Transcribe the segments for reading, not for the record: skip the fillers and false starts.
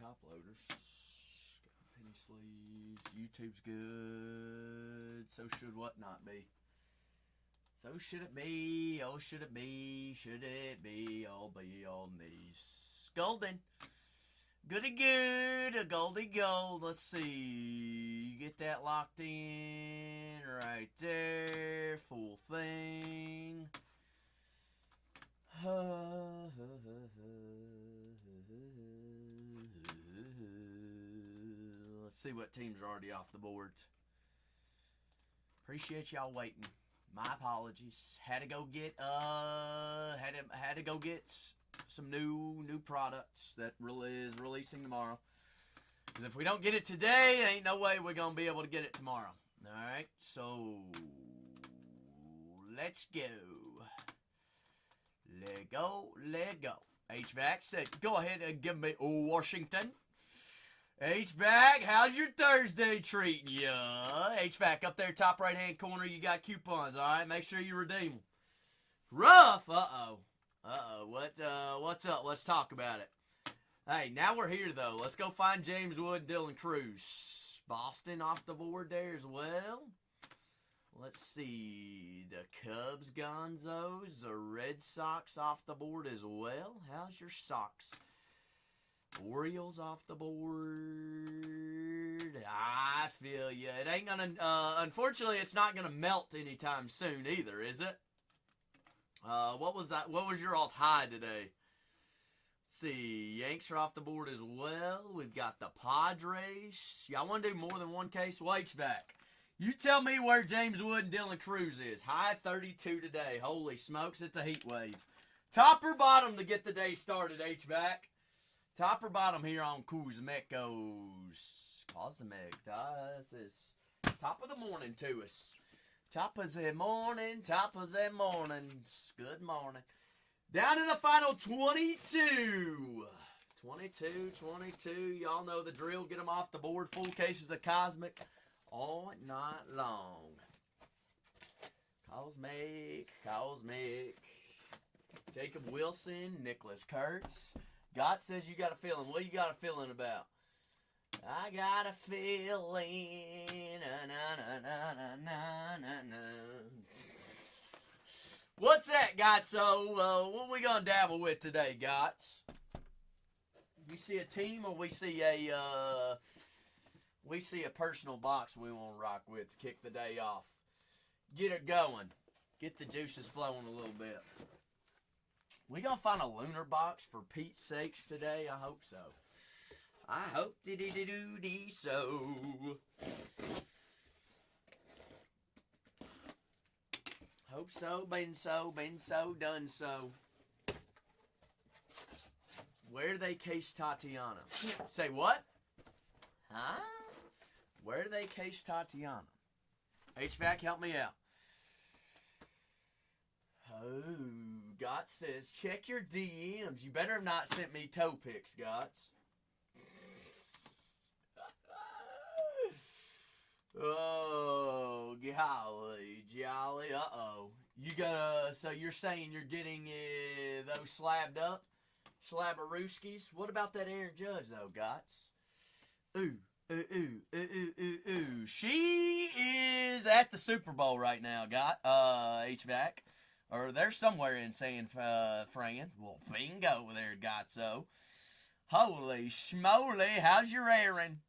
top loaders. Got penny sleeves. YouTube's good. So should what not be. So should it be, oh should it be, should it be on these. Golden. Goody good, a goldy gold. Let's see. Get that locked in right there. Full thing. Let's see what teams are already off the boards. Appreciate y'all waiting. My apologies. Had to go get some new products that is releasing tomorrow. Because if we don't get it today, ain't no way we're gonna be able to get it tomorrow. All right, so let's go. Let go. HVAC said, "Go ahead and give me Washington." HVAC, how's your Thursday treating you? HVAC, up there, top right-hand corner, you got coupons, all right? Make sure you redeem them. Rough, what's up? Let's talk about it. Hey, now we're here, though. Let's go find James Wood, Dylan Cruz. Boston off the board there as well. Let's see. The Cubs, Gonzos. The Red Sox off the board as well. How's your Sox? Orioles off the board. I feel you. It ain't gonna. Unfortunately, it's not gonna melt anytime soon either, is it? What was that? What was your all's high today? Let's see. Yanks are off the board as well. We've got the Padres. Y'all want to do more than one case? Well, HVAC. You tell me where James Wood and Dylan Cruz is. High 32 today. Holy smokes, it's a heat wave. Top or bottom to get the day started, HVAC? Top or bottom here on Kuzmekos. Cosmic. This is top of the morning to us. Top of the morning. Good morning. Down to the final 22. 22. Y'all know the drill. Get them off the board. Full cases of Cosmic all night long. Cosmic. Jacob Wilson. Nicholas Kurtz. God says you got a feeling. What you got a feeling about? I got a feeling. What's that, Gotso? What we gonna dabble with today, Gots? You see a team, or we see a personal box we want to rock with to kick the day off? Get it going. Get the juices flowing a little bit. We gonna find a lunar box for Pete's sakes today? I hope so. I hope so. Hope so, been so, done so. Where do they case Tatiana? Say what? Huh? Where do they case Tatiana? HVAC, help me out. Oh, Gotts says, check your DMs. You better have not sent me toe pics, Gotts. Oh, golly, jolly, so you're saying you're getting those slabbed up? Slabberooskies? What about that Aaron Judge, though, Gotts? Ooh. She is at the Super Bowl right now, HVAC. Or they're somewhere in San Fran. Well, bingo there, Gotso. Holy schmoly, how's your Aaron?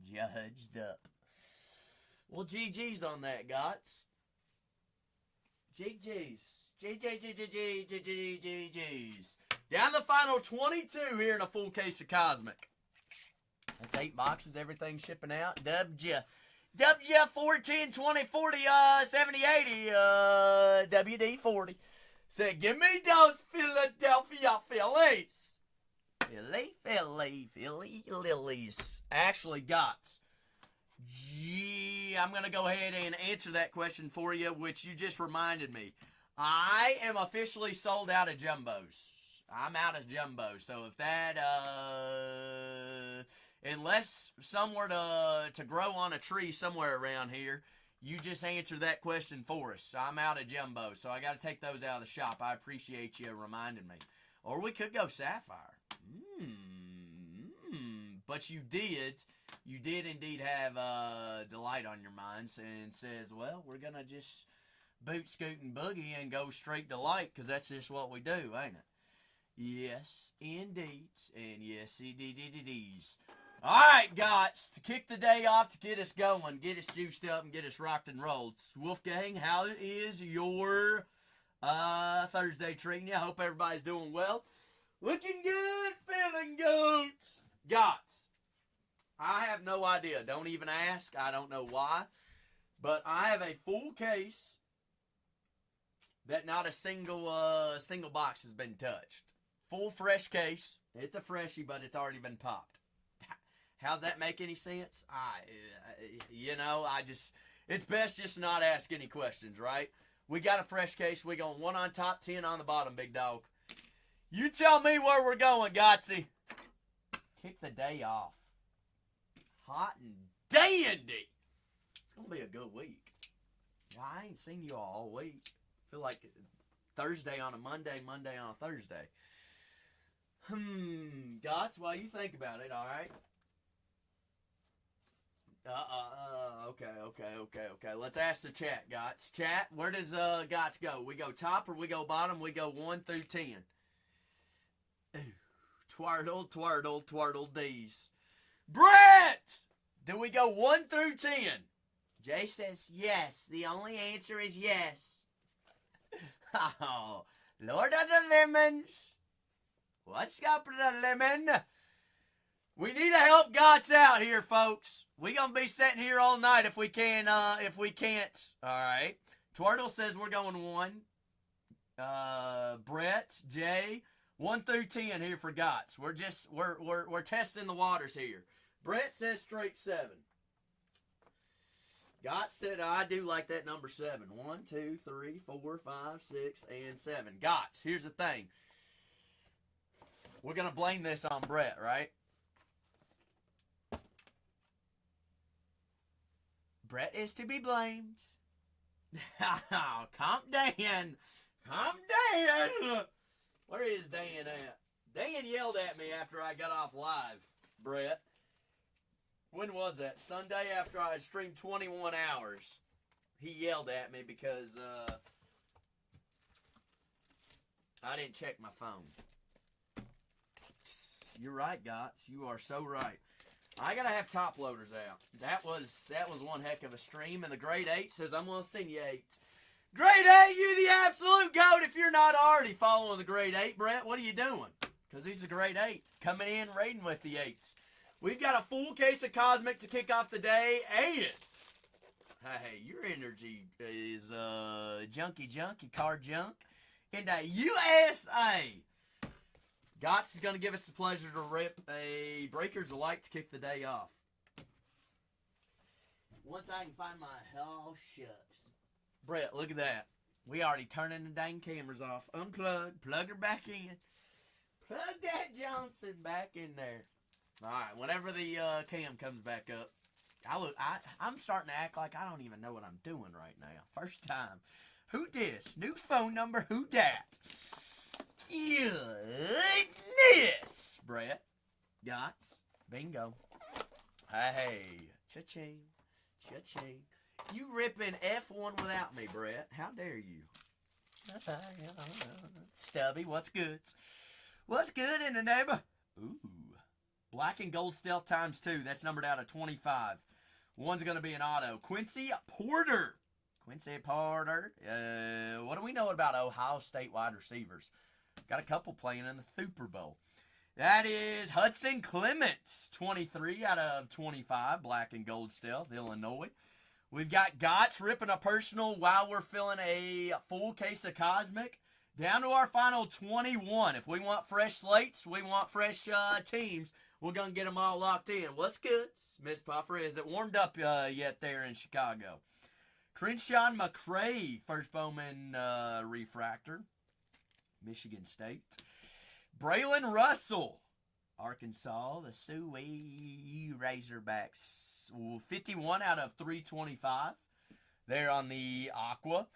Judged up. Well, GG's on that, Gots. GG's. GG's. Down the final 22 here in a full case of Cosmic. That's 8 boxes, everything shipping out. WF 410 20 40 70 80 WD 40. Said, give me those Philadelphia Phillies. Philly Lilies. Actually, Gots. Gee, I'm going to go ahead and answer that question for you, which you just reminded me. I am officially sold out of jumbos. I'm out of jumbos. So if that, unless some were to grow on a tree somewhere around here, you just answered that question for us. I'm out of jumbo, so I got to take those out of the shop. I appreciate you reminding me. Or we could go Sapphire. But you did indeed have Delight on your minds and says, well, we're going to just boot, scoot, and boogie and go straight to Light because that's just what we do, ain't it? Yes, indeed. And yes, indeed. All right, guys, to kick the day off, to get us going, get us juiced up, and get us rocked and rolled. Wolfgang, how is your Thursday treating you? I hope everybody's doing well. Looking good, feeling good. Guys, I have no idea. Don't even ask. I don't know why. But I have a full case that not a single box has been touched. Full fresh case. It's a freshie, but it's already been popped. How's that make any sense? It's best just not ask any questions, right? We got a fresh case. We going 1 on top, 10 on the bottom, big dog. You tell me where we're going, Gotsy. Kick the day off. Hot and dandy. It's going to be a good week. I ain't seen you all week. I feel like Thursday on a Monday, Monday on a Thursday. Gots, while you think about it, all right? Okay. Let's ask the chat, Gots. Chat, where does Gots go? We go top or we go bottom? We go 1 through 10. Ooh, twartle, D's. Brett! Do we go 1 through 10? Jay says yes. The only answer is yes. Oh, Lord of the Lemons. What's up with the lemon? We need to help Gots out here, folks. We gonna be sitting here all night if we can't. All right. Twirtle says we're going 1. Brett, Jay, 1 through 10 here for Gots. We're testing the waters here. Brett says straight 7. Gots said I do like that number 7. 1, 2, 3, 4, 5, 6, and 7. Gots, here's the thing. We're gonna blame this on Brett, right? Brett is to be blamed. Calm down. Where is Dan at? Dan yelled at me after I got off live, Brett. When was that? Sunday after I had streamed 21 hours. He yelled at me because I didn't check my phone. You're right, Gots. You are so right. I gotta have top loaders out. That was one heck of a stream, and the grade 8 says I'm gonna send you 8. Grade 8, you the absolute goat. If you're not already following the grade 8, Brett, what are you doing? Because he's a grade 8 coming in raiding with the 8s. We've got a full case of Cosmic to kick off the day, and hey, your energy is junky, car junk in the USA. Gots is going to give us the pleasure to rip a Breakers of Light to kick the day off. Once I can find my... Oh, shucks. Brett, look at that. We already turning the dang cameras off. Unplug. Plug her back in. Plug that Johnson back in there. All right. Whenever the cam comes back up, I'm starting to act like I don't even know what I'm doing right now. First time. Who dis? New phone number. Who dat? Goodness, Brett. Gots. Bingo. Hey. Cha-ching. Cha-ching. You ripping F1 without me, Brett. How dare you? Stubby, what's good? What's good in the neighbor? Ooh. Black and gold stealth times 2. That's numbered out of 25. One's going to be an auto. Quincy Porter. What do we know about Ohio State wide receivers? Got a couple playing in the Super Bowl. That is Hudson Clements, 23 out of 25, black and gold stealth, Illinois. We've got Gots ripping a personal while we're filling a full case of Cosmic. Down to our final 21. If we want fresh slates, we want fresh teams, we're going to get them all locked in. What's good, Miss Puffer? Is it warmed up yet there in Chicago? Crenshaw McCray, first Bowman refractor. Michigan State. Braylon Russell, Arkansas, the Sioux Razorbacks. 51 out of 325. There on the Aqua.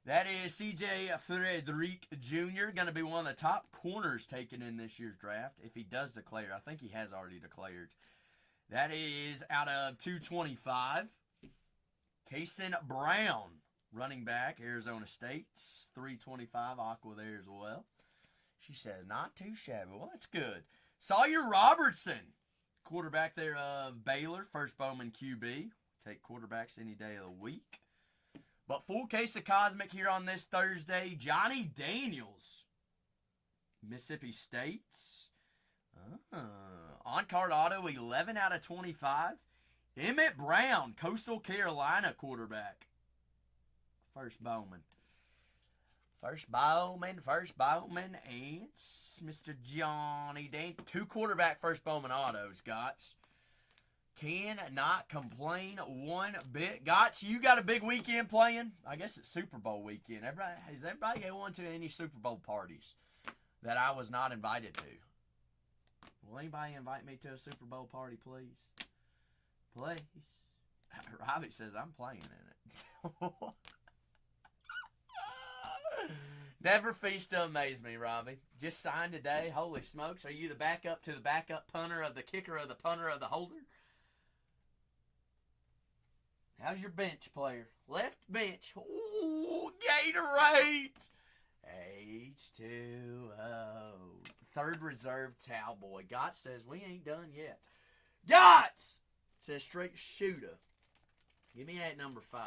That is C.J. Frederick Jr., going to be one of the top corners taken in this year's draft. If he does declare, I think he has already declared. That is out of 225. Kason Brown, running back, Arizona State. 325, Aqua there as well. She says, not too shabby. Well, that's good. Sawyer Robertson, quarterback there of Baylor, first Bowman QB. Take quarterbacks any day of the week. But full case of Cosmic here on this Thursday. Johnny Daniels, Mississippi State. On-card auto, 11 out of 25. Emmett Brown, Coastal Carolina quarterback. First Bowman. First Bowman. And Mr. Johnny Daniels. 2 quarterback first Bowman autos, Gotch. Cannot complain one bit. Gotch, you got a big weekend playing? I guess it's Super Bowl weekend. Is everybody going to any Super Bowl parties that I was not invited to? Will anybody invite me to a Super Bowl party, please? Please. Robbie says I'm playing in it. Never cease to amaze me, Robbie. Just signed today. Holy smokes. Are you the backup to the backup punter of the kicker of the punter of the holder? How's your bench player? Left bench. Ooh, Gatorade. H2O. Third reserve towel boy. Gotch says we ain't done yet. Gotch says straight shooter. Give me that number 5.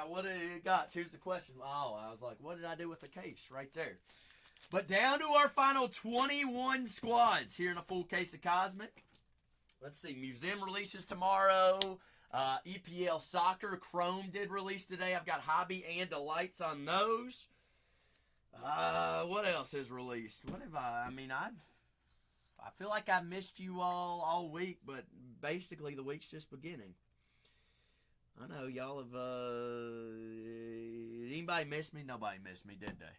What did you got? Here's the question. Oh, I was like, what did I do with the case right there? But down to our final 21 squads here in a full case of Cosmic. Let's see. Museum releases tomorrow. EPL Soccer Chrome did release today. I've got Hobby and Delights on those. What else is released? What have I feel like I missed you all week, but basically the week's just beginning. I know y'all have, did anybody miss me? Nobody missed me, did they?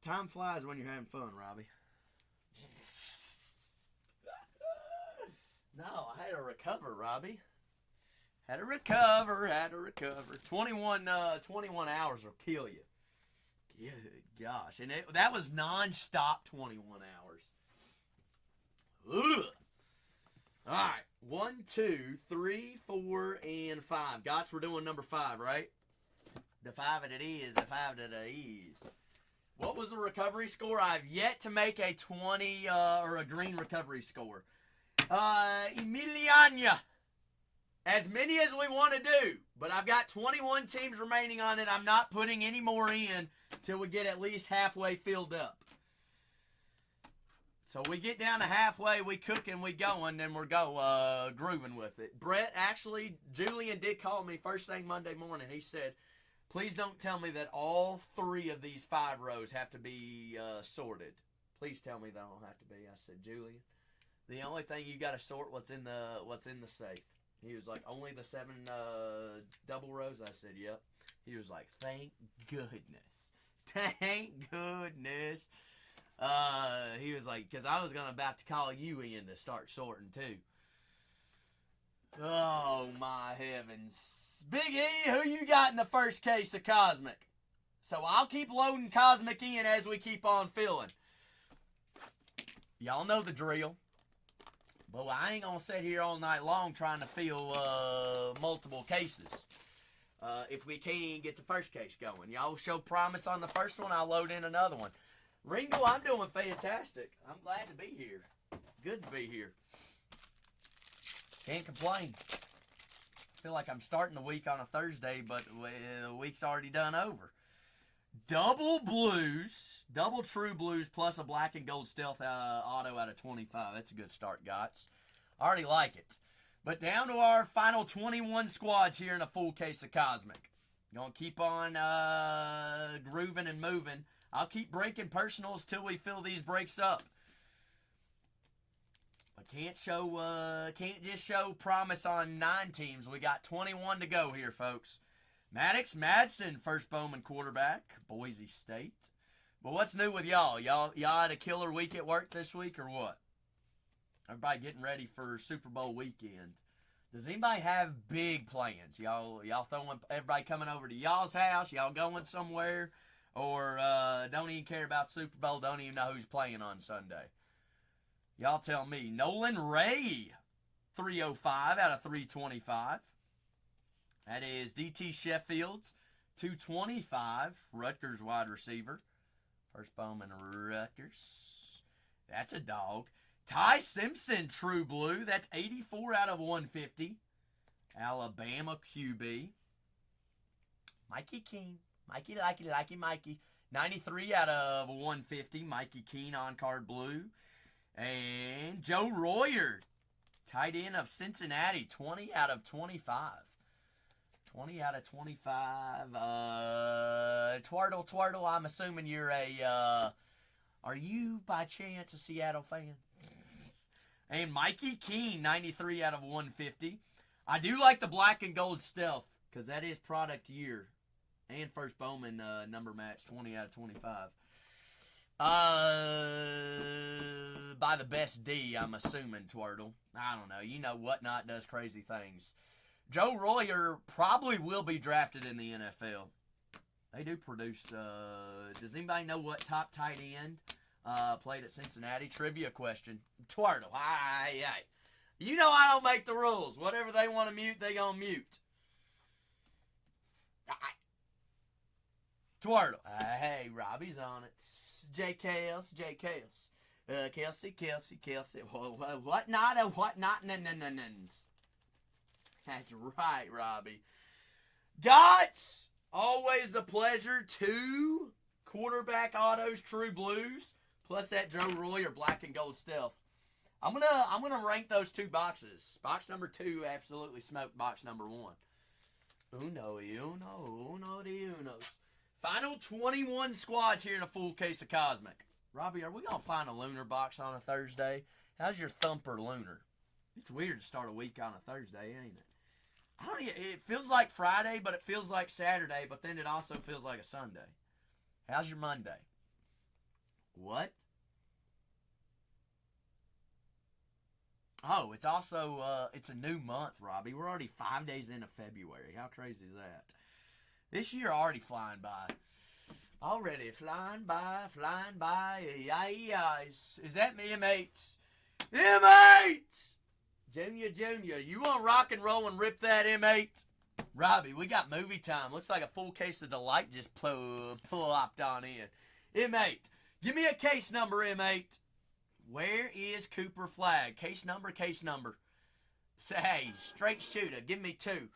Time flies when you're having fun, Robbie. No, I had to recover, Robbie. Had to recover. 21 hours will kill you. Good gosh. And that was non-stop 21 hours. Ugh. All right. 1, 2, 3, 4, and 5. Gotch, we're doing number 5, right? The 5 that it is, the 5 that it is. What was the recovery score? I've yet to make a 20 or a green recovery score. Emiliana. As many as we want to do, but I've got 21 teams remaining on it. I'm not putting any more in till we get at least halfway filled up. So we get down to halfway, we cooking, we going, then we're grooving with it. Brett, actually, Julian did call me first thing Monday morning. He said, please don't tell me that all 3 of these 5 rows have to be sorted. Please tell me they don't have to be. I said, Julian, the only thing you got to sort what's in the safe. He was like, only the 7 double rows? I said, yep. He was like, thank goodness. Thank goodness. He was like, because I was about to call you in to start sorting too. Oh my heavens. Big E, who you got in the first case of Cosmic? So I'll keep loading Cosmic in as we keep on filling. Y'all know the drill. But I ain't going to sit here all night long trying to fill multiple cases. If we can't even get the first case going. Y'all show promise on the first one, I'll load in another one. Ringo, I'm doing fantastic. I'm glad to be here. Good to be here. Can't complain. I feel like I'm starting the week on a Thursday, but the week's already done over. Double blues, double true blues, plus a black and gold stealth auto out of 25. That's a good start, Gotts. I already like it. But down to our final 21 squads here in a full case of Cosmic. Gonna keep on grooving and moving. I'll keep breaking personals till we fill these breaks up. I can't just show promise on 9 teams. We got 21 to go here, folks. Maddox Madsen, first Bowman quarterback, Boise State. But what's new with y'all? Y'all had a killer week at work this week or what? Everybody getting ready for Super Bowl weekend. Does anybody have big plans? Y'all throwing everybody coming over to y'all's house? Y'all going somewhere? Or don't even care about Super Bowl, don't even know who's playing on Sunday? Y'all tell me. Nolan Ray, 305 out of 325. That is DT Sheffield's 225, Rutgers wide receiver. First Bowman, Rutgers. That's a dog. Ty Simpson, True Blue. That's 84 out of 150. Alabama QB. Mikey Keene. Mikey, Mikey. 93 out of 150. Mikey Keene on-card blue. And Joe Royer, tight end of Cincinnati. 20 out of 25. 20 out of 25. Twartle, I'm assuming you're a, are you by chance a Seattle fan? And Mikey Keene, 93 out of 150. I do like the black and gold stealth because that is product year. And first Bowman number match, 20 out of 25. By the best D, I'm assuming, Twartle. I don't know. You know, Whatnot does crazy things. Joe Royer probably will be drafted in the NFL. They do produce. Does anybody know what top tight end played at Cincinnati? Trivia question. Twartle. Aye. You know I don't make the rules. Whatever they want to mute, they gonna mute. Twartle. Hey, Robbie's on it. J. Kelsey. Kelsey. Whatnot. That's right, Robbie. Gots, always a pleasure. 2 quarterback autos, True Blues, plus that Joe Royer black and gold stealth. I'm gonna rank those 2 boxes. Box number 2 absolutely smoked box number 1. Uno de unos. Final 21 squads here in a full case of Cosmic. Robbie, are we gonna find a lunar box on a Thursday? How's your thumper lunar? It's weird to start a week on a Thursday, ain't it? It feels like Friday, but it feels like Saturday, but then it also feels like a Sunday. How's your Monday? What? Oh, it's also, it's a new month, Robbie. We're already 5 days into February. How crazy is that? This year already flying by. Already flying by. Is that me, M8? M8! Junior, you want rock and roll and rip that, M8? Robbie, we got movie time. Looks like a full case of Delight just plopped on in. M8, give me a case number, M8. Where is Cooper Flag? Case number. Say, straight shooter, give me 2.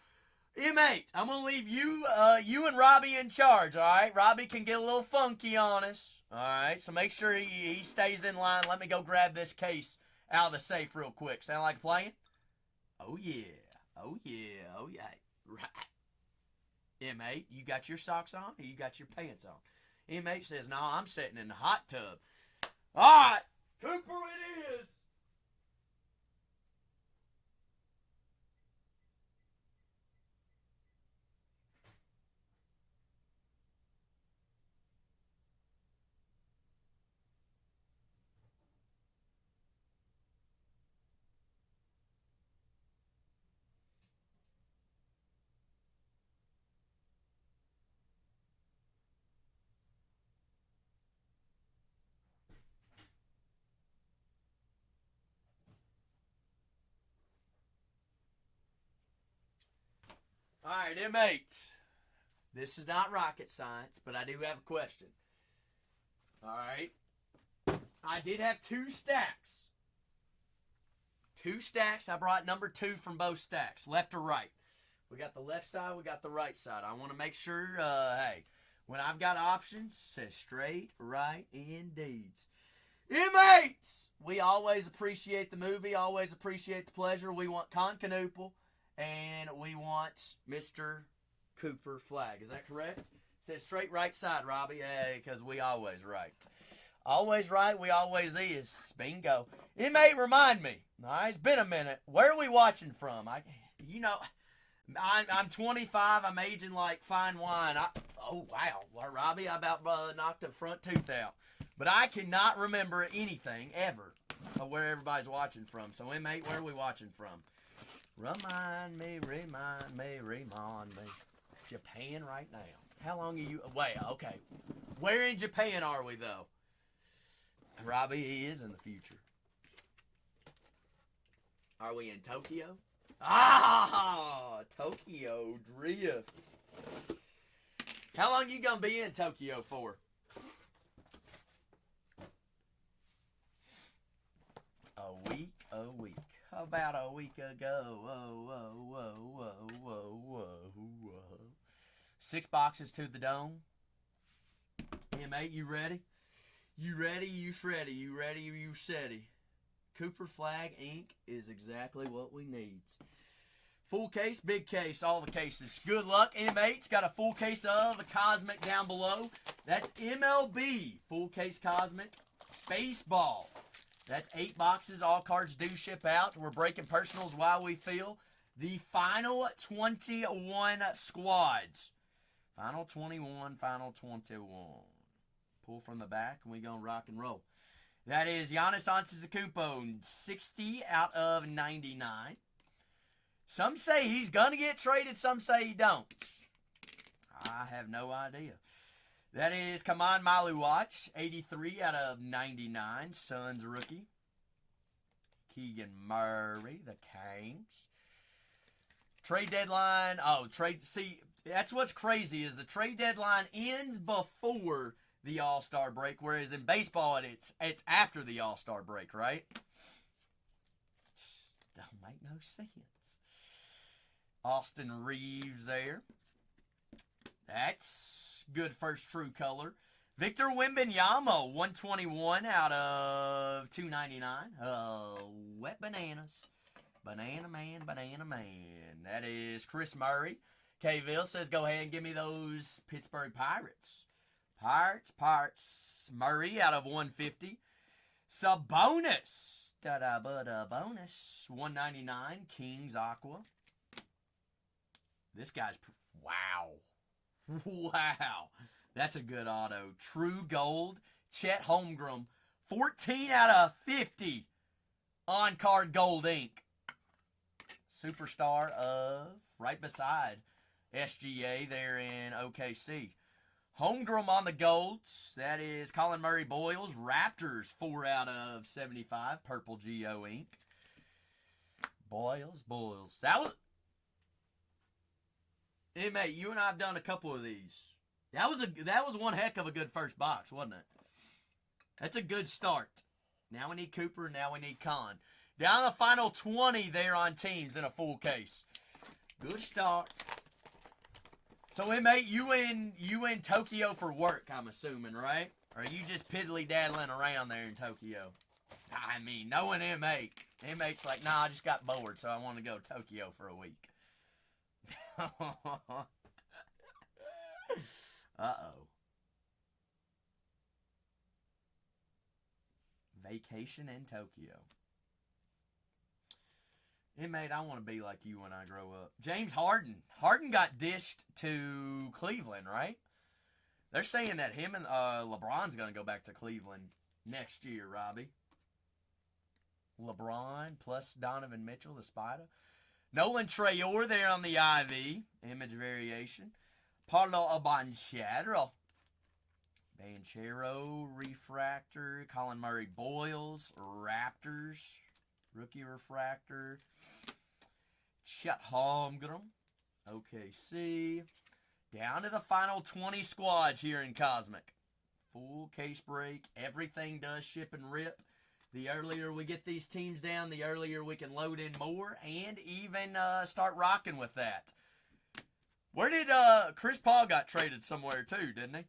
M8, I'm going to leave you and Robbie in charge, all right? Robbie can get a little funky on us, all right? So make sure he stays in line. Let me go grab this case out of the safe real quick. Sound like playing? Oh, yeah. Right. M8, you got your socks on or you got your pants on? M8 says, no, I'm sitting in the hot tub. All right, Cooper it is. All right, M8. This is not rocket science, but I do have a question. All right. I did have 2 stacks. 2 stacks. I brought number 2 from both stacks, left or right. We got the left side, we got the right side. I want to make sure, hey, when I've got options, it says straight, right, indeed. M8! We always appreciate the movie, always appreciate the pleasure. We want Concanoople. And we want Mr. Cooper Flag. Is that correct? It says straight right side, Robbie. Hey, because we always right. Always right, we always is. Bingo. It may remind me. All right, it's been a minute. Where are we watching from? I'm 25. I'm aging like fine wine. Oh, wow. Well, Robbie, I about knocked the front tooth out. But I cannot remember anything ever of where everybody's watching from. So, M8, where are we watching from? Remind me. Japan right now. How long are you? Wait, okay. Where in Japan are we, though? Robbie, he is in the future. Are we in Tokyo? Ah, Tokyo Drift. How long you gonna be in Tokyo for? A week. How about a week ago? Whoa. 6 boxes to the dome. Yeah, mate, you ready? You ready? You Freddy? You ready? You steady? Cooper Flag ink is exactly what we need. Full case, big case, all the cases. Good luck. M8's got a full case of the Cosmic down below. That's MLB. Full case Cosmic. Baseball. That's 8 boxes. All cards do ship out. We're breaking personals while we feel. The final 21 squads. Final 21, final 21. Pull from the back, and we're going to rock and roll. That is Giannis Antetokounmpo, 60 out of 99. Some say he's going to get traded. Some say he don't. I have no idea. That is Kaman Maluach, 83 out of 99. Suns rookie. Keegan Murray, the Kings. Trade deadline. See, that's what's crazy is the trade deadline ends before the All-Star break, whereas in baseball it's after the All-Star break, right? Don't make no sense. Austin Reeves there. That's good first true color. Victor Wembanyama, 121 out of 299. Wet bananas. Banana man. That is Chris Murray. K-Ville says, go ahead and give me those Pittsburgh Pirates. Pirates. Murray out of 150. Sabonis. Bonus. 199. Kings Aqua. This guy's... Wow. That's a good auto. True Gold. Chet Holmgren. 14 out of 50. On-card gold ink. Superstar of... right beside SGA there in OKC. Holmgren on the golds. That is Colin Murray Boyles. Raptors, 4 out of 75. Purple Geo ink. Boyles. That was... Hey, mate, you and I have done a couple of these. That was one heck of a good first box, wasn't it? That's a good start. Now we need Cooper, now we need Con. Down to the final 20 there on teams in a full case. Good start. So, mate, you in Tokyo for work, I'm assuming, right? Or are you just piddly-daddling around there in Tokyo? I mean, knowing M8. M8's like, nah, I just got bored, so I want to go to Tokyo for a week. Uh-oh. Vacation in Tokyo. Hey, mate, I want to be like you when I grow up. James Harden. Harden got dished to Cleveland, right? They're saying that him and LeBron's going to go back to Cleveland next year, Robbie. LeBron plus Donovan Mitchell, the Spider. Nolan Trayor there on the IV. Image variation. Paulo Banchero. Refractor. Colin Murray Boyles. Raptors. Rookie refractor. Chet Holmgren. OKC. Down to the final 20 squads here in Cosmic. Full case break. Everything does ship and rip. The earlier we get these teams down, the earlier we can load in more and even start rocking with that. Where did Chris Paul got traded somewhere too, didn't he?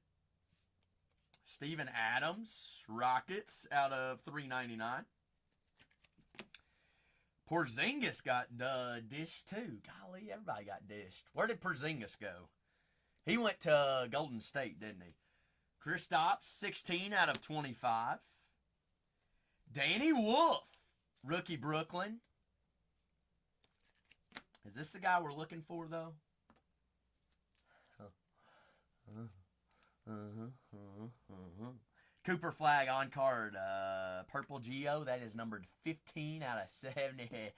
Steven Adams, Rockets out of $3.99. Porzingis got dished too. Golly, everybody got dished. Where did Porzingis go? He went to Golden State, didn't he? Kristaps, 16 out of 25. Danny Wolf, rookie Brooklyn. Is this the guy we're looking for, though? Cooper Flag on card. Purple Geo. That is numbered 15 out of 70.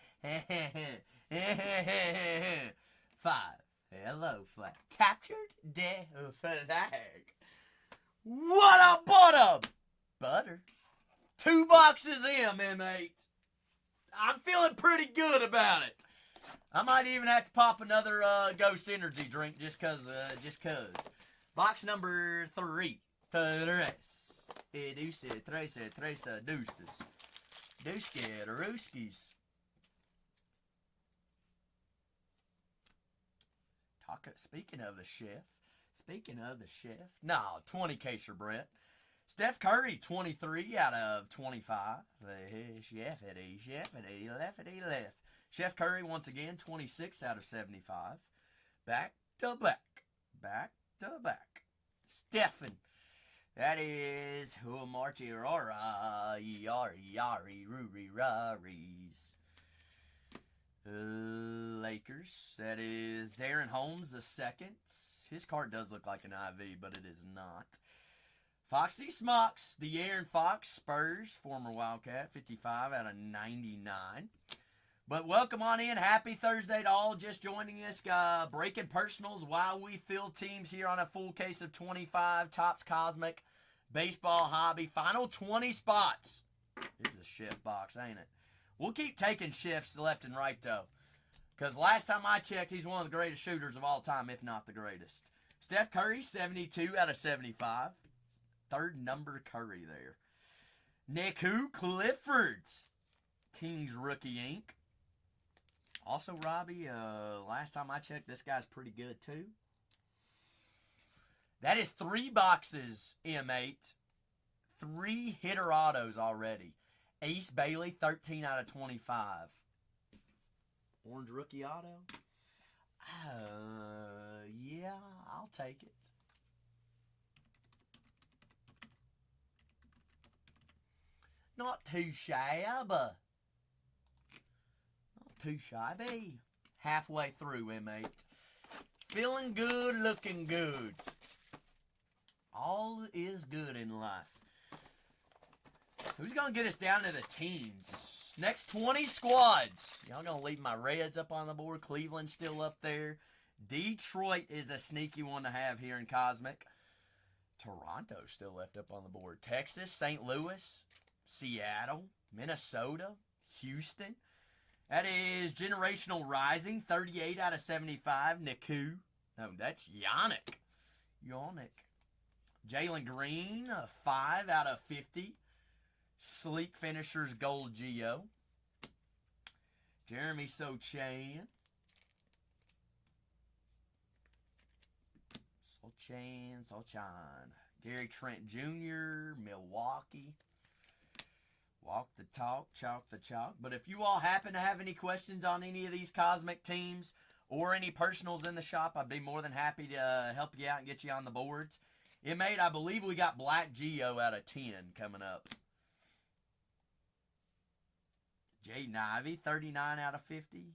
5. Hello, Flag. Captured the flag. What a butter. 2 boxes in, M8. I'm feeling pretty good about it. I might even have to pop another Ghost Energy drink just cause. Box number 3. Tres. Deuces, tresa, deuces. Deuske, Ruskis. Speaking of the chef. No, 20 Kaser Brett. Steph Curry, 23 out of 25. Left. Chef Curry, once again, 26 out of 75. Back to back. Stephen. That is Marchi Rara. Yari, Ruri, Raris. Lakers. That is Darren Holmes the second. His card does look like an IV, but it is not. Foxy Smocks, De'Aaron Fox, Spurs, former Wildcat, 55 out of 99. But welcome on in. Happy Thursday to all just joining us. Breaking personals while we fill teams here on a full case of 25. Topps Cosmic Baseball Hobby. Final 20 spots. This is a shift box, ain't it? We'll keep taking shifts left and right, though. Because last time I checked, he's one of the greatest shooters of all time, if not the greatest. Steph Curry, 72 out of 75. Third number Curry there. Niku Clifford's Kings Rookie Inc. Also, Robbie, last time I checked, this guy's pretty good, too. That is 3 boxes, M8. 3 hitter autos already. Ace Bailey, 13 out of 25. Orange rookie auto? Yeah, I'll take it. Not too shabby. Not too shabby. Halfway through, M8. Feeling good, looking good. All is good in life. Who's going to get us down to the teams? Next 20 squads. Y'all going to leave my Reds up on the board. Cleveland's still up there. Detroit is a sneaky one to have here in Cosmic. Toronto's still left up on the board. Texas, St. Louis, Seattle, Minnesota, Houston. That is Generational Rising, 38 out of 75. Niku. No, that's Yannick. Jalen Green, 5 out of 50. Sleek Finishers Gold Geo. Jeremy Sochan. Gary Trent Jr., Milwaukee. Walk the talk, chalk the chalk. But if you all happen to have any questions on any of these Cosmic teams or any personals in the shop, I'd be more than happy to help you out and get you on the boards. M8, I believe we got Black Geo out of 10 coming up. Jaden Ivey, 39 out of 50.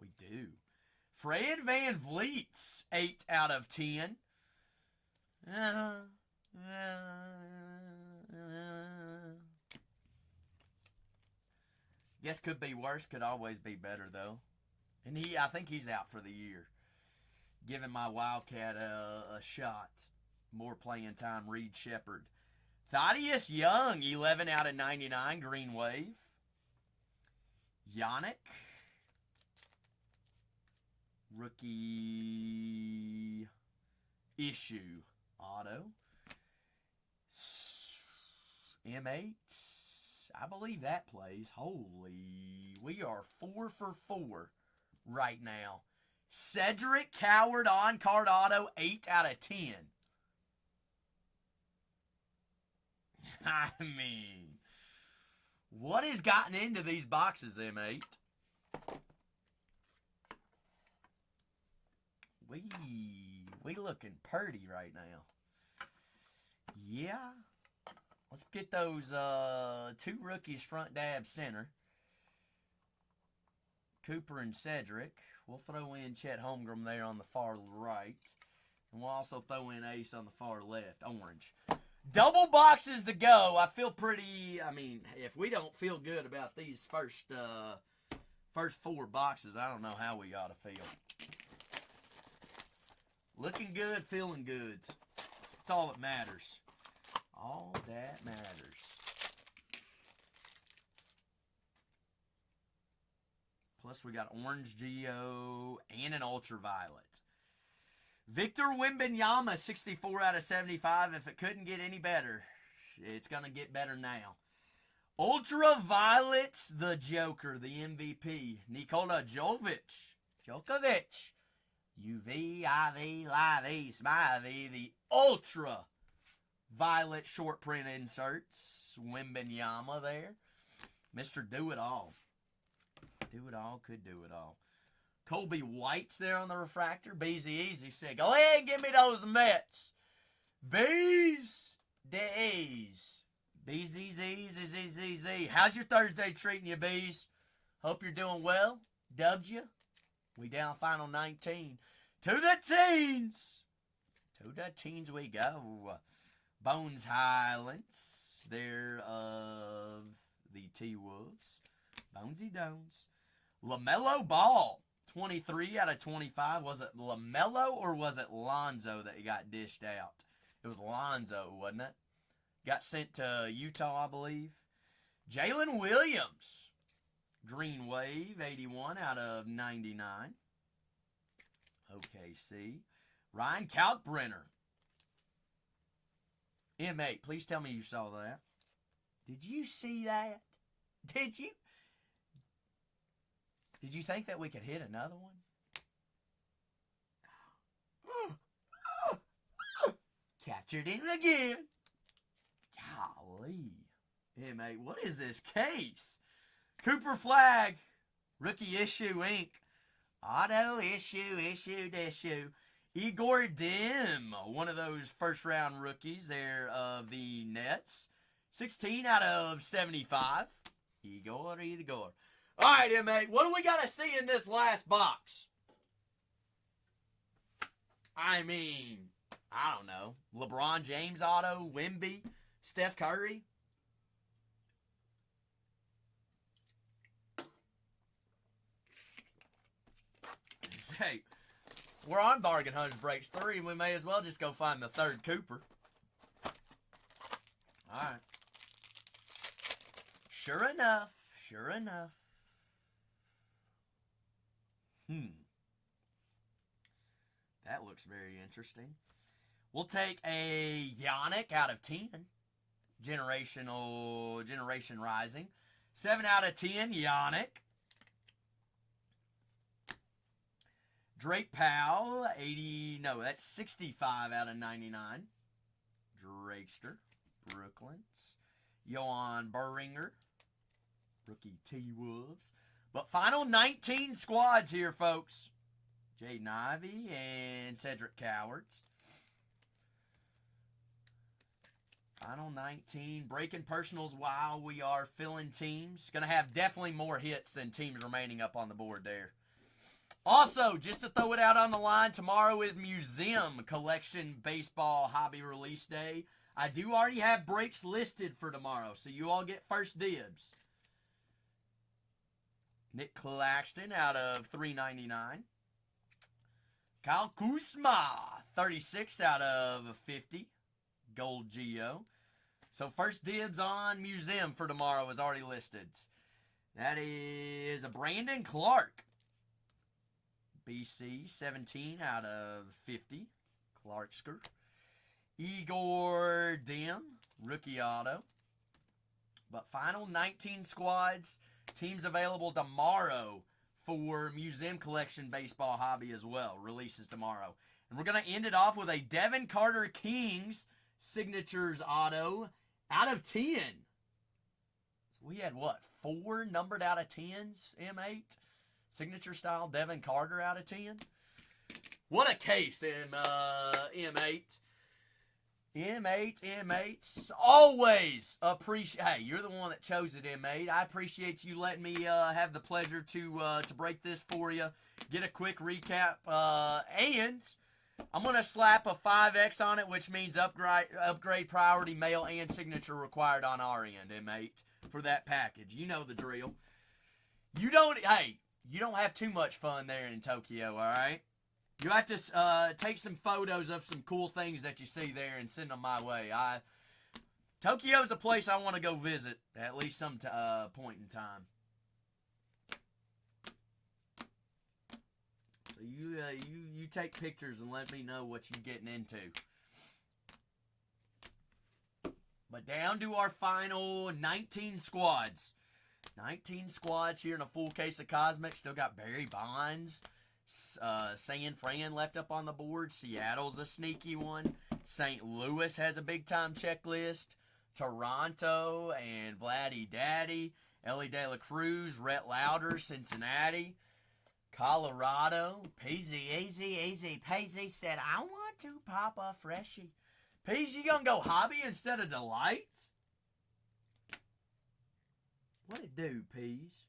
We do. Fred Van Vliet's 8 out of 10. Guess could be worse, could always be better, though. And I think he's out for the year. Giving my Wildcat a shot. More playing time, Reed Shepard. Thaddeus Young, 11 out of 99, Green Wave. Yannick. Rookie issue auto. M8. I believe that plays. Holy. We are 4 for 4 right now. Cedric Coward on-card auto, 8 out of 10. I mean, what has gotten into these boxes, M8? We looking purty right now. Yeah. Let's get those 2 rookies front dab center. Cooper and Cedric. We'll throw in Chet Holmgren there on the far right. And we'll also throw in Ace on the far left. Orange. Double boxes to go. I feel pretty, I mean, if we don't feel good about these first 4 boxes, I don't know how we ought to feel. Looking good, feeling good. That's all that matters. All that matters. Plus, we got Orange Geo and an Ultraviolet. Victor Wembanyama, 64 out of 75. If it couldn't get any better, it's going to get better now. Ultraviolet, the Joker, the MVP. Nikola Jovic. UV, IV, Smivey, the Ultraviolet short print inserts. Wembanyama there. Mr. Do-It-All. Do-It-All could do it all. Colby White's there on the refractor. Beezy Easy said, go ahead and give me those Mets. Bees days. BZZZZZ. How's your Thursday treating you, Bees? Hope you're doing well. Dubbed you. We down final 19. To the teens. To the teens we go. Bones Highlands. There of the T-Wolves. Bonesy Dones. LaMelo Ball. 23 out of 25. Was it LaMelo or was it Lonzo that got dished out? It was Lonzo, wasn't it? Got sent to Utah, I believe. Jalen Williams. Green Wave, 81 out of 99. OKC. Ryan Kalkbrenner. M8, please tell me you saw that. Did you see that? Did you? Did you think that we could hit another one? Captured him again. Golly. M8, what is this case? Cooper Flag. Rookie issue Inc. Auto issue. Igor Dim. One of those first round rookies there of the Nets. 16 out of 75. Igor. All right, M8, what do we got to see in this last box? I mean, I don't know. LeBron James auto, Wemby, Steph Curry. Hey, we're on Bargain Hunters Breaks 3, and we may as well just go find the third Cooper. All right. Sure enough. That looks very interesting. We'll take a Yannick out of 10. Generation Rising. 7 out of 10, Yannick. Drake Powell, 65 out of 99. Drakester, Brooklyn's. Johan Burringer, rookie T-Wolves. But final 19 squads here, folks. Jaden Ivey and Cedric Cowards. Final 19. Breaking personals while we are filling teams. Going to have definitely more hits than teams remaining up on the board there. Also, just to throw it out on the line, tomorrow is Museum Collection Baseball Hobby Release Day. I do already have breaks listed for tomorrow, so you all get first dibs. Nick Claxton out of 399. Kyle Kuzma, 36 out of 50. Gold Geo. So first dibs on Museum for tomorrow is already listed. That is a Brandon Clark. BC, 17 out of 50. Clarksker. Igor Dim, rookie auto. But final 19 squads. Teams available tomorrow for Museum Collection Baseball Hobby as well. Releases tomorrow. And we're going to end it off with a Devin Carter Kings Signatures auto out of 10. So we had, what, 4 numbered out of 10s, M8? Signature style Devin Carter out of 10. What a case, M8. M8. Always appreciate. Hey, you're the one that chose it, M8. I appreciate you letting me have the pleasure to break this for you. Get a quick recap. And I'm going to slap a 5X on it, which means upgrade priority mail and signature required on our end, M8, for that package. You know the drill. You don't have too much fun there in Tokyo, all right? You have to take some photos of some cool things that you see there and send them my way. Tokyo's a place I want to go visit at least some point in time. So you take pictures and let me know what you're getting into. But down to our final 19 squads. 19 squads here in a full case of Cosmic. Still got Barry Bonds, San Fran left up on the board. Seattle's a sneaky one. St. Louis has a big-time checklist. Toronto and Vladdy Daddy. Ellie De La Cruz, Rhett Lauder, Cincinnati. Colorado. Peasy, easy, Peasy said, I want to pop a freshie. Peasy, you gonna go hobby instead of delight? What it do, Peas?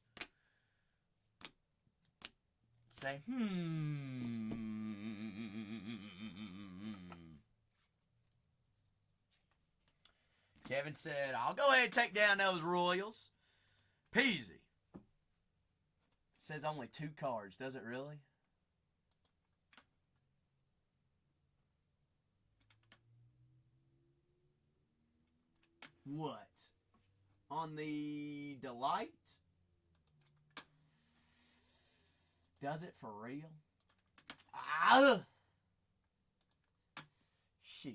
Say, Kevin said, I'll go ahead and take down those Royals. Peasy. Says only 2 cards. Does it really? What? On the Delight? Does it for real? Ah! Shoot.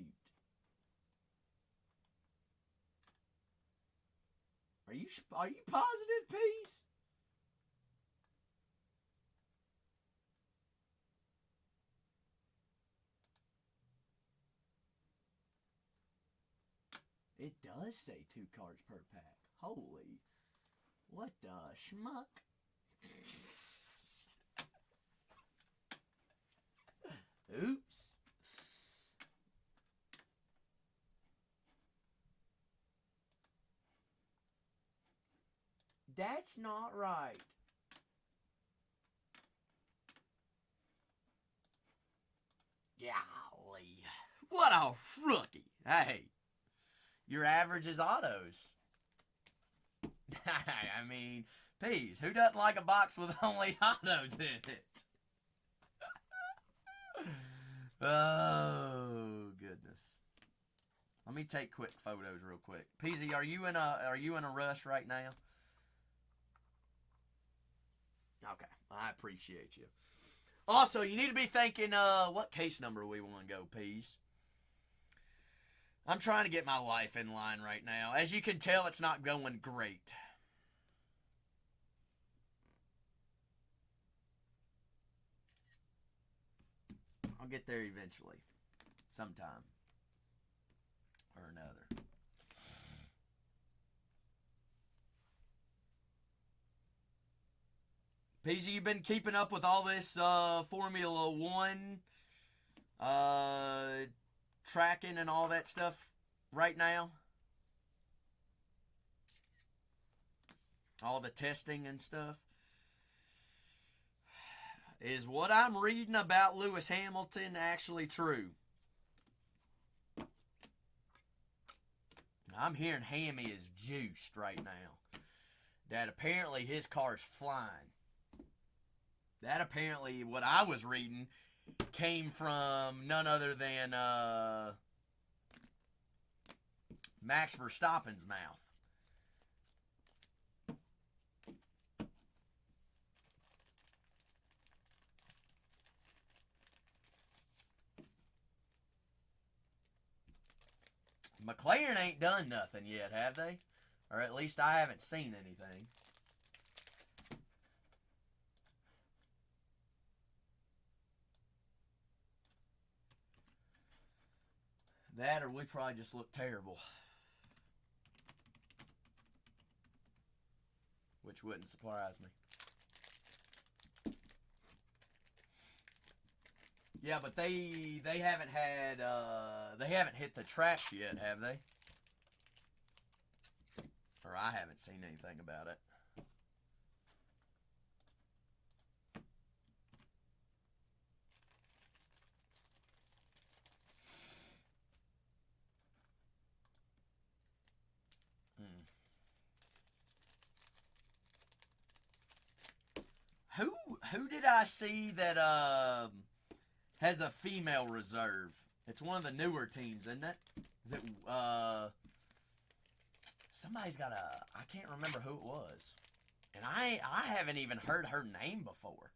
Are you positive, Peace? It does say 2 cards per pack. Holy. What the schmuck? Oops. That's not right. Golly. What a rookie. Hey. Your average is autos. I mean, Peas, who doesn't like a box with only autos in it? Oh, goodness. Let me take quick photos real quick. Peasy, are you in a rush right now? Okay, I appreciate you. Also, you need to be thinking, what case number we want to go, Peas? I'm trying to get my life in line right now. As you can tell, it's not going great. I'll get there eventually. Sometime. Or another. Peasy, you been keeping up with all this Formula One tracking and all that stuff right now? All the testing and stuff? Is what I'm reading about Lewis Hamilton actually true? I'm hearing Hammy is juiced right now. That apparently his car's flying. That apparently, what I was reading, came from none other than Max Verstappen's mouth. McLaren ain't done nothing yet, have they? Or at least I haven't seen anything. That or we probably just look terrible. Which wouldn't surprise me. Yeah, but they haven't had they haven't hit the tracks yet, have they? Or I haven't seen anything about it. Who did I see that has a female reserve? It's one of the newer teams, isn't it? Is it somebody's got I can't remember who it was. And I haven't even heard her name before.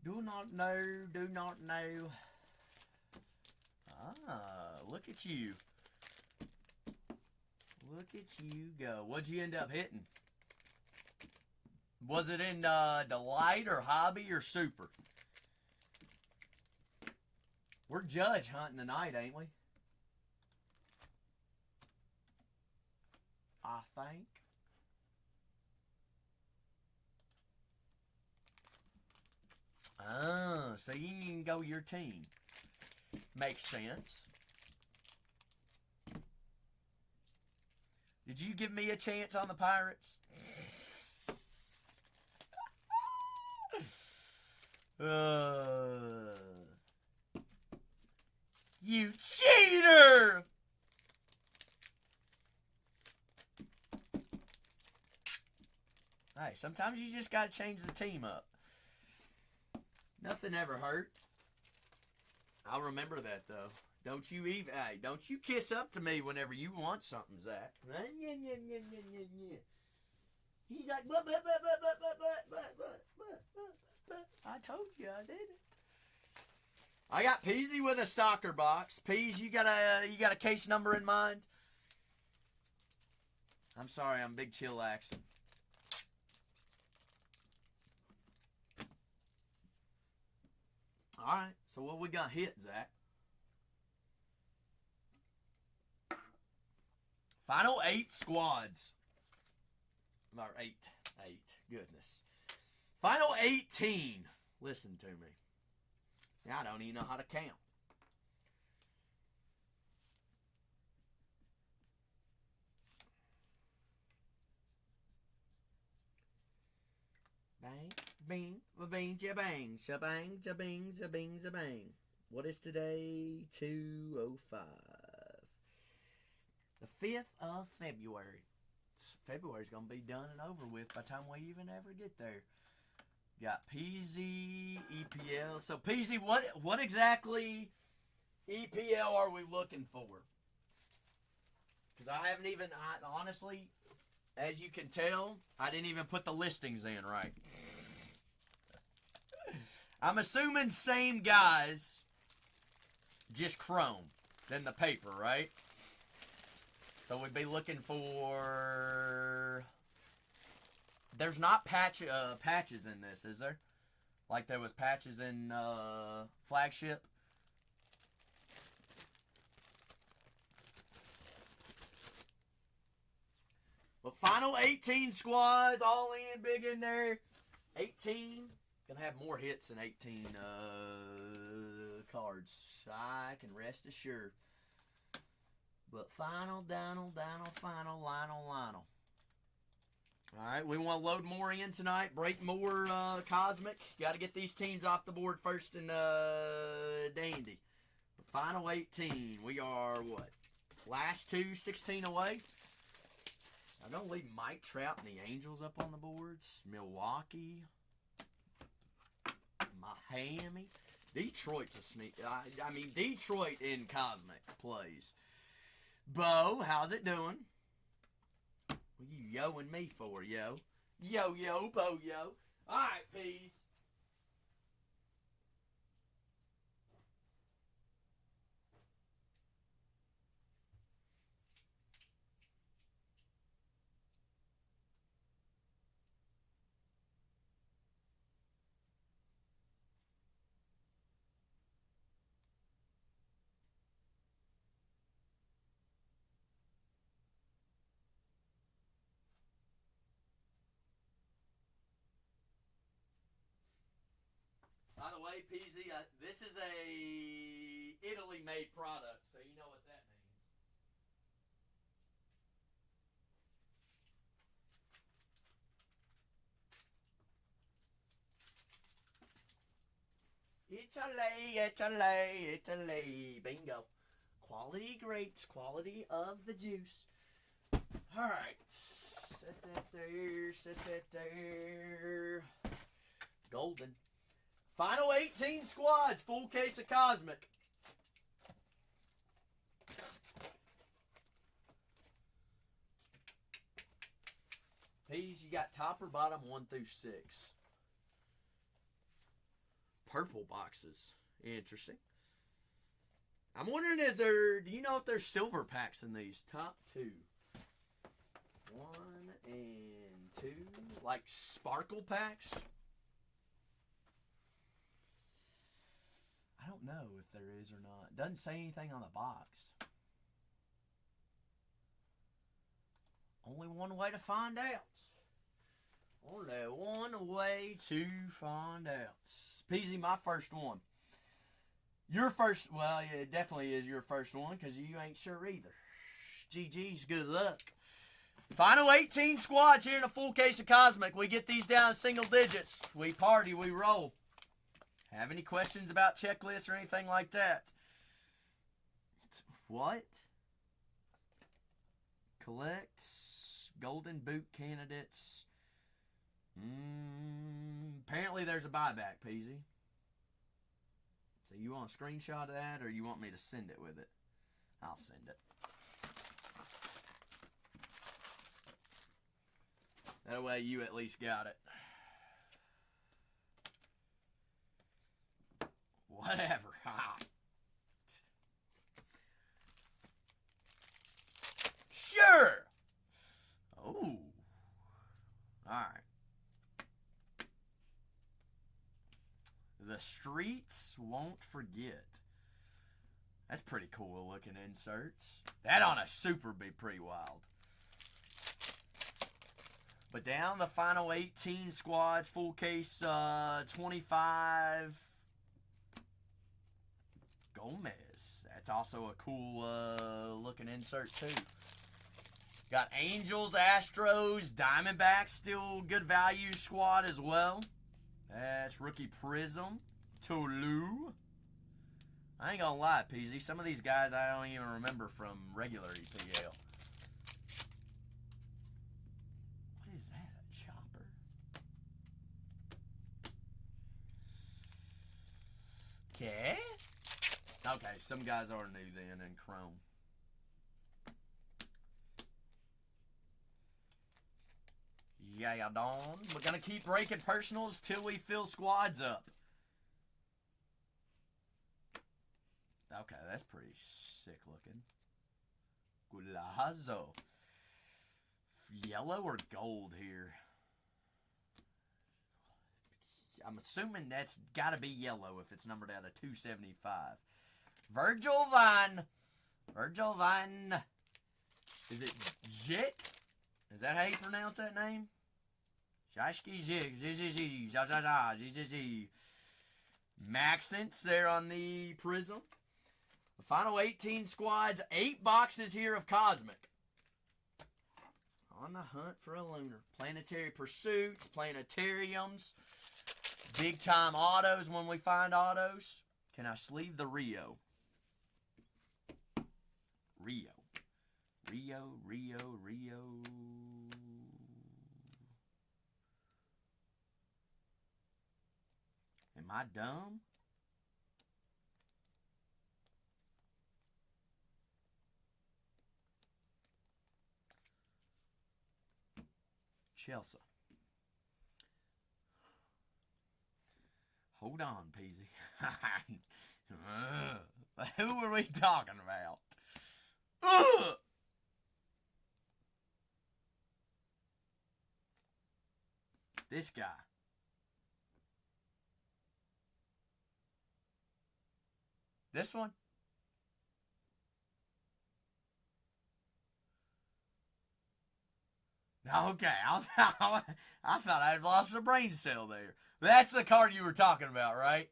Do not know, do not know. Ah, look at you. Look at you go. What'd you end up hitting? Was it in Delight or Hobby or Super? We're judge hunting tonight, ain't we? I think. Oh, so you can go your team. Makes sense. Did you give me a chance on the Pirates? You cheater! Hey, sometimes you just gotta change the team up. Nothing ever hurt. I'll remember that though. Don't you even, hey, don't you kiss up to me whenever you want something, Zach. He's like, but. I told you I did it. I got Peasy with a soccer box. Peas, you got a case number in mind? I'm sorry, I'm big chillaxing. All right, so what we got hit, Zach? Final 8 squads. Or 8. Goodness. Final 18. Listen to me. I don't even know how to count. Bang, bing, ba-bing, ja-bang, shabang, ja-bing, za-bing, za-bang. What is today? 2:05. The 5th of February. February's going to be done and over with by the time we even ever get there. Got PZ, EPL. So, PZ, what exactly EPL are we looking for? Because I haven't even, honestly, as you can tell, I didn't even put the listings in right. I'm assuming same guys, just chrome, than the paper, right? So we'd be looking for... There's not patches in this, is there? Like there was patches in Flagship? But final 18 squads, all in, big in there. 18. Gonna have more hits than 18 cards. I can rest assured. But final, final, Lionel. Alright, we want to load more in tonight. Break more Cosmic. Got to get these teams off the board first and dandy. But final 18. We are, what? Last two, 16 away. I'm going to leave Mike Trout and the Angels up on the boards. Milwaukee. Miami. Detroit's a sneak. I mean, Detroit in Cosmic plays. Bo, how's it doing? What you yoing me for, yo? Yo, Bo, yo. Alright, peas. By the way, PZ, this is a Italy-made product, so you know what that means. Italy. Bingo. Quality greats, quality of the juice. Alright. Set that there. Golden. Final 18 squads, full case of Cosmic. Peas, you got top or bottom 1 through 6. Purple boxes. Interesting. I'm wondering, do you know if there's silver packs in these? Top 2. 1 and 2. Like sparkle packs? I don't know if there is or not. It doesn't say anything on the box. Only one way to find out. Only one way to find out. Peasy, my first one. Your first, well, yeah, it definitely is your first one because you ain't sure either. GG's, good luck. Final 18 squads here in a full case of Cosmic. We get these down single digits. We party, we roll. Have any questions about checklists or anything like that? What? Collect Golden Boot candidates. Apparently there's a buyback, Peasy. So you want a screenshot of that or you want me to send it with it? I'll send it. That way you at least got it. Whatever. Sure. Oh. Alright. The streets won't forget. That's pretty cool looking inserts. That on a super be pretty wild. But down the final 18 squads, full case 25. Gomez. That's also a cool looking insert too. Got Angels, Astros, Diamondbacks, still good value squad as well. That's rookie Prism, Tolu. I ain't gonna lie, PZ. Some of these guys I don't even remember from regular EPL. What is that? A chopper? Okay. Okay, some guys are new then in Chrome. Yeah, Don. We're gonna keep breaking personals till we fill squads up. Okay, that's pretty sick looking. Gulazo. Yellow or gold here? I'm assuming that's got to be yellow if it's numbered out of 275. Virgil Vine. Virgil Vine. Is it Jit? Is that how you pronounce that name? Shashki Jig. Maxence there on the Prism. The final 18 squads, 8 boxes here of Cosmic. On the hunt for a lunar. Planetary Pursuits, Planetariums, big time autos when we find autos. Can I sleeve the Rio? Rio. Am I dumb? Chelsea. Hold on, Peasy. Who are we talking about? This guy. This one? Okay, I thought I'd lost a brain cell there. That's the card you were talking about, right?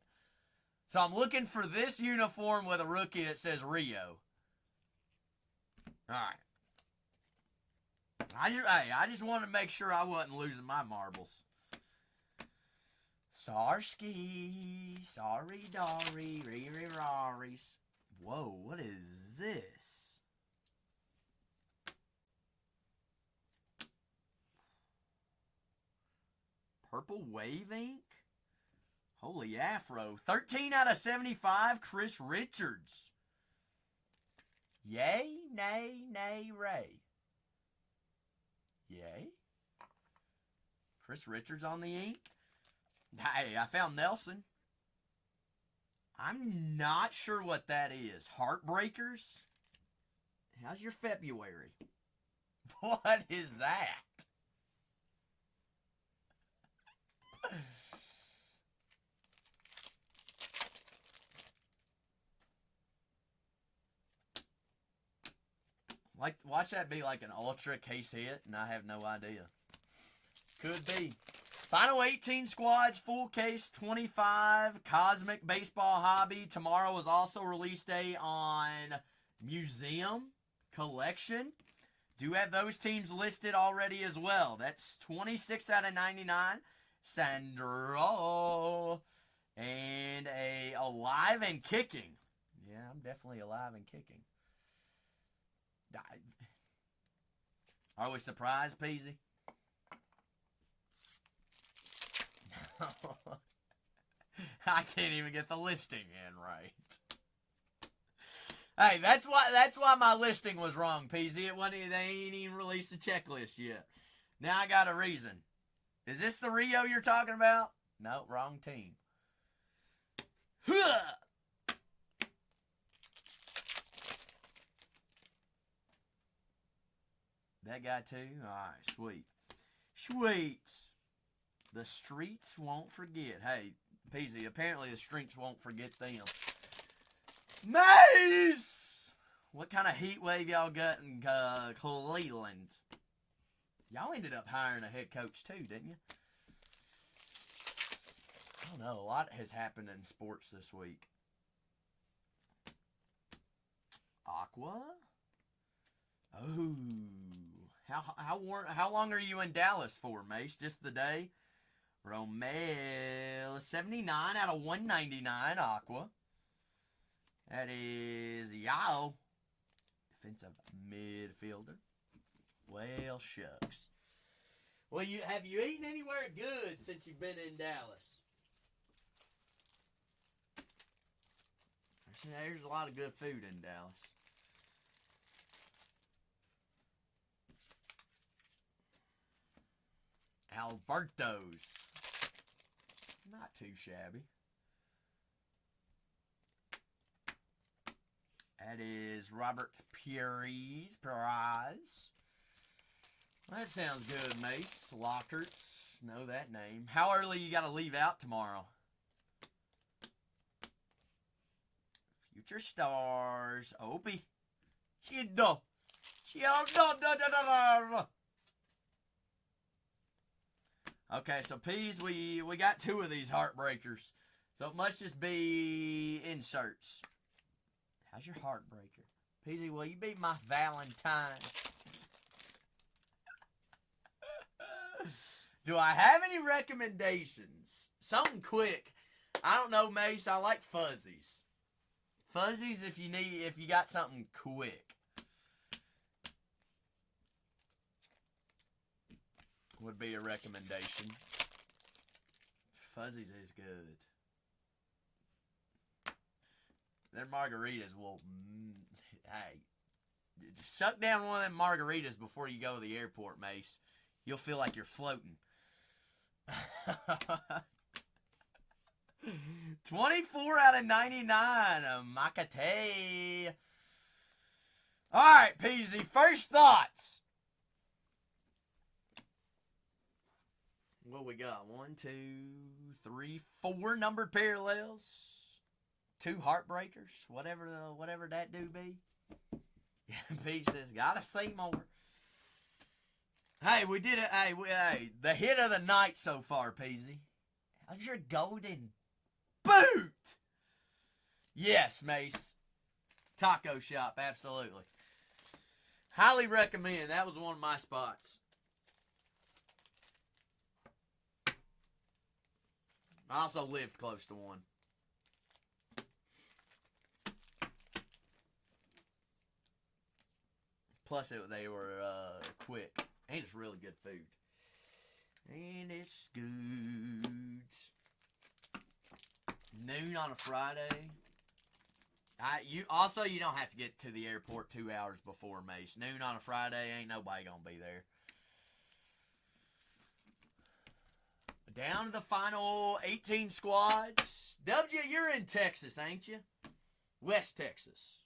So I'm looking for this uniform with a rookie that says Rio. All right. I just wanted to make sure I wasn't losing my marbles. Sarski, sorry, Dory, Raries. Whoa, what is this? Purple Wave Ink? Holy Afro. 13 out of 75, Chris Richards. Yay, nay, nay, Ray. Yay. Chris Richards on the ink. Hey, I found Nelson. I'm not sure what that is. Heartbreakers? How's your February? What is that? Like, watch that be like an ultra case hit, and I have no idea. Could be. Final 18 squads, full case 25, Cosmic Baseball Hobby. Tomorrow is also release day on Museum Collection. Do have those teams listed already as well. That's 26 out of 99. Sandro. And a Alive and Kicking. Yeah, I'm definitely alive and kicking. Are we surprised, Peasy? I can't even get the listing in right. Hey, that's why my listing was wrong, Peasy. They ain't even released the checklist yet. Now I got a reason. Is this the Rio you're talking about? No, wrong team. That guy too? Alright, sweet. Sweet. The streets won't forget. Hey, Peasy, apparently the streets won't forget them. Mace! What kind of heat wave y'all got in Cleveland? Y'all ended up hiring a head coach too, didn't you? I don't know. A lot has happened in sports this week. Aqua? Oh. How long are you in Dallas for, Mace? Just the day? Romel, 79 out of 199, Aqua. That is Yao, defensive midfielder. Well, shucks. Well, have you eaten anywhere good since you've been in Dallas? There's a lot of good food in Dallas. Alberto's. Not too shabby. That is Robert Perez. That sounds good, Mace. Lockerts. Know that name. How early you got to leave out tomorrow? Future Stars. Opie. Chido. Okay, so P's, we got two of these heartbreakers. So it must just be inserts. How's your heartbreaker? Peasy, will you be my Valentine? Do I have any recommendations? Something quick. I don't know, Mace. I like fuzzies. Fuzzies if you got something quick. Would be a recommendation. Fuzzies is good. Their margaritas will, hey, just suck down one of them margaritas before you go to the airport, Mace. You'll feel like you're floating. 24 out of 99, Makate. All right, Peasy, first thoughts. What we got? 1, 2, 3, 4 numbered parallels. 2 heartbreakers. Whatever that do be. P says, gotta see more. Hey, we did it. Hey, the hit of the night so far, Peasy. How's your golden boot? Yes, Mace. Taco shop, absolutely. Highly recommend. That was one of my spots. I also lived close to one. Plus, they were quick. And it's really good food. And it's good. Noon on a Friday. You don't have to get to the airport 2 hours before, Mace. Noon on a Friday, ain't nobody gonna be there. Down to the final 18 squads. W, you're in Texas, ain't you? West Texas.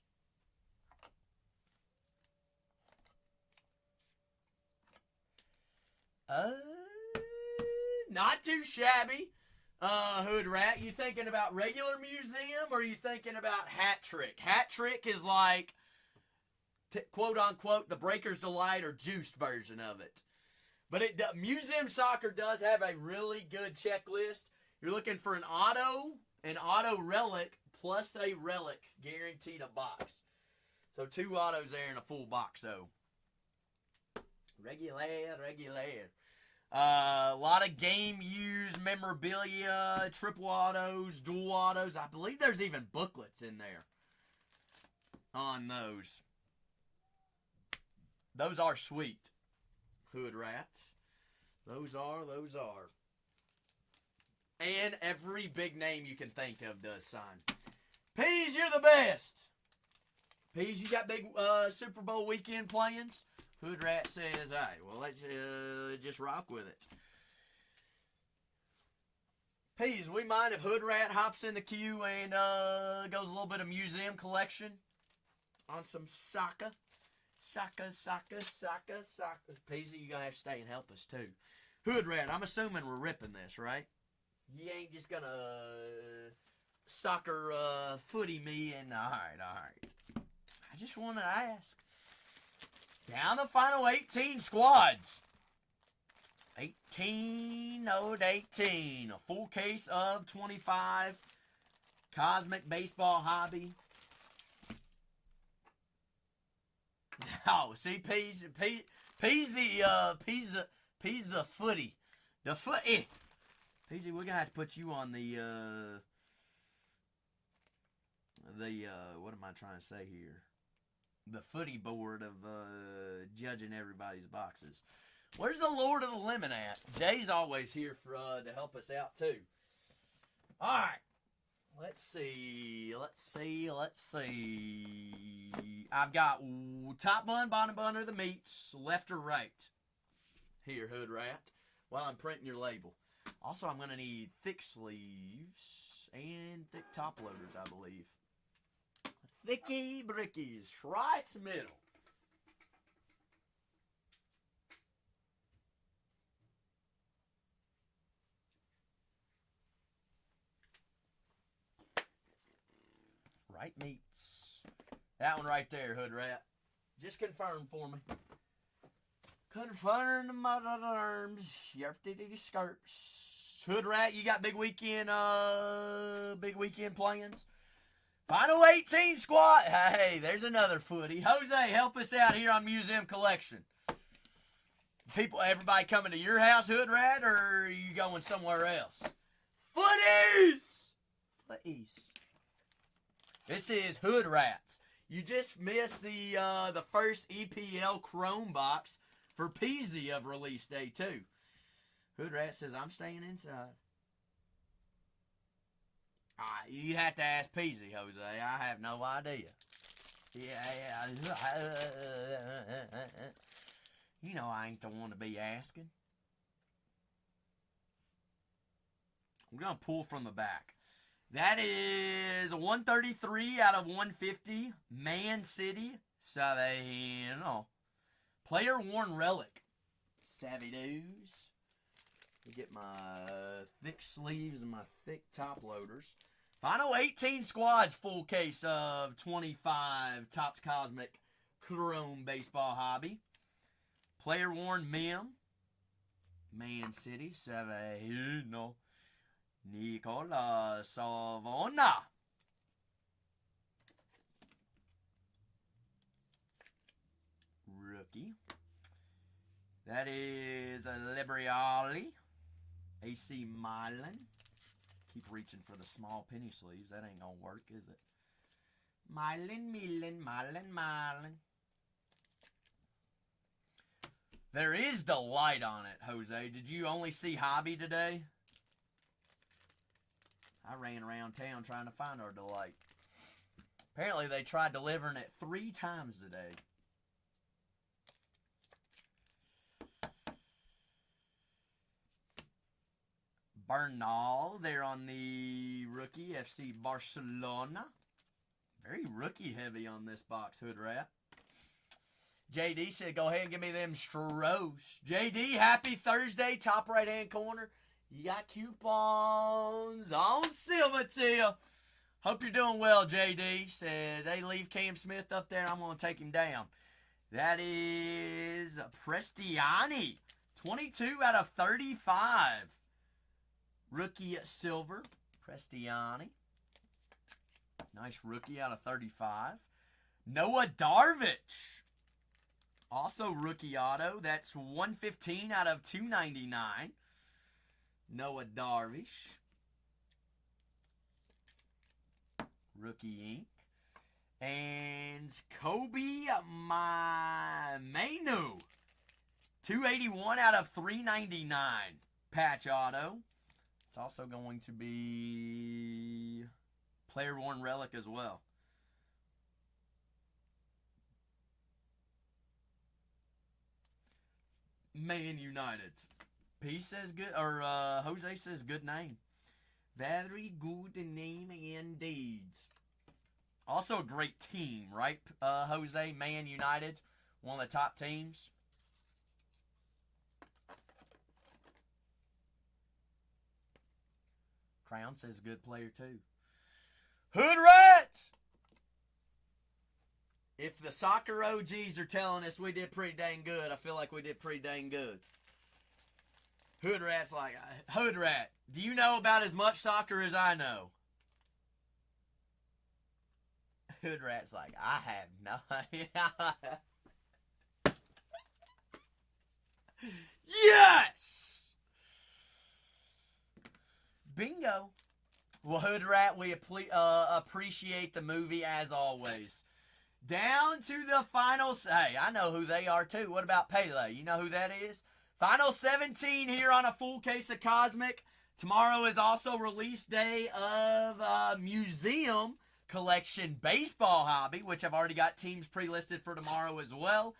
Not too shabby. Hood Rat, you thinking about regular museum or are you thinking about Hat Trick? Hat Trick is like, quote unquote, the Breaker's Delight or juiced version of it. But Museum Soccer does have a really good checklist. You're looking for an auto relic, plus a relic guaranteed a box. So 2 autos there in a full box, so. Regular. A lot of game used memorabilia, triple autos, dual autos. I believe there's even booklets in there on those. Those are sweet, Hood Rats. Those are. And every big name you can think of does sign. Peas, you're the best. Peas, you got big Super Bowl weekend plans? Hood Rat says, hey, well, let's just rock with it. Peas, we mind if Hood Rat hops in the queue and goes a little bit of museum collection on some soccer? Soccer. Peasy, you're going to have to stay and help us, too. Hood Rat, I'm assuming we're ripping this, right? You ain't just going to soccer footy me and... All right. I just want to ask. Down the final 18 squads. 18 ode 18. A full case of 25. Cosmic Baseball Hobby. Oh, see, Peas the footy. The footy. Peasy, we're gonna have to put you on the what am I trying to say here? The footy board of judging everybody's boxes. Where's the Lord of the Lemon at? Jay's always here for to help us out too. All right. Let's see. I've got top bun, bottom bun, or the meats, left or right. Here, Hood Rat, while I'm printing your label. Also, I'm going to need thick sleeves and thick top loaders, I believe. Thicky brickies, right middle. Right meats. That one right there, Hood Rat. Just confirm for me. Confirm my arms. Your skirts. Hood Rat, you got big weekend plans? Final 18 squad. Hey, there's another footy. Jose, help us out here on Museum Collection. Everybody coming to your house, Hood Rat, or are you going somewhere else? Footies! This is Hood Rats. You just missed the first EPL Chrome box for Peasy of release day 2. Hood Rat says, I'm staying inside. You'd have to ask Peasy, Jose. I have no idea. Yeah. You know I ain't the one to be asking. I'm going to pull from the back. That is a 133 out of 150. Man City. Savino. Player worn relic. Savvy dudes. Let me get my thick sleeves and my thick top loaders. Final 18 squads, full case of 25 Topps Cosmic Chrome Baseball Hobby. Player worn Mem. Man City. Savino. Nicola Savona. Rookie. That is a Libriali. AC Milan. Keep reaching for the small penny sleeves. That ain't gonna work, is it? Milan. There is the light on it, Jose. Did you only see Hobby today? I ran around town trying to find our delight. Apparently they tried delivering it 3 times today. Bernal there on the rookie, FC Barcelona. Very rookie heavy on this box, Hood Rat. JD said, go ahead and give me them Stros. JD, happy Thursday, top right-hand corner. You got coupons on Silvertail. Hope you're doing well, JD. Said they leave Cam Smith up there. I'm going to take him down. That is Prestiani. 22 out of 35. Rookie silver. Prestiani. Nice rookie out of 35. Noah Darvish. Also rookie auto. That's 115 out of 299. Noah Darvish. Rookie ink. And Kobe Mainu. 281 out of 399. Patch auto. It's also going to be player worn relic as well. Man United. P says good, or Jose says good name. Very good name indeed. Also a great team, right, Jose? Man United, one of the top teams. Crown says good player too. Hood Rats! If the soccer OGs are telling us we did pretty dang good, I feel like we did pretty dang good. Hood Rat's like, Hood Rat, do you know about as much soccer as I know? Hood Rat's like, I have no idea. Yes! Bingo. Well, Hood Rat, we appreciate the movie as always. Down to the finals. Hey, I know who they are too. What about Pele? You know who that is? Final 17 here on a full case of Cosmic. Tomorrow is also release day of Museum Collection Baseball Hobby, which I've already got teams pre-listed for tomorrow as well.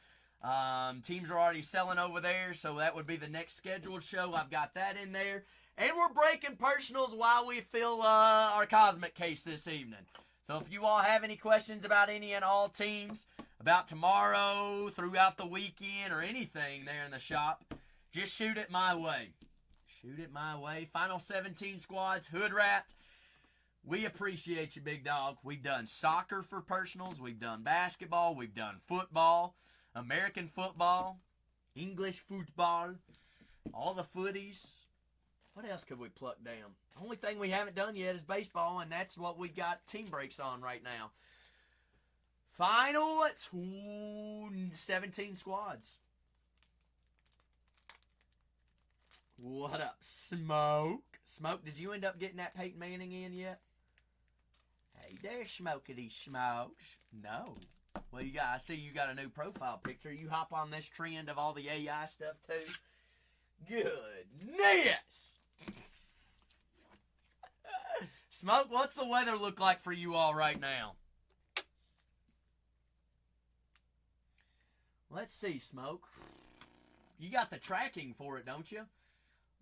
Teams are already selling over there, so that would be the next scheduled show. I've got that in there. And we're breaking personals while we fill our Cosmic case this evening. So if you all have any questions about any and all teams, about tomorrow, throughout the weekend, or anything there in the shop, just shoot it my way. Shoot it my way. Final 17 squads, Hood Rat. We appreciate you, big dog. We've done soccer for personals. We've done basketball. We've done football, American football, English football, all the footies. What else could we pluck down? The only thing we haven't done yet is baseball, and that's what we got team breaks on right now. Final 17 squads. What up, Smoke? Smoke, did you end up getting that Peyton Manning in yet? Hey there, Smokity Smokes. No. Well, I see you got a new profile picture. You hop on this trend of all the AI stuff, too? Goodness! Smoke, what's the weather look like for you all right now? Let's see, Smoke. You got the tracking for it, don't you?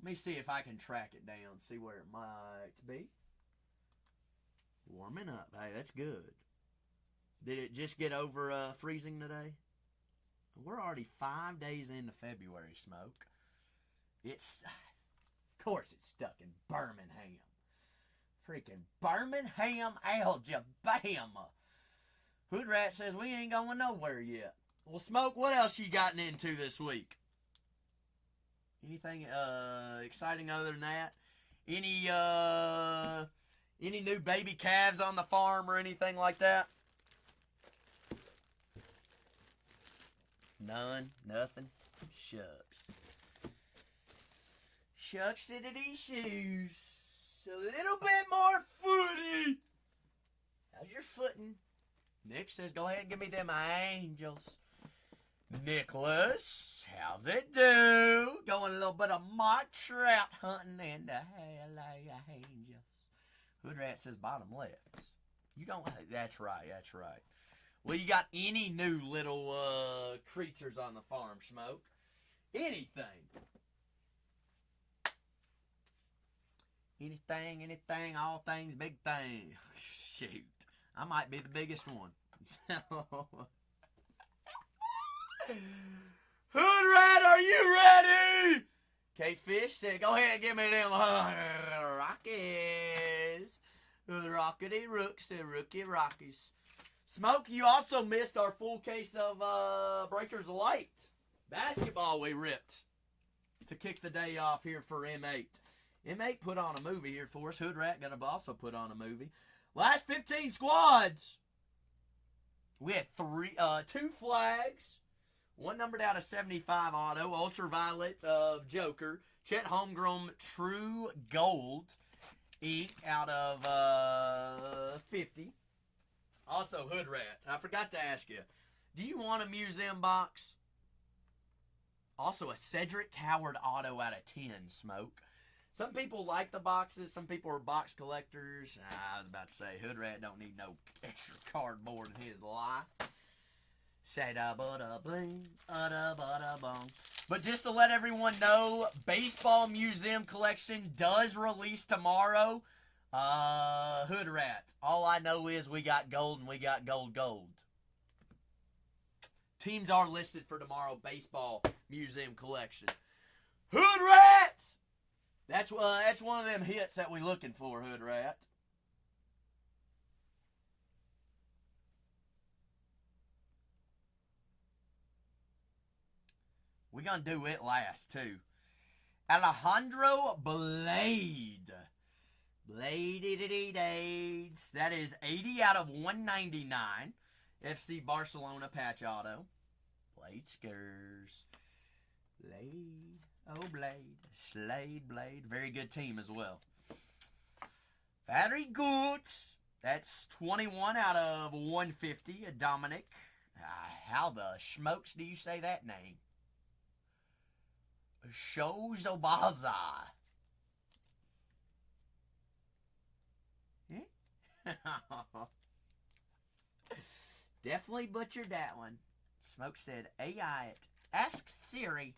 Let me see if I can track it down, see where it might be. Warming up. Hey, that's good. Did it just get over freezing today? We're already 5 days into February, Smoke. Of course it's stuck in Birmingham. Freaking Birmingham, Alabama. Hood Rat says we ain't going nowhere yet. Well, Smoke, what else you gotten into this week? Anything exciting other than that? Any new baby calves on the farm or anything like that? None? Nothing? Shucks. Shucks to these shoes. A little bit more footy. How's your footing? Nick says, go ahead and give me them angels. Nicholas, how's it do? Going a little bit of mock trout hunting in the hell angels. Hood Rat says bottom left. You don't, that's right. Well, you got any new little creatures on the farm, Smoke? Anything? Anything, all things, big thing. Shoot. I might be the biggest one. Hood Rat, are you ready? K-Fish said, go ahead and give me them Rockies. The Rockety Rooks, the Rookie Rockies. Smoke, you also missed our full case of Breakers of Light. Basketball we ripped to kick the day off here for M8. M8 put on a movie here for us. Hood Rat gonna also put on a movie. Last 15 squads. We had 2 flags. One numbered out of 75 auto. Ultraviolet of Joker. Chet Holmgren True Gold ink out of 50. Also Hood Rat. I forgot to ask you. Do you want a museum box? Also a Cedric Howard auto out of 10, Smoke. Some people like the boxes. Some people are box collectors. I was about to say, Hood Rat don't need no extra cardboard in his life. But just to let everyone know, Baseball Museum Collection does release tomorrow. Hood Rat. All I know is we got gold and we got gold. Teams are listed for tomorrow. Baseball Museum Collection. Hood Rat! That's one of them hits that we looking for, Hood Rat. We're going to do it last, too. Alejandro Blade. Blades. That is 80 out of 199. FC Barcelona patch auto. Blade Skurs. Blade. Oh, Blade. Slade Blade. Very good team as well. Very good. That's 21 out of 150. Dominic. How the smokes do you say that name? Shozobaza. Definitely butchered that one. Smoke said, AI it. Ask Siri.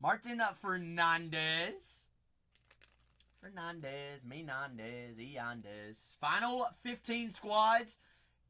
Martin Fernandez. Menandez. Final 15 squads.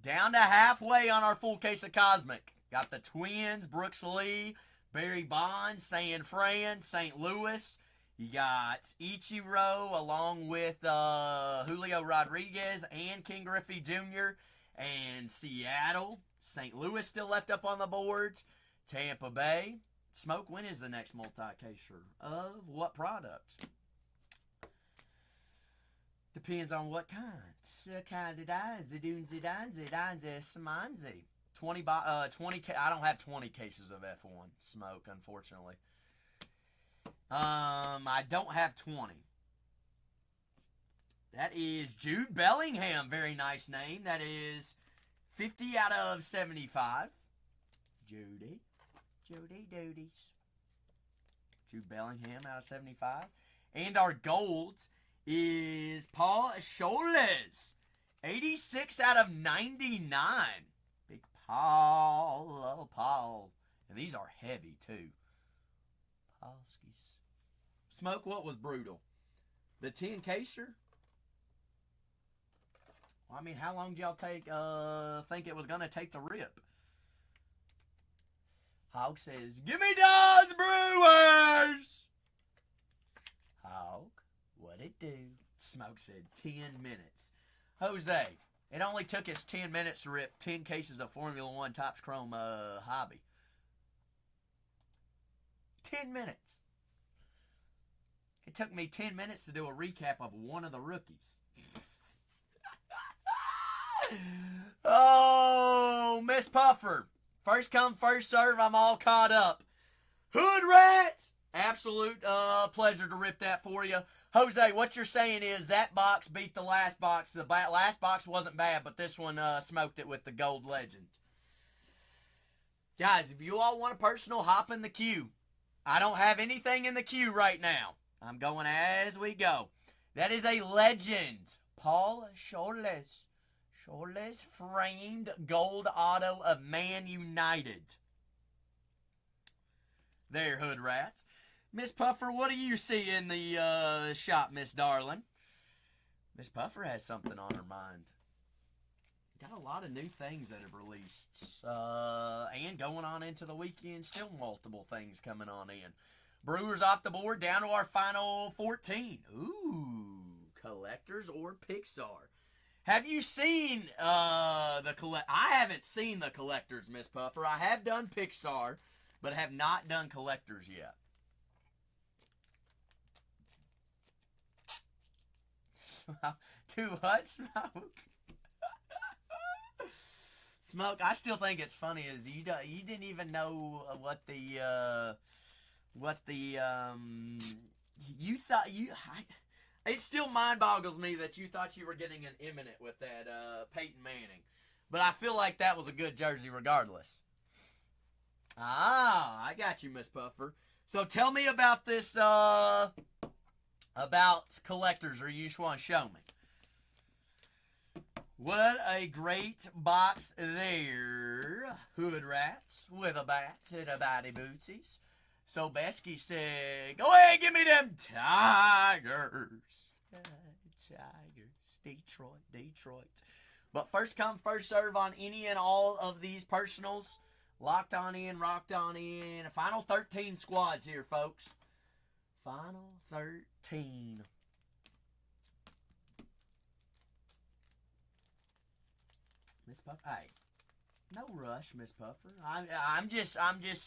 Down to halfway on our full case of Cosmic. Got the Twins, Brooks Lee, Barry Bonds, San Fran, St. Louis. You got Ichiro along with Julio Rodriguez and King Griffey Jr. And Seattle. St. Louis still left up on the boards. Tampa Bay. Smoke, when is the next multi-caser? Of what product? Depends on what kind. Smanzi. 20. I don't have 20 cases of F1 Smoke, unfortunately. I don't have 20. That is Jude Bellingham. Very nice name. That is 50 out of 75. Judy Duties. Jude Bellingham out of 75. And our gold is Paul Scholes. 86 out of 99. Big Paul. Oh, Paul. And these are heavy, too. Paulskis. Smoke, what was brutal? The 10 caser? Well, I mean, how long did y'all think it was going to take to rip? Hog says, give me those Brewers! Hog, what'd it do? Smoke said 10 minutes. Jose, it only took us 10 minutes to rip 10 cases of Formula One Topps Chrome Hobby. 10 minutes. It took me 10 minutes to do a recap of one of the rookies. Oh, Miss Puffer. First come, first serve. I'm all caught up. Hood Rat. Absolute pleasure to rip that for you. Jose, what you're saying is that box beat the last box. The last box wasn't bad, but this one smoked it with the gold legend. Guys, if you all want a personal, hop in the queue. I don't have anything in the queue right now. I'm going as we go. That is a legend. Paul Scholes. Scholes framed gold auto of Man United. There, Hood Rat. Miss Puffer, what do you see in the shop, Miss Darling? Miss Puffer has something on her mind. Got a lot of new things that have released. And going on into the weekend, still multiple things coming on in. Brewers off the board, down to our final 14. Ooh, collectors or Pixar. Have you seen the collect? I haven't seen the collectors, Miss Puffer. I have done Pixar, but have not done collectors yet. Do what? Smoke? Smoke. I still think it's funny is you didn't even know what the you thought you. It still mind boggles me that you thought you were getting an imminent with that Peyton Manning, but I feel like that was a good jersey regardless. Ah, I got you, Miss Puffer. So tell me about this about collectors, or you just want to show me. What a great box there. Hood rats with a bat and a body bootsies. So Besky said, go ahead, give me them Tigers. Tigers. Detroit. But first come, first serve on any and all of these personals. Locked on in, rocked on in. Final 13 squads here, folks. Final 13. Miss Puffer, hey, no rush, Miss Puffer. I'm just,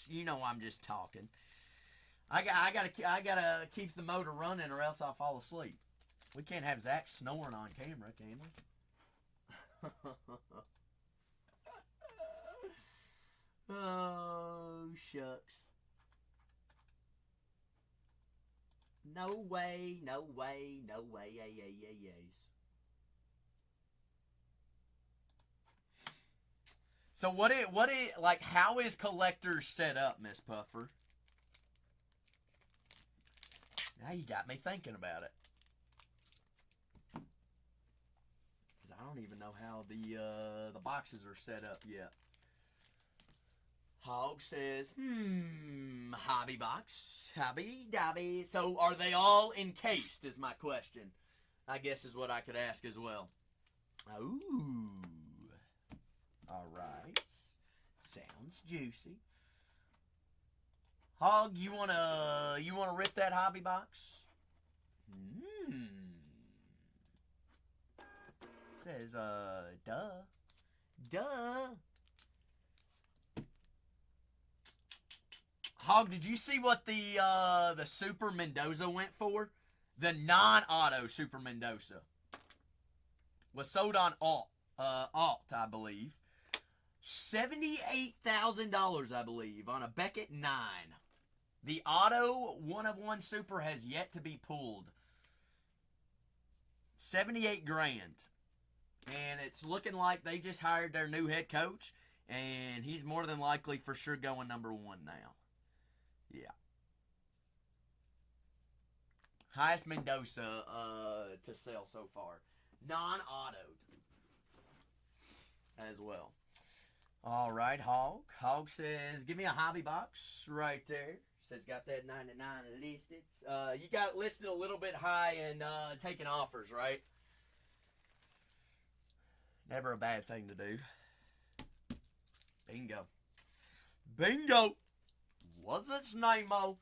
you know, I'm just talking. I gotta keep the motor running, or else I'll fall asleep. We can't have Zach snoring on camera, can we? Oh shucks. No way, yays. So like, how is collectors set up, Miss Puffer? Now you got me thinking about it. Because I don't even know how the boxes are set up yet. Hog says, hobby box, hobby dobby. So are they all encased is my question. I guess is what I could ask as well. Ooh. All right. Sounds juicy. Hog, you wanna rip that hobby box? It says duh. Hog, did you see what the Super Mendoza went for? The non-auto Super Mendoza was sold on alt, I believe. $78,000, I believe, on a Beckett 9. The auto 1-of-1 Super has yet to be pulled. 78 grand. And it's looking like they just hired their new head coach, and he's more than likely for sure going number 1 now. Yeah. Highest Mendoza to sell so far. Non-autoed as well. All right, Hog. Hog says, give me a hobby box right there. Says got that 99 listed. You got it listed a little bit high and taking offers, right? Never a bad thing to do. Bingo. What's its name-o?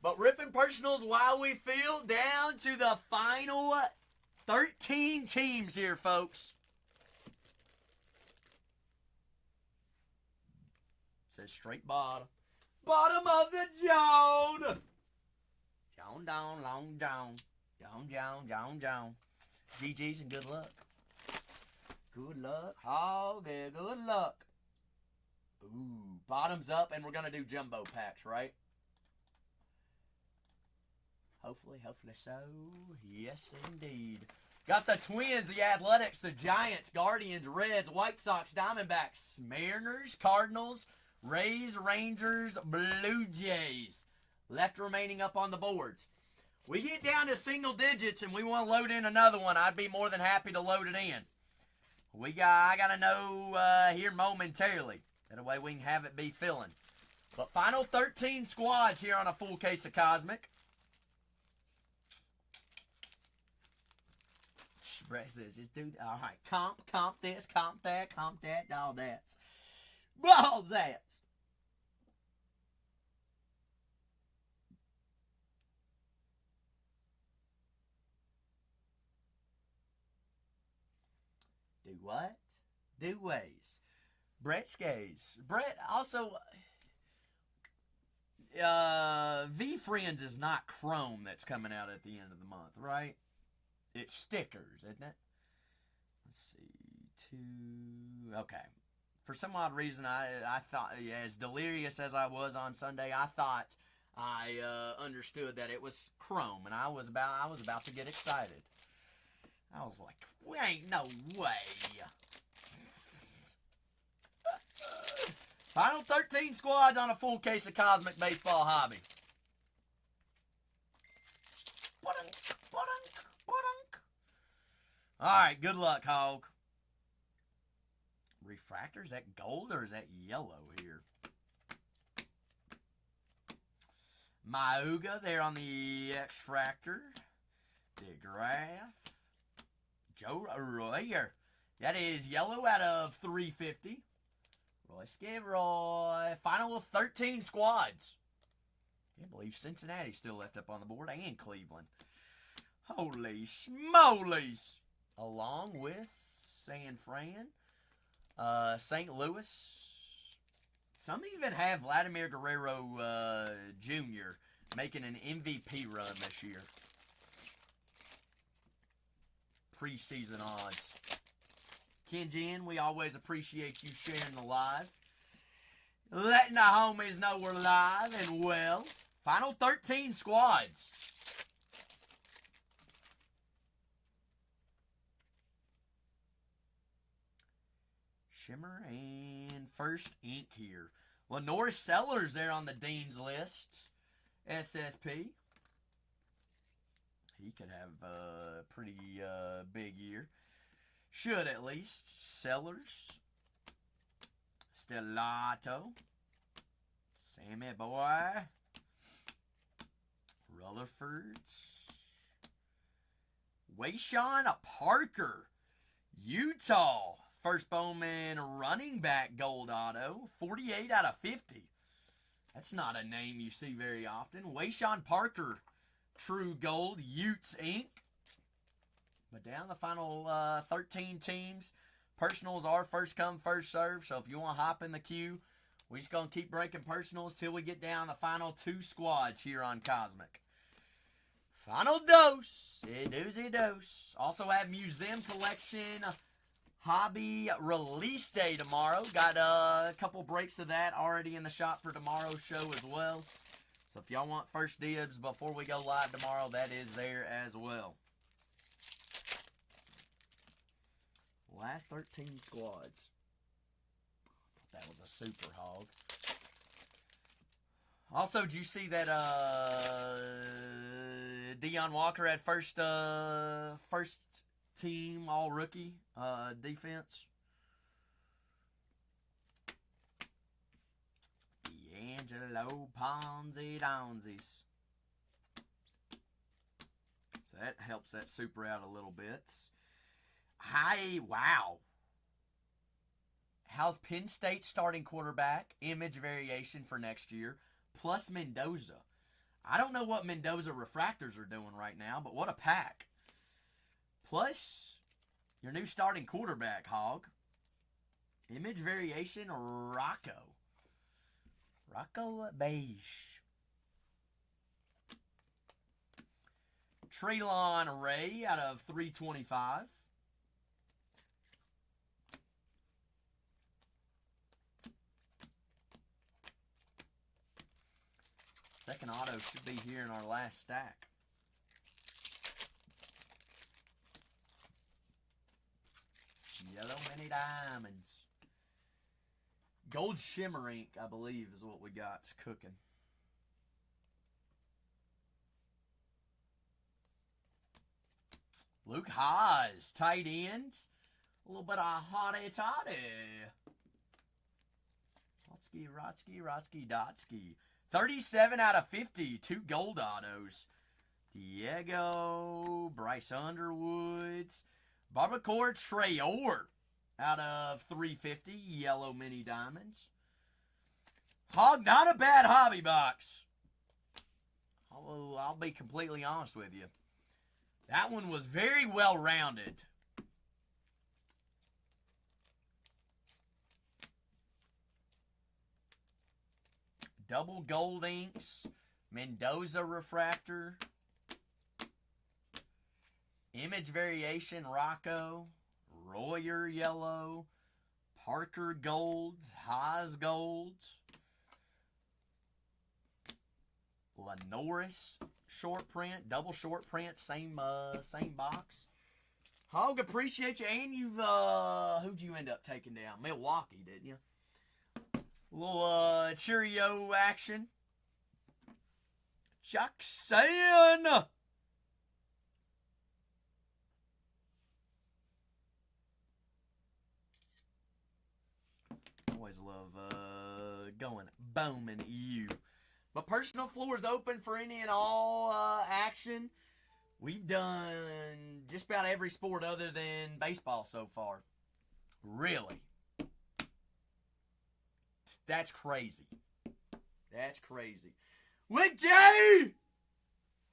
But ripping personals while we feel down to the final 13 teams here, folks. Says straight bottom. Bottom of the Joan. Joan down, long Joan. Joan. GG's and good luck. Good luck. Hog, good luck. Ooh, bottoms up, and we're going to do jumbo packs, right? Hopefully so. Yes, indeed. Got the Twins, the Athletics, the Giants, Guardians, Reds, White Sox, Diamondbacks, Mariners, Cardinals, Rays, Rangers, Blue Jays. Left remaining up on the boards. We get down to single digits and we want to load in another one. I'd be more than happy to load it in. I got to know here momentarily. That way we can have it be filling. But final 13 squads here on a full case of Cosmic. Brett says, just do that. All right, comp this, comp that, all that. All that. Do what? Do ways. Brett Skays. Brett also, V Friends is not Chrome that's coming out at the end of the month, right? It's stickers, isn't it? Let's see. 2. Okay. For some odd reason, I thought, as delirious as I was on Sunday, I thought I understood that it was Chrome, and I was about to get excited. I was like, ain't no way. Final 13 squads on a full case of Cosmic Baseball Hobby. All right, good luck, Hog. Refractor, is that gold or is that yellow here? Myuga there on the X-Fractor. DeGraff. Joe Royer. That is yellow out of 350. Roy Skivroy. Final of 13 squads. Can't believe Cincinnati still left up on the board, and Cleveland. Holy smolies. Along with San Fran, St. Louis. Some even have Vladimir Guerrero Jr. making an MVP run this year. Preseason odds. Ken Jen, we always appreciate you sharing the live. Letting the homies know we're live and well. Final 13 squads. Shimmer and first ink here. Lenore Sellers there on the Dean's list. SSP. He could have a pretty big year. Should at least. Sellers. Stellato. Sammy Boy. Rutherfords. Wayshawn Parker. Utah. First Bowman running back gold auto. 48 out of 50. That's not a name you see very often. Wayshawn Parker. True gold. Utes Inc. But down the final 13 teams. Personals are first come, first serve. So if you want to hop in the queue, we're just going to keep breaking personals till we get down the final 2 squads here on Cosmic. Final dose. A doozy dose. Also have Museum Collection Hobby release day tomorrow. Got a couple breaks of that already in the shop for tomorrow's show as well. So if y'all want first dibs before we go live tomorrow, that is there as well. Last 13 squads. That was a super hog. Also, did you see that Deion Walker had first team all rookie defense? D'Angelo Ponzi Donzies. So that helps that super out a little bit. Hi, wow. How's Penn State starting quarterback? Image variation for next year. Plus Mendoza. I don't know what Mendoza refractors are doing right now, but what a pack. Plus your new starting quarterback, Hog. Image variation, Rocco. Rocco Beige. Treylon Ray out of 325. Second auto should be here in our last stack. Yellow Mini Diamonds. Gold Shimmer Ink, I believe, is what we got. It's cooking. Luke Haas, tight end. A little bit of hotty toddy. I'll Dotsky. 37 out of 50. 2 gold autos. Diego, Bryce Underwoods, Barbacore Trayor out of 350. Yellow mini diamonds. Hog, not a bad hobby box. I'll be completely honest with you. That one was very well rounded. Double gold inks. Mendoza refractor. Image variation Rocco. Royer yellow. Parker golds. Haas golds. Lenoris short print, double short print, same box. Hog, appreciate you, and you've who'd you end up taking down? Milwaukee, didn't you? A little Cheerio action. Jackson. Always love going booming you. My personal floor is open for any and all action. We've done just about every sport other than baseball so far. Really. That's crazy. That's crazy. Wick J!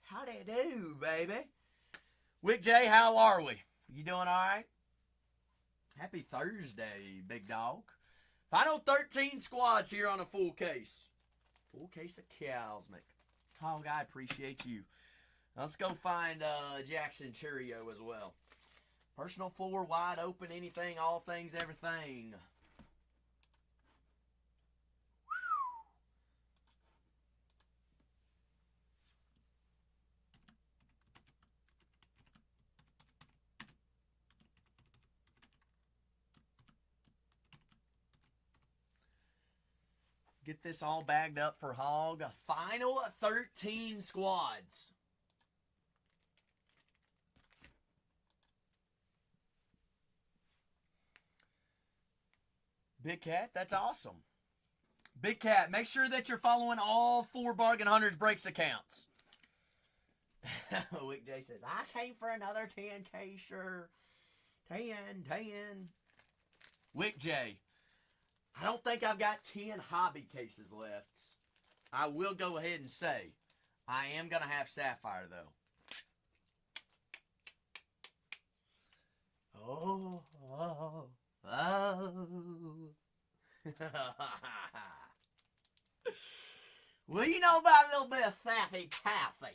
How they do, baby? Wick J, how are we? You doing all right? Happy Thursday, big dog. Final 13 squads here on a full case. Full case of Cosmic. Hog, I appreciate you. Let's go find Jackson Cheerio as well. Personal floor, wide open, anything, all things, everything. Get this all bagged up for Hog. A final 13 squads. Big Cat, that's awesome. Big Cat, make sure that you're following all 4 Bargain Hunters Breaks accounts. Wick J says, I came for another 10K shirt. 10. Wick J, I don't think I've got 10 hobby cases left. I will go ahead and say, I am going to have Sapphire, though. Oh. Well, you know about a little bit of Saffy Taffy.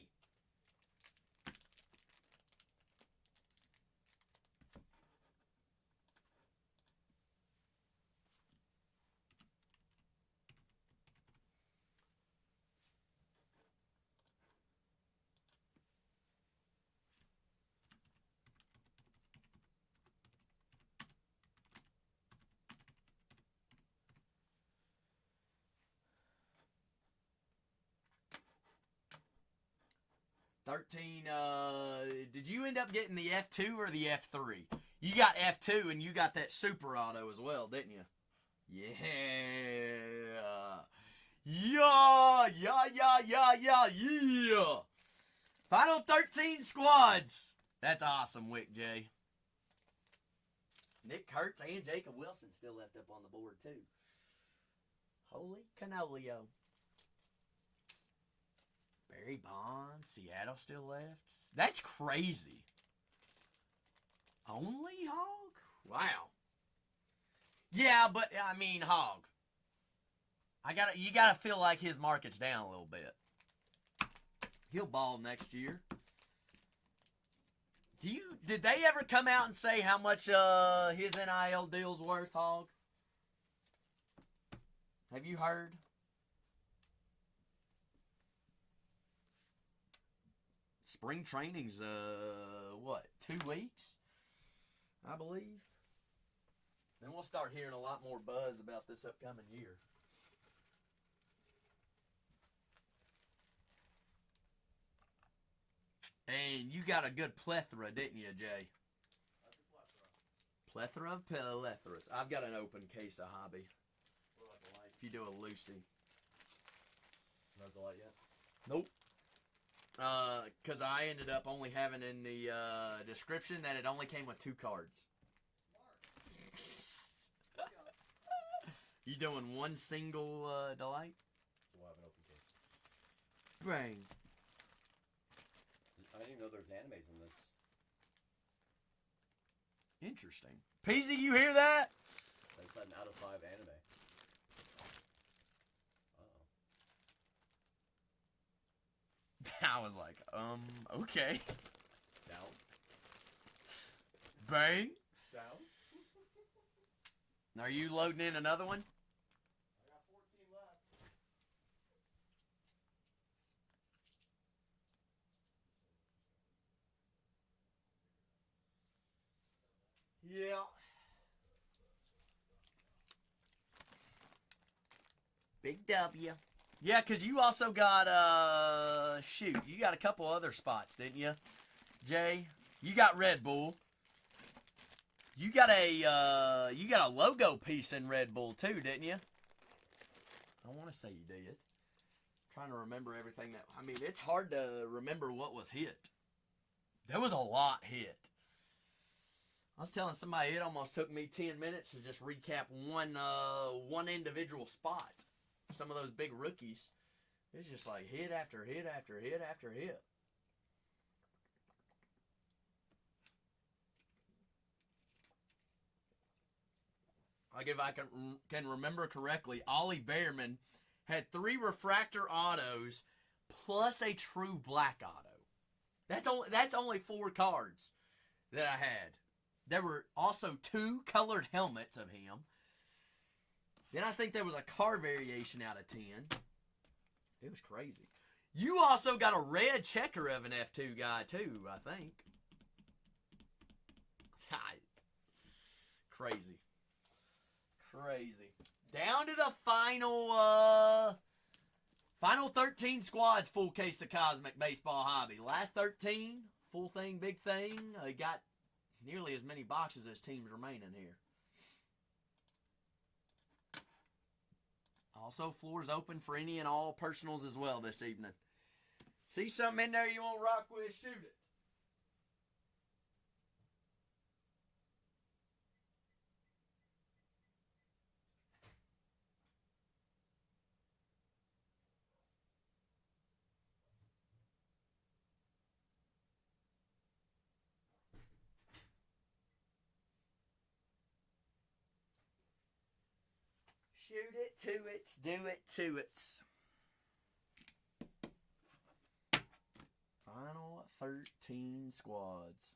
Did you end up getting the F2 or the F3? You got F2 and you got that super auto as well, didn't you? Yeah. Final 13 squads. That's awesome, Wick J. Nick Kurtz and Jacob Wilson still left up on the board, too. Holy canolio. Barry Bonds, Seattle still left. That's crazy. Only Hog? Wow. Yeah, but I mean Hog. You gotta feel like his market's down a little bit. He'll ball next year. Did they ever come out and say how much his NIL deal's worth, Hog? Have you heard? Spring training's, 2 weeks? I believe. Then we'll start hearing a lot more buzz about this upcoming year. And you got a good plethora, didn't you, Jay? Plethora of plethoras. I've got an open case of hobby. if you do a Lucy. No delay yet? Nope. Because I ended up only having in the description that it only came with 2 cards. You doing one single delight? We'll have an open case. Bang. I didn't even know there's animes in this. Interesting. Peasy, you hear that? I just had an out of 5 anime. I was like, okay. Down. Bang. Down. Are you loading in another one? I got 14 left. Yeah. Big W. Yeah, because you also got, shoot, you got a couple other spots, didn't you, Jay? You got Red Bull. You got a logo piece in Red Bull, too, didn't you? I want to say you did. Trying to remember everything that, I mean, it's hard to remember what was hit. There was a lot hit. I was telling somebody it almost took me 10 minutes to just recap one individual spot. Some of those big rookies, it's just like hit after hit after hit after hit. Like if I can remember correctly, Ollie Behrman had 3 refractor autos plus a true black auto. That's only 4 cards that I had. There were also 2 colored helmets of him. Then I think there was a car variation out of 10. It was crazy. You also got a red checker of an F2 guy, too, I think. Crazy. Crazy. Down to the final 13 squads, full case of Cosmic Baseball Hobby. Last 13, full thing, big thing. They got nearly as many boxes as teams remaining here. Also, floor's open for any and all personals as well this evening. See something in there you want to rock with, shoot it. Shoot it to it, do it to it. Final 13 squads.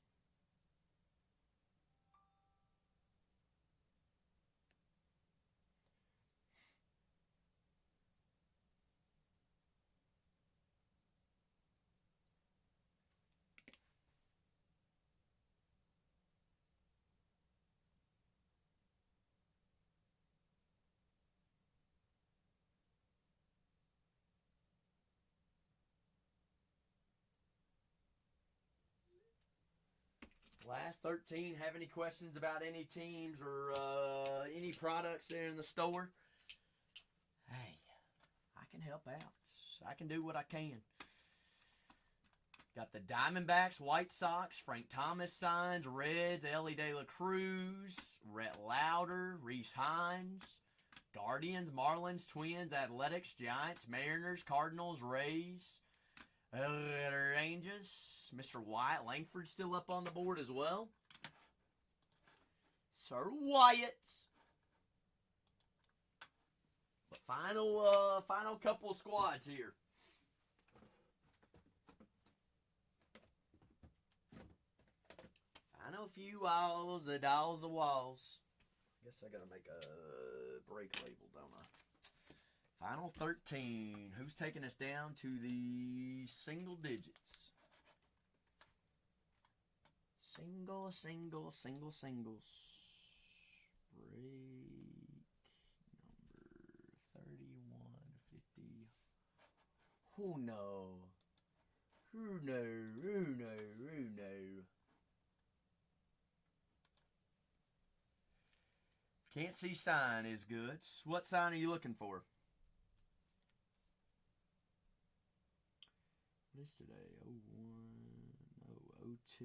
Last 13, have any questions about any teams or any products there in the store? Hey, I can help out. I can do what I can. Got the Diamondbacks, White Sox, Frank Thomas signs, Reds, Ellie De La Cruz, Rhett Lauder, Reese Hines, Guardians, Marlins, Twins, Athletics, Giants, Mariners, Cardinals, Rays, Rangers, Mr. Wyatt Langford still up on the board as well. Sir Wyatt. But final couple of squads here. Final few walls, the dolls of walls. I guess I gotta make a break label, don't I? Final 13. Who's taking us down to the single digits? Singles. Break number 31. Who know? Can't see sign is good. What sign are you looking for? What is today? 01, no, 02.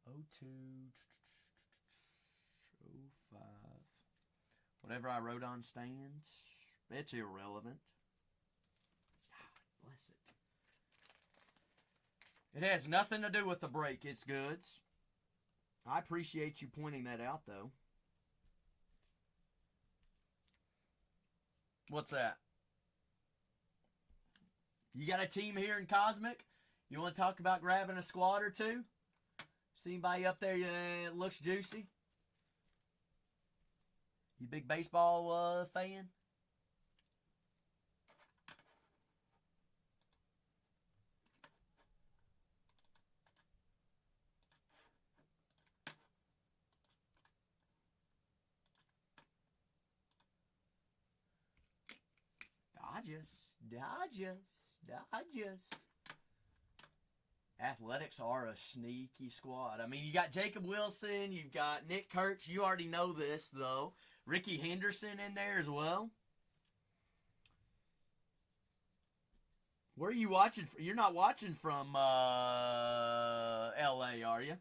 02, 05. Whatever I wrote on stands, it's irrelevant. God bless it. It has nothing to do with the break. It's goods. I appreciate you pointing that out, though. What's that? You got a team here in Cosmic? You want to talk about grabbing a squad or two? See anybody up there that looks juicy? You big baseball fan? Dodgers. Athletics are a sneaky squad. I mean, you got Jacob Wilson, you've got Nick Kurtz. You already know this, though. Ricky Henderson in there as well. Where are you watching? You're not watching from L.A., are you?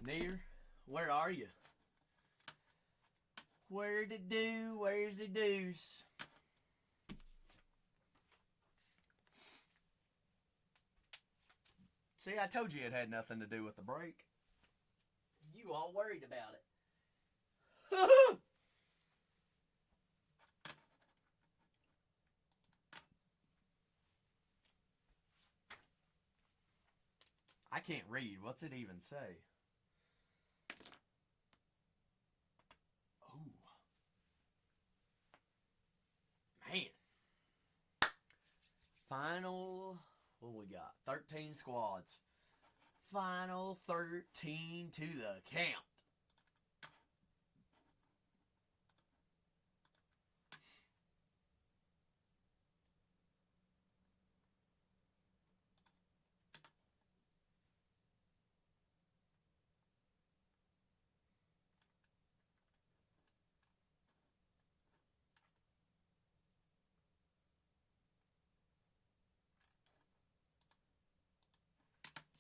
Near? Where are you? Where's the dues? See, I told you it had nothing to do with the break. You all worried about it. I can't read. What's it even say? Man. Final, what we got? 13 squads. Final 13 to the count.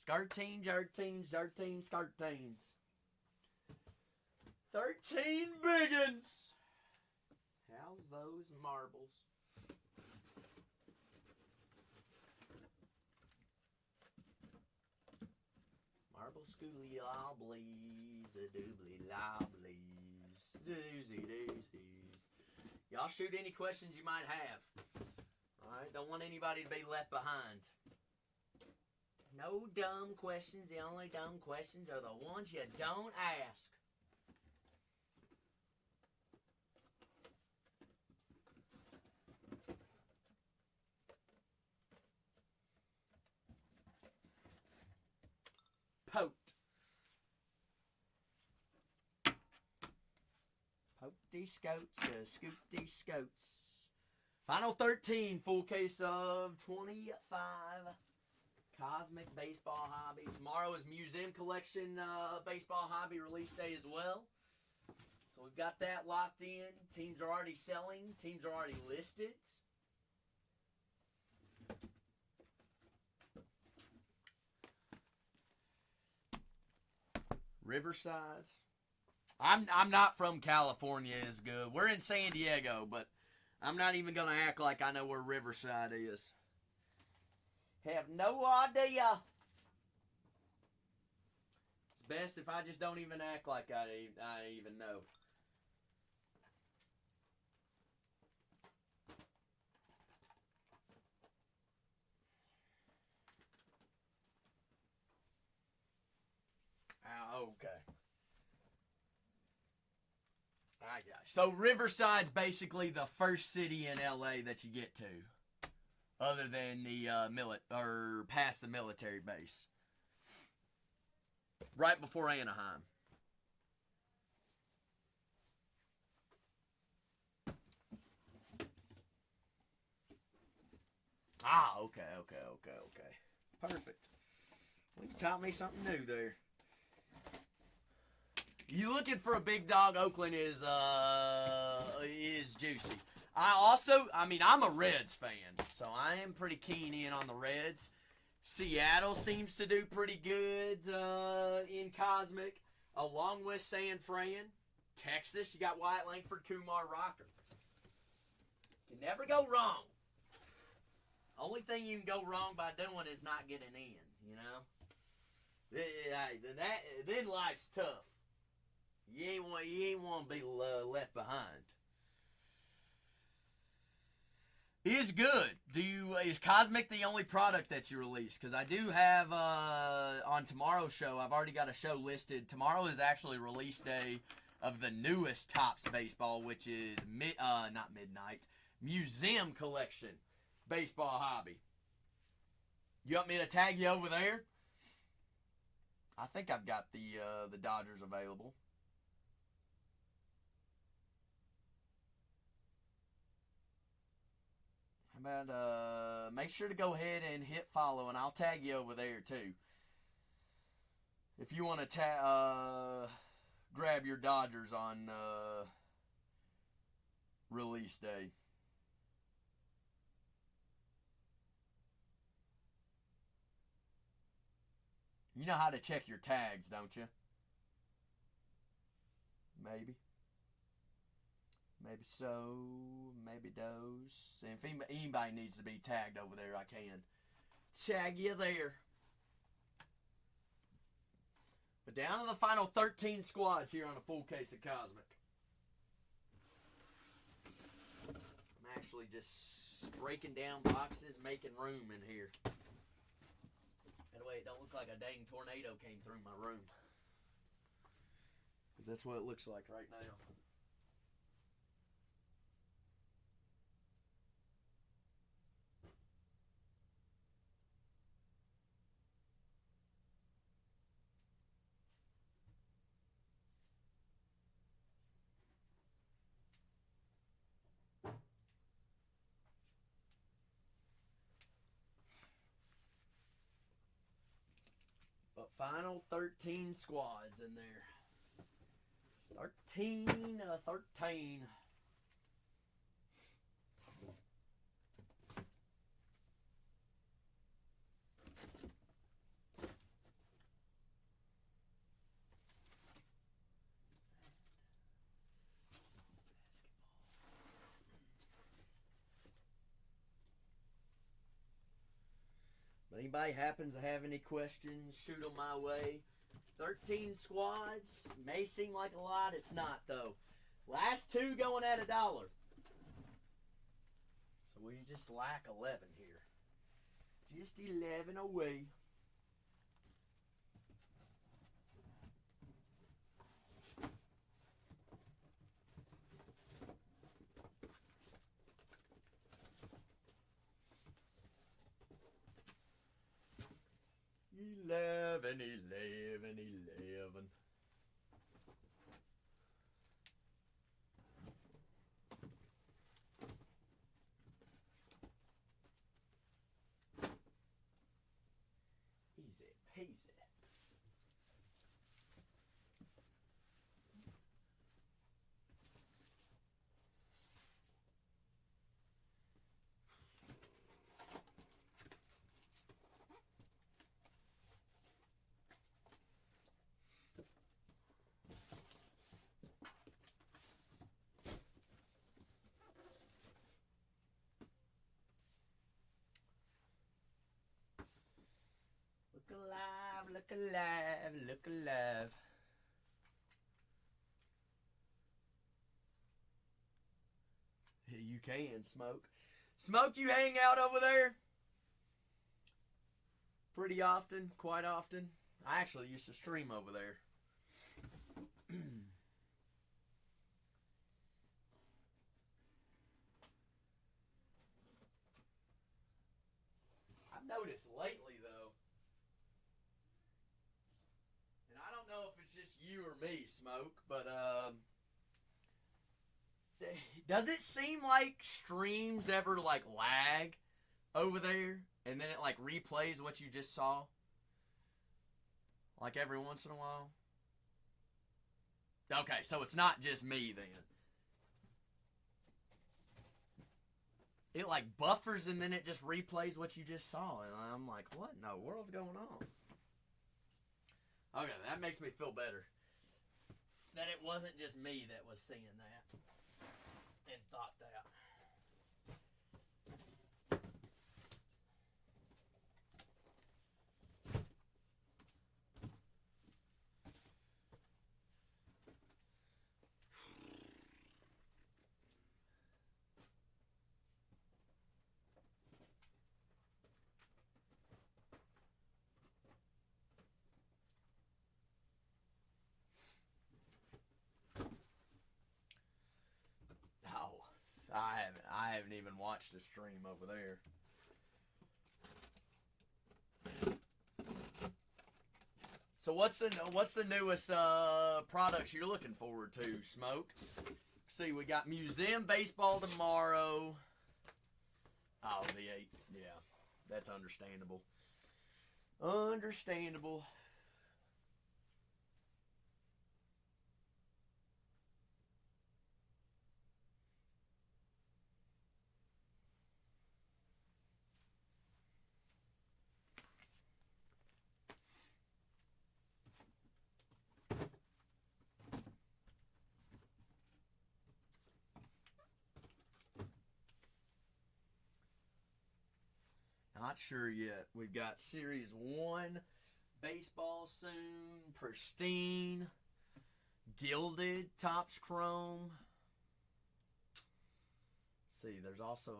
Skarteens. 13 biggins. How's those marbles? Marble schooly lobblies, a doobly lobblies, doozies. Y'all shoot any questions you might have. Alright, don't want anybody to be left behind. No dumb questions. The only dumb questions are the ones you don't ask. Poked. Poke these scouts, scoop these scouts. Final 13, full case of 25. Cosmic Baseball Hobby. Tomorrow is Museum Collection Baseball Hobby release day as well. So we've got that locked in. Teams are already selling. Teams are already listed. Riverside. I'm not from California is good. We're in San Diego, but I'm not even going to act like I know where Riverside is. Have no idea. It's best if I just don't even act like I even know. Okay. I got you. So Riverside's basically the first city in LA that you get to. Other than the past the military base. Right before Anaheim. Ah, okay. Perfect. Well, you taught me something new there. You looking for a big dog? Oakland is juicy. I'm a Reds fan, so I am pretty keen in on the Reds. Seattle seems to do pretty good in Cosmic, along with San Fran. Texas, you got Wyatt Langford, Kumar Rocker. Can never go wrong. Only thing you can go wrong by doing is not getting in, you know? Then life's tough. You ain't want to be left behind. Is good. Is Cosmic the only product that you release? Because I do have on tomorrow's show, I've already got a show listed. Tomorrow is actually release day of the newest Topps baseball, which is not Midnight Museum Collection Baseball Hobby. You want me to tag you over there? I think I've got the Dodgers available. How about make sure to go ahead and hit follow, and I'll tag you over there too. If you want to grab your Dodgers on release day. You know how to check your tags, don't you? Maybe. Maybe so. Maybe those. And if anybody needs to be tagged over there, I can tag you there. But down to the final 13 squads here on a full case of Cosmic. I'm actually just breaking down boxes, making room in here. That way it don't look like a dang tornado came through my room. Because that's what it looks like right now. But final 13 squads in there. 13. If anybody happens to have any questions, shoot them my way. 13 squads may seem like a lot. It's not, though. Last two going at $1. So we just lack 11 here. Just 11 away. Eleven. Easy peasy. Look alive. You can, Smoke. Smoke, you hang out over there? Pretty often, quite often. I actually used to stream over there. I've noticed lately, though, and I don't know if it's just you or me, Smoke, but does it seem like streams ever like lag? over there, and then it like replays what you just saw, like every once in a while? Okay, so it's not just me then. It like buffers and then it just replays what you just saw, and I'm like, what in the world's going on? Okay, that makes me feel better. That it wasn't just me that was seeing that and thought that. I haven't even watched the stream over there. So what's the newest products you're looking forward to, Smoke? See, we got museum baseball tomorrow. Oh, the 8th. Yeah, that's understandable. Understandable. Not sure yet. We've got Series 1 baseball soon. Pristine. Gilded. Topps Chrome. Let's see, there's also...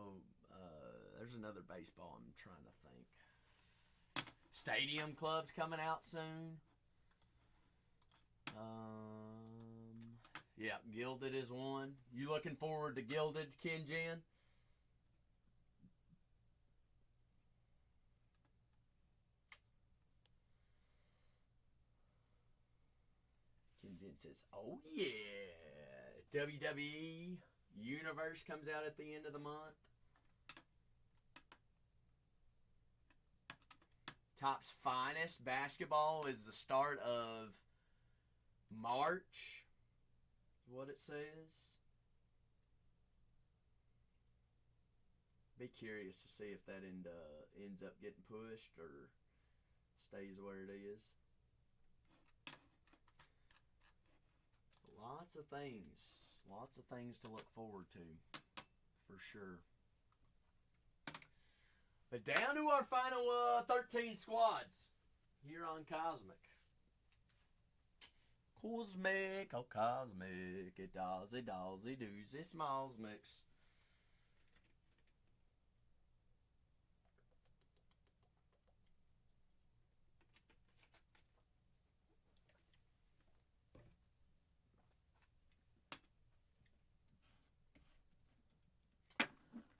there's another baseball I'm trying to think. Stadium Club's coming out soon. Yeah, Gilded is one. You looking forward to Gilded, Ken Jan? Says, oh yeah, WWE Universe comes out at the end of the month. Topps Finest Basketball is the start of March, is what it says. Be curious to see if that ends up getting pushed or stays where it is. Lots of things to look forward to, for sure. But down to our final 13 squads here on Cosmic. Cosmic, oh Cosmic, it does, it does, it smiles mix.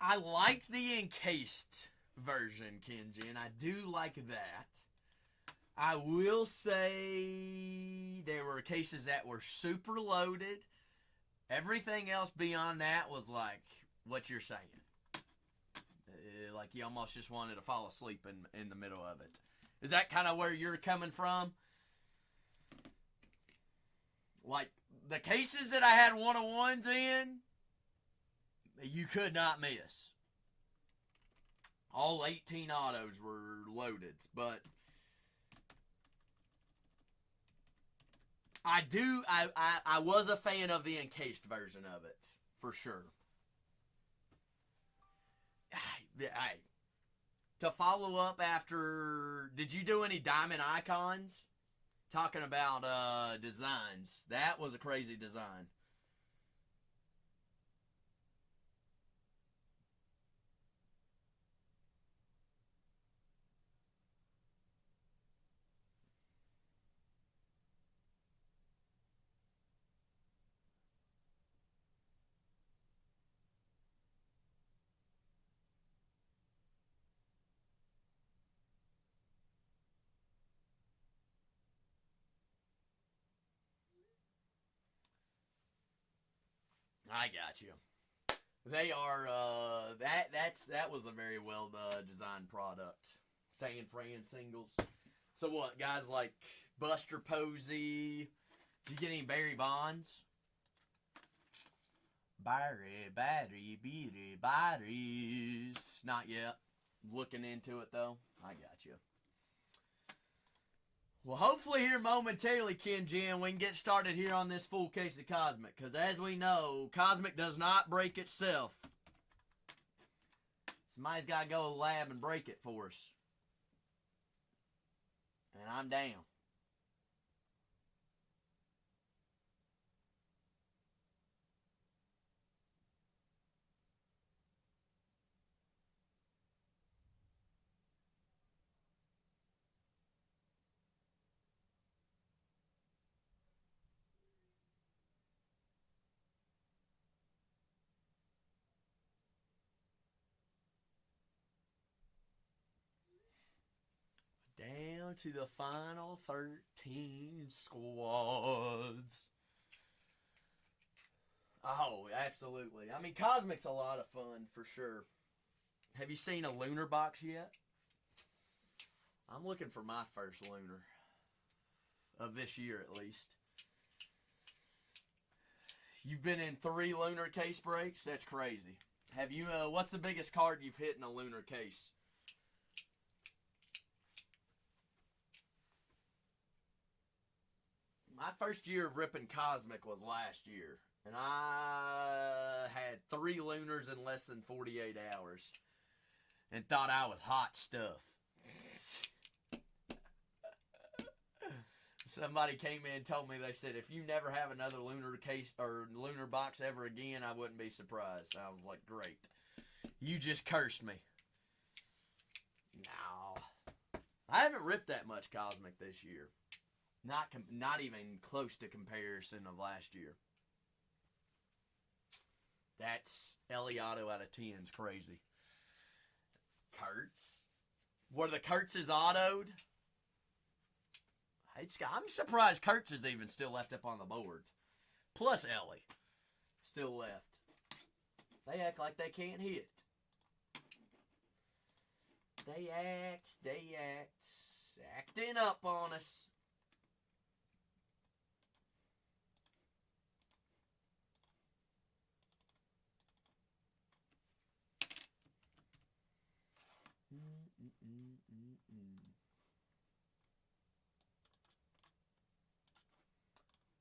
I like the encased version, Kenji, I do like that. I will say there were cases that were super loaded. Everything else beyond that was like what you're saying. Like you almost just wanted to fall asleep in the middle of it. Is that kind of where you're coming from? Like the cases that I had 101s in, you could not miss. All 18 autos were loaded, but I was a fan of the encased version of it, for sure. To follow up after, did you do any diamond icons? Talking about designs. That was a crazy design. I got you. They are that was a very well designed product. San Fran singles. So what, guys like Buster Posey? Did you get any Barry Bonds? Batteries. Not yet. Looking into it though. I got you. Well, hopefully here momentarily, Ken Jin, we can get started here on this full case of Cosmic. Because as we know, Cosmic does not break itself. Somebody's got to go to the lab and break it for us. And I'm down. Down to the final 13 squads. Oh, absolutely. I mean, Cosmic's a lot of fun, for sure. Have you seen a lunar box yet? I'm looking for my first lunar. Of this year, at least. You've been in 3 lunar case breaks? That's crazy. Have you, what's the biggest card you've hit in a lunar case? My first year of ripping Cosmic was last year. And I had 3 lunars in less than 48 hours. And thought I was hot stuff. Somebody came in and told me, they said, if you never have another lunar case or lunar box ever again, I wouldn't be surprised. I was like, great. You just cursed me. No. I haven't ripped that much Cosmic this year. Not even close to comparison of last year. That's Eliotto out of 10 is crazy. Kurtz. Were the Kurtzes autoed? I'm surprised Kurtz is even still left up on the board. Plus Ellie. Still left. They act like they can't hit. They acting up on us.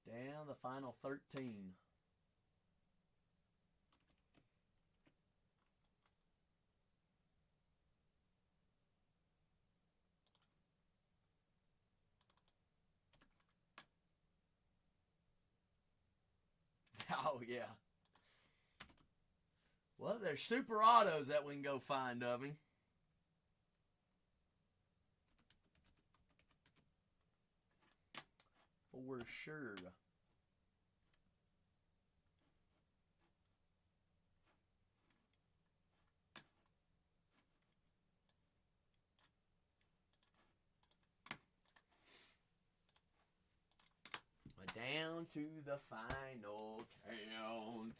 Down the final 13. Oh, yeah. Well, there's super autos that we can go find of him. For sure. Down to the final count.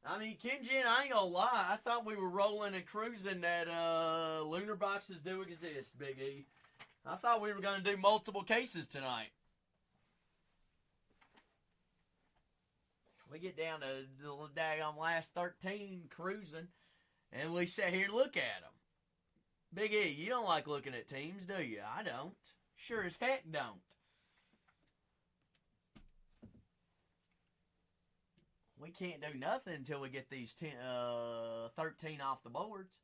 I mean, Kenjin, I ain't gonna lie. I thought we were rolling and cruising that lunar boxes do exist, Big E. I thought we were gonna do multiple cases tonight. We get down to the daggone last 13 cruising, and we sit here and look at them. Big E, you don't like looking at teams, do you? I don't. Sure as heck don't. We can't do nothing until we get these 13 off the boards.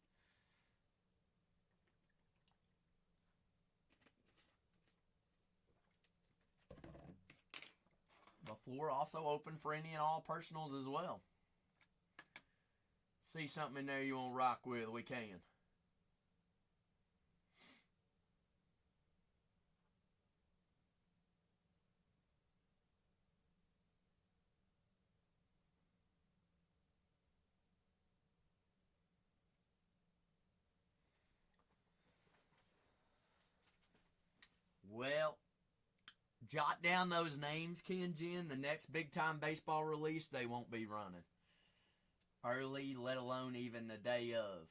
The floor also open for any and all personals as well. See something in there you want to rock with, we can. Well, jot down those names, Ken Jin. The next big-time baseball release, they won't be running. early, let alone even the day of.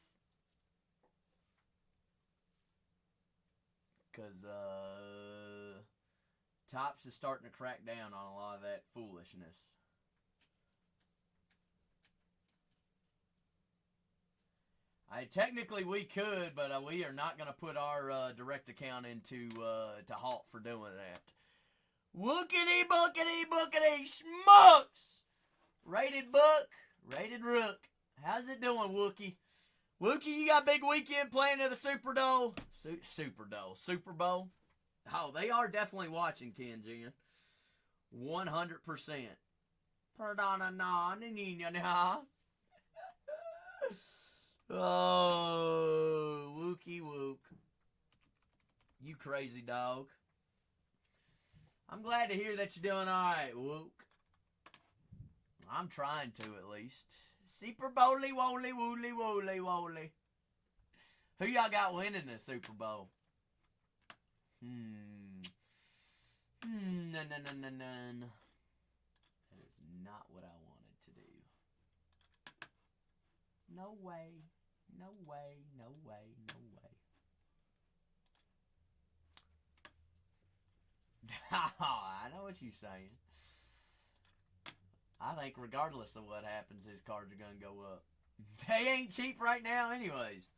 Because Topps is starting to crack down on a lot of that foolishness. Technically we could, but we are not going to put our direct account into to halt for doing that. Wookity bookity bookity smokes! Rated book, rated rook. How's it doing, Wookie? Wookie, you got a big weekend playing in the Super Bowl? Super Bowl? Oh, they are definitely watching, Ken Jen. 100%. Oh, Wookie Wook. You crazy dog. I'm glad to hear that you're doing alright, Wook. I'm trying to, at least. Super Bowly, woly, woolly, woly, woly. Who y'all got winning the Super Bowl? No. That is not what I wanted to do. No way. No way. No way. No way. I know what you're saying. I think regardless of what happens, his cards are going to go up. They ain't cheap right now anyways.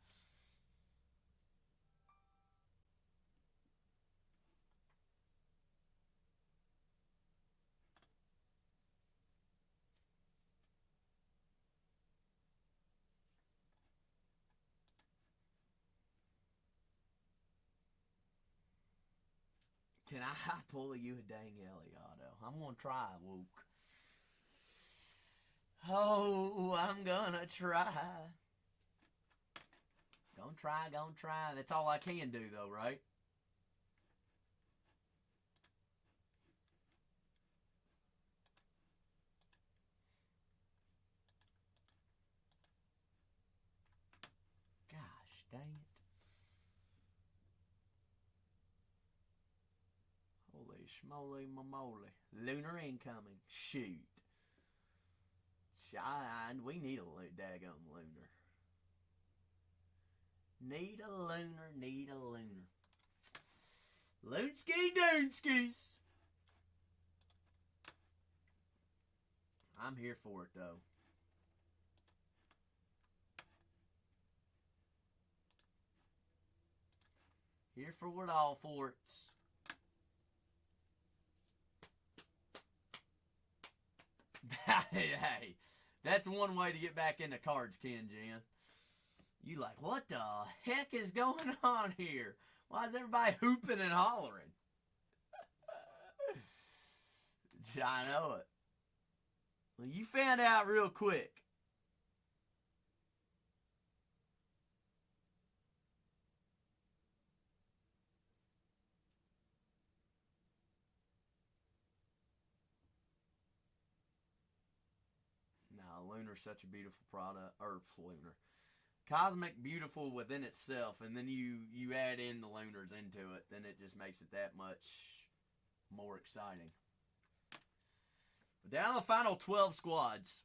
Can I pull you a dang Eliotto? I'm going to try, Wook. Oh, I'm gonna try. Gonna try. That's all I can do, though, right? Gosh, dang it. Holy schmoly momoly. Lunar incoming. Shoot. We need a daggone lunar. Need a lunar. Loonsky doonskis. I'm here for it, though. Here for it all, forts. Hey, that's one way to get back into cards, Ken Jan. You like, what the heck is going on here? Why is everybody hooping and hollering? I know it. Well, you found out real quick. Lunar's such a beautiful product, or lunar. Cosmic beautiful within itself, and then you add in the lunars into it, then it just makes it that much more exciting. But down to the final 12 squads.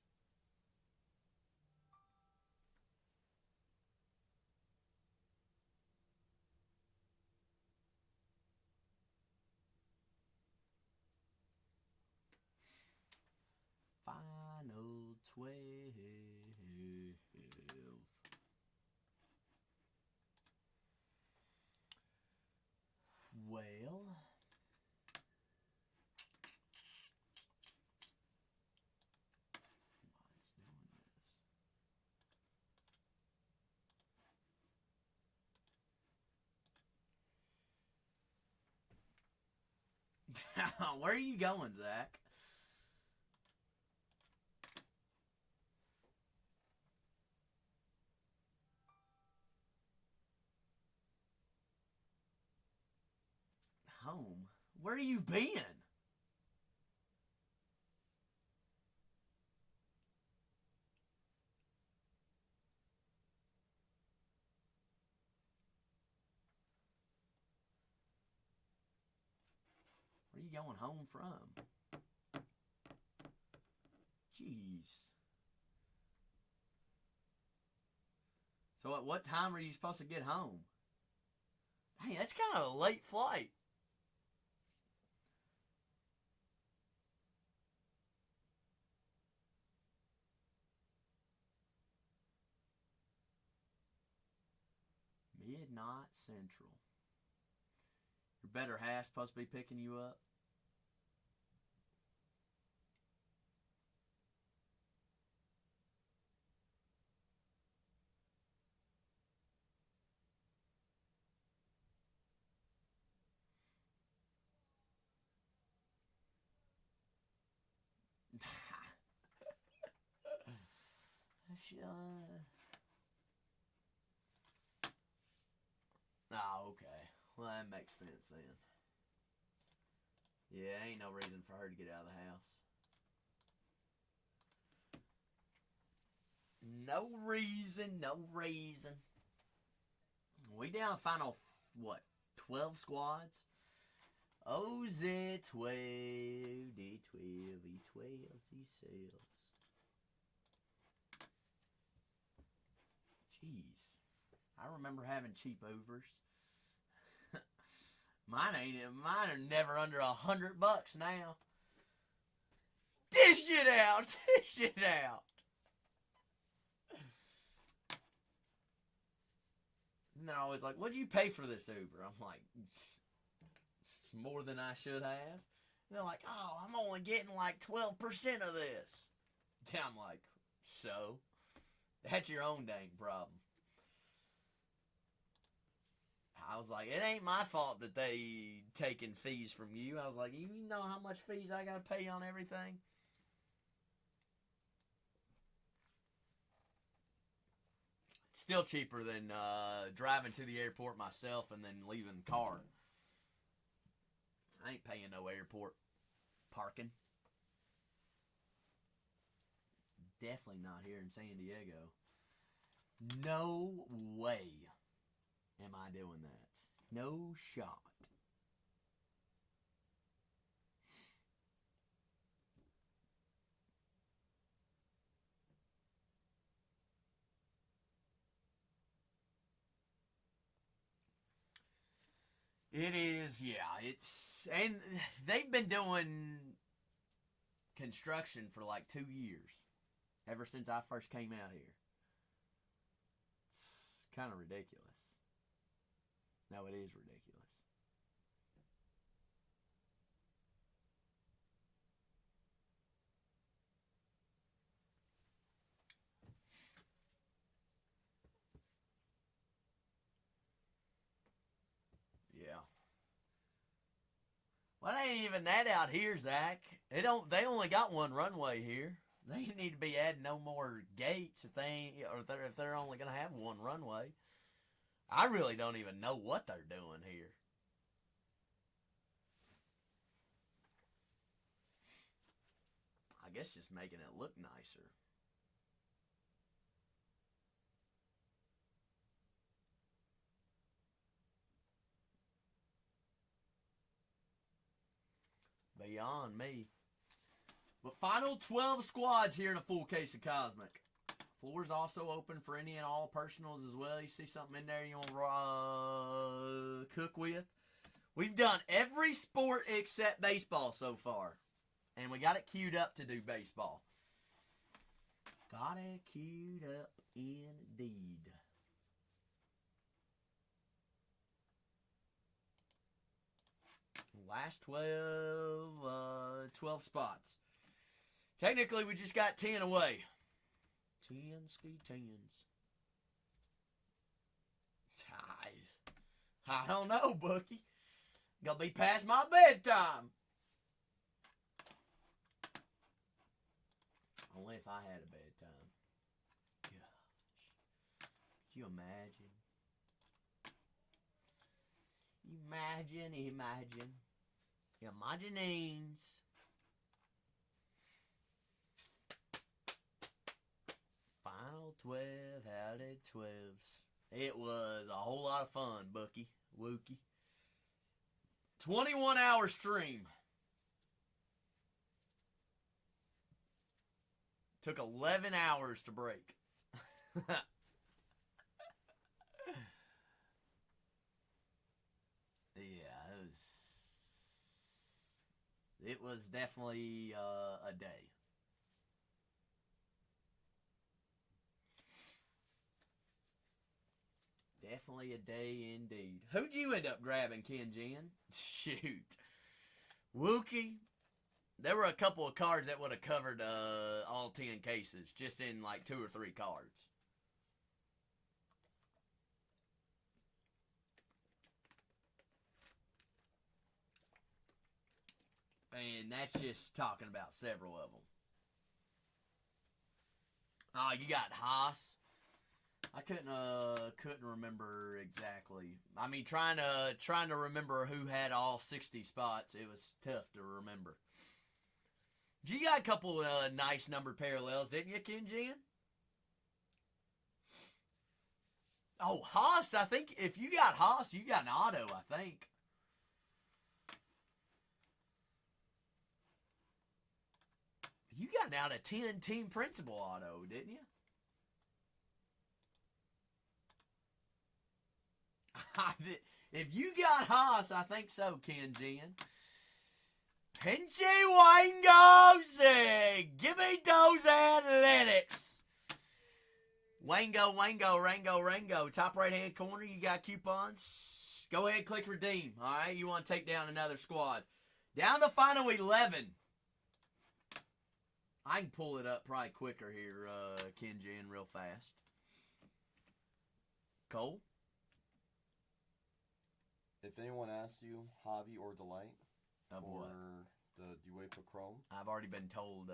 Final 12. Well, where are you going, Zach? Home? Where you been? Where you going home from? Jeez. So at what time are you supposed to get home? Hey, that's kind of a late flight. Midnight Central. Your better half's supposed to be picking you up. Oh, okay. Well, that makes sense then. Yeah, ain't no reason for her to get out of the house. No reason, no reason. We down final, what, 12 squads? OZ 12, D12, E12, C-cells. Jeez. I remember having cheap overs. Mine are never under $100 now. Dish it out! Dish it out! And they're always like, what'd you pay for this Uber? I'm like, it's more than I should have. And they're like, oh, I'm only getting like 12% of this. And I'm like, so? That's your own dang problem. I was like, it ain't my fault that they taking fees from you. I was like, you know how much fees I got to pay on everything? It's still cheaper than driving to the airport myself and then leaving the car. I ain't paying no airport parking. Definitely not here in San Diego. No way am I doing that. No shot. It is, yeah. And they've been doing construction for like 2 years. Ever since I first came out here. It's kind of ridiculous. No, it is ridiculous. Yeah. Well, it ain't even that out here, Zach. They only got one runway here. They need to be adding no more gates if they're only gonna have one runway. I really don't even know what they're doing here. I guess just making it look nicer. Beyond me. But final 12 squads here in a full case of Cosmic. Floor's also open for any and all personals as well. You see something in there you want to cook with? We've done every sport except baseball so far. And we got it queued up to do baseball. Got it queued up indeed. Last 12 spots. Technically, we just got 10 away. 10 ski 10s. I don't know, Bookie. Gonna be past my bedtime. Only if I had a bedtime. Gosh. Could you imagine? Imagine. Imaginings. Final 12 out of 12s. It was a whole lot of fun, Bucky. Wookie. 21-hour stream. Took 11 hours to break. It was definitely a day. Definitely a day indeed. Who'd you end up grabbing, Ken Jan? Shoot. Wookie. There were a couple of cards that would have covered all 10 cases, just in like 2 or 3 cards. And that's just talking about several of them. Oh, you got Haas. I couldn't remember exactly. I mean, trying to remember who had all 60 spots, it was tough to remember. You got a couple nice numbered parallels, didn't you, Ken Jan? Oh, Haas, I think if you got Haas, you got an auto, I think. You got an out of 10 team principal auto, didn't you? If you got Haas, I think so, Ken Jan. Pinchy Wango say, give me those athletics. Wango, Rango. Top right-hand corner, you got coupons. Go ahead, click redeem. All right, you want to take down another squad. Down to final 11. I can pull it up probably quicker here, Ken Jan, real fast. Cole? If anyone asks you hobby or delight Of for what? the UEFA Chrome, I've already been told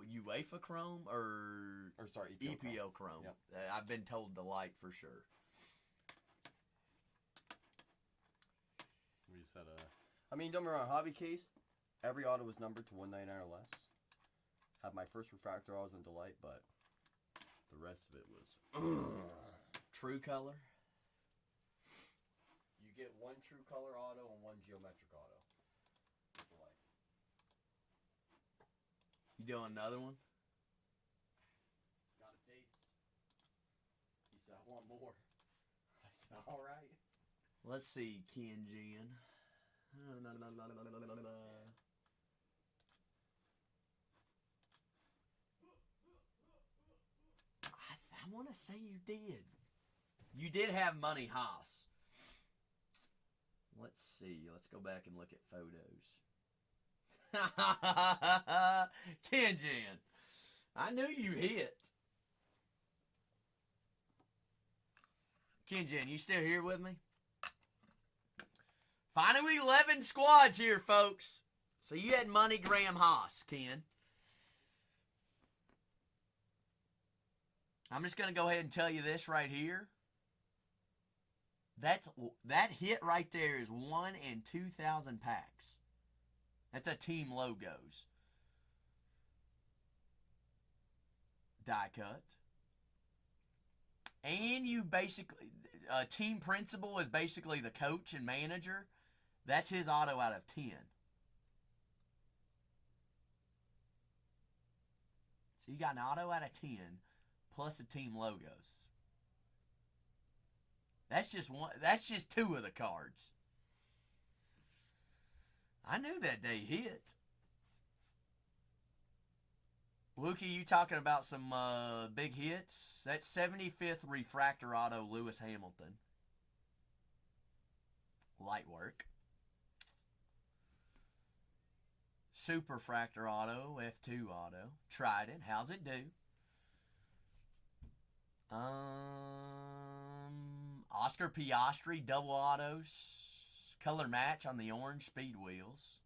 UEFA Chrome or sorry, EPO Chrome. Yep. I've been told delight for sure. We said I mean, don't get me wrong, hobby case, every auto was numbered to 199 or less. Had my first refractor, I was in delight, but the rest of it was True color. You get one true color auto and one geometric auto. Delight. You doing another one? Got a taste. He said, I want more. I said, all right. Let's see, Ken Jan. I want to say you did. You did have Money Haas. Let's see. Let's go back and look at photos. Ken Jan, I knew you hit. Ken Jan, you still here with me? Final 11 squads here, folks. So you had Money Graham Haas, Ken. I'm just going to go ahead and tell you this right here. That hit right there is 1 in 2,000 packs. That's a team logos. Die cut. And you basically, team principal is basically the coach and manager. That's his auto out of 10. So you got an auto out of 10 plus the team logos. That's just one. That's just 2 of the cards. I knew that day hit. Lukey, you talking about some big hits? That's 75th refractor auto Lewis Hamilton. Light work. Super fractor auto, F2 auto. Trident, how's it do? Oscar Piastri, double autos. Color match on the orange speed wheels.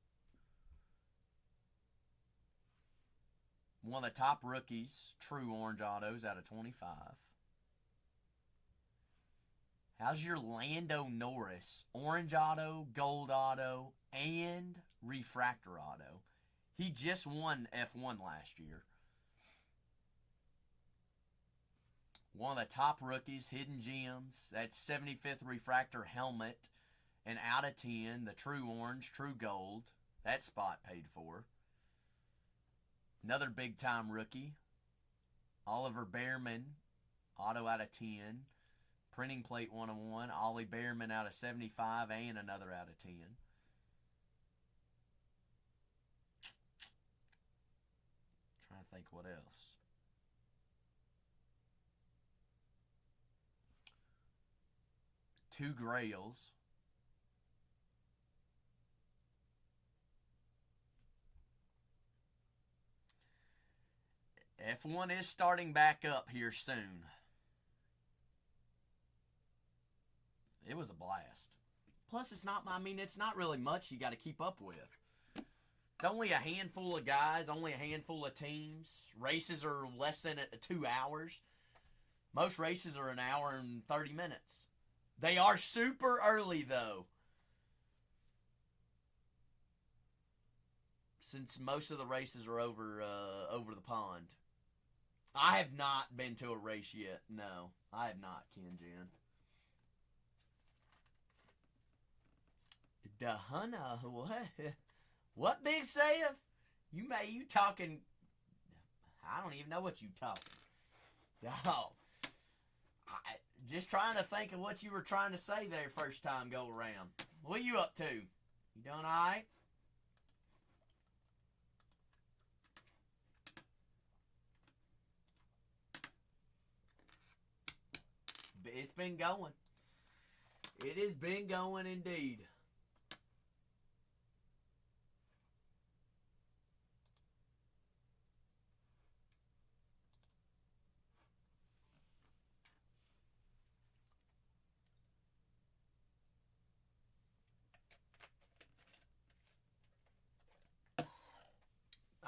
One of the top rookies, true orange autos out of 25. How's your Lando Norris? Orange auto, gold auto, and refractor auto. He just won F1 last year. One of the top rookies, hidden gems. That's 75th refractor helmet. And out of 10, the true orange, true gold. That spot paid for. Another big-time rookie. Oliver Behrman, auto out of 10. Printing plate 101. Ollie Behrman out of 75 and another out of 10. think what else. Two Grails. F1 is starting back up here soon. It was a blast. Plus, it's not really much you got to keep up with. It's only a handful of guys, only a handful of teams. Races are less than 2 hours. Most races are an hour and 30 minutes. They are super early, though. Since most of the races are over the pond. I have not been to a race yet. No, I have not, Ken Jen. Dahana, what Big Save? You talking? I don't even know what you talking. Oh, just trying to think of what you were trying to say there first time go around. What are you up to? You doing all right? It's been going. It has been going indeed.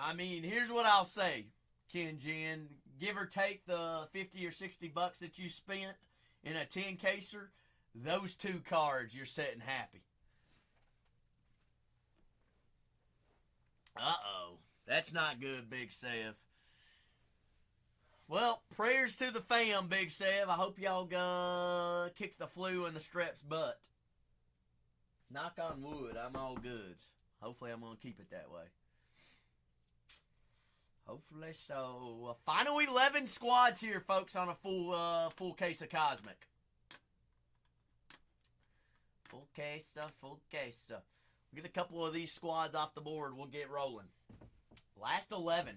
I mean, here's what I'll say, Ken Jen. Give or take the 50 or 60 bucks that you spent in a 10-caser, those 2 cards, you're sitting happy. Uh-oh. That's not good, Big Sev. Well, prayers to the fam, Big Sev. I hope y'all kick the flu in the strep's butt. Knock on wood, I'm all good. Hopefully I'm going to keep it that way. Hopefully so. Final 11 squads here, folks, on a full case of Cosmic. Full case. We'll get a couple of these squads off the board. We'll get rolling. Last 11.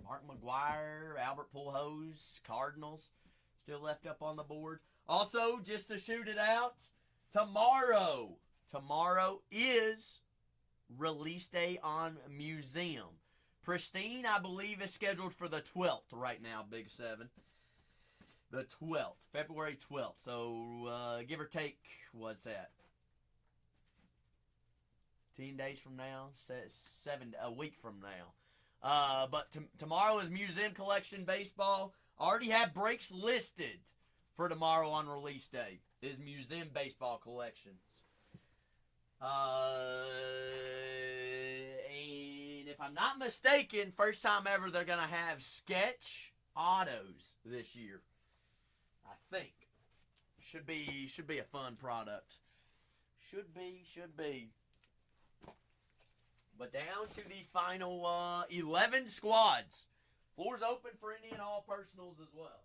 Mark McGuire, Albert Pujols, Cardinals, still left up on the board. Also, just to shoot it out, tomorrow is release day on Museum. Pristine, I believe, is scheduled for the 12th right now, Big 7. The 12th, February 12th. So, give or take, what's that? 10 days from now? A week from now. But tomorrow is Museum Collection Baseball. Already have breaks listed for tomorrow on release day. Is Museum Baseball Collections. And if I'm not mistaken, first time ever they're going to have sketch autos this year. I think. Should be a fun product. Should be. But down to the final 11 squads. Floor's open for any and all personals as well.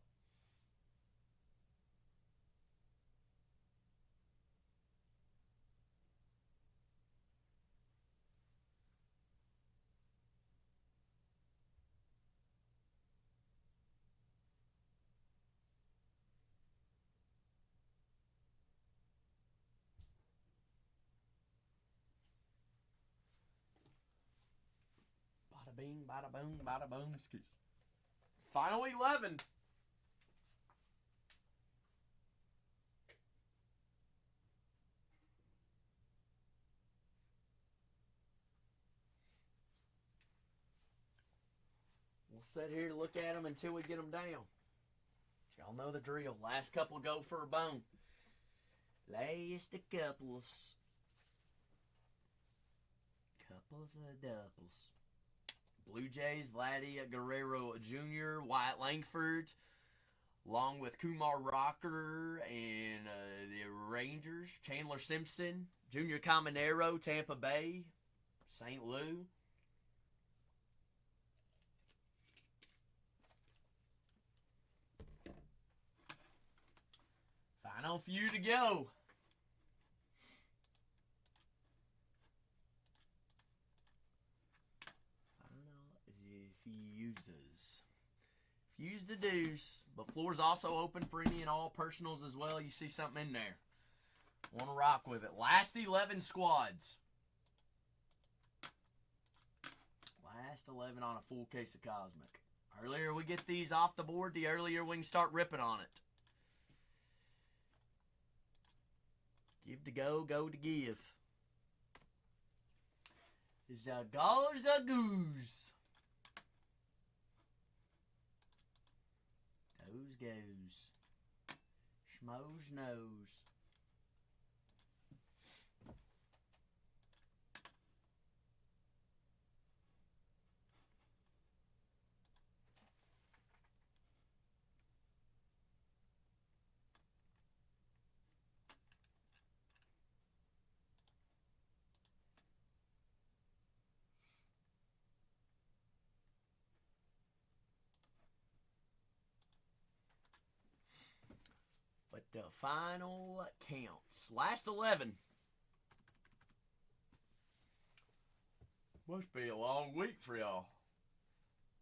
Bada bing, bada boom, bada boom. Excuse. Final 11. We'll sit here to look at them until we get them down. Y'all know the drill. Last couple go for a bone. Last a couples. Couples of doubles. Blue Jays, Vladdy Guerrero Jr., Wyatt Langford, along with Kumar Rocker and the Rangers, Chandler Simpson, Junior Caminero, Tampa Bay, St. Lou. Final few to go. fuses. Fuse the deuce. But floor's also open for any and all personals as well. You see something in there. Want to rock with it. Last 11 squads. Last 11 on a full case of Cosmic. Earlier we get these off the board, the earlier we can start ripping on it. Give to go, go to give. Goes the goose. Goes. Schmoes knows. But the final counts. Last 11. Must be a long week for y'all.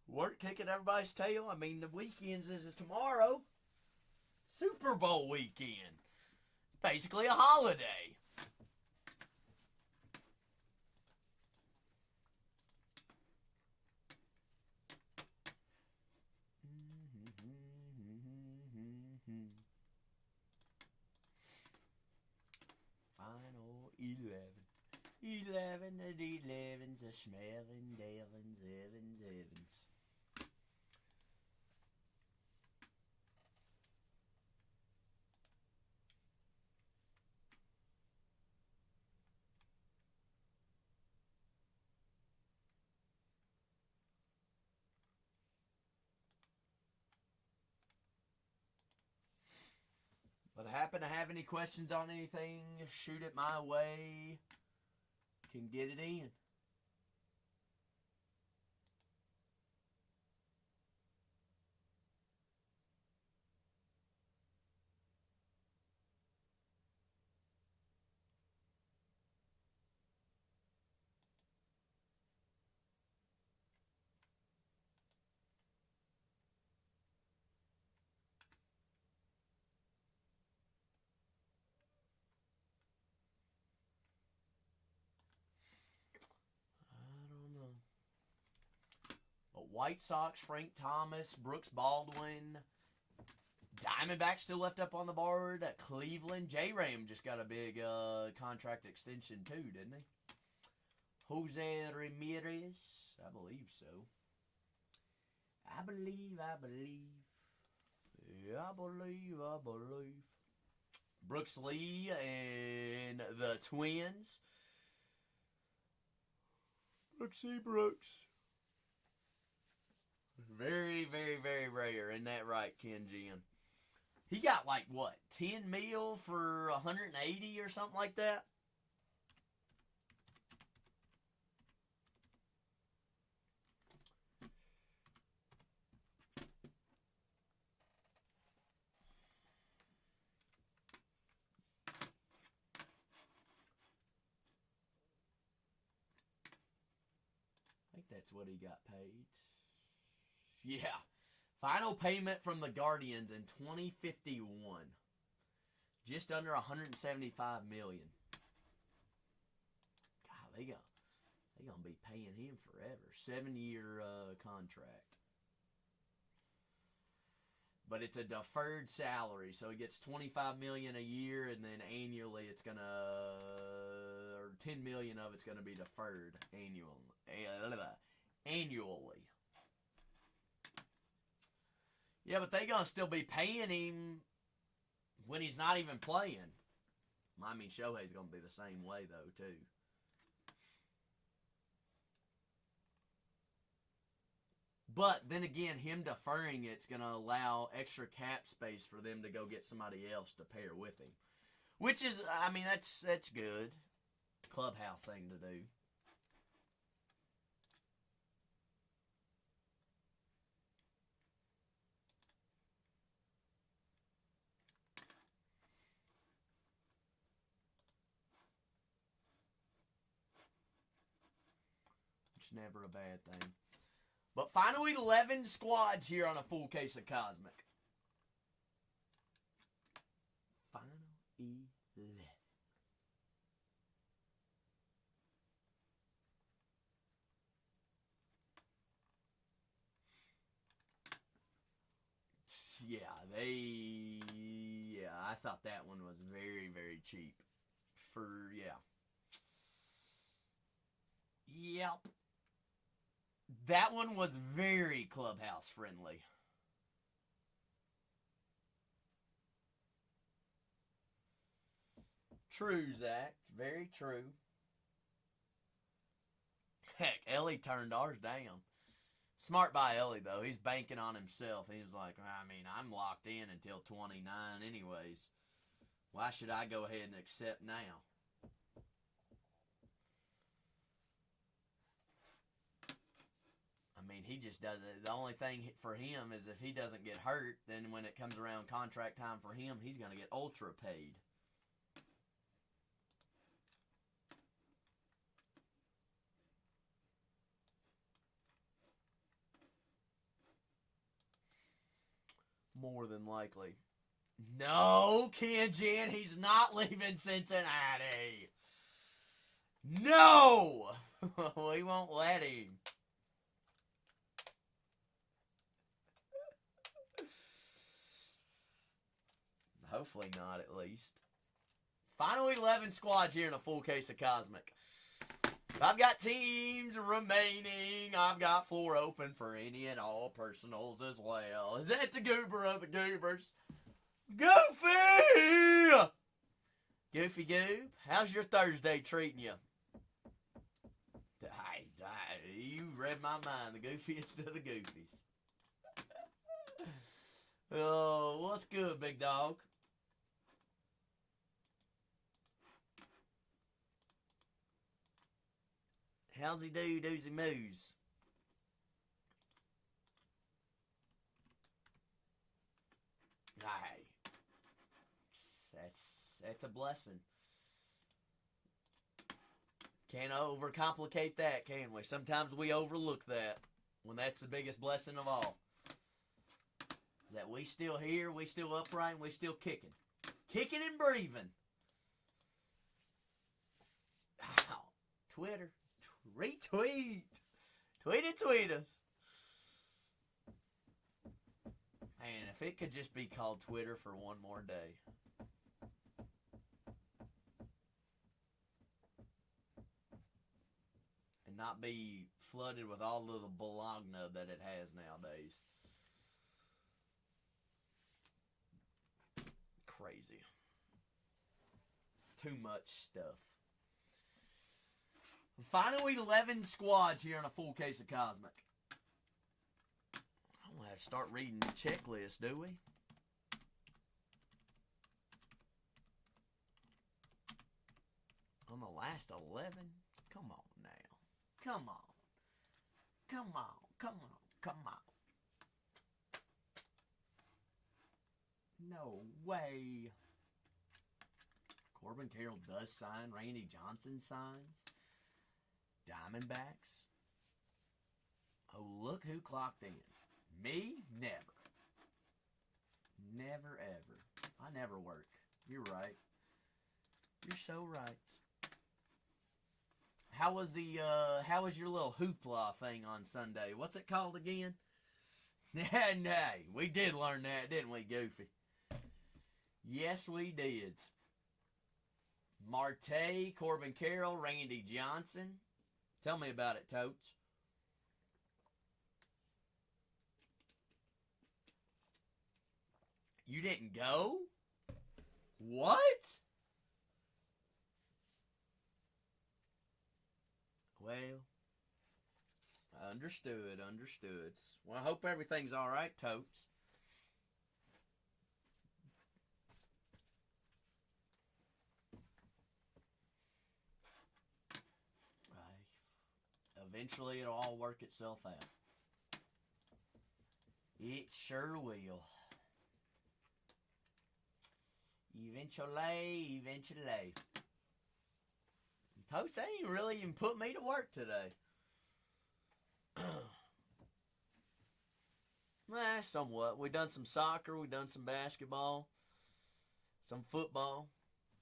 Work kicking everybody's tail. I mean, the weekends is tomorrow. Super Bowl weekend. It's basically a holiday. Final 11. 11 at 11's a smelling, Devins, Evans. But happen to have any questions on anything, shoot it my way. Can get it in. White Sox, Frank Thomas, Brooks Baldwin. Diamondbacks still left up on the board. Cleveland. J-Ram just got a big contract extension too, didn't he? Jose Ramirez. I believe so. I believe. Yeah, I believe. Brooks Lee and the Twins. Brooks. Very, very, very rare. Isn't that right, Ken Gian? He got like, what, 10 mil for 180 or something like that? I think that's what he got paid. Yeah. Final payment from the Guardians in 2051. Just under $175 million. God, they gonna be paying him forever. 7-year contract. But it's a deferred salary, so he gets $25 million a year, and then annually it's gonna, or $10 million of it's gonna be deferred annually. Yeah, but they gonna still be paying him when he's not even playing. I mean, Shohei's gonna be the same way though too. But then again, him deferring it's gonna allow extra cap space for them to go get somebody else to pair with him, which is, I mean, that's good. Clubhouse thing to do. Never a bad thing. But final 11 squads here on a full case of Cosmic. Final 11. Yeah, I thought that one was very, very cheap. Yep. That one was very clubhouse friendly. True, Zach. Very true. Heck, Ellie turned ours down. Smart by Ellie, though. He's banking on himself. He was like, I mean, I'm locked in until 29 anyways. Why should I go ahead and accept now? I mean, he just does it. The only thing for him is if he doesn't get hurt, then when it comes around contract time for him, he's going to get ultra paid. More than likely. No, Ken Jan, he's not leaving Cincinnati. No! We won't let him. Hopefully not, at least. Final 11 squads here in a full case of Cosmic. I've got teams remaining. I've got floor open for any and all personals as well. Is that the goober of the goobers? Goofy! Goofy Goob, how's your Thursday treating you? You read my mind. The goofiest of the goofies. Oh, what's good, big dog? How's he do, doozy moos? Hey, that's a blessing. Can't overcomplicate that, can we? Sometimes we overlook that when that's the biggest blessing of all. Is that we still here, we still upright, and we still kicking. Kicking and breathing. Ow. Twitter. Retweet. Tweet us. Man, if it could just be called Twitter for one more day. And not be flooded with all of the bologna that it has nowadays. Crazy. Too much stuff. Final 11 squads here on a full case of Cosmic. I don't have to start reading the checklist, do we? On the last 11? Come on now. Come on. Come on. Come on. Come on. No way. Corbin Carroll does sign. Randy Johnson signs. Diamondbacks. Oh, look who clocked in. Me? Never. Never, ever. I never work. You're right. You're so right. How was your little hoopla thing on Sunday? What's it called again? Nay, we did learn that, didn't we, Goofy? Yes, we did. Marte, Corbin Carroll, Randy Johnson. Tell me about it, Totes. You didn't go? What? Well, understood. Well, I hope everything's all right, Totes. Eventually, it'll all work itself out. It sure will. Eventually. Toast ain't really even put me to work today. Somewhat. We've done some soccer. We've done some basketball. Some football.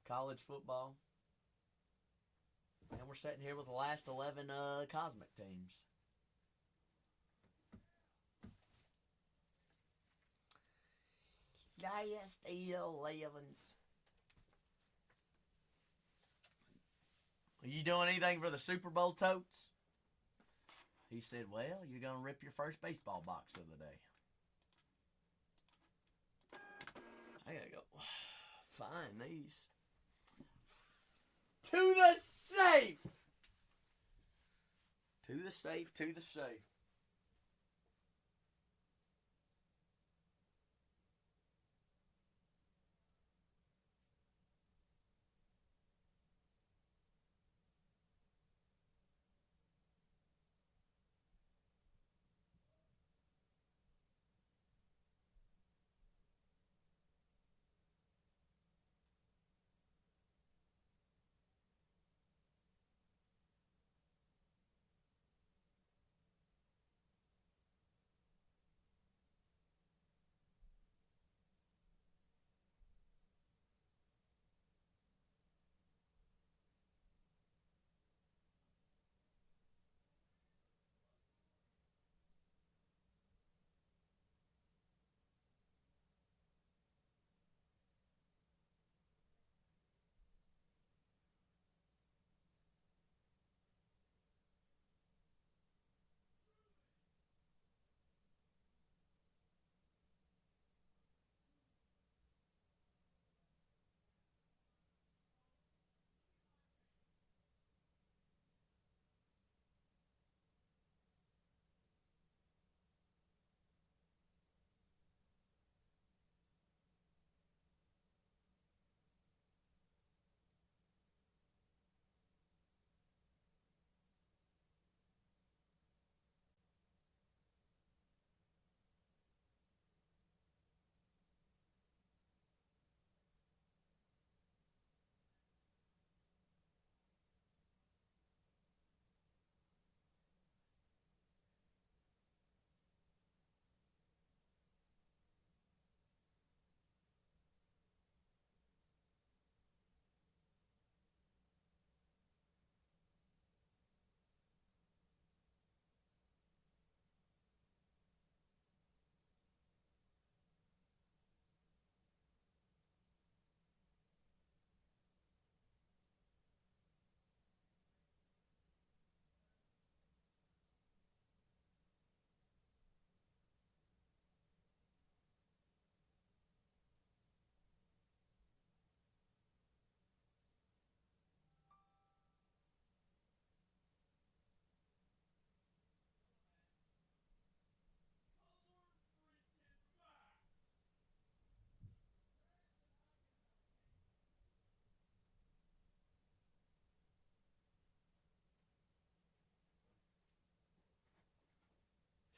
College football. And we're sitting here with the last 11 Cosmic teams. Last 11s. Are you doing anything for the Super Bowl, Totes? He said, well, you're going to rip your first baseball box of the day. I got to go find these. To the safe! To the safe, to the safe.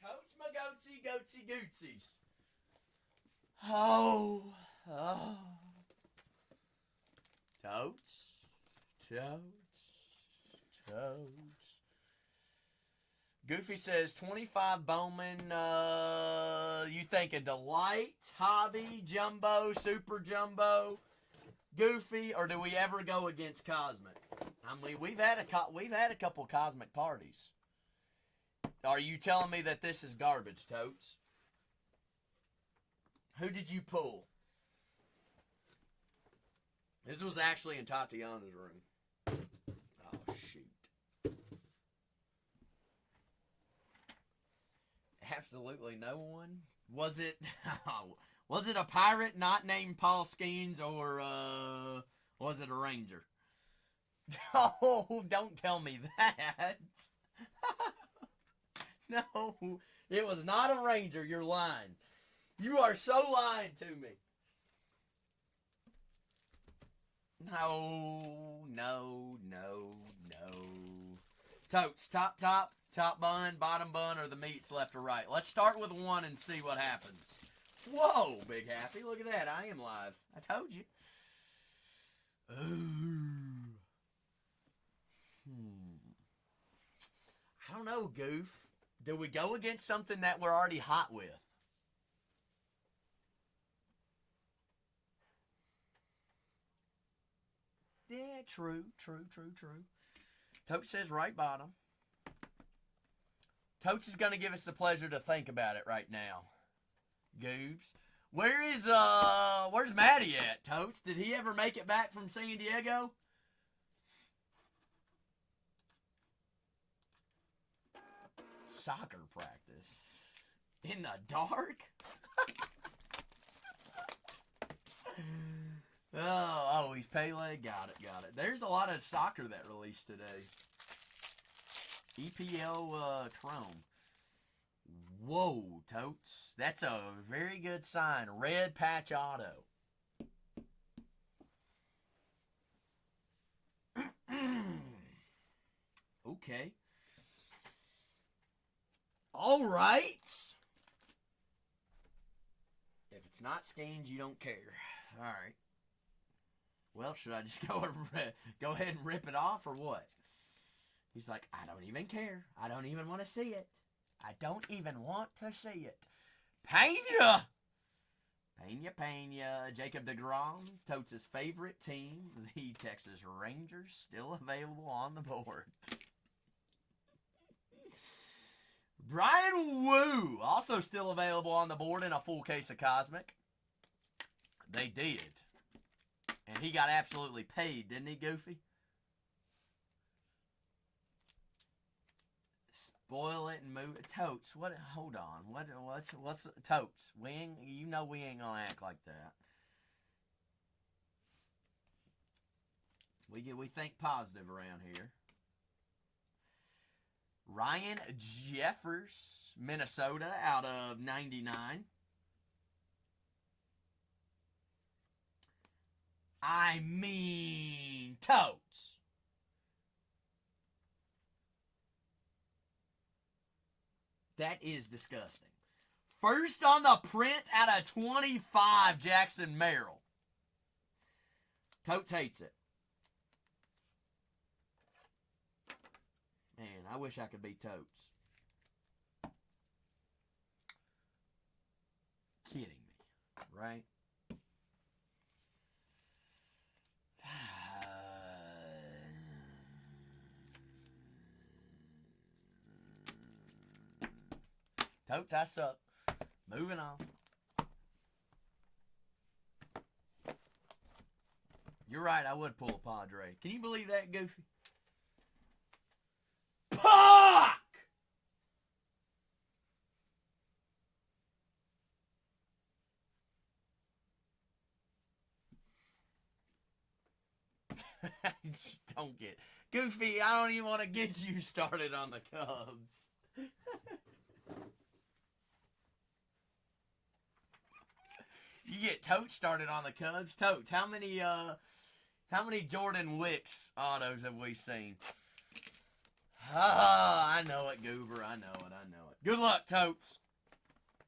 Totes my goatsy, goatsy, gootsies. Oh. Totes. Goofy says 25 Bowman. You think a Delight, Hobby, Jumbo, Super Jumbo, Goofy, or do we ever go against Cosmic? I mean, we've had a couple Cosmic parties. Are you telling me that this is garbage, Totes? Who did you pull? This was actually in Tatiana's room. Oh, shoot. Absolutely no one? Was it a pirate not named Paul Skeens, or was it a ranger? Oh, don't tell me that. No, it was not a ranger. You're lying. You are so lying to me. No. Totes, top bun, bottom bun, or the meats left or right? Let's start with one and see what happens. Whoa, Big Happy. Look at that. I am live. I told you. I don't know, Goof. Do we go against something that we're already hot with? Yeah, true. Totes says right bottom. Totes is going to give us the pleasure to think about it right now. Goobs. Where's Matty at, Totes? Did he ever make it back from San Diego? Soccer practice. In the dark? Oh, he's Pele. Got it. There's a lot of soccer that released today. EPL Chrome. Whoa, Totes. That's a very good sign. Red patch auto. Okay. All right. If it's not scanned, you don't care. All right. Well, should I just go ahead and rip it off or what? He's like, I don't even care. I don't even want to see it. I don't even want to see it. Pena! Jacob deGrom, Totes' favorite team, the Texas Rangers, still available on the board. Brian Wu, also still available on the board in a full case of Cosmic. They did. And he got absolutely paid, didn't he, Goofy? Spoil it and move it. Totes, what? Hold on. What's Totes? You know we ain't gonna act like that. We think positive around here. Ryan Jeffers, Minnesota, out of 99. I mean, Totes. That is disgusting. First on the print out of 25, Jackson Merrill. Totes hates it. Man, I wish I could be Totes. Kidding me, right? Totes, I suck. Moving on. You're right, I would pull a Padre. Can you believe that, Goofy? Puck! Don't get Goofy, I don't even want to get you started on the Cubs. You get Totes started on the Cubs. Totes, how many Jordan Wicks autos have we seen? I know it, Goober. I know it. Good luck, Totes.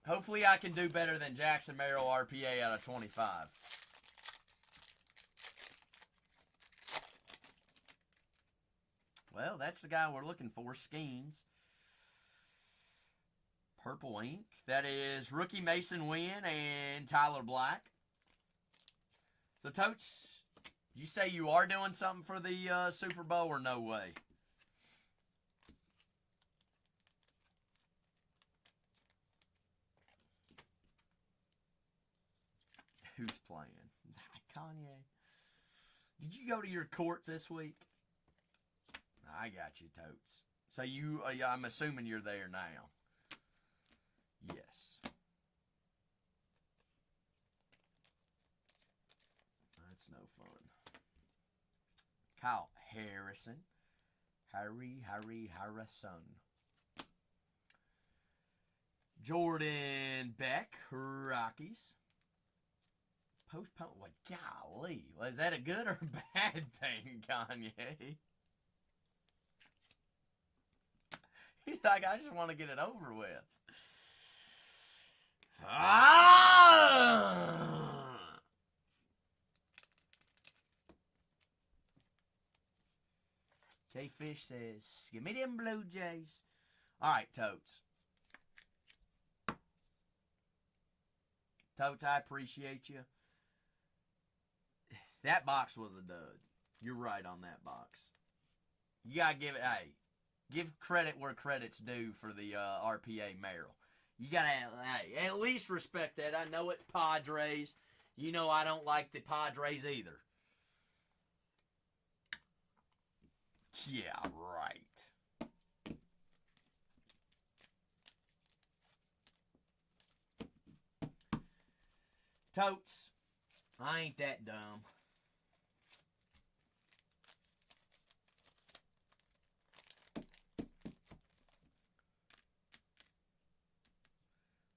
Hopefully I can do better than Jackson Merrill RPA out of 25. Well, that's the guy we're looking for. Skeens. Purple ink. That is rookie Mason Wynn and Tyler Black. So, Totes, you say you are doing something for the Super Bowl or no way? Who's playing? Kanye. Did you go to your court this week? I got you, Totes. So I'm assuming you're there now. Yes. That's no fun. Kyle Harrison. Harrison. Jordan Beck, Rockies. Postpone. What? Golly. Was that a good or bad thing, Kanye? He's like, I just want to get it over with. K-Fish says, give me them Blue Jays. All right, Totes. Totes, I appreciate you. That box was a dud. You're right on that box. You gotta give it. Hey, give credit where credit's due for the RPA Merrill. You gotta, hey, at least respect that. I know it's Padres. You know I don't like the Padres either. Yeah, right. Totes, I ain't that dumb.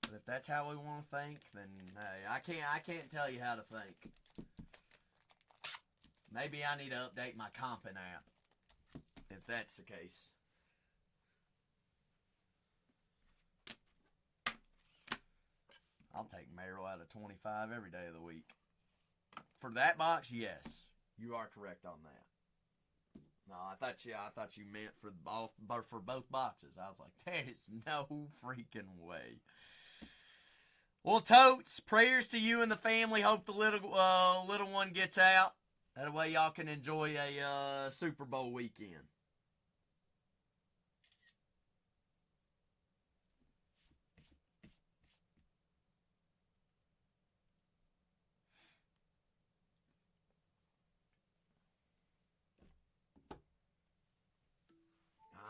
But if that's how we want to think, then hey, I can't tell you how to think. Maybe I need to update my comping app, if that's the case. I'll take Merrill out of 25 every day of the week. For that box, yes, you are correct on that. No, I thought you meant for both boxes. I was like, there's no freaking way. Well, Totes, prayers to you and the family. Hope the little one gets out. That way y'all can enjoy a Super Bowl weekend.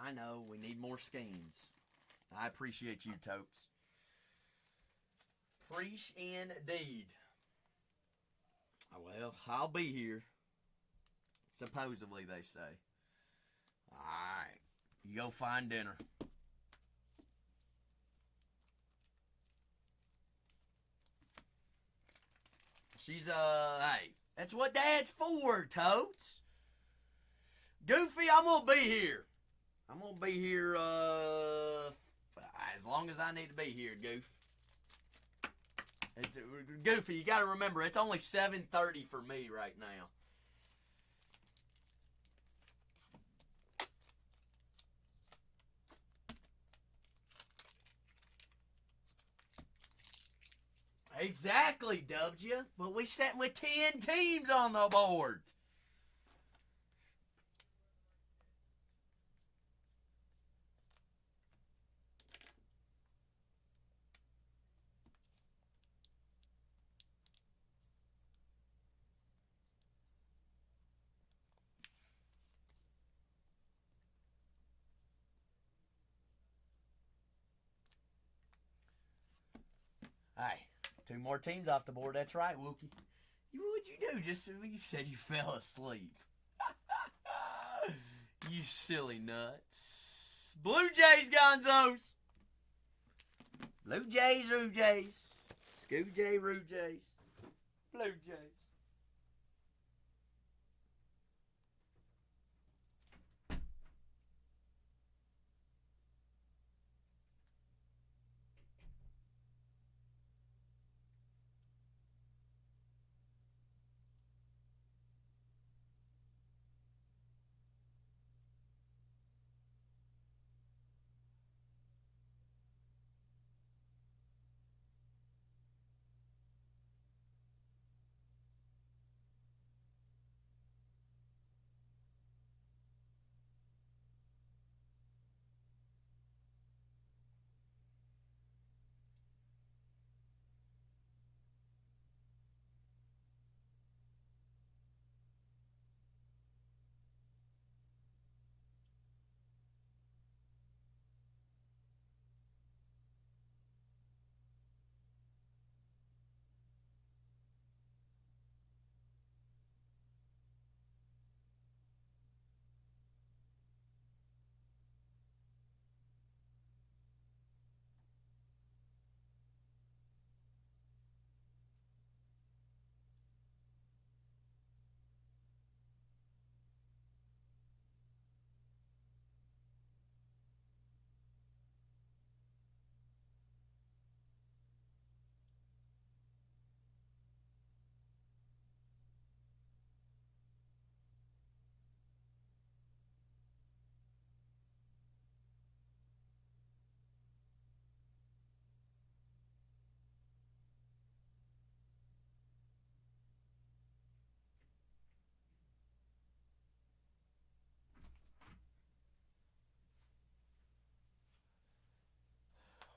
I know, we need more schemes. I appreciate you, Totes. Preach indeed. Well, I'll be here. Supposedly, they say. Alright. You go find dinner. She's, hey. That's what Dad's for, Totes. Goofy, I'm gonna be here. I'm gonna be here, as long as I need to be here, Goof. Goofy, you gotta remember, it's only 7:30 for me right now. Exactly, W. But we sat with 10 teams on the board. Hey, 2 more teams off the board. That's right, Wookie. What'd you do? Just you said you fell asleep. You silly nuts. Blue Jays, Gonzos. Blue Jays, Roo Jays. Scoo Jay, Roo Jays. Blue Jays.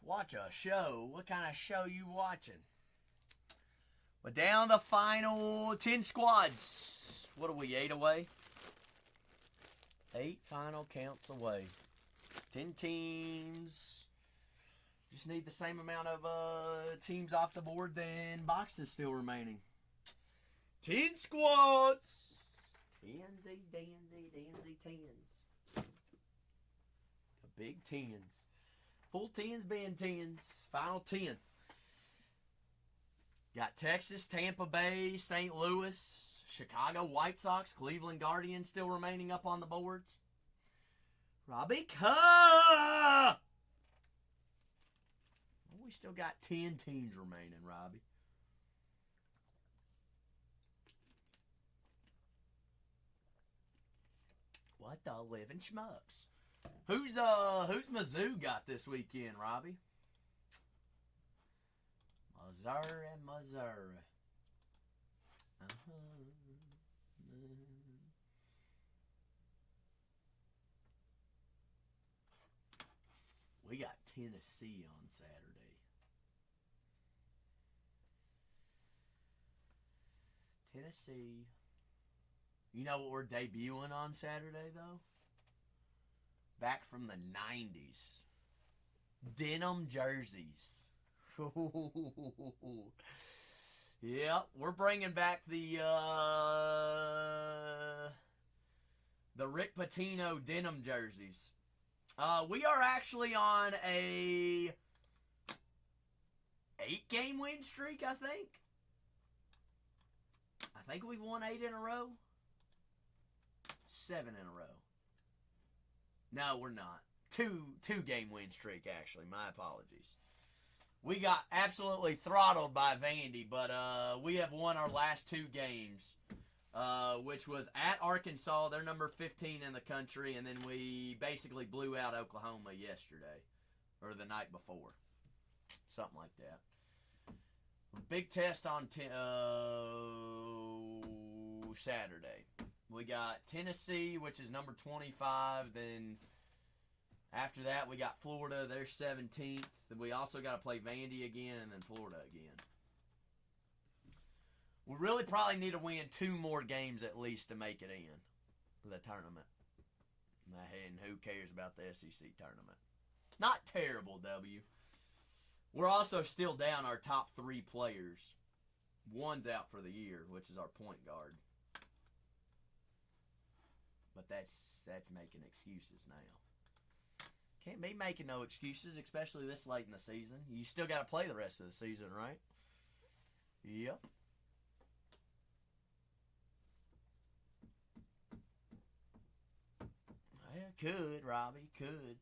Watch a show. What kind of show you watching? But down the final 10 squads. What are we, 8 away? 8 final counts away. 10 teams. Just need the same amount of teams off the board than boxes still remaining. 10 squads. Tensy, tens. The big tens. Full tens being tens. Final 10. Got Texas, Tampa Bay, St. Louis, Chicago White Sox, Cleveland Guardians still remaining up on the boards. Robbie Cuh! We still got 10 teams remaining, Robbie. What the living schmucks? Who's Mizzou got this weekend, Robbie? Missouri. We got Tennessee on Saturday. Tennessee. You know what we're debuting on Saturday, though? Back from the 90s. Denim jerseys. Yep, we're bringing back the Rick Pitino denim jerseys. We are actually on a 8-game win streak, I think. I think we've won 8 in a row. 7 in a row. No, we're not. Two-game win streak, actually. My apologies. We got absolutely throttled by Vandy, but we have won our last 2 games, which was at Arkansas. They're number 15 in the country, and then we basically blew out Oklahoma yesterday, or the night before. Something like that. Big test on Saturday. We got Tennessee, which is number 25. Then after that, we got Florida. They're 17th. We also got to play Vandy again and then Florida again. We really probably need to win 2 more games at least to make it in the tournament. And who cares about the SEC tournament? Not terrible, W. We're also still down our top 3 players. One's out for the year, which is our point guard. But that's making excuses now. Can't be making no excuses, especially this late in the season. You still got to play the rest of the season, right? Yep. Well, could, Robbie, could.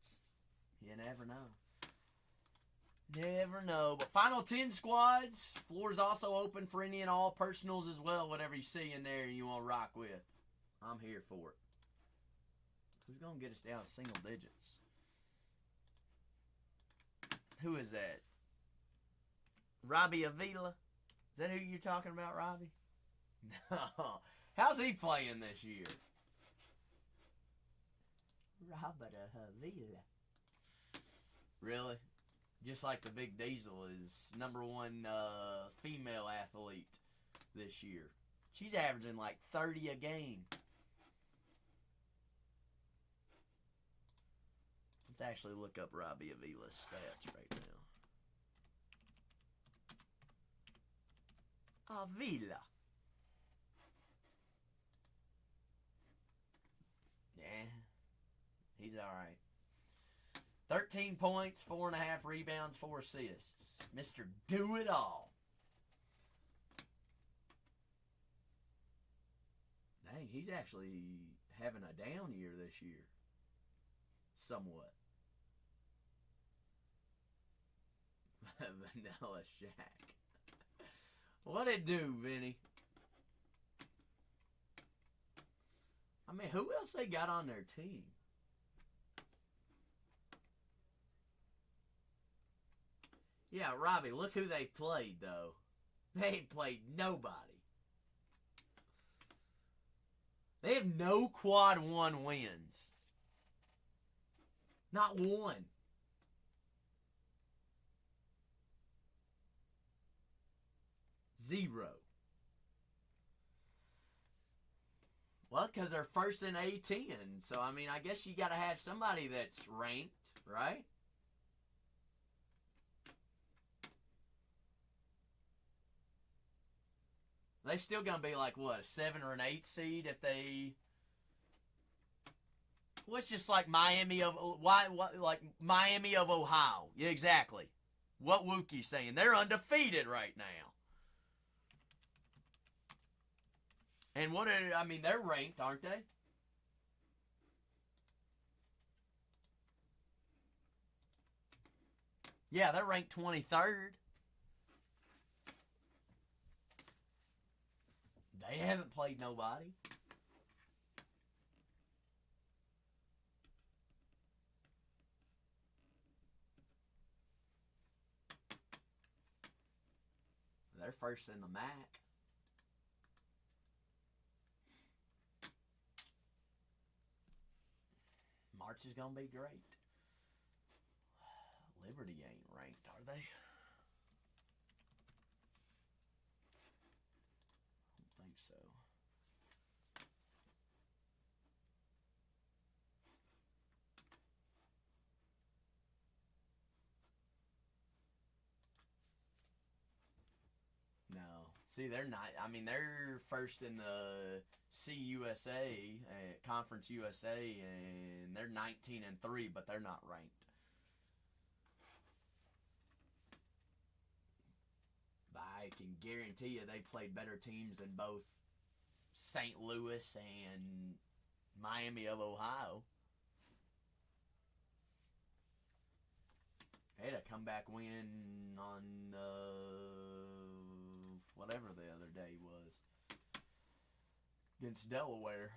You never know. Never know. But final 10 squads. Floor's also open for any and all personals as well. Whatever you see in there you want to rock with. I'm here for it. Who's going to get us down to single digits? Who is that? Robbie Avila? Is that who you're talking about, Robbie? No. How's he playing this year? Robert Avila. Really? Just like the Big Diesel is number 1 female athlete this year. She's averaging like 30 a game. Let's actually look up Robbie Avila's stats right now. Avila. Yeah. He's alright. 13 points, 4.5 rebounds, 4 assists. Mr. Do-It-All. Dang, he's actually having a down year this year. Somewhat. Vanilla Shack. What'd it do, Vinny? I mean, who else they got on their team? Yeah, Robbie, look who they played, though. They ain't played nobody. They have no quad 1 wins. Not one. 0. Well, because they're first in A10. So, I mean, I guess you got to have somebody that's ranked, right? They still going to be like, what, a 7 or an 8 seed if they... Well, it's just like Miami of... like Miami of Ohio. Yeah, exactly. What Wookie's saying. They're undefeated right now. And what are, I mean, they're ranked, aren't they? Yeah, they're ranked 23rd. They haven't played nobody. They're first in the MAC. March is going to be great. Liberty ain't ranked, are they? I don't think so. No. See, they're not. I mean, they're first in the CUSA, Conference USA, and they're 19-3, but they're not ranked. But I can guarantee you they played better teams than both St. Louis and Miami of Ohio. They had a comeback win on whatever the other day was against Delaware.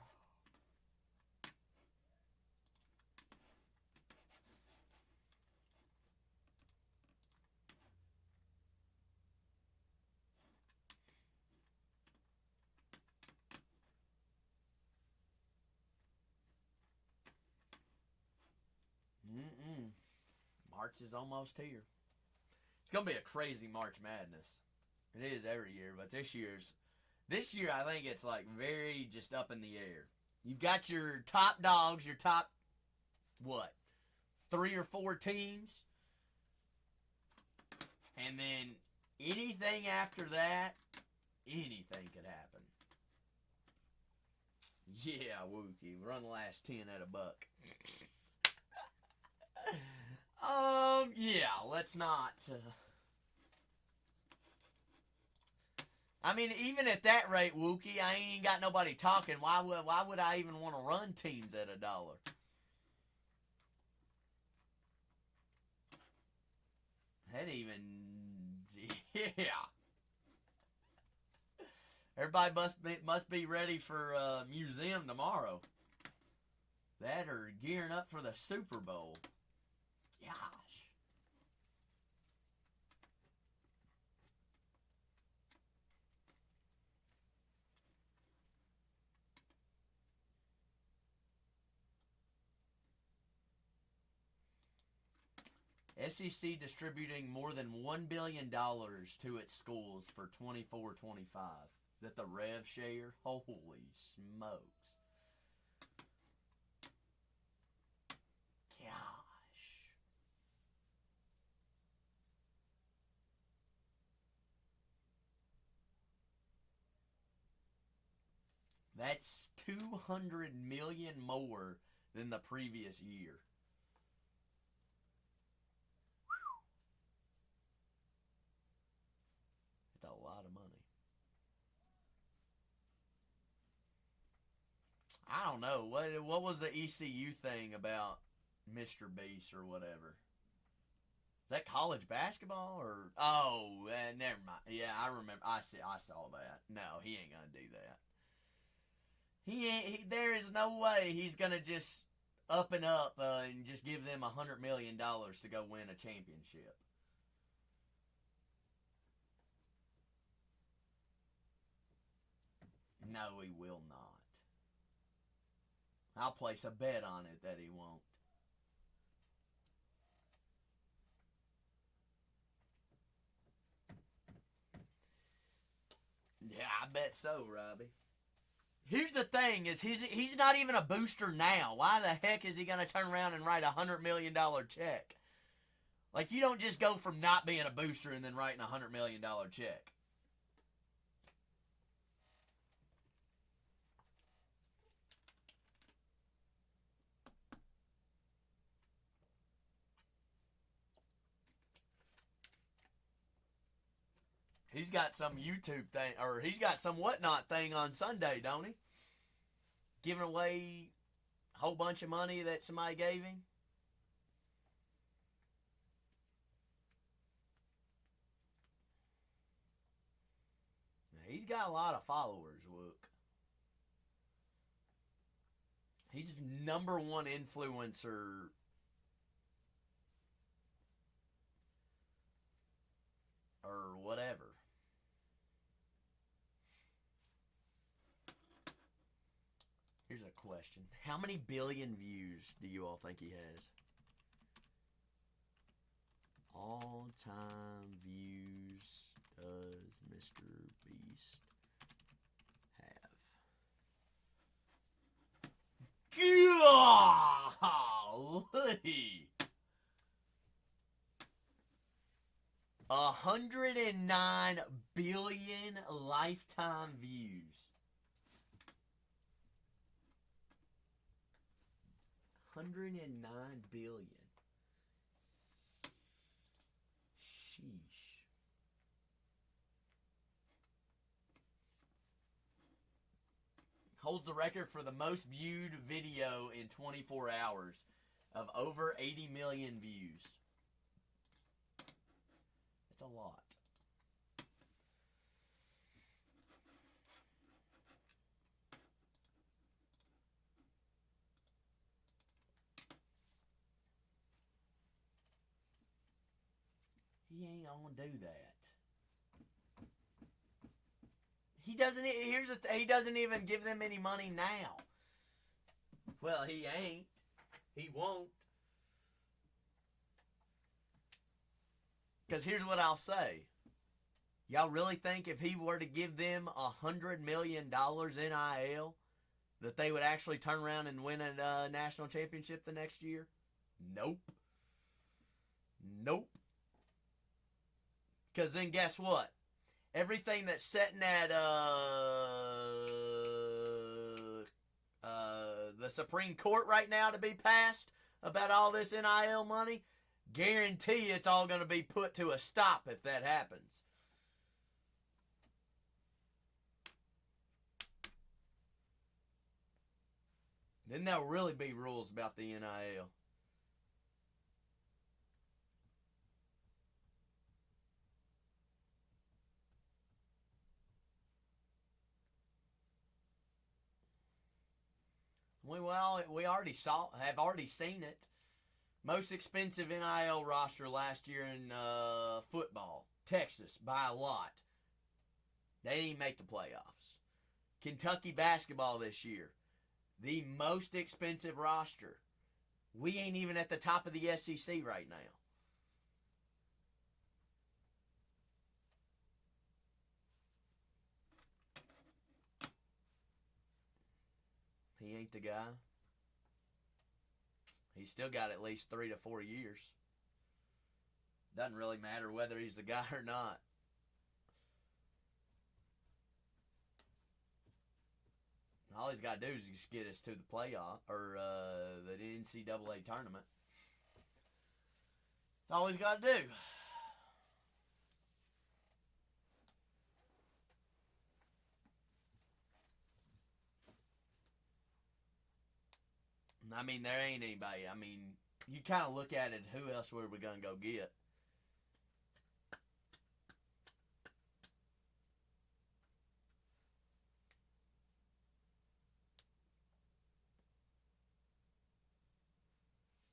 March is almost here. It's going to be a crazy March Madness. It is every year, but this year I think it's like very just up in the air. You've got your top dogs, your top, 3 or 4 teams. And then anything after that, anything could happen. Yeah, Wookie. Run the last 10 at a buck. Yeah, let's not. I mean, even at that rate, Wookie, I ain't got nobody talking. Why would I even want to run teams at $1? That even, yeah. Everybody must be ready for museum tomorrow. That or gearing up for the Super Bowl. Gosh. SEC distributing more than $1 billion to its schools for 24-25. Is that the rev share? Holy smokes. Gosh. That's 200 million more than the previous year. It's a lot of money. I don't know. What was the ECU thing about Mr. Beast or whatever? Is that college basketball or never mind. Yeah, I remember. I saw that. No, he ain't gonna do that. There is no way he's gonna just up and just give them $100 million to go win a championship. No, he will not. I'll place a bet on it that he won't. Yeah, I bet so, Robbie. Here's the thing: is he's not even a booster now. Why the heck is he going to turn around and write $100 million check? Like, you don't just go from not being a booster and then writing $100 million check. He's got some YouTube thing, or he's got some whatnot thing on Sunday, don't he? Giving away a whole bunch of money that somebody gave him. He's got a lot of followers, look. He's #1 influencer or whatever. Here's a question. How many billion views do you all think he has? All-time views does Mr. Beast have? Golly! 109 billion lifetime views. 109 billion. Sheesh. Holds the record for the most viewed video in 24 hours of over 80 million views. That's a lot. He ain't gonna do that. He doesn't. He doesn't even give them any money now. Well, he ain't. He won't. Because here's what I'll say. Y'all really think if he were to give them $100 million NIL, that they would actually turn around and win a national championship the next year? Nope. Nope. Because then guess what? Everything that's setting at the Supreme Court right now to be passed about all this NIL money, guarantee it's all going to be put to a stop if that happens. Then there'll really be rules about the NIL. We already have already seen it. Most expensive NIL roster last year in football. Texas, by a lot. They didn't make the playoffs. Kentucky basketball this year. The most expensive roster. We ain't even at the top of the SEC right now. He ain't the guy. He's still got at least 3 to 4 years. Doesn't really matter whether he's the guy or not. All he's got to do is just get us to the playoff or the NCAA tournament. That's all he's got to do. I mean, there ain't anybody. I mean, you kind of look at it, who else were we going to go get?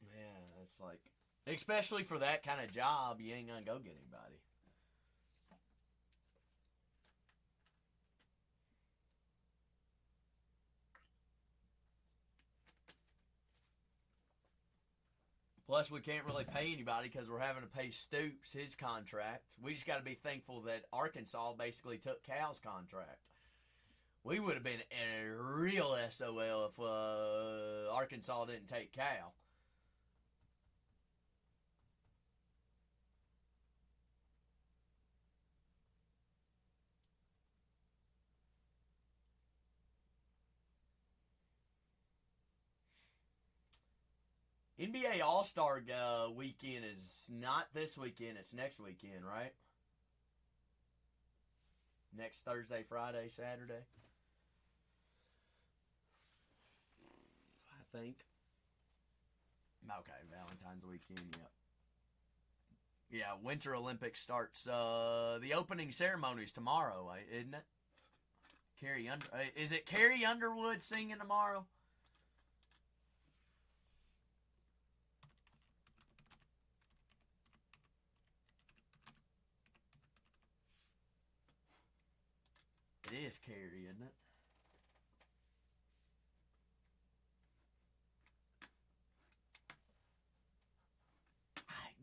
Yeah, it's like, especially for that kind of job, you ain't going to go get anybody. Plus, we can't really pay anybody because we're having to pay Stoops his contract. We just got to be thankful that Arkansas basically took Cal's contract. We would have been a real SOL if Arkansas didn't take Cal. NBA All-Star weekend is not this weekend, it's next weekend, right? Next Thursday, Friday, Saturday. I think. Okay, Valentine's weekend, yep. Yeah, Winter Olympics starts, the opening ceremony's tomorrow, isn't it? Is it Carrie Underwood singing tomorrow? It is Carrie, isn't it?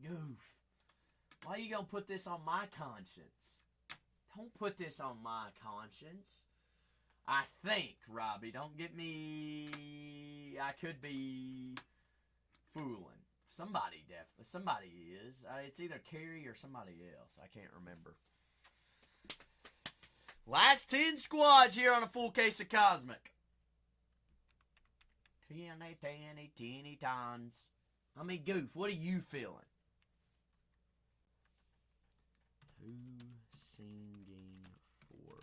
Goof. Why you gonna put this on my conscience? Don't put this on my conscience. I think, Robbie. Don't get me... I could be fooling. Somebody definitely. Somebody is. It's either Carrie or somebody else. I can't remember. Last 10 squads here on a full case of Cosmic. 10 tons. I mean, Goof, what are you feeling? Who singing for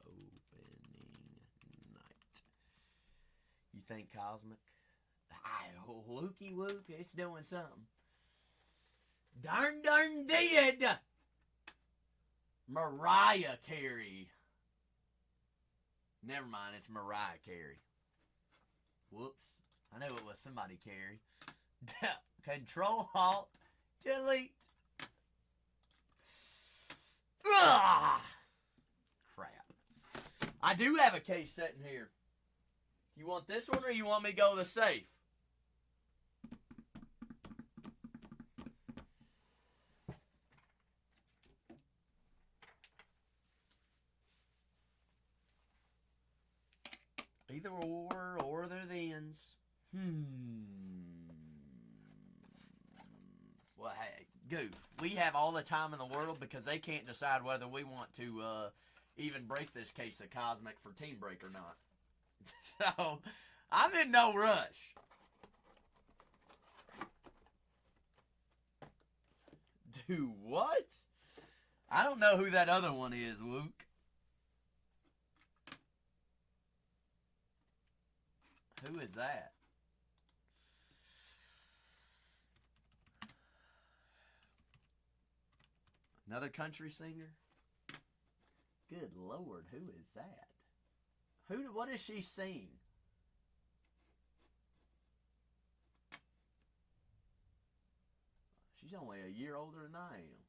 opening night? You think Cosmic? Wookie wook, it's doing something. Darn did. Mariah Carey. Never mind, it's Mariah Carey. Whoops. I knew it was somebody Carey. Control, Alt, delete. Ugh! Crap. I do have a case sitting here. You want this one or you want me to go to the safe? Either or they're the ends. Well, hey, Goof, we have all the time in the world because they can't decide whether we want to even break this case of Cosmic for Team Break or not. So, I'm in no rush. Do what? I don't know who that other one is, Luke. Who is that? Another country singer? Good Lord, who is that? What does she sing? She's only a year older than I am.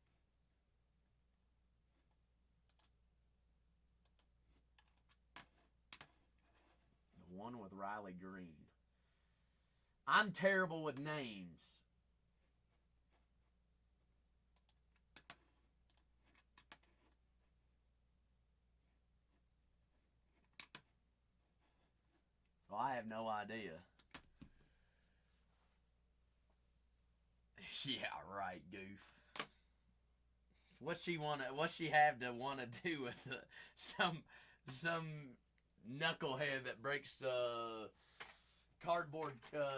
The one with Riley Green. I'm terrible with names. So I have no idea. Yeah, right, Goof. What's she have to want to do with some knucklehead that breaks cardboard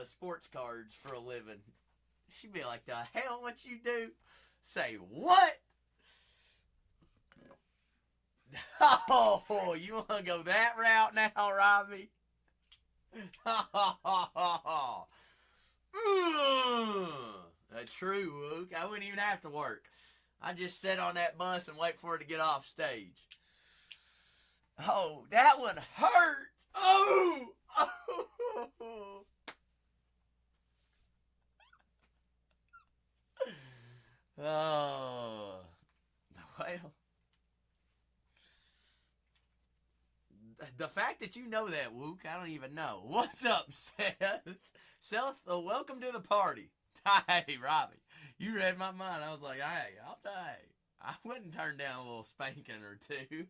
sports cards for a living? She'd be like, the hell what you do? Say what? Oh, you want to go that route now, Robbie? True, Luke. I wouldn't even have to work. I just sit on that bus and wait for it to get off stage. Oh, that one hurt. Oh. Oh. Well. The fact that you know that, Wook, I don't even know. What's up, Seth? Seth, welcome to the party. Hey, Robbie, you read my mind. I was like, hey, I'll tell you. I wouldn't turn down a little spanking or two.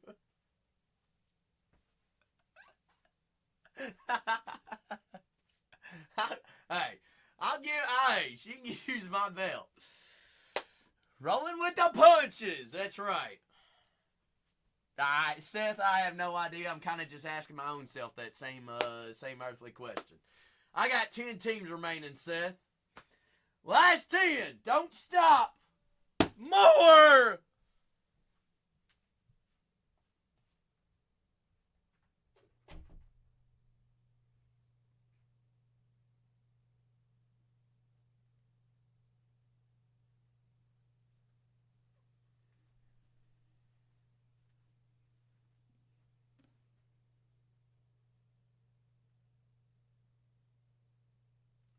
Hey, hey, she can use my belt. Rolling with the punches. That's right. Alright, Seth, I have no idea. I'm kind of just asking my own self that same earthly question. I got 10 teams remaining, Seth. Last 10. Don't stop. More.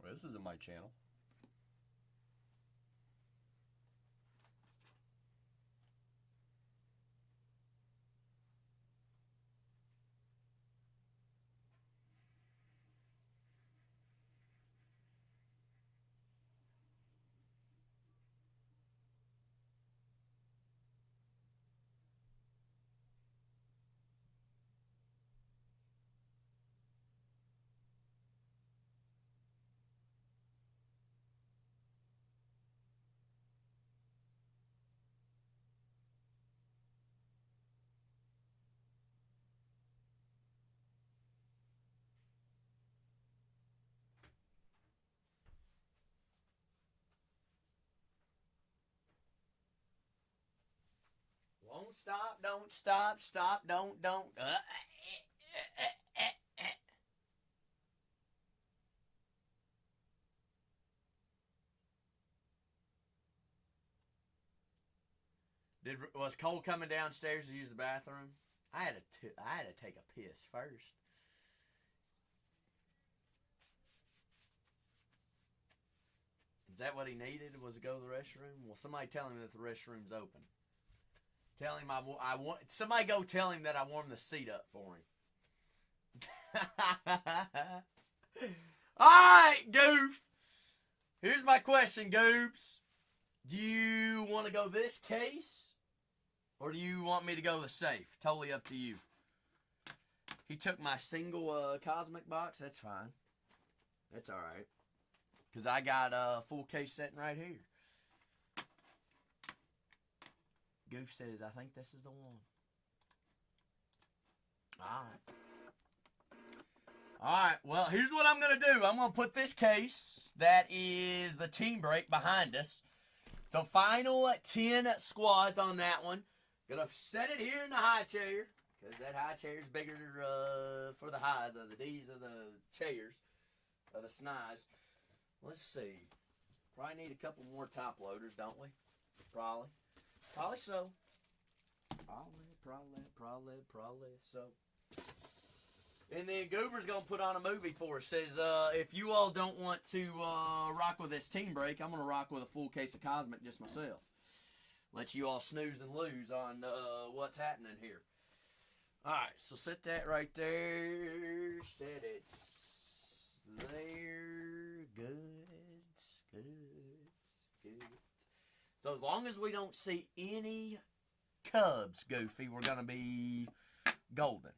Well, this isn't my channel. Won't stop, don't stop, stop, don't. Was Cole coming downstairs to use the bathroom? I had to take a piss first. Is that what he needed? Was to go to the restroom? Well, somebody tell him that the restroom's open. Tell him I want. Somebody go tell him that I warmed the seat up for him. All right, Goof. Here's my question, Goofs. Do you want to go this case, or do you want me to go the safe? Totally up to you. He took my single cosmic box. That's fine. That's all right. Because I got a full case sitting right here. Goof says, I think this is the one. Alright, well, here's what I'm going to do. I'm going to put this case, that is the team break, behind us. So, final 10 squads on that one. Going to set it here in the high chair, because that high chair is bigger for the highs of the D's of the chairs, of the snies. Let's see. Probably need a couple more top loaders, don't we? Probably so. Probably so. And then Goober's going to put on a movie for us. Says, if you all don't want to rock with this team break, I'm going to rock with a full case of Cosmic just myself. Let you all snooze and lose on what's happening here. Alright, so set that right there. Set it there. Good. So as long as we don't see any Cubs, Goofy, we're going to be golden.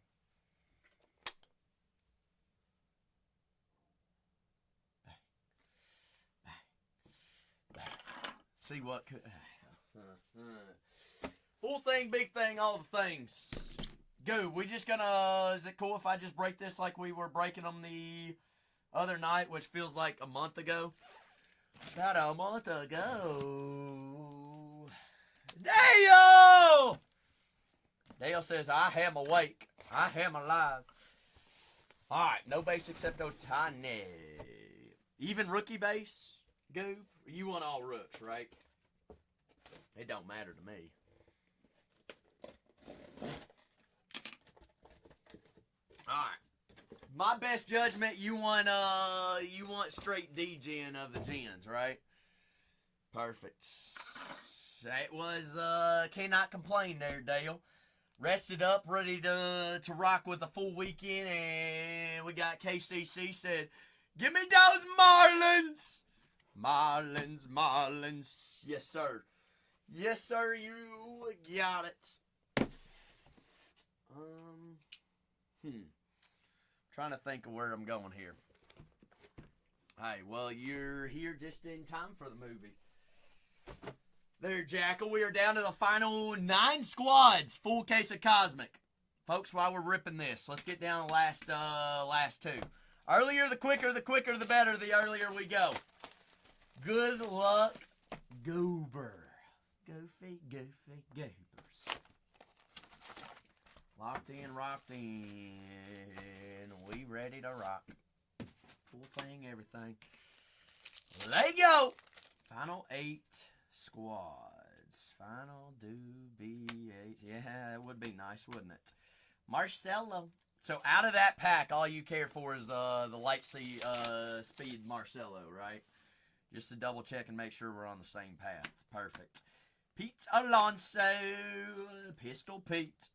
See what could... Full thing, big thing, all the things. Go, we just gonna... Is it cool if I just break this like we were breaking them the other night, which feels like a month ago? About a month ago. Dale! Dale says, I am awake. I am alive. Alright, no base except Otani. Even rookie base, Goob? You want all rooks, right? It don't matter to me. Alright. My best judgment, you want straight D-gen of the gens, right? Perfect. It was, cannot complain there, Dale. Rested up, ready to rock with a full weekend, and we got KCC said, give me those Marlins! Marlins, Marlins. Yes, sir. Yes, sir, you got it. Trying to think of where I'm going here. Hey, well, you're here just in time for the movie. There, Jackal. We are down to the final 9 squads. Full case of Cosmic. Folks, while we're ripping this, let's get down the last 2. Earlier, the quicker, the better, the earlier we go. Good luck, Goober. Goofy, goofy, goobers. Locked in, rocked in. We ready to rock. Full thing, everything. Let go. Final 8 squads. Final do BH. Yeah, it would be nice, wouldn't it? Marcelo. So out of that pack, all you care for is the light speed Marcelo, right? Just to double check and make sure we're on the same path. Perfect. Pete Alonso. Pistol Pete.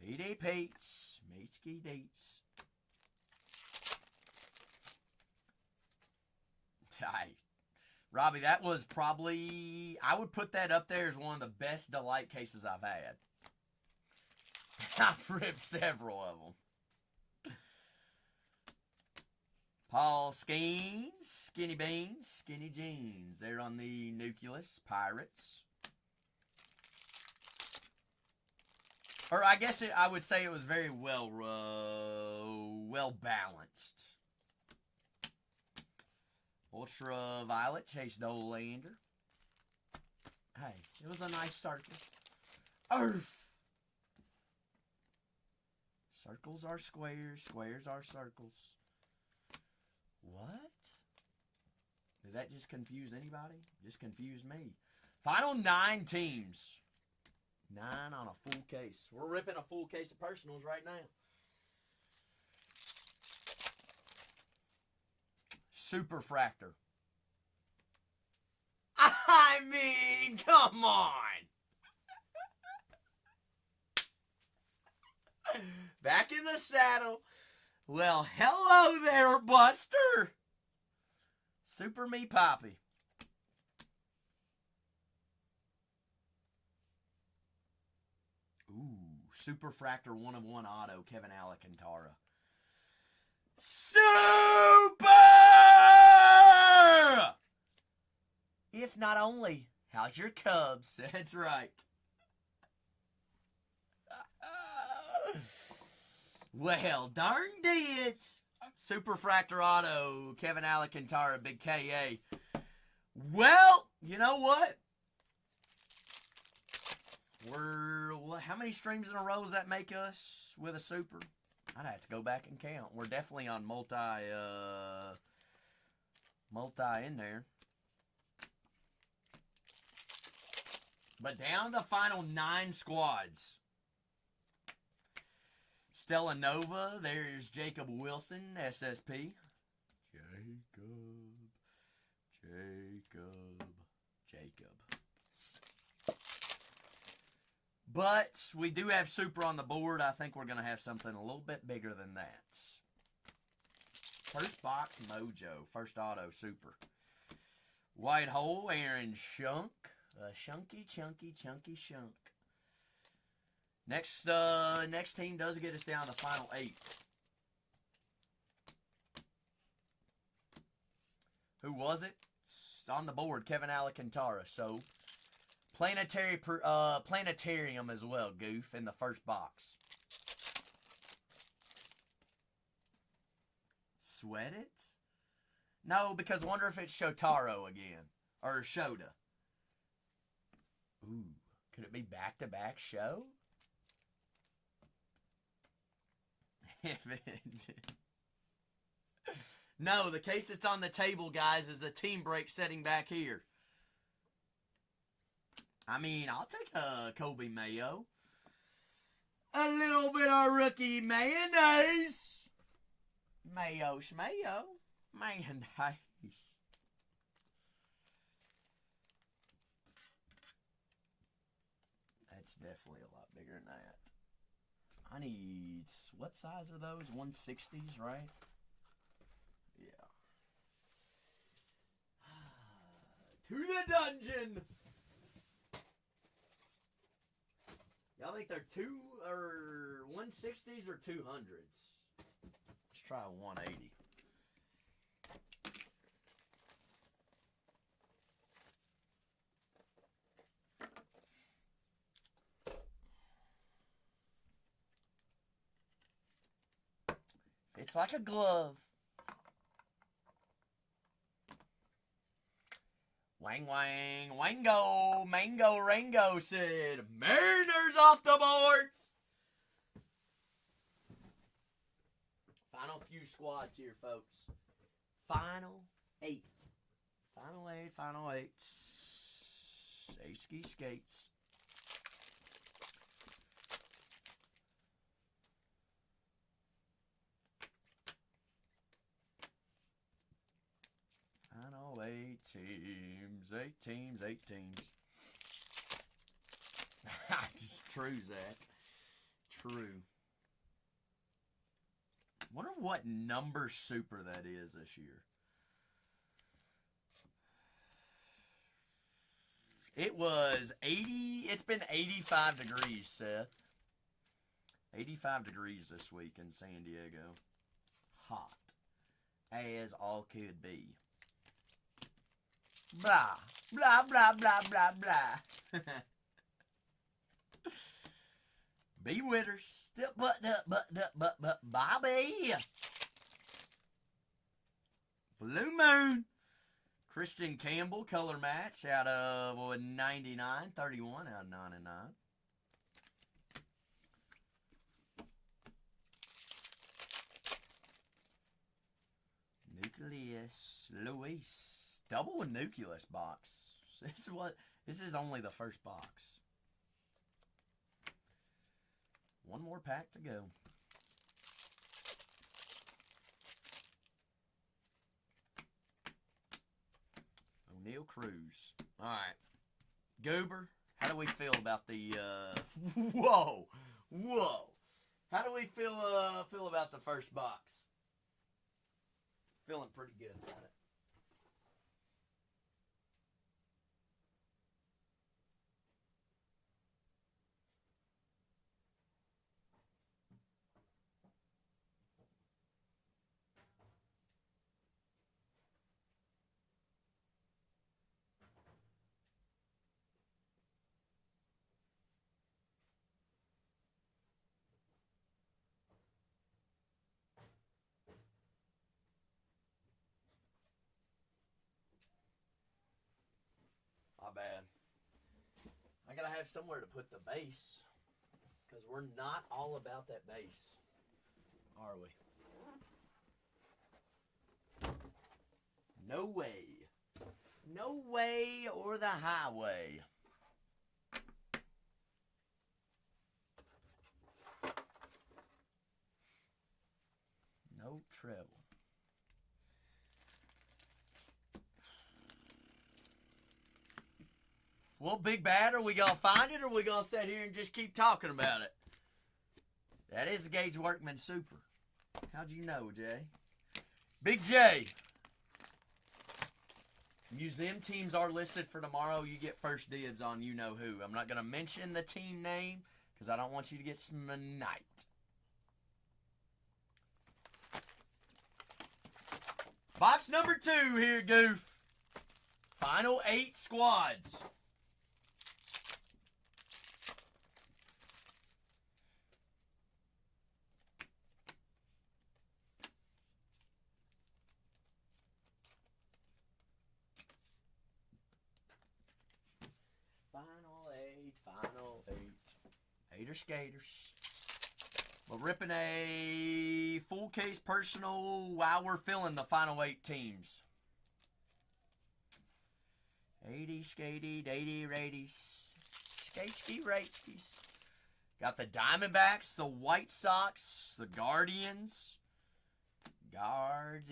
Petey Pete's. Meetsky Deets. Robbie, that was probably, I would put that up there as one of the best Delight cases I've had. I've ripped several of them. Paul Skeens, Skinny Beans, Skinny Jeans. They're on the Nucleus Pirates. Or I guess I would say it was very well balanced. Ultraviolet, Chase Dolander. Hey, it was a nice circle. Earth. Circles are squares, squares are circles. What? Did that just confuse anybody? Just confuse me. Final 9 teams. 9 on a full case. We're ripping a full case of personals right now. Superfractor. I mean, come on. Back in the saddle. Well, hello there, Buster. Super Me Poppy. Ooh, Superfractor 1/1 auto, Kevin Alcantara. Super! If not only, how's your Cubs? That's right. Well, darn it. Superfractor auto, Kevin Alcantara, big KA. Well, you know what? How many streams in a row does that make us with a super? I'd have to go back and count. We're definitely on multi in there. But down to the final 9 squads. Stella Nova, there's Jacob Wilson, SSP. Jacob. But we do have super on the board. I think we're going to have something a little bit bigger than that. First box, Mojo. First auto, super. White hole, Aaron Shunk. Chunky Shunk. Next team does get us down to the final 8. Who was it? It's on the board, Kevin Alcantara. So, Planetarium as well, Goof, in the first box. Sweat it? No, because I wonder if it's Shotaro again. Or Shota. Ooh, could it be back-to-back show? No, the case that's on the table, guys, is a team break setting back here. I mean, I'll take a Kobe Mayo. A little bit of rookie mayonnaise. Mayo schmayo. Mayonnaise. That's definitely a lot bigger than that. I need, what size are those? 160s, right? Yeah. To the dungeon. Y'all think they're 160s or 200s? Let's try a 180. It's like a glove. Wang wang, wango, mango, rango said, Mariners off the boards. Final few squads here, folks. Final 8. Final 8, final 8. Ski skates. Final 8 teams. 8 teams, 8 teams. True, Zach. True. Wonder what number super that is this year. It was 80. It's been 85 degrees, Seth. 85 degrees this week in San Diego. Hot. As all could be. Blah. Blah, blah, blah, blah, blah. B. Witters. Still button up, Bobby. Blue Moon. Christian Campbell, color match out of 99. 31 out of 99. Nucleus Luis. Double with Nucleus box. This is only the first box. One more pack to go. O'Neal Cruz. All right. Goober, how do we feel about the whoa. How do we feel about the first box? Feeling pretty good about it. Not bad. I gotta have somewhere to put the base, because we're not all about that base, are we? No way. No way or the highway. No trouble. Well, Big Bad, are we going to find it, or are we going to sit here and just keep talking about it? That is a Gage Workman Super. How'd you know, Jay? Big J. Museum teams are listed for tomorrow. You get first dibs on you-know-who. I'm not going to mention the team name because I don't want you to get some night. Box number 2 here, Goof. Final 8 squads. Final 8. 8 skaters. We're ripping a full case personal while we're filling the final 8 teams. 80 skated, 80 radies. Skate rateskies. Got the Diamondbacks, the White Sox, the Guardians. Guards.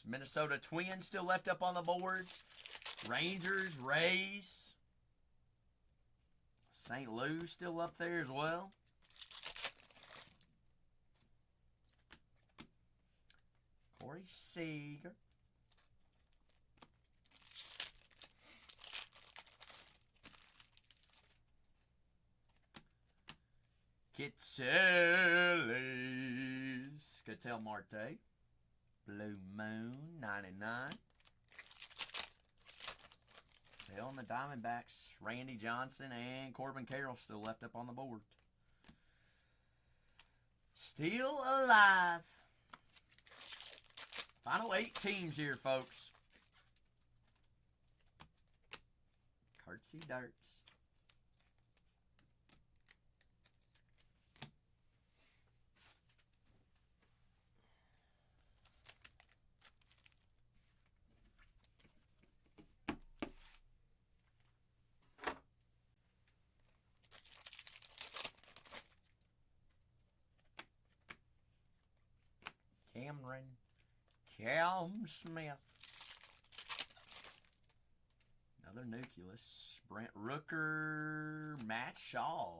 Minnesota Twins still left up on the boards. Rangers, Rays. St. Louis still up there as well. Corey Seager. Kitselis. Cattell Marte. Blue Moon, 99. Still on the Diamondbacks. Randy Johnson and Corbin Carroll still left up on the board. Still alive. Final 8 teams here, folks. Curtsy Dirts. Cam Smith. Another nucleus. Brent Rooker. Matt Shaw.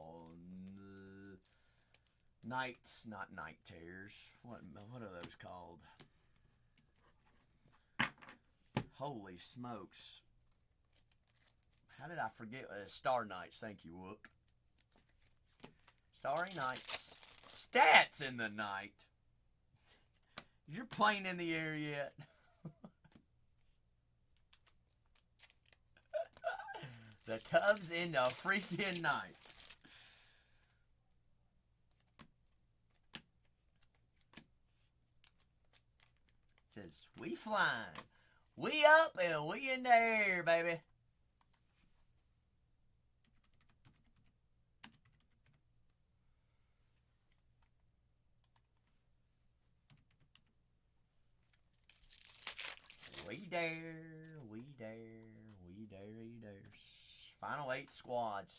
Not night tears. What are those called? Holy smokes. How did I forget? Star Nights. Thank you, Wook. Starry Nights. Stats in the night. Is your plane in the air yet? The Cubs in the freaking night. It says, we flying. We up and we in the air, baby. We dare, we dare, we dare, we dare. Final 8 squads.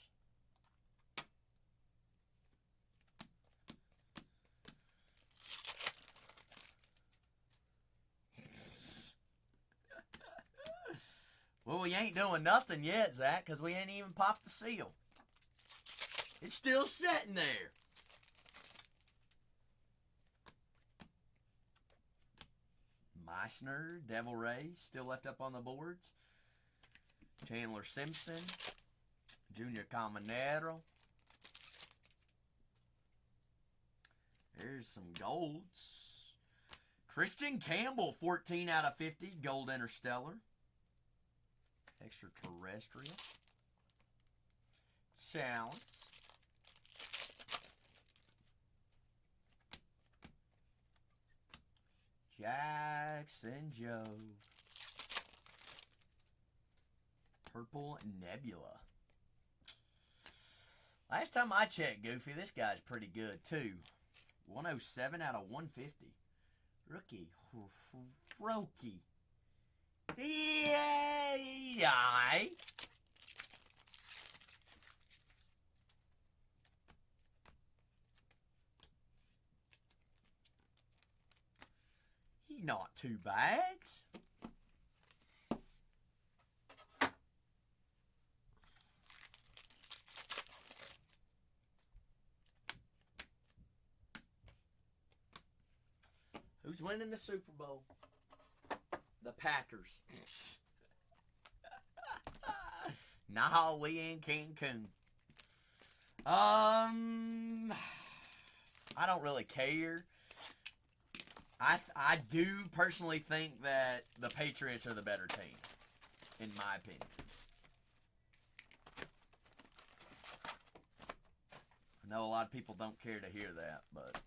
Well, we ain't doing nothing yet, Zach, because we ain't even popped the seal. It's still sitting there. Meissner, Devil Ray, still left up on the boards. Chandler Simpson, Junior Caminero. There's some golds. Christian Campbell, 14 out of 50, Gold Interstellar. Extraterrestrial. Challenge. Jackson Joe. Purple Nebula. Last time I checked, Goofy, this guy's pretty good, too. 107 out of 150. Rookie. Yay! He not too bad. Who's winning the Super Bowl? The Packers. Nah, we in Cancun. I don't really care. I do personally think that the Patriots are the better team, in my opinion. I know a lot of people don't care to hear that, but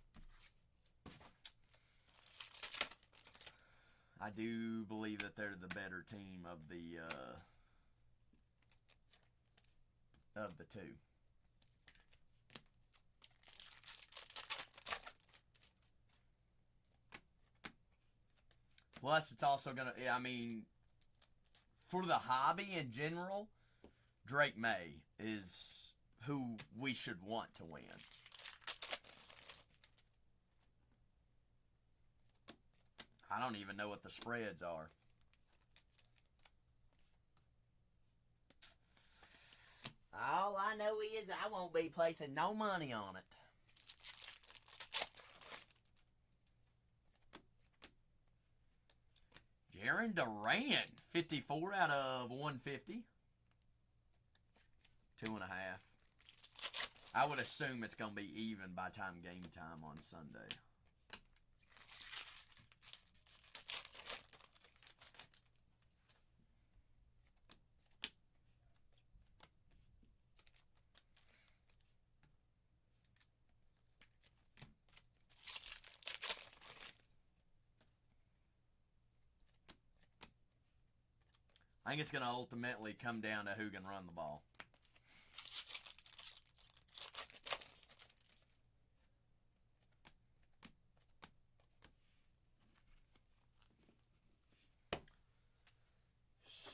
I do believe that they're the better team of the two. Plus, it's also going to, I mean, for the hobby in general, Drake May is who we should want to win. I don't even know what the spreads are. All I know is I won't be placing no money on it. Jaron Durant, 54 out of 150. 2.5. I would assume it's going to be even by time game time on Sunday. I think it's going to ultimately come down to who can run the ball.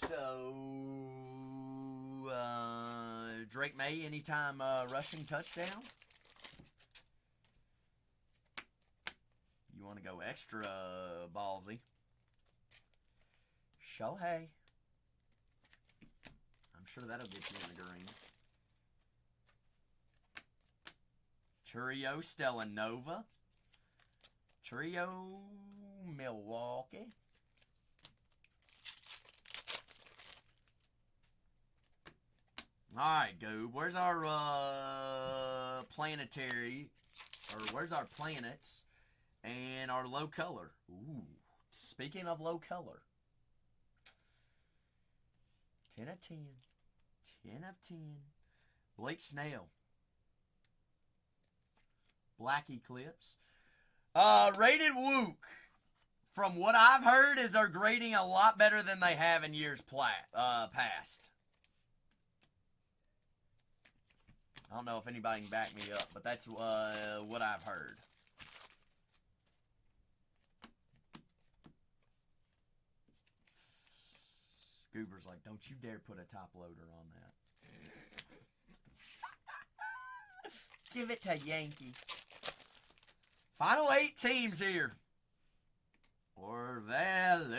So, Drake May, anytime rushing touchdown? You want to go extra ballsy? Shohei. I'm sure that'll get you in the green. Churio Stellanova. Churio Milwaukee. Alright, Goob. Where's our planetary, or where's our planets and our low color? Ooh, speaking of low color. 10 of 10. 10 of 10. Blake Snell. Black Eclipse. Rated Wook. From what I've heard, is they're grading a lot better than they have in years past. I don't know if anybody can back me up, but that's what I've heard. Goober's like, don't you dare put a top loader on that. Give it to Yankee. Final 8 teams here. Orvalis.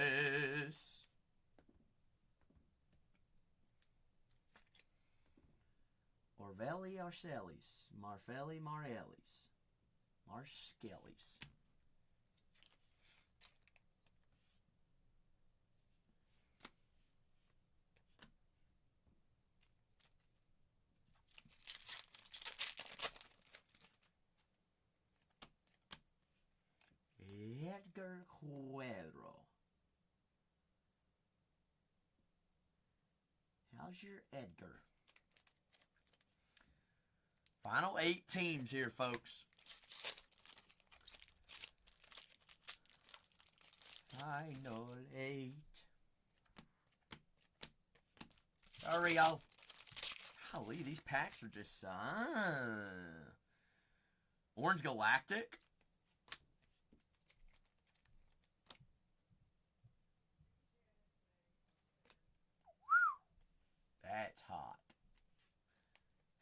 Orvelli Arcelis. Marfelli Marellis. Marskellis. Edgar Cuero. How's your Edgar? Final 8 teams here, folks. Final 8. Sorry, y'all. Golly, these packs are just... Orange Galactic. That's hot.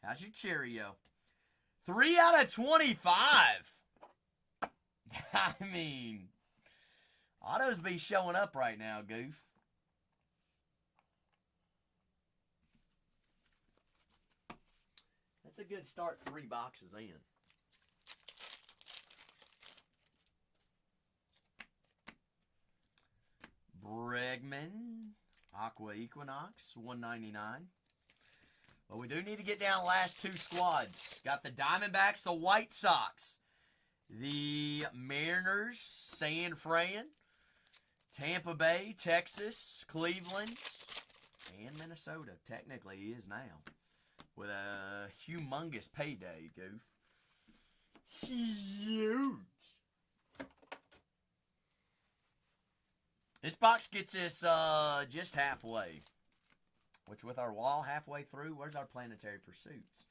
How's your Cheerio? 3 out of 25. I mean, autos be showing up right now, Goof. That's a good start, 3 boxes in. Bregman, Aqua Equinox, $1.99. But we do need to get down the last 2 squads. Got the Diamondbacks, the White Sox, the Mariners, San Fran, Tampa Bay, Texas, Cleveland, and Minnesota. Technically, he is now. With a humongous payday, Goof. Huge. This box gets us just halfway. Which with our wall halfway through, where's our planetary pursuits?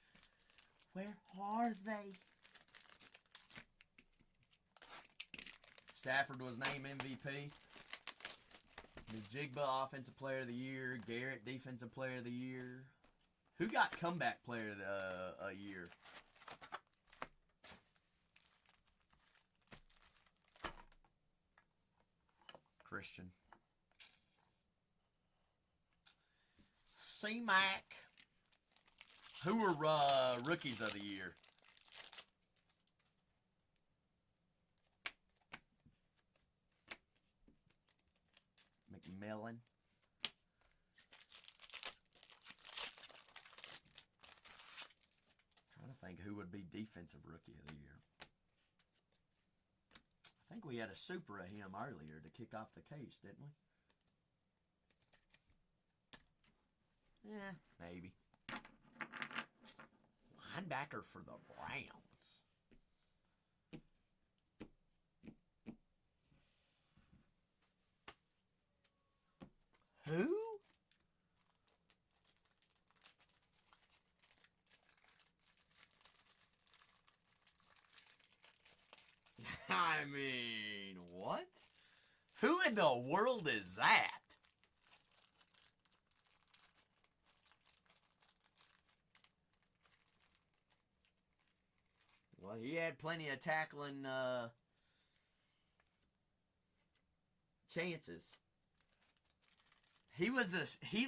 Where are they? Stafford was named MVP. Najigba, Offensive Player of the Year. Garrett, Defensive Player of the Year. Who got Comeback Player of the Year? Christian. C-Mac. Who were Rookies of the Year? McMillan. Trying to think who would be Defensive Rookie of the Year. I think we had a super of him earlier to kick off the case, didn't we? Maybe. Linebacker for the Browns. Who? I mean, what? Who in the world is that? Well, he had plenty of tackling chances. He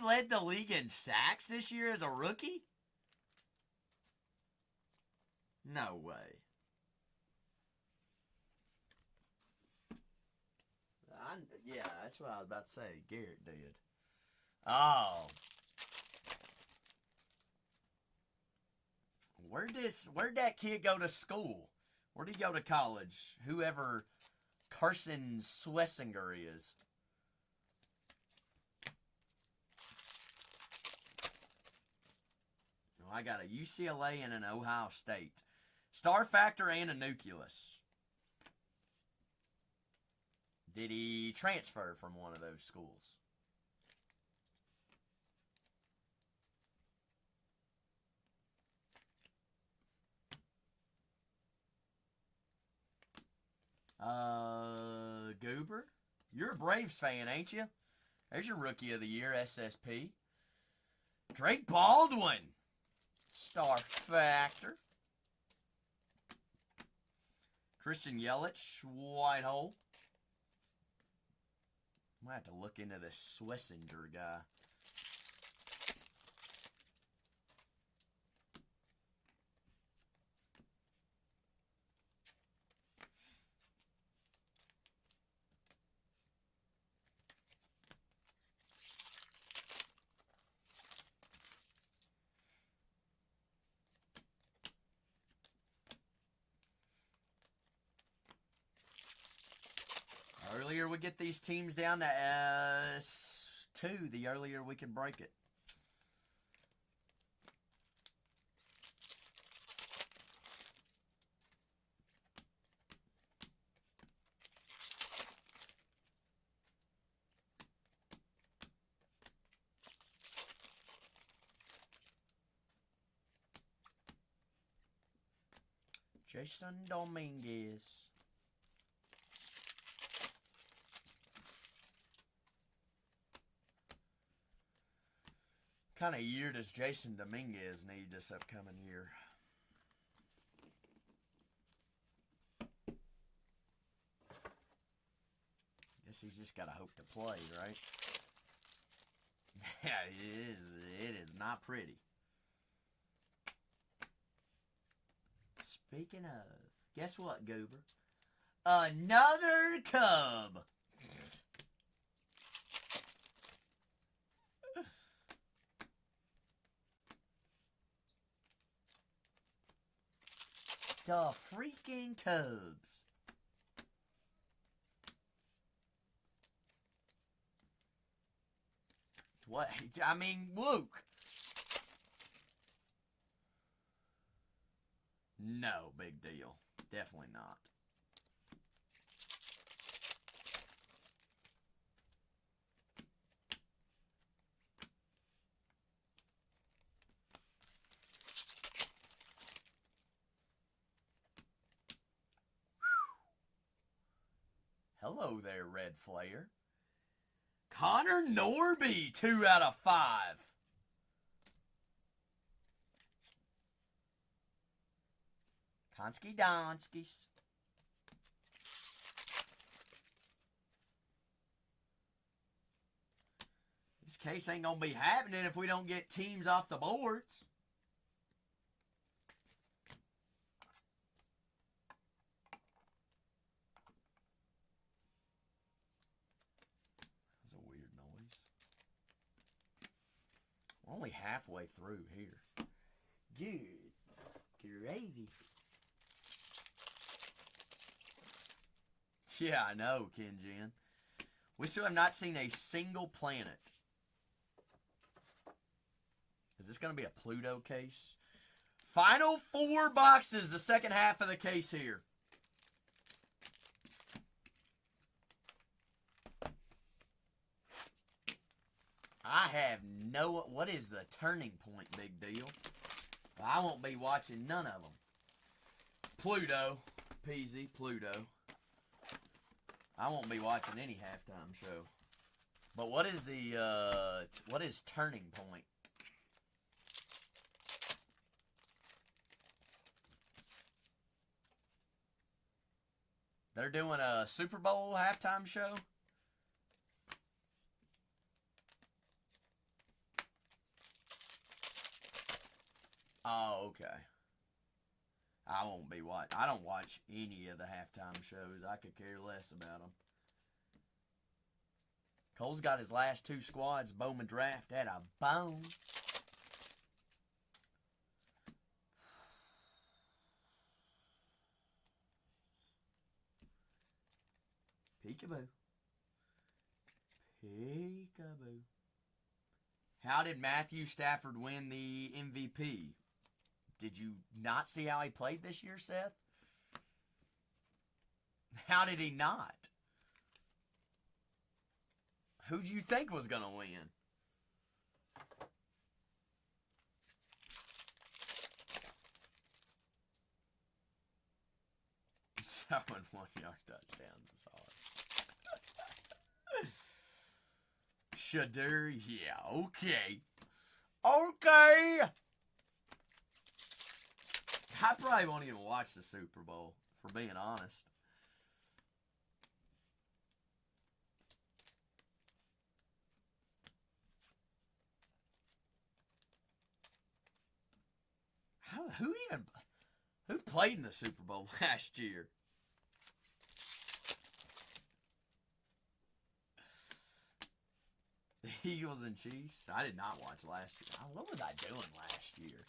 led the league in sacks this year as a rookie? No way. Yeah, that's what I was about to say. Garrett did. Oh. Where'd that kid go to school? Where'd he go to college? Whoever Carson Swessinger is. Oh, I got a UCLA and an Ohio State. Star Factor and a Nucleus. Did he transfer from one of those schools? Goober? You're a Braves fan, ain't you? There's your Rookie of the Year, SSP. Drake Baldwin. Star Factor. Christian Yelich, White Hole. I might have to look into this Swessinger guy. Earlier we get these teams down to S2, the earlier we can break it. Jason Dominguez. What kind of year does Jason Dominguez need this upcoming year? Guess he's just got to hope to play, right? Yeah, it is not pretty. Speaking of, guess what, Goober? Another Cub. The freaking Cubs. What? I mean, Luke. No, big deal. Definitely not. Hello there, Red Flare. Connor Norby, 2 out of 5. Konski Donskis. This case ain't going to be happening if we don't get teams off the boards. That's a weird noise. We're only halfway through here. Good. Great. Gravy. Yeah, I know, Ken Jen. We still have not seen a single planet. Is this going to be a Pluto case? Final 4 boxes, the second half of the case here. I have no... What is the turning point, big deal? I won't be watching none of them. Pluto. Peasy, Pluto. I won't be watching any halftime show. But what is the, what is turning point? They're doing a Super Bowl halftime show? Oh, okay. I won't be watching. I don't watch any of the halftime shows. I could care less about them. Cole's got his last 2 squads. Bowman draft at a bone. Peekaboo. Peekaboo. How did Matthew Stafford win the MVP? Did you not see how he played this year, Seth? How did he not? Who'd you think was going to win? 1-yard touchdown is hard. Shadur, yeah, okay. Okay! I probably won't even watch the Super Bowl, for being honest. Who played in the Super Bowl last year? The Eagles and Chiefs? I did not watch last year. What was I doing last year?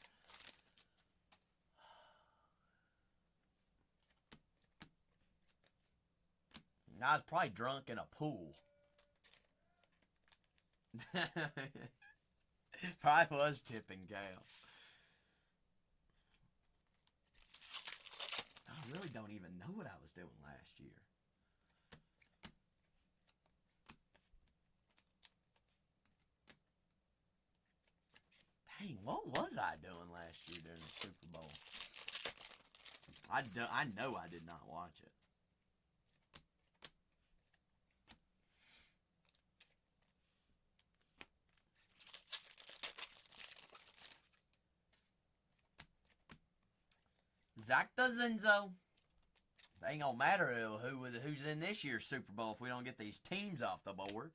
I was probably drunk in a pool. Probably was tipping cows. I really don't even know what I was doing last year. Dang, what was I doing last year during the Super Bowl? I know I did not watch it. Zach Zenzo. It ain't gonna matter who's in this year's Super Bowl if we don't get these teams off the board.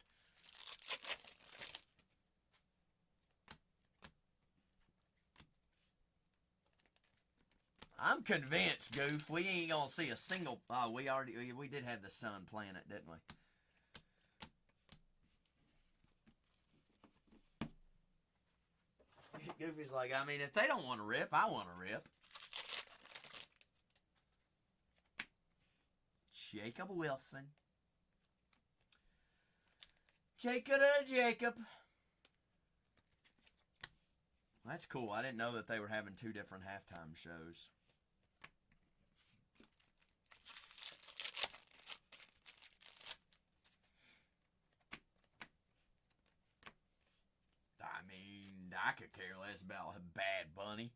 I'm convinced, Goof, we ain't gonna see a single. Oh, we did have the Sun planet, didn't we? Goofy's like, I mean, if they don't want to rip, I want to rip. Jacob Wilson. Jacob. That's cool. I didn't know that they were having 2 different halftime shows. I mean, I could care less about Bad Bunny.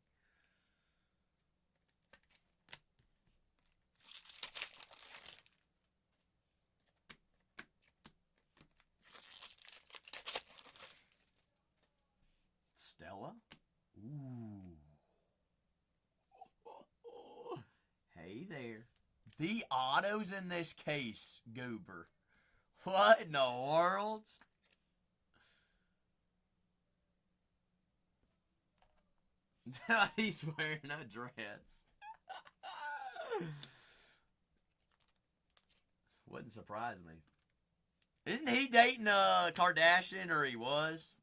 Stella? Ooh. Hey there. The autos in this case, Goober. What in the world? He's wearing a dress. Wouldn't surprise me. Isn't he dating a Kardashian, or he was?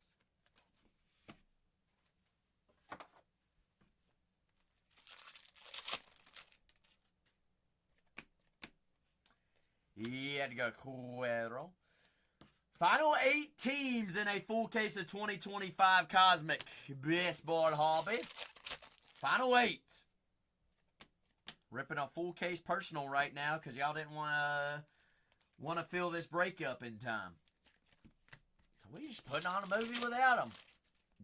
had to go to Cuero. Final 8 teams in a full case of 2025 Cosmic Baseball Hobby. Final 8. Ripping a full case personal right now because y'all didn't want to fill this breakup in time. So we just putting on a movie without them.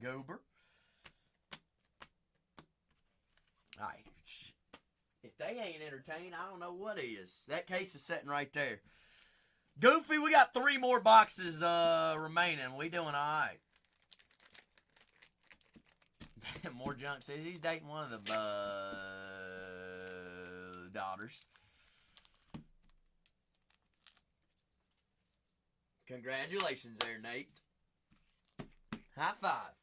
Goober. Alright. If they ain't entertained, I don't know what is. That case is sitting right there. Goofy, we got 3 more boxes remaining. We doing alright. More junk says he's dating one of the daughters. Congratulations there, Nate. High five.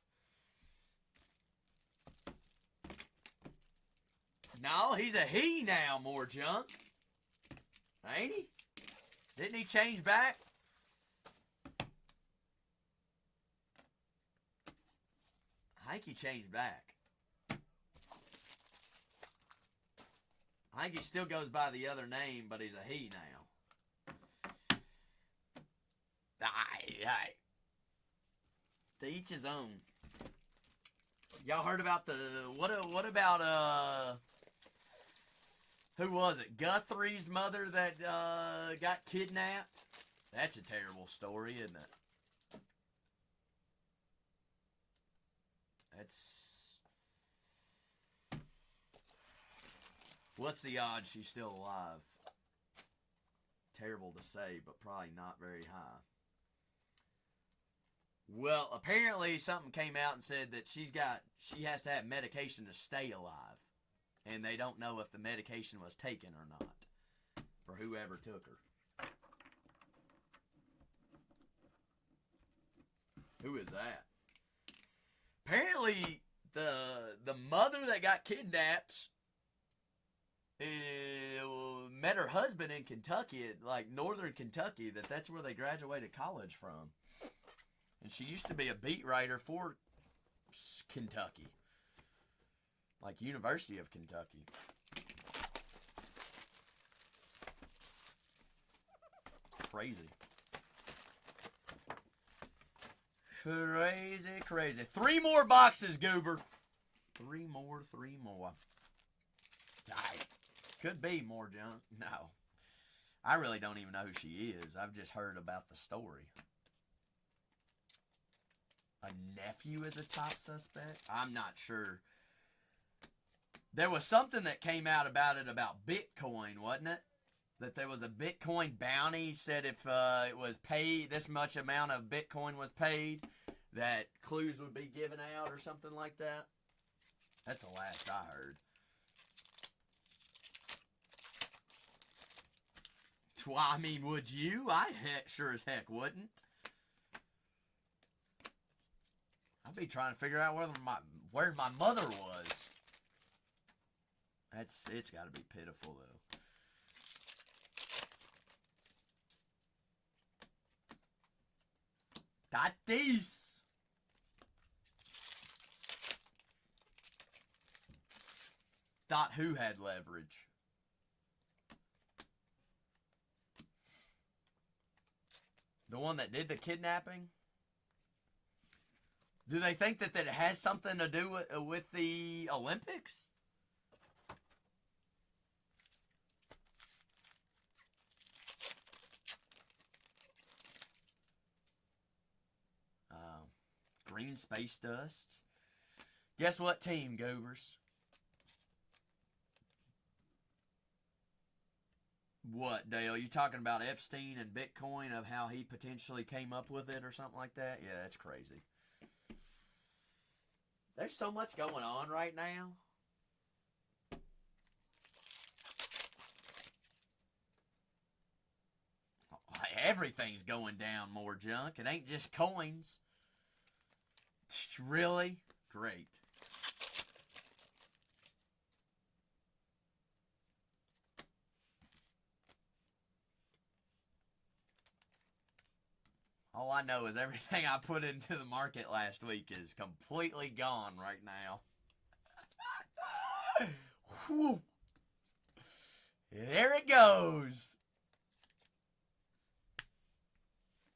No, he's a he now, more junk. Ain't he? Didn't he change back? I think he changed back. I think he still goes by the other name, but he's a he now. Aye. To each his own. Y'all heard about the what about who was it? Guthrie's mother that got kidnapped? That's a terrible story, isn't it? That's... What's the odds she's still alive? Terrible to say, but probably not very high. Well, apparently something came out and said that she has to have medication to stay alive. And they don't know if the medication was taken or not for whoever took her. Who is that? Apparently, the mother that got kidnapped met her husband in Kentucky, like northern Kentucky, that's where they graduated college from. And she used to be a beat writer for Kentucky. Like University of Kentucky. Crazy. Crazy. 3 more boxes, Goober. 3 more. Could be more junk. No. I really don't even know who she is. I've just heard about the story. A nephew is a top suspect? I'm not sure. There was something that came out about Bitcoin, wasn't it? That there was a Bitcoin bounty, said if it was paid, this much amount of Bitcoin was paid, that clues would be given out or something like that. That's the last I heard. Well, I mean, would you? I sure as heck wouldn't. I'd be trying to figure out where my mother was. It's got to be pitiful, though. Tatis. Thought who had leverage? The one that did the kidnapping? Do they think that it has something to do with the Olympics? Green space dust. Guess what team, Goobers? What, Dale? You talking about Epstein and Bitcoin, of how he potentially came up with it or something like that? Yeah, that's crazy. There's so much going on right now. Everything's going down, more junk. It ain't just coins. Really? Great. All I know is everything I put into the market last week is completely gone right now. Whew. There it goes.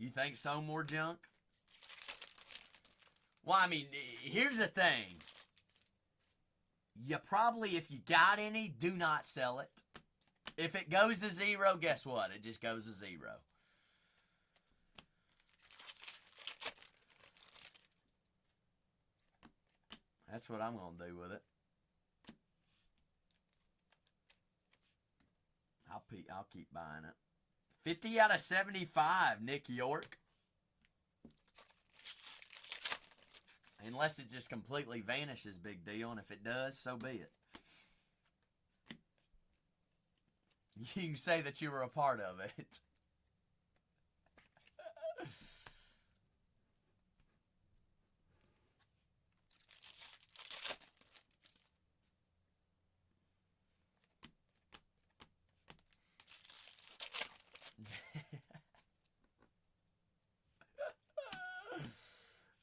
You think so, more junk? Well, I mean, here's the thing. You probably, if you got any, do not sell it. If it goes to zero, guess what? It just goes to zero. That's what I'm going to do with it. I'll keep buying it. 50 out of 75, Nick York. Unless it just completely vanishes, big deal. And if it does, so be it. You can say that you were a part of it.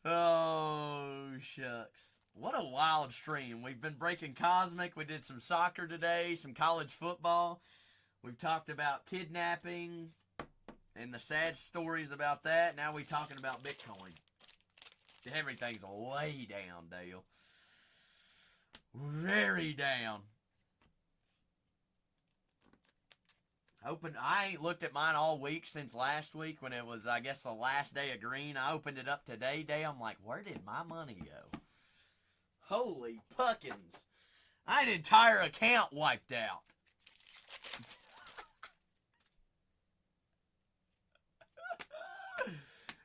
Oh, shucks. What a wild stream. We've been breaking Cosmic. We did some soccer today, some college football. We've talked about kidnapping and the sad stories about that. Now we're talking about Bitcoin. Everything's way down, Dale. Very down. I ain't looked at mine all week since last week when it was, I guess, the last day of green. I opened it up today. I'm like, where did my money go? Holy puckins. I had an entire account wiped out.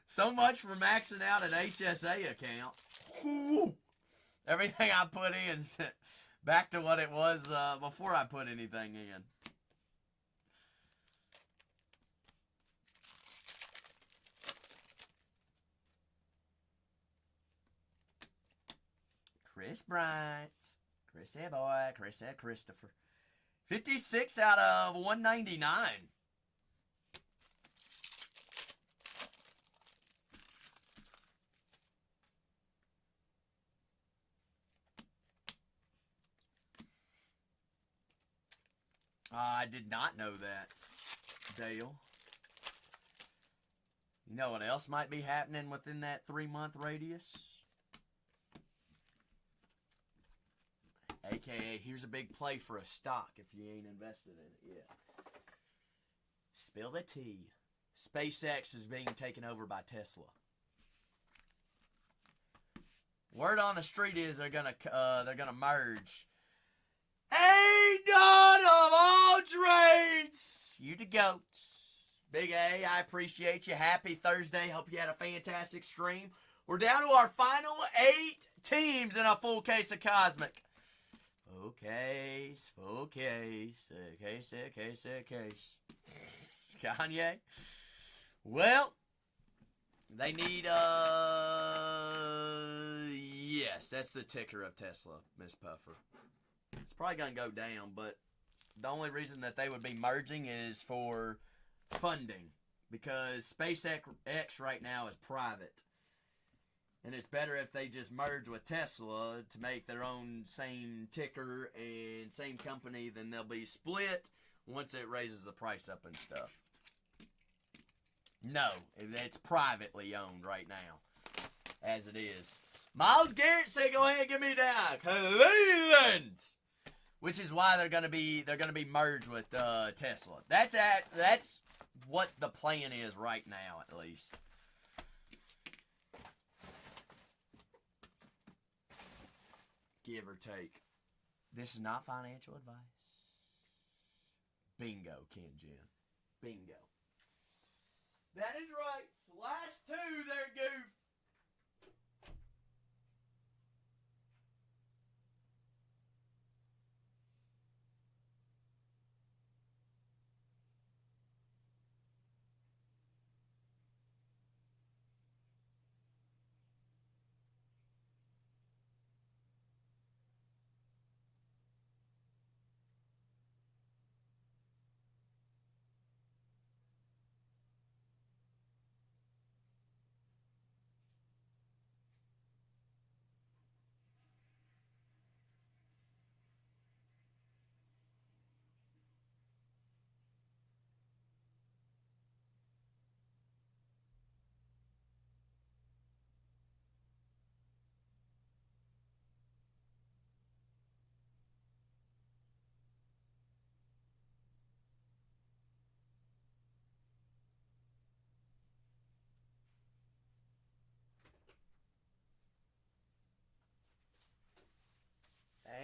So much for maxing out an HSA account. Whew. Everything I put in back to what it was before I put anything in. Chris Bryant. Chris A. Boy. Chris A. Christopher. 56 out of 199. I did not know that, Dale. You know what else might be happening within that 3-month radius? AKA, here's a big play for a stock if you ain't invested in it yet. Spill the tea. SpaceX is being taken over by Tesla. Word on the street is they're gonna merge. A dot of all trades. You the goats. Big A, I appreciate you. Happy Thursday. Hope you had a fantastic stream. We're down to our final 8 teams in a full case of Cosmic. Full case. Case. Kanye. Well, they need, yes, that's the ticker of Tesla, Miss Puffer. It's probably going to go down, but the only reason that they would be merging is for funding, because SpaceX right now is private. And it's better if they just merge with Tesla to make their own same ticker and same company, then they'll be split once it raises the price up and stuff. No, it's privately owned right now, as it is. Miles Garrett said, "Go ahead and give me down, Cleveland," which is why they're gonna be merged with Tesla. That's what the plan is right now, at least. Give or take. This is not financial advice. Bingo, Ken Jen. Bingo. That is right. Last 2 there, Goof.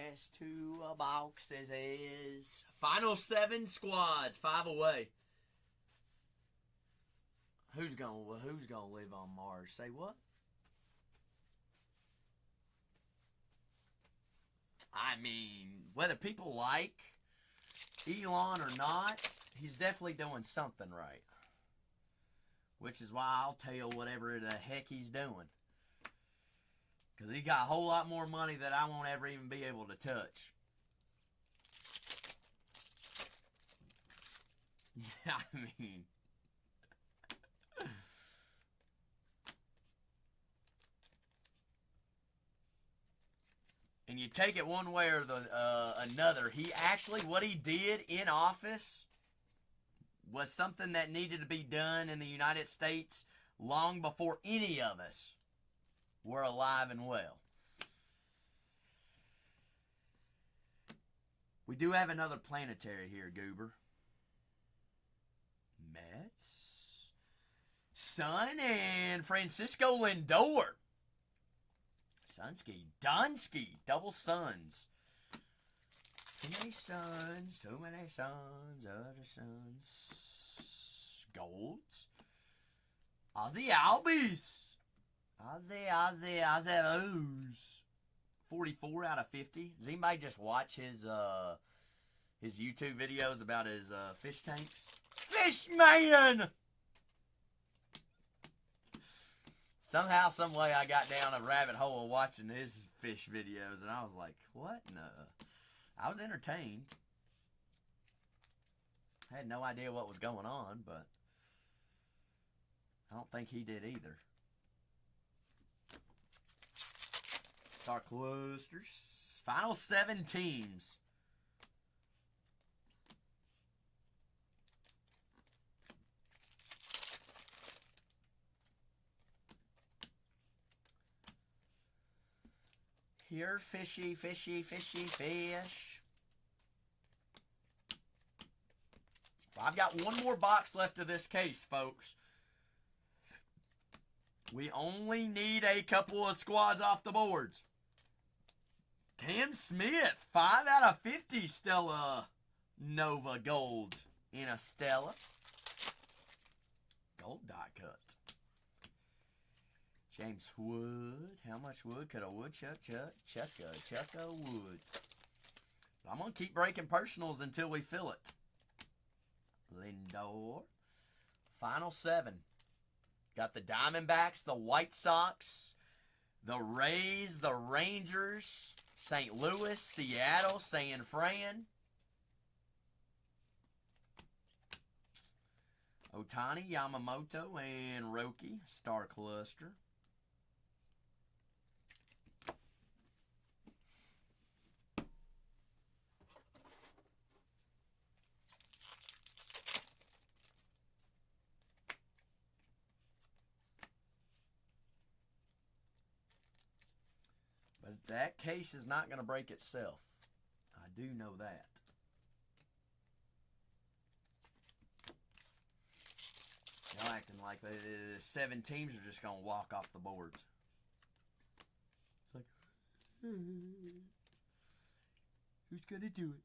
last 2 boxes is final 7 squads, 5 away. Who's gonna live on Mars? Say what? I mean, whether people like Elon or not, he's definitely doing something right. Which is why I'll tell whatever the heck he's doing. Because he got a whole lot more money that I won't ever even be able to touch. I mean... And you take it one way or another, he actually, what he did in office was something that needed to be done in the United States long before any of us were alive and well. We do have another planetary here, Goober. Mets. Sun and Francisco Lindor. Sunsky, Dunsky, double Suns. Too many suns, other suns. Golds. Ozzy Albies. Ozzy O's. 44 out of 50. Does anybody just watch his YouTube videos about his fish tanks? Fishman! Somehow, some way, I got down a rabbit hole of watching his fish videos, and I was like, what? No. I was entertained. I had no idea what was going on, but I don't think he did either. Star clusters. Final 7 teams. Here, fishy, fishy, fishy, fish. I've got one more box left of this case, folks. We only need a couple of squads off the boards. Cam Smith, 5 out of 50 Stella Nova Gold in a Stella. Gold die cut. James Wood. How much wood could a woodchuck chuck a wood? I'm going to keep breaking personals until we fill it. Lindor. Final 7. Got the Diamondbacks, the White Sox, the Rays, the Rangers, St. Louis, Seattle, San Fran. Ohtani, Yamamoto, and Roki. Star cluster. But that case is not going to break itself. I do know that. Y'all acting like the 7 teams are just going to walk off the boards. It's like, who's going to do it?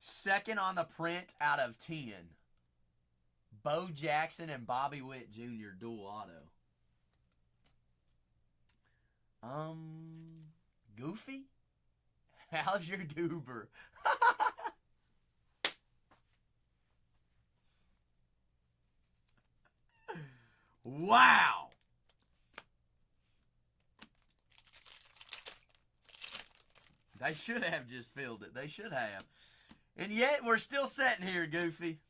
Second on the print out of 10. Bo Jackson and Bobby Witt Jr. dual auto. Goofy? How's your goober? Wow! They should have just filled it. They should have. And yet, we're still sitting here, Goofy.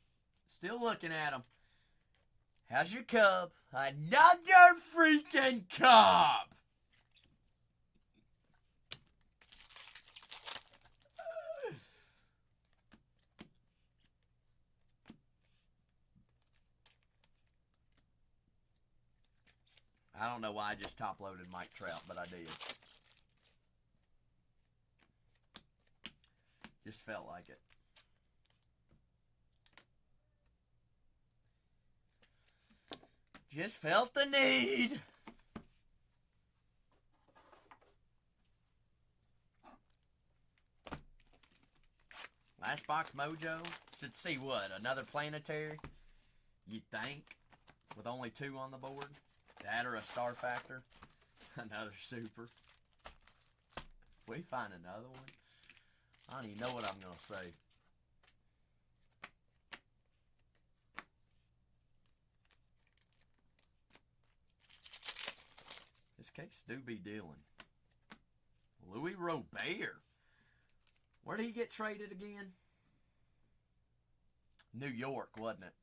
Still looking at them. How's your cub? Another freaking cub! I don't know why I just top-loaded Mike Trout, but I did. Just felt like it. Just felt the need. Last box mojo. Should see what? Another planetary? You'd think. With only 2 on the board. That or a star factor. Another super. We find another one. I don't even know what I'm going to say. This case do be dealing. Louis Robert. Where did he get traded again? New York, wasn't it?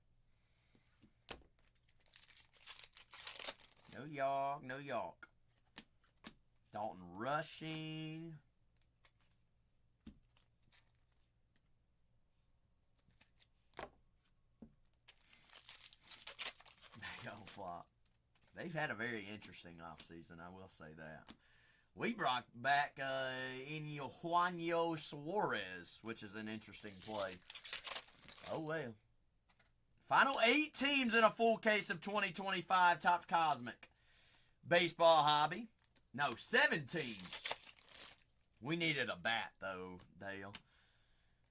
New York, New York. Dalton Rushing. Mayo flop. They've had a very interesting offseason, I will say that. We brought back Juanio Suarez, which is an interesting play. Oh, well. Final 8 teams in a full case of 2025 Topps Cosmic. Baseball hobby. No, 7 teams. We needed a bat, though, Dale.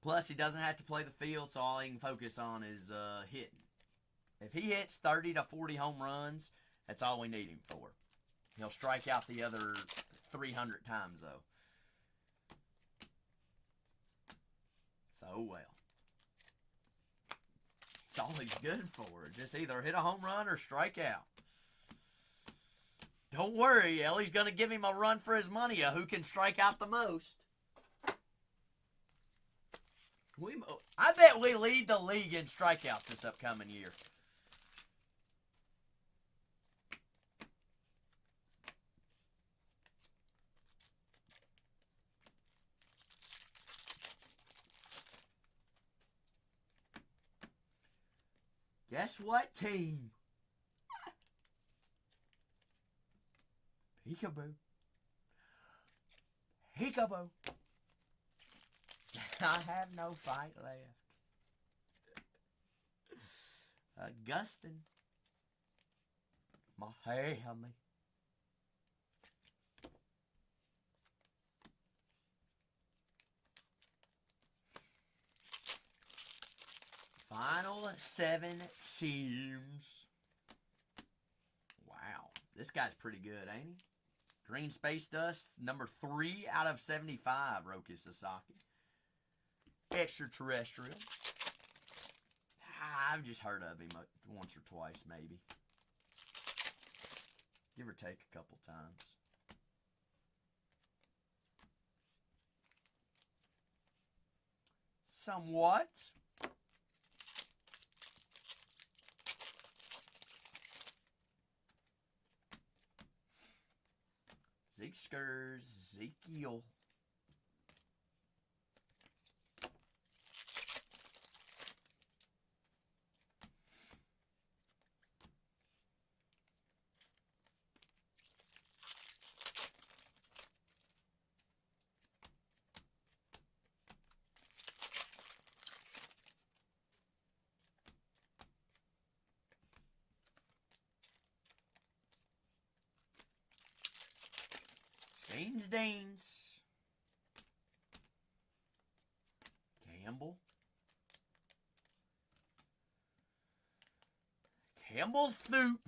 Plus, he doesn't have to play the field, so all he can focus on is hitting. If he hits 30 to 40 home runs, that's all we need him for. He'll strike out the other 300 times, though. So, well. That's all he's good for. Just either hit a home run or strike out. Don't worry, Ellie's going to give him a run for his money of who can strike out the most. I bet we lead the league in strikeouts this upcoming year. Guess what, team? Peekaboo. Peekaboo. I have no fight left. Augustine. Miami. Final 7 teams. Wow. This guy's pretty good, ain't he? Green Space Dust, number 3 out of 75, Roki Sasaki. Extraterrestrial. I've just heard of him once or twice, maybe. Give or take a couple times. Somewhat. Zeke Skurs, Ezekiel. Deans. Campbell. Campbell Soup.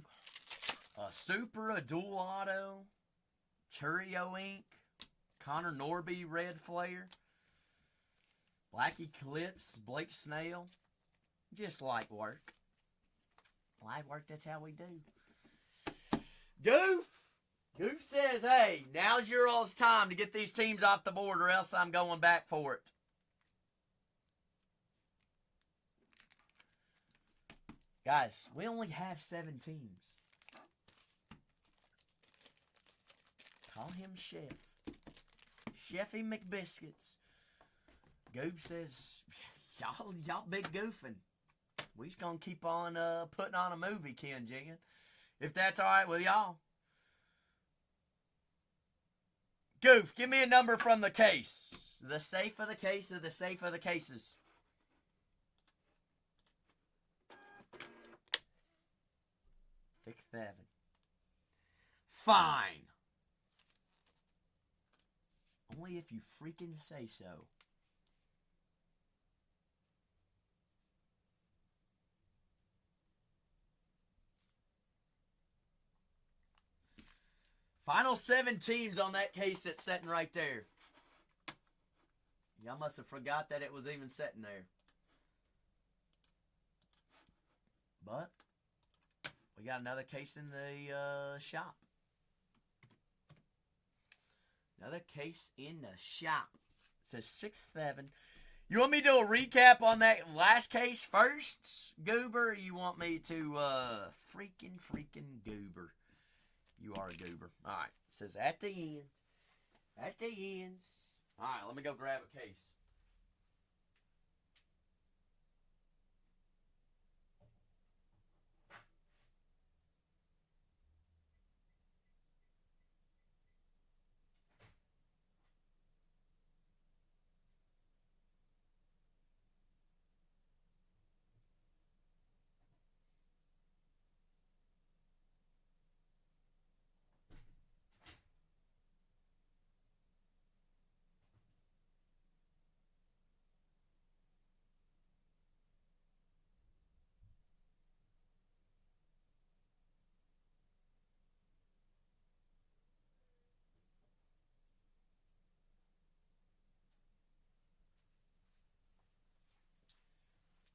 A Super, a Dual Auto. Churio Ink. Connor Norby, Red Flare. Black Eclipse, Blake Snail. Just light work. Light work, that's how we do. Goof! Goof says, hey, now's your all's time to get these teams off the board or else I'm going back for it. Guys, we only have 7 teams. Call him Chef. Chefy McBiscuits. Goof says, y'all big goofing. We just going to keep on putting on a movie, Ken Jigan. If that's all right with y'all. Goof, give me a number from the case. The safe of the case of the safe of the cases. 6-7. Fine. Only if you freaking say so. Final 7 teams on that case that's sitting right there. Y'all must have forgot that it was even sitting there. But we got another case in the shop. Another case in the shop. It says 6-7. You want me to do a recap on that last case first, Goober? Or you want me to freaking goober? You are a goober. All right. It says at the end. At the ends. All right. Let me go grab a case.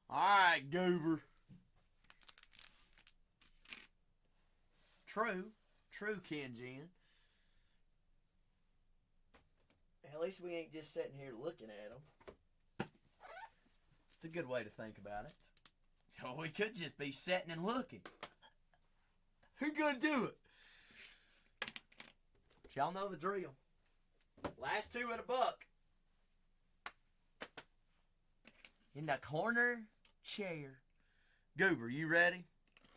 Alright, Goober. True, Ken Jen. At least we ain't just sitting here looking at them. It's a good way to think about it. Oh, we could just be sitting and looking. Who's gonna do it? But y'all know the drill. Last 2 at $1. In the corner chair. Goober, you ready?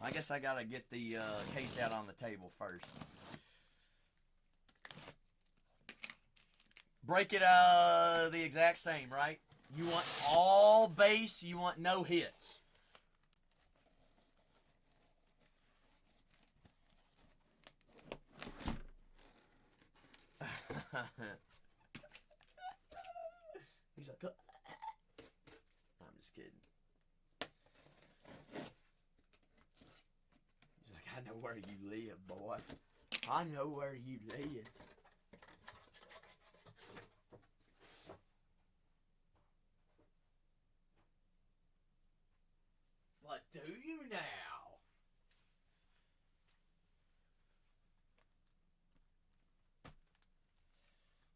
I guess I gotta get the case out on the table first. Break it the exact same, right? You want all base, you want no hits. He's like, I'm just kidding. He's like, I know where you live, boy. I know where you live. But do you now?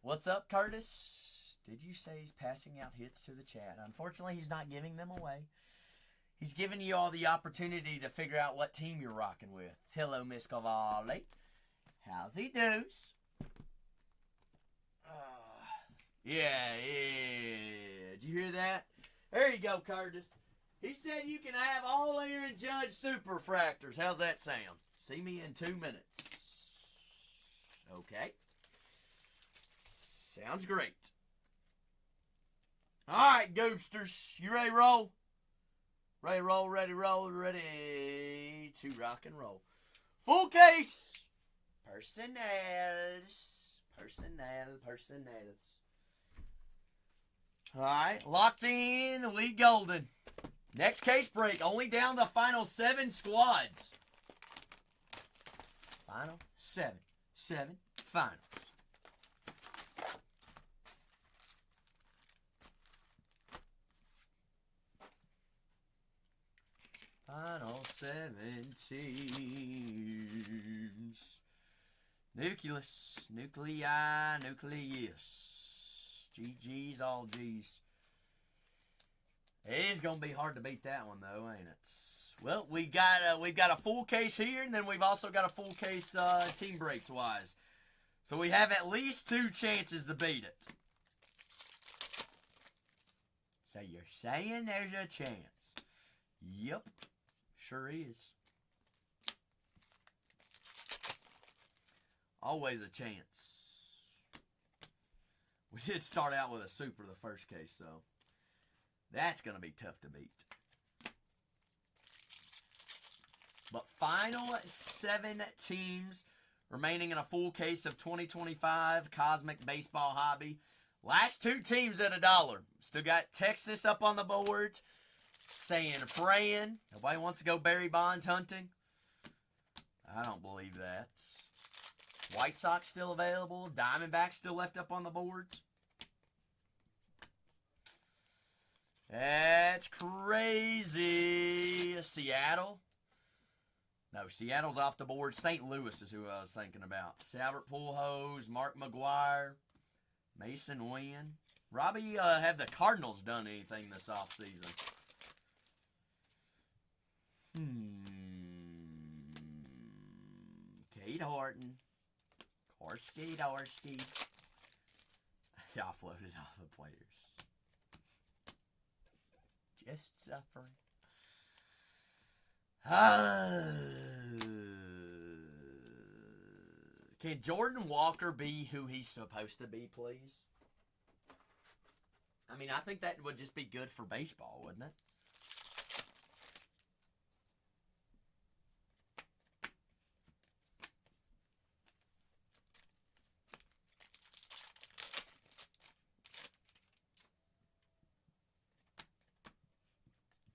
What's up, Curtis? Did you say he's passing out hits to the chat? Unfortunately, he's not giving them away. He's giving you all the opportunity to figure out what team you're rocking with. Hello, Miss Cavalli. How's he do's? Yeah. Did you hear that? There you go, Curtis. He said you can have all Aaron Judge superfractors. How's that sound? See me in 2 minutes. Okay. Sounds great. All right, Goobsters. You ready to roll? Ready to roll, ready to roll, ready to rock and roll. Full case. Personnels. All right, locked in. We golden. Next case break. Only down the final 7 squads. Final 7. 7 finals. Final 7 teams. Nucleus. Nuclei. Nucleus. GG's all G's. It is going to be hard to beat that one, though, ain't it? Well, we've got a full case here, and then we've also got a full case team breaks-wise. So we have at least 2 chances to beat it. So you're saying there's a chance? Yep, sure is. Always a chance. We did start out with a super the first case, so that's going to be tough to beat. But final 7 teams remaining in a full case of 2025 Cosmic Baseball Hobby. Last 2 teams at $1. Still got Texas up on the board, saying praying. Nobody wants to go Barry Bonds hunting. I don't believe that. White Sox still available. Diamondbacks still left up on the boards. That's crazy. Seattle. No, Seattle's off the board. St. Louis is who I was thinking about. Albert Pujols, Mark McGwire, Mason Wynn. Robbie, have the Cardinals done anything this offseason? Kate Horton. Korsky. I offloaded all the players. Just suffering. Can Jordan Walker be who he's supposed to be, please? I mean, I think that would just be good for baseball, wouldn't it?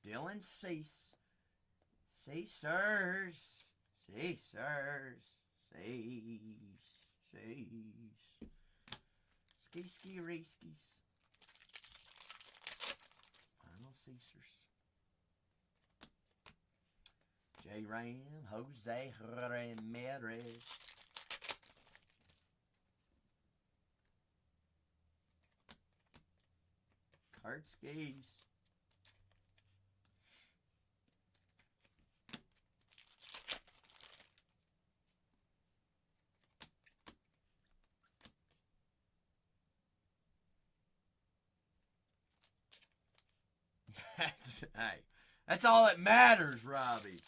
Dylan Cease. Ceasers. Ski Reeskies. Final Caesars. J. Ram. Jose Ramirez. Kurt Skis. Hey, that's all that matters, Robbie.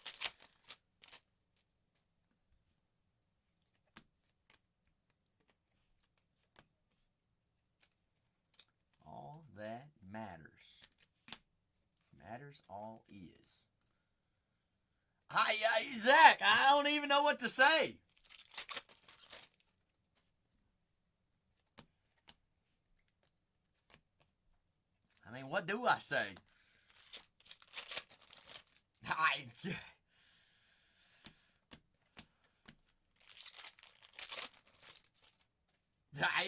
All that matters. Matters all is. Hi, Zach, I don't even know what to say. I mean, what do I say?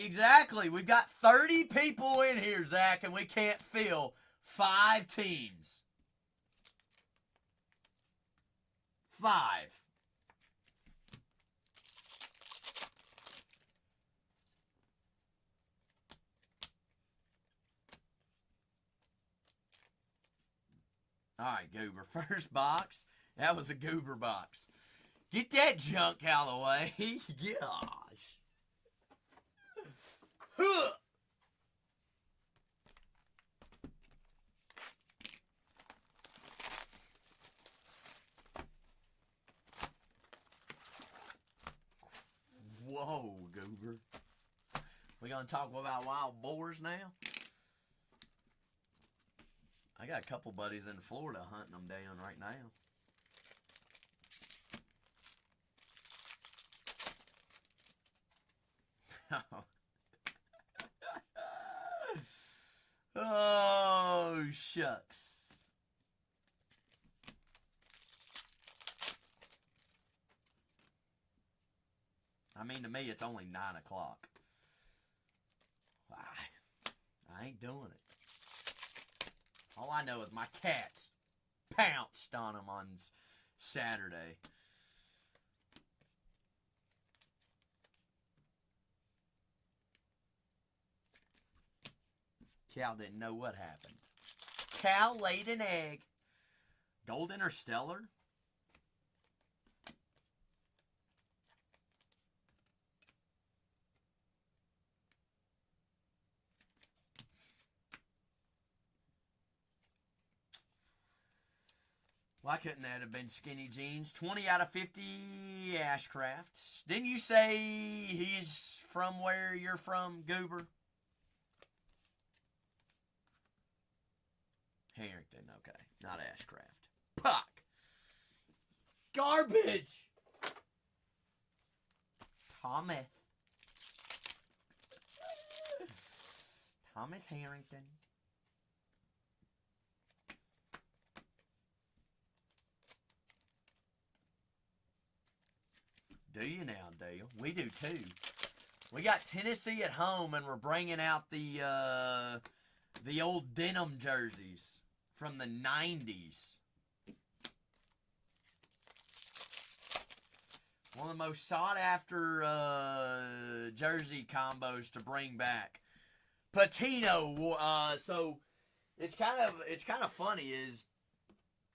Exactly. We've got 30 people in here, Zach, and we can't fill 5 teams. 5. All right, Goober. First box. That was a Goober box. Get that junk out of the way. Gosh. Whoa, Goober. We gonna talk about wild boars now? I got a couple buddies in Florida hunting them down right now. Oh, shucks. I mean, to me, it's only 9 o'clock. I ain't doing it. All I know is my cats pounced on him on Saturday. Cal didn't know what happened. Cal laid an egg. Gold Interstellar? Why couldn't that have been Skinny Jeans? 20 out of 50 Ashcraft. Didn't you say he's from where you're from, Goober? Harrington, okay. Not Ashcraft. Puck. Garbage. Thomas Harrington. Do you now, Dale? We do too. We got Tennessee at home, and we're bringing out the old denim jerseys from the 90s. One of the most sought-after jersey combos to bring back. Patino. So it's kind of funny. Is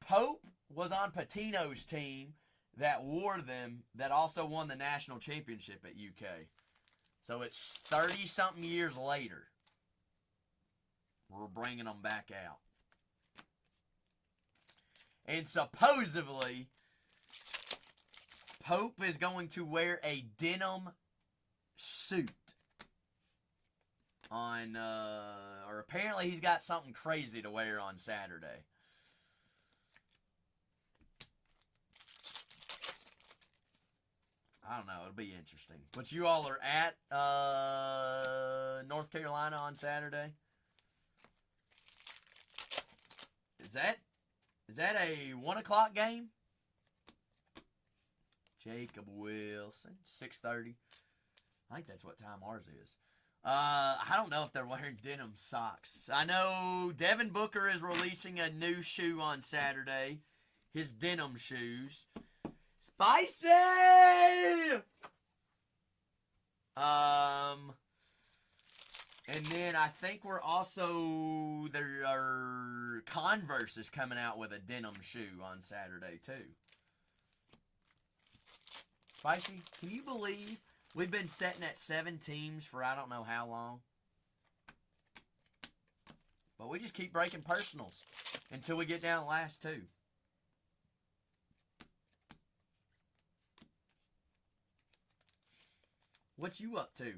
Pope was on Patino's team that wore them, that also won the national championship at UK. So it's 30-something years later. We're bringing them back out. And supposedly, Pope is going to wear a denim suit on, or apparently he's got something crazy to wear on Saturday. I don't know. It'll be interesting. But you all are at North Carolina on Saturday? Is that a 1 o'clock game? Jacob Wilson, 6:30. I think that's what time ours is. I don't know if they're wearing denim socks. I know Devin Booker is releasing a new shoe on Saturday. His denim shoes. Spicy! And then I think we're also, there are Converse is coming out with a denim shoe on Saturday too. Spicy, can you believe we've been setting at 7 teams for I don't know how long? But we just keep breaking personals until we get down to the last 2. What you up to?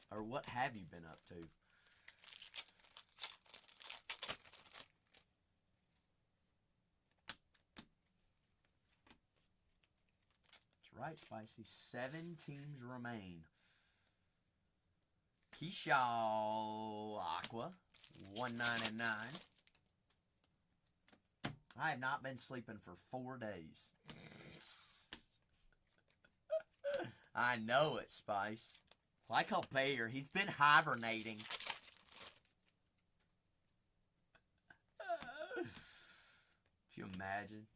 Or what have you been up to? That's right, Spicy. 7 teams remain. Keyshaw Aqua, $1.99. I have not been sleeping for 4 days. I know it, Spice. Like a bear, he's been hibernating. Can you imagine?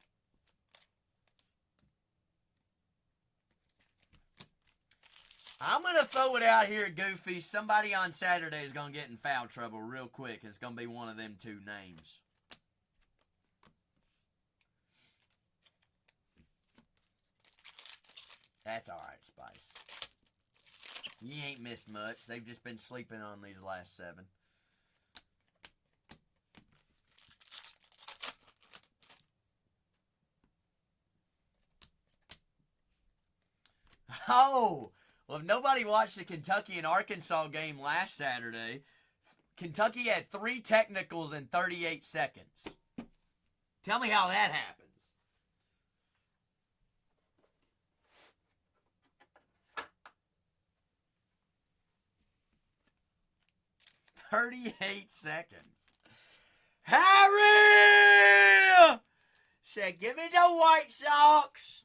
I'm going to throw it out here, Goofy. Somebody on Saturday is going to get in foul trouble real quick. It's going to be one of them 2 names. That's alright, Spice. You ain't missed much. They've just been sleeping on these last 7. Oh! Well, if nobody watched the Kentucky and Arkansas game last Saturday, Kentucky had 3 technicals in 38 seconds. Tell me how that happens. 38 seconds. Harry said, give me the White Sox.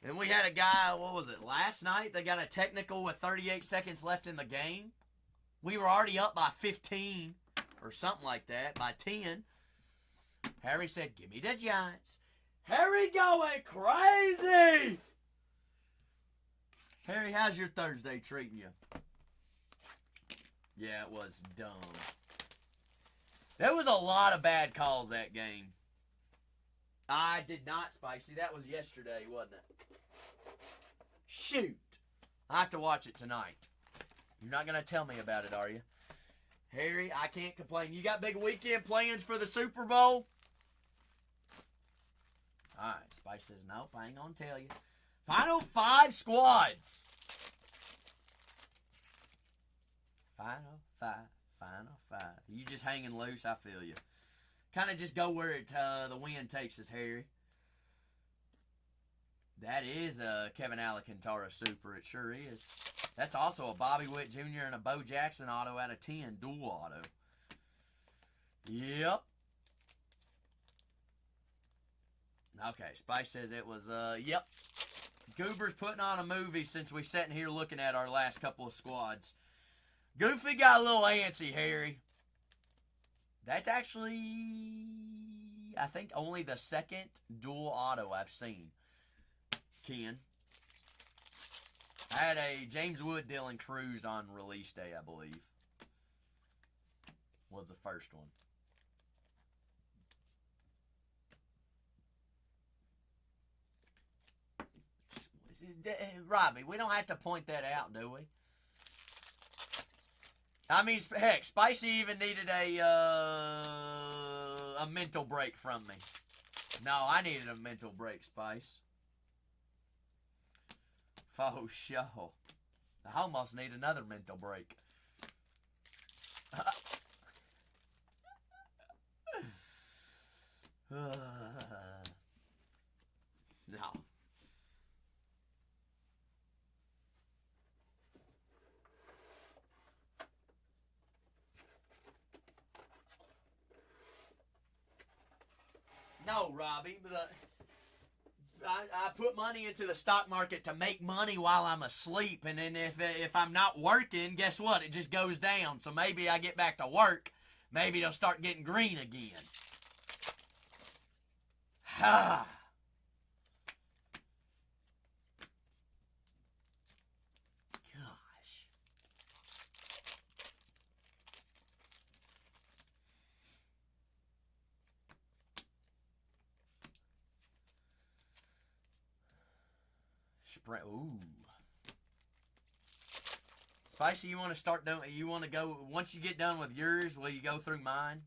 Then we had a guy, what was it, last night? They got a technical with 38 seconds left in the game. We were already up by 15 or something like that, by 10. Harry said, give me the Giants. Harry going crazy. Harry, how's your Thursday treating you? Yeah, it was dumb. There was a lot of bad calls that game. I did not, Spicy. That was yesterday, wasn't it? Shoot. I have to watch it tonight. You're not going to tell me about it, are you? Harry, I can't complain. You got big weekend plans for the Super Bowl? All right, Spice says, nope, I ain't going to tell you. Final 5 squads. Final five. Final five. You just hanging loose, I feel you. Kind of just go where the wind takes us, Harry. That is a Kevin Alcantara Super. It sure is. That's also a Bobby Witt Jr. and a Bo Jackson auto out of 10. Dual auto. Yep. Okay, Spice says it was, yep. Goober's putting on a movie since we sitting here looking at our last couple of squads. Goofy got a little antsy, Harry. That's actually, I think, only the second dual auto I've seen. Ken. I had a James Wood Dylan Cruz on release day, I believe. Was the first one. Robbie, we don't have to point that out, do we? I mean, heck, Spicy even needed a mental break from me. No, I needed a mental break, Spice. For sure. I almost need another mental break. No. No, Robbie. I put money into the stock market to make money while I'm asleep, and then if I'm not working, guess what? It just goes down. So maybe I get back to work. Maybe they'll start getting green again. Ha. Gosh. Ooh. Spicy, you want to start doing, you want to go, once you get done with yours, will you go through mine?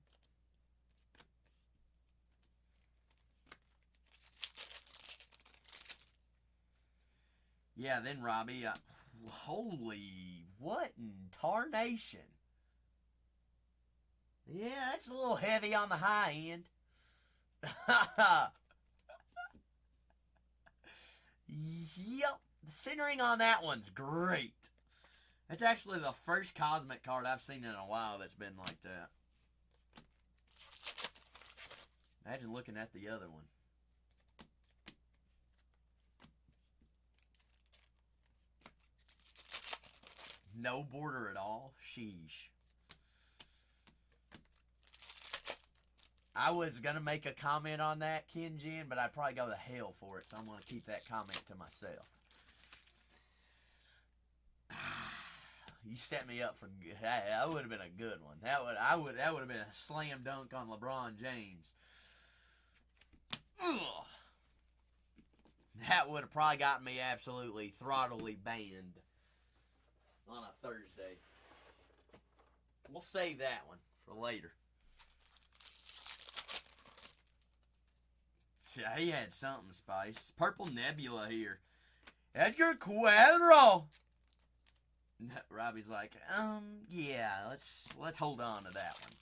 Yeah, then Robbie, holy, what in tarnation? Yeah, that's a little heavy on the high end. Yep, the centering on that one's great. That's actually the first Cosmic card I've seen in a while that's been like that. Imagine looking at the other one. No border at all? Sheesh. I was going to make a comment on that, Ken Jen, but I'd probably go to hell for it, so I'm going to keep that comment to myself. You set me up for good. That would have been a good one. That would have been a slam dunk on LeBron James. Ugh. That would have probably got me absolutely throttledly banned on a Thursday. We'll save that one for later. He had something, Spice. Purple Nebula here. Edgar Cuadro. Robbie's like, yeah, let's hold on to that one.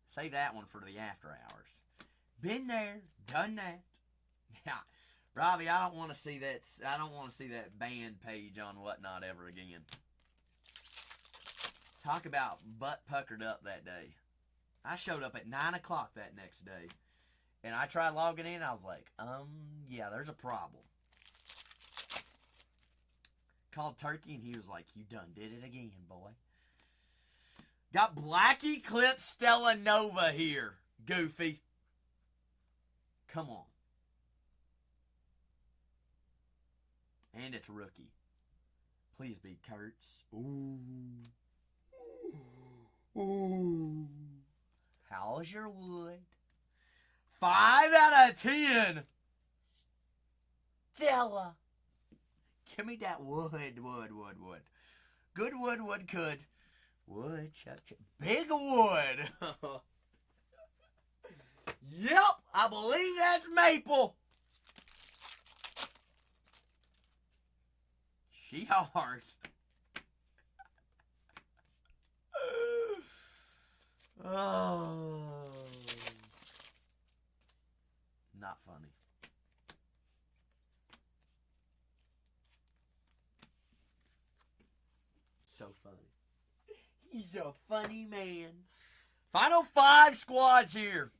Save that one for the after hours. Been there, done that. Yeah, Robbie, I don't want to see that. I don't want to see that band page on Whatnot ever again. Talk about butt puckered up that day. I showed up at 9 o'clock that next day. And I tried logging in, I was like, yeah, there's a problem. Called Turkey, and he was like, you done did it again, boy. Got Black Eclipse Stella Nova here, Goofy. Come on. And it's rookie. Please be Kurtz. Ooh. Ooh. How's your wood? 5 out of 10. Stella. Give me that wood. Good wood, could. Wood, chuck. Big wood. Yep, I believe that's maple. She hard. Oh. Not funny. So funny. He's a funny man. Final 5 squads here.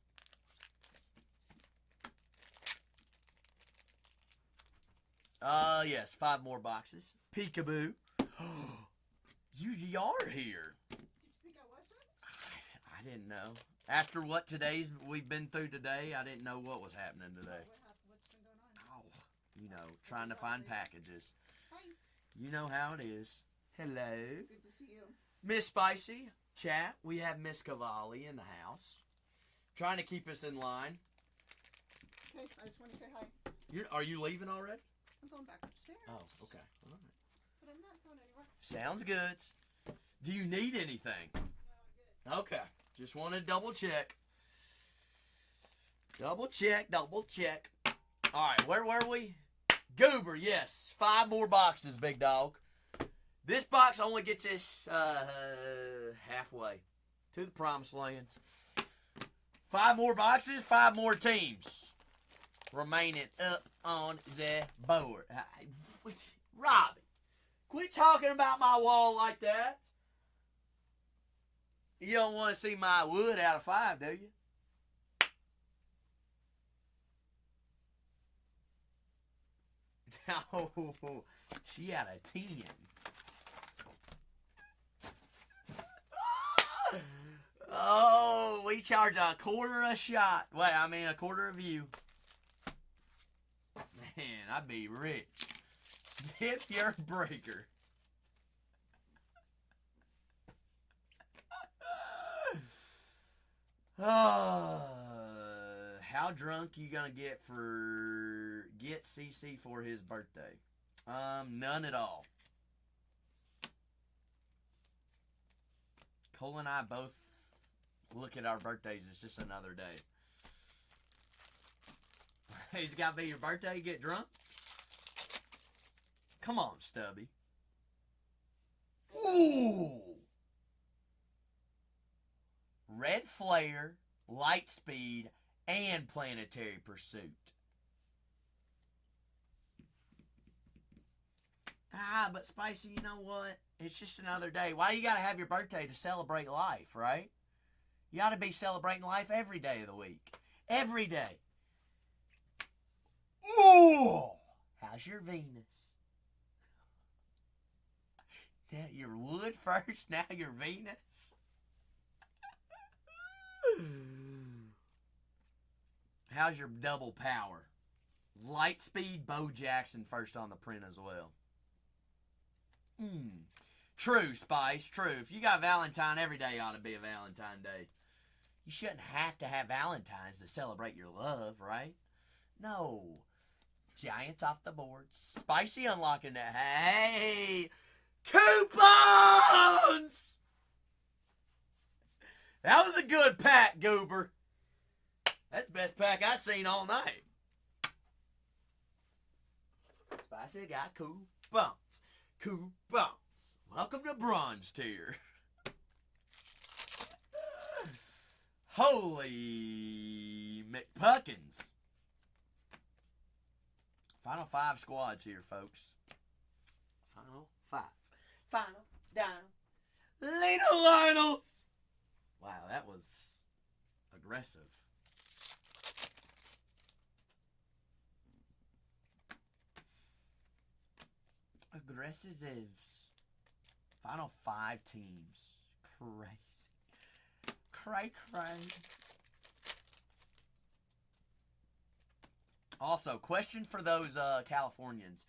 Yes, 5 more boxes. Peekaboo. You are here. Did you think I wasn't? I didn't know. After what we've been through today, I didn't know what was happening today. What's been going on? Oh, you know, trying to find packages. Hi. You know how it is. Hello. Good to see you. Miss Spicy, chat. We have Miss Cavalli in the house. Trying to keep us in line. Okay, I just want to say hi. Are you leaving already? I'm going back upstairs. Oh, okay. All right. But I'm not going anywhere. Sounds good. Do you need anything? No, I'm good. Okay. Just want to double check. Double check. All right, where were we? Goober, yes. 5 more boxes, big dog. This box only gets us halfway to the promised lands. 5 more boxes, 5 more teams remaining up on the board. Robbie, quit talking about my wall like that. You don't want to see my wood out of 5, do you? No, she had a 10. Oh, we charge a quarter a shot. Wait, I mean a quarter a view. Man, I'd be rich. Get your breaker. How drunk you gonna get CC for his birthday? None at all. Cole and I both look at our birthdays as just another day. It's got to be your birthday to get drunk? Come on, Stubby. Ooh! Red Flare, Light Speed, and Planetary Pursuit. But Spicy, you know what? It's just another day. Why you gotta have your birthday to celebrate life, right? You gotta be celebrating life every day of the week. Every day. Ooh! How's your Venus? Now your wood first, now your Venus. How's your double power? Light Speed, Bo Jackson first on the print as well. True, Spice, true. If you got Valentine, every day ought to be a Valentine Day. You shouldn't have to have Valentine's to celebrate your love, right? No. Giants off the board. Spicy unlocking that. Hey! Coupons! That was a good pack, Goober. That's the best pack I've seen all night. Spicy got coupons. Coupons. Welcome to Bronze Tier. Holy McPuckins. Final 5 squads here, folks. Final 5. Final down. Lena Lionels. Wow, that was aggressive. Aggressives. Final 5 teams. Crazy. Cray. Also, question for those Californians.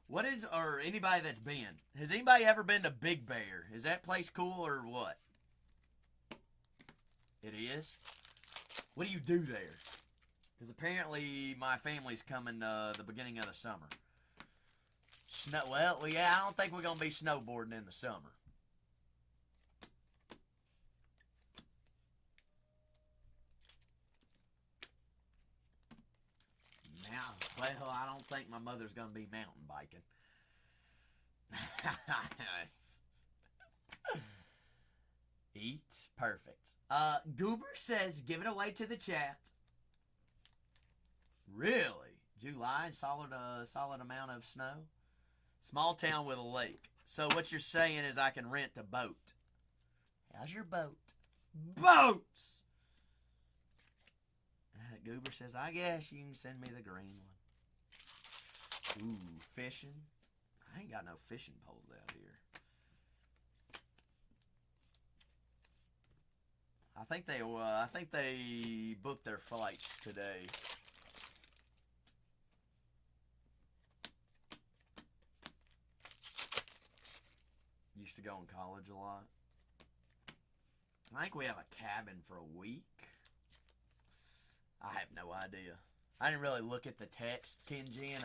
What is, or anybody that's been, has anybody ever been to Big Bear? Is that place cool or what? It is? What do you do there? Because apparently my family's coming the beginning of the summer. Well, yeah, I don't think we're going to be snowboarding in the summer. Now, well, I don't think my mother's going to be mountain biking. Eat. Perfect. Goober says, give it away to the chat. Really? July, solid amount of snow? Small town with a lake. So what you're saying is I can rent a boat. How's your boat? Boats! Goober says, I guess you can send me the green one. Ooh, fishing. I ain't got no fishing poles out here. I think they booked their flights today. Used to go in college a lot. I think we have a cabin for a week. I have no idea. I didn't really look at the text, Kenji, and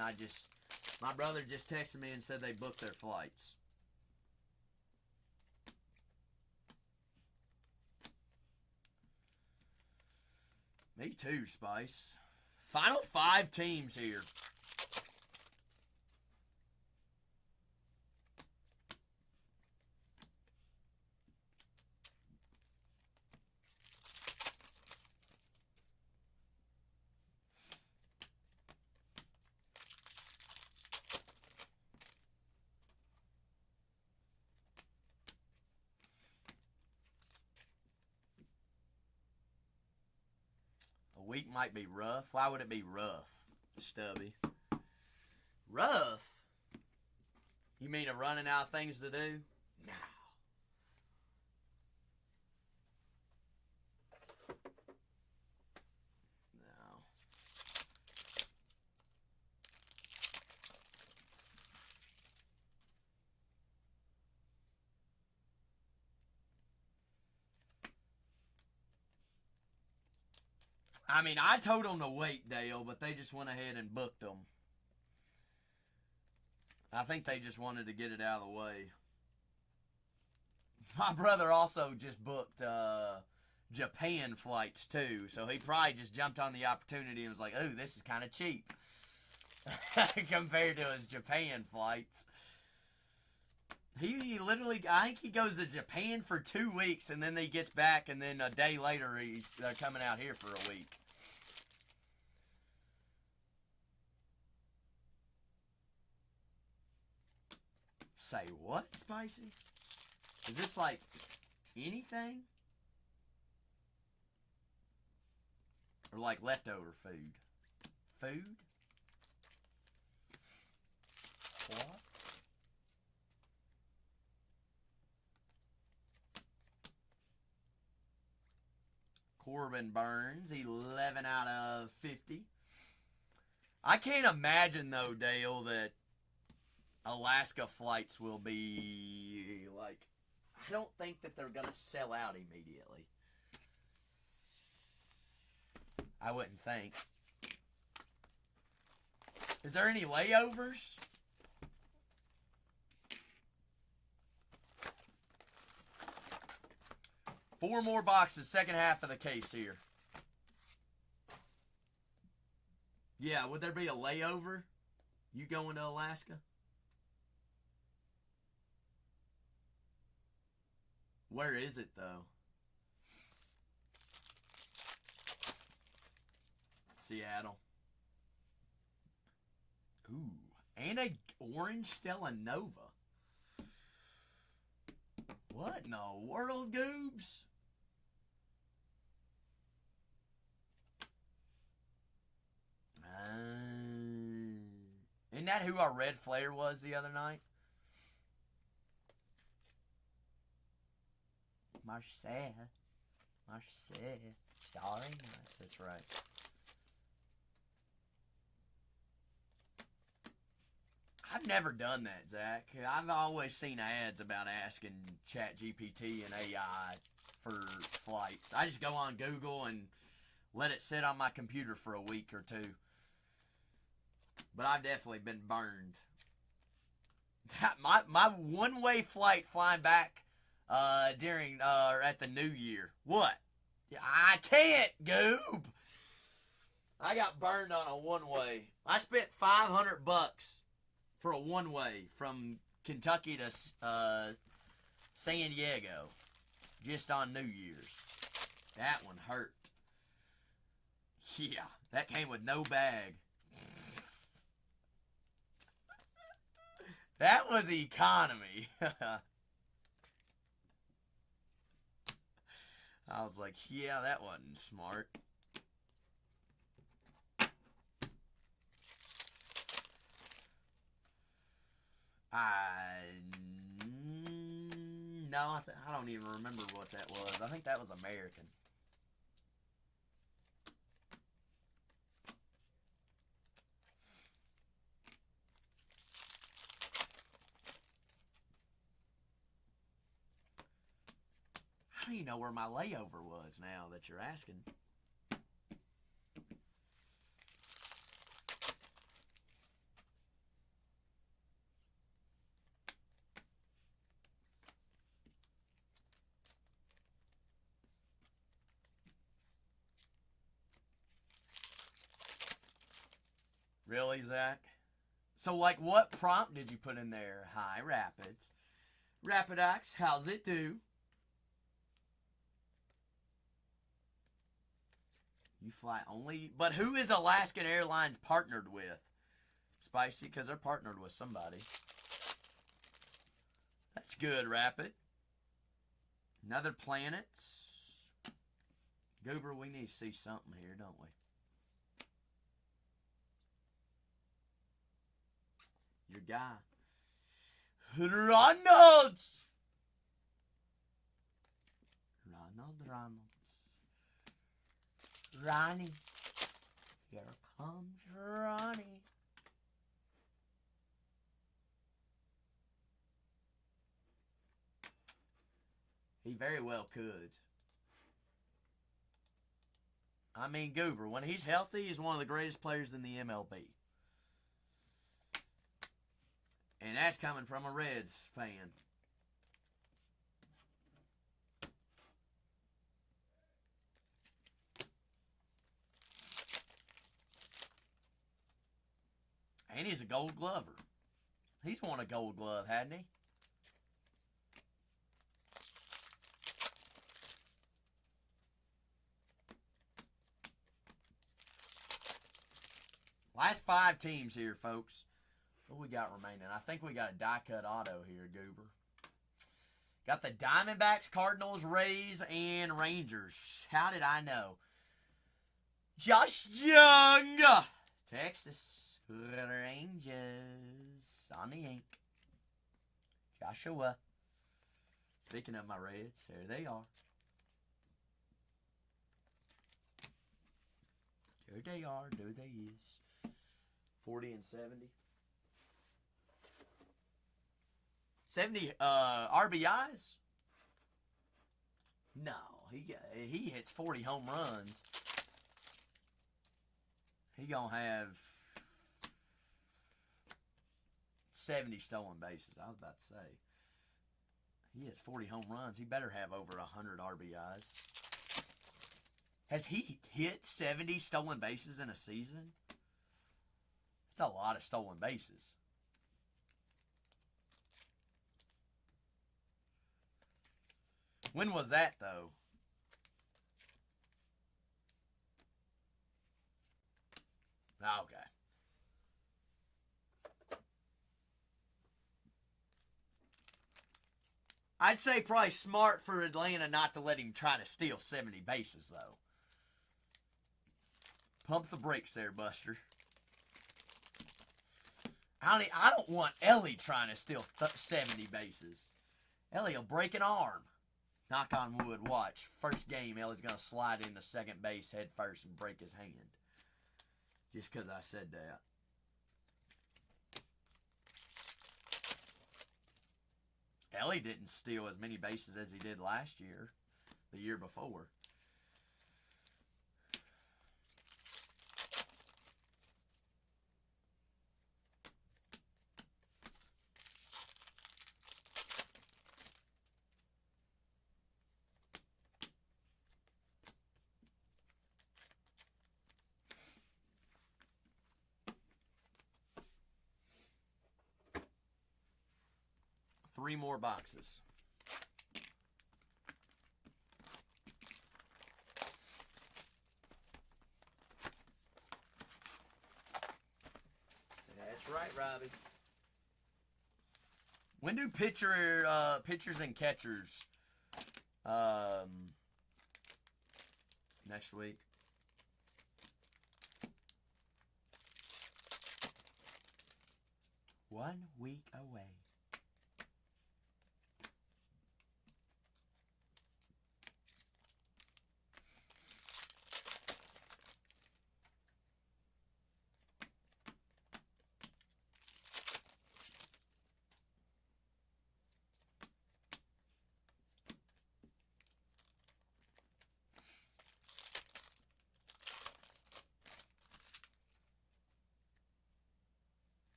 my brother just texted me and said they booked their flights. Me too, Spice. Final 5 teams here. Week might be rough. Why would it be rough, Stubby? Rough? You mean of running out of things to do? No. No. I mean, I told them to wait, Dale, but they just went ahead and booked them. I think they just wanted to get it out of the way. My brother also just booked Japan flights, too, so he probably just jumped on the opportunity and was like, ooh, this is kind of cheap compared to his Japan flights. He literally, I think he goes to Japan for 2 weeks, and then he gets back, and then a day later he's coming out here for a week. Say what, Spicy? Is this like anything? Or like leftover food? Food? What? Corbin Burns, 11 out of 50. I can't imagine, though, Dale, that Alaska flights will be, like, I don't think that they're going to sell out immediately. I wouldn't think. Is there any layovers? Four more boxes, second half of the case here. Yeah, would there be a layover? You going to Alaska? Where is it, though? Seattle. Ooh, and a orange Stella Nova. What in the world, Goobs? Isn't that who our red flare was the other night? Marcel. Starry Nights, that's right. I've never done that, Zach. I've always seen ads about asking ChatGPT and AI for flights. I just go on Google and let it sit on my computer for a week or two. But I've definitely been burned. My one-way flight flying back during at the New Year. What? I can't, Goob. I got burned on a one-way. I spent $500 for a one-way from Kentucky to San Diego just on New Year's. That one hurt. Yeah, that came with no bag. That was economy. I was like, yeah, that wasn't smart. No, I don't even remember what that was. I think that was American. I don't even know where my layover was now that you're asking. Really, Zach? So, like, what prompt did you put in there? Hi, Rapids. Rapidox, how's it do? You fly only... But who is Alaskan Airlines partnered with? Spicy, because they're partnered with somebody. That's good, Rapid. Another planets. Goober, we need to see something here, don't we? Your guy. Ronalds! Ronalds. Ronnie. Here comes Ronnie. He very well could. I mean, Goober, when he's healthy, he's one of the greatest players in the MLB. And that's coming from a Reds fan. And he's a gold glover. He's won a gold glove, hadn't he? Last 5 teams here, folks. What we got remaining? I think we got a die-cut auto here, Goober. Got the Diamondbacks, Cardinals, Rays, and Rangers. How did I know? Josh Young. Texas Rangers on the ink. Joshua. Speaking of my Reds, there they are. There they are. There they is. 40 and 70. 70 RBIs? No, he hits 40 home runs. He gonna have 70 stolen bases. I was about to say. He hits 40 home runs. He better have over 100 RBIs. Has he hit 70 stolen bases in a season? That's a lot of stolen bases. When was that, though? Okay. I'd say probably smart for Atlanta not to let him try to steal 70 bases, though. Pump the brakes there, Buster. I don't want Ellie trying to steal 70 bases. Ellie will break an arm. Knock on wood, watch. First game, Ellie's going to slide into second base head first and break his hand. Just because I said that. Ellie didn't steal as many bases as he did last year, the year before. Three more boxes. right, Robbie. When do pitchers and catchers next week? One week away.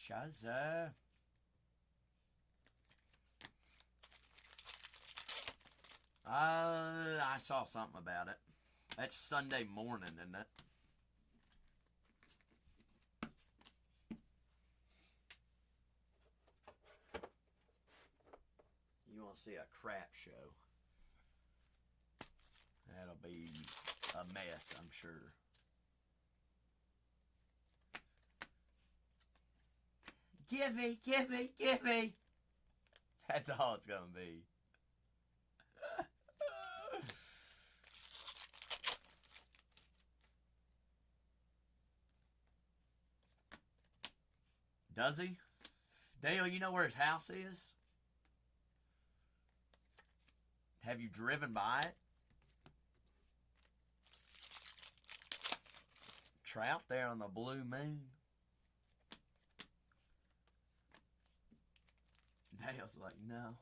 Shazza. I saw something about it. That's Sunday morning, isn't it? You want to see a crap show? That'll be a mess, I'm sure. Gimme, gimme, gimme. That's all it's gonna be. Does he? Dale, you know where his house is? Have you driven by it? Trout there on the blue moon. Dale's like, no.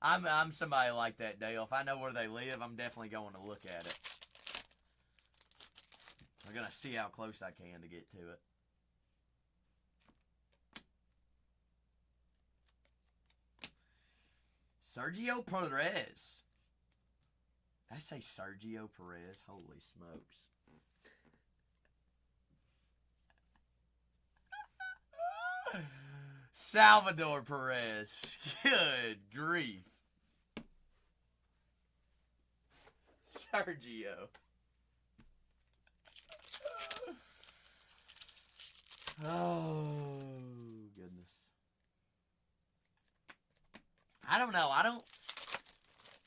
I'm somebody like that, Dale. If I know where they live, I'm definitely going to look at it. I'm gonna see how close I can to get to it. Sergio Perez. Did I say Sergio Perez? Holy smokes. Salvador Perez. Good grief. Sergio. Oh, goodness. I don't know.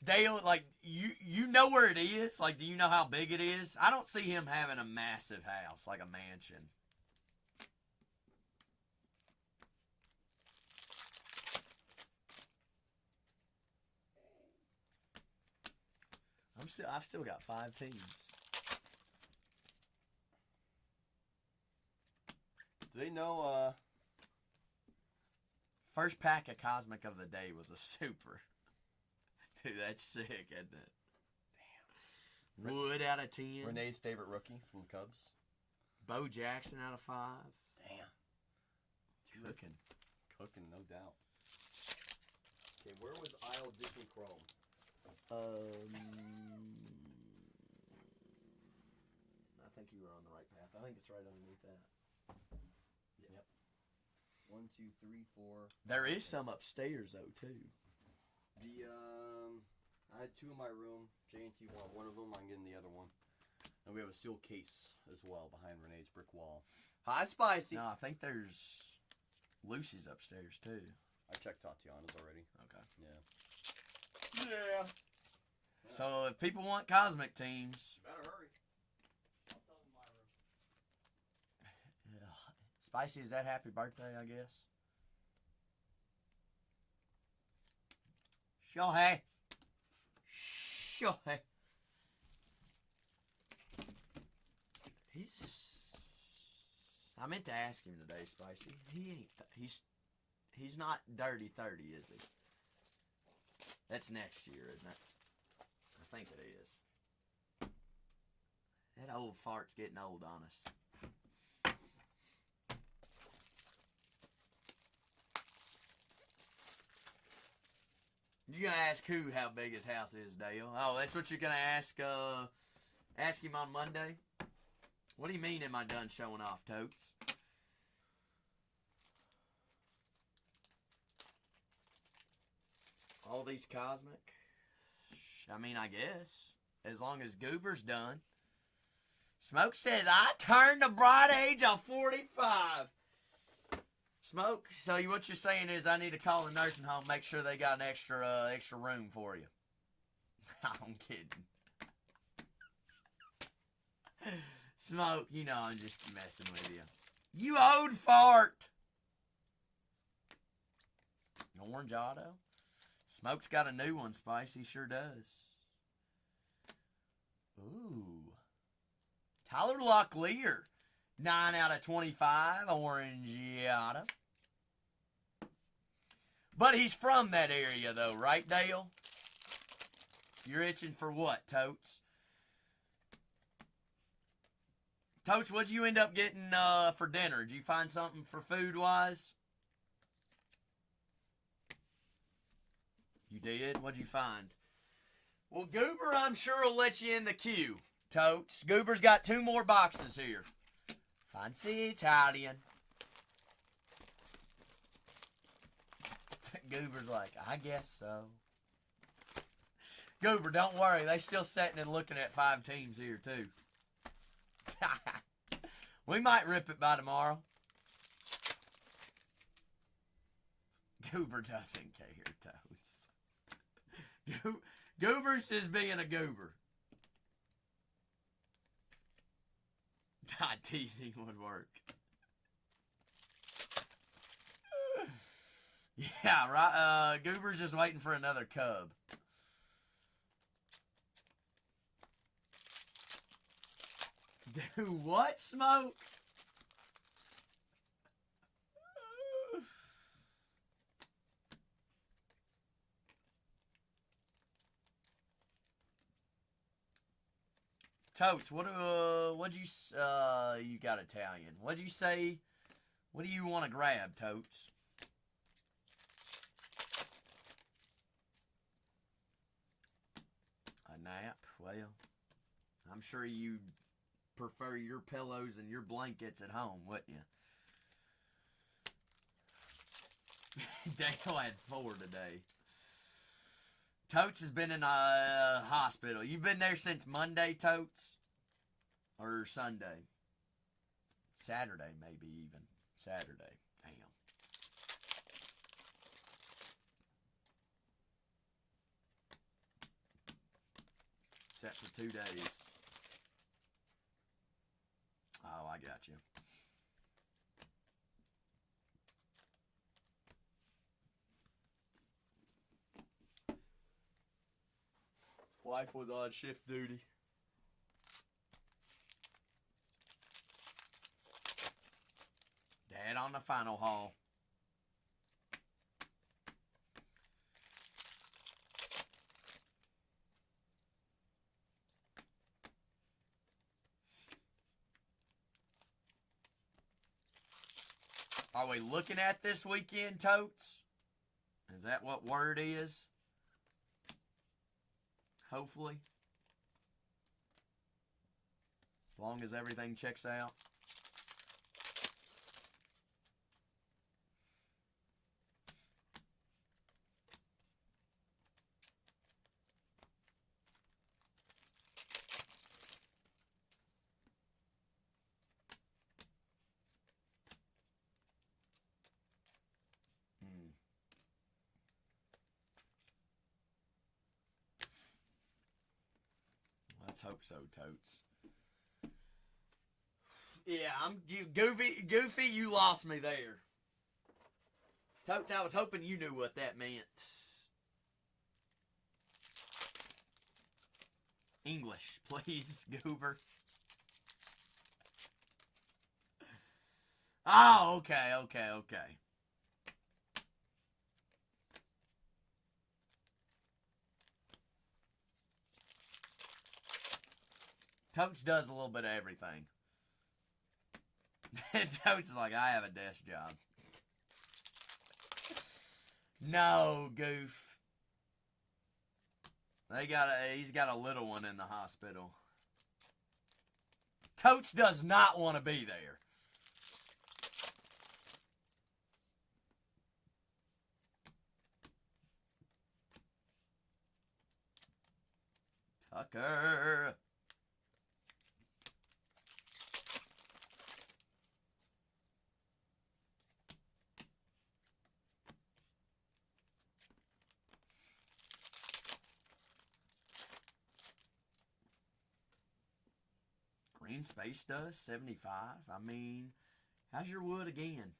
Dale, like, you know where it is? Like, do you know how big it is? I don't see him having a massive house, like a mansion. I've still got 5 teams. Do they know, First pack of Cosmic of the day was a super. Dude, that's sick, isn't it? Damn. Wood out of 10. Renee's favorite rookie from the Cubs? Bo Jackson out of 5. Damn. Cooking, no doubt. Okay, where was Isle Disney Chrome? I think you were on the right path. I think it's right underneath that. Yep. 1, 2, 3, 4. There is some upstairs though too. I had 2 in my room. J&T wanted one of them. I'm getting the other one. And we have a sealed case as well behind Renee's brick wall. Hi, Spicy. No, I think there's Lucy's upstairs too. I checked Tatiana's already. Okay. Yeah. Yeah. So if people want Cosmic teams, You better hurry. I'll tell them my room. Spicy, is that happy birthday, I guess? Shohei. Shohei. I meant to ask him today, Spicy. He's not dirty 30, is he? That's next year, isn't it? I think it is. That old fart's getting old on us. You're gonna ask who how big his house is, Dale. Oh, that's what you're gonna ask him on Monday? What do you mean am I done showing off, Totes? All these cosmic? I mean, I guess. As long as Goober's done. Smoke says, I turned the bright age of 45. Smoke, so what you're saying is I need to call the nursing home, make sure they got an extra room for you. I'm kidding. Smoke, you know I'm just messing with you. You old fart. Orange Auto. Smoke's got a new one, Spice. He sure does. Ooh. Tyler Locklear. 9 out of 25. Orange Auto. But he's from that area, though, right, Dale? You're itching for what, Totes? Totes, what'd you end up getting for dinner? Did you find something for food-wise? You did? What'd you find? Well, Goober, I'm sure will let you in the queue, Totes. Goober's got 2 more boxes here. Fancy Italian. Goober's like, I guess so. Goober, don't worry. They still sitting and looking at 5 teams here, too. We might rip it by tomorrow. Goober doesn't care, Toads. Goober's just being a goober. God, teasing would work. Yeah, right. Goober's just waiting for another cub. Do what, Smoke? Totes, what'd you, you got Italian. What'd you say? What do you want to grab, Totes? A nap? Well, I'm sure you'd prefer your pillows and your blankets at home, wouldn't you? Dale had 4 today. Totes has been in a hospital. You've been there since Monday, Totes? Or Sunday? Saturday, maybe even. Saturday. Damn. Set for 2 days. Oh, I got you. Wife was on shift duty. Dad on the final haul. Are we looking at this weekend, Totes? Is that what word is? Hopefully. As long as everything checks out. Let's hope so, Totes. Yeah, Goofy, you lost me there. Totes, I was hoping you knew what that meant. English, please, Goober. Oh, okay. Totes does a little bit of everything. Totes is like, I have a desk job. No, Goof. He's got a little one in the hospital. Totes does not want to be there. Tucker. Green Space Dust, 75. I mean, how's your wood again?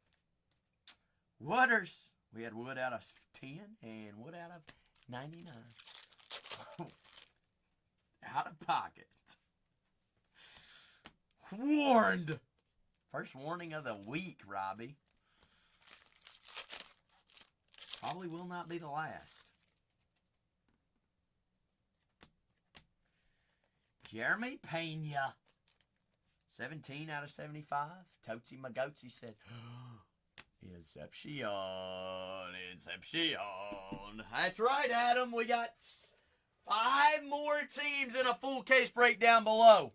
Wooders. We had wood out of 10 and wood out of 99. Out of pocket. Warned. First warning of the week, Robbie. Probably will not be the last. Jeremy Pena. 17 out of 75. Tootsie Magootsie said, Inception. Inception. That's right, Adam. We got 5 more teams in a full case breakdown below.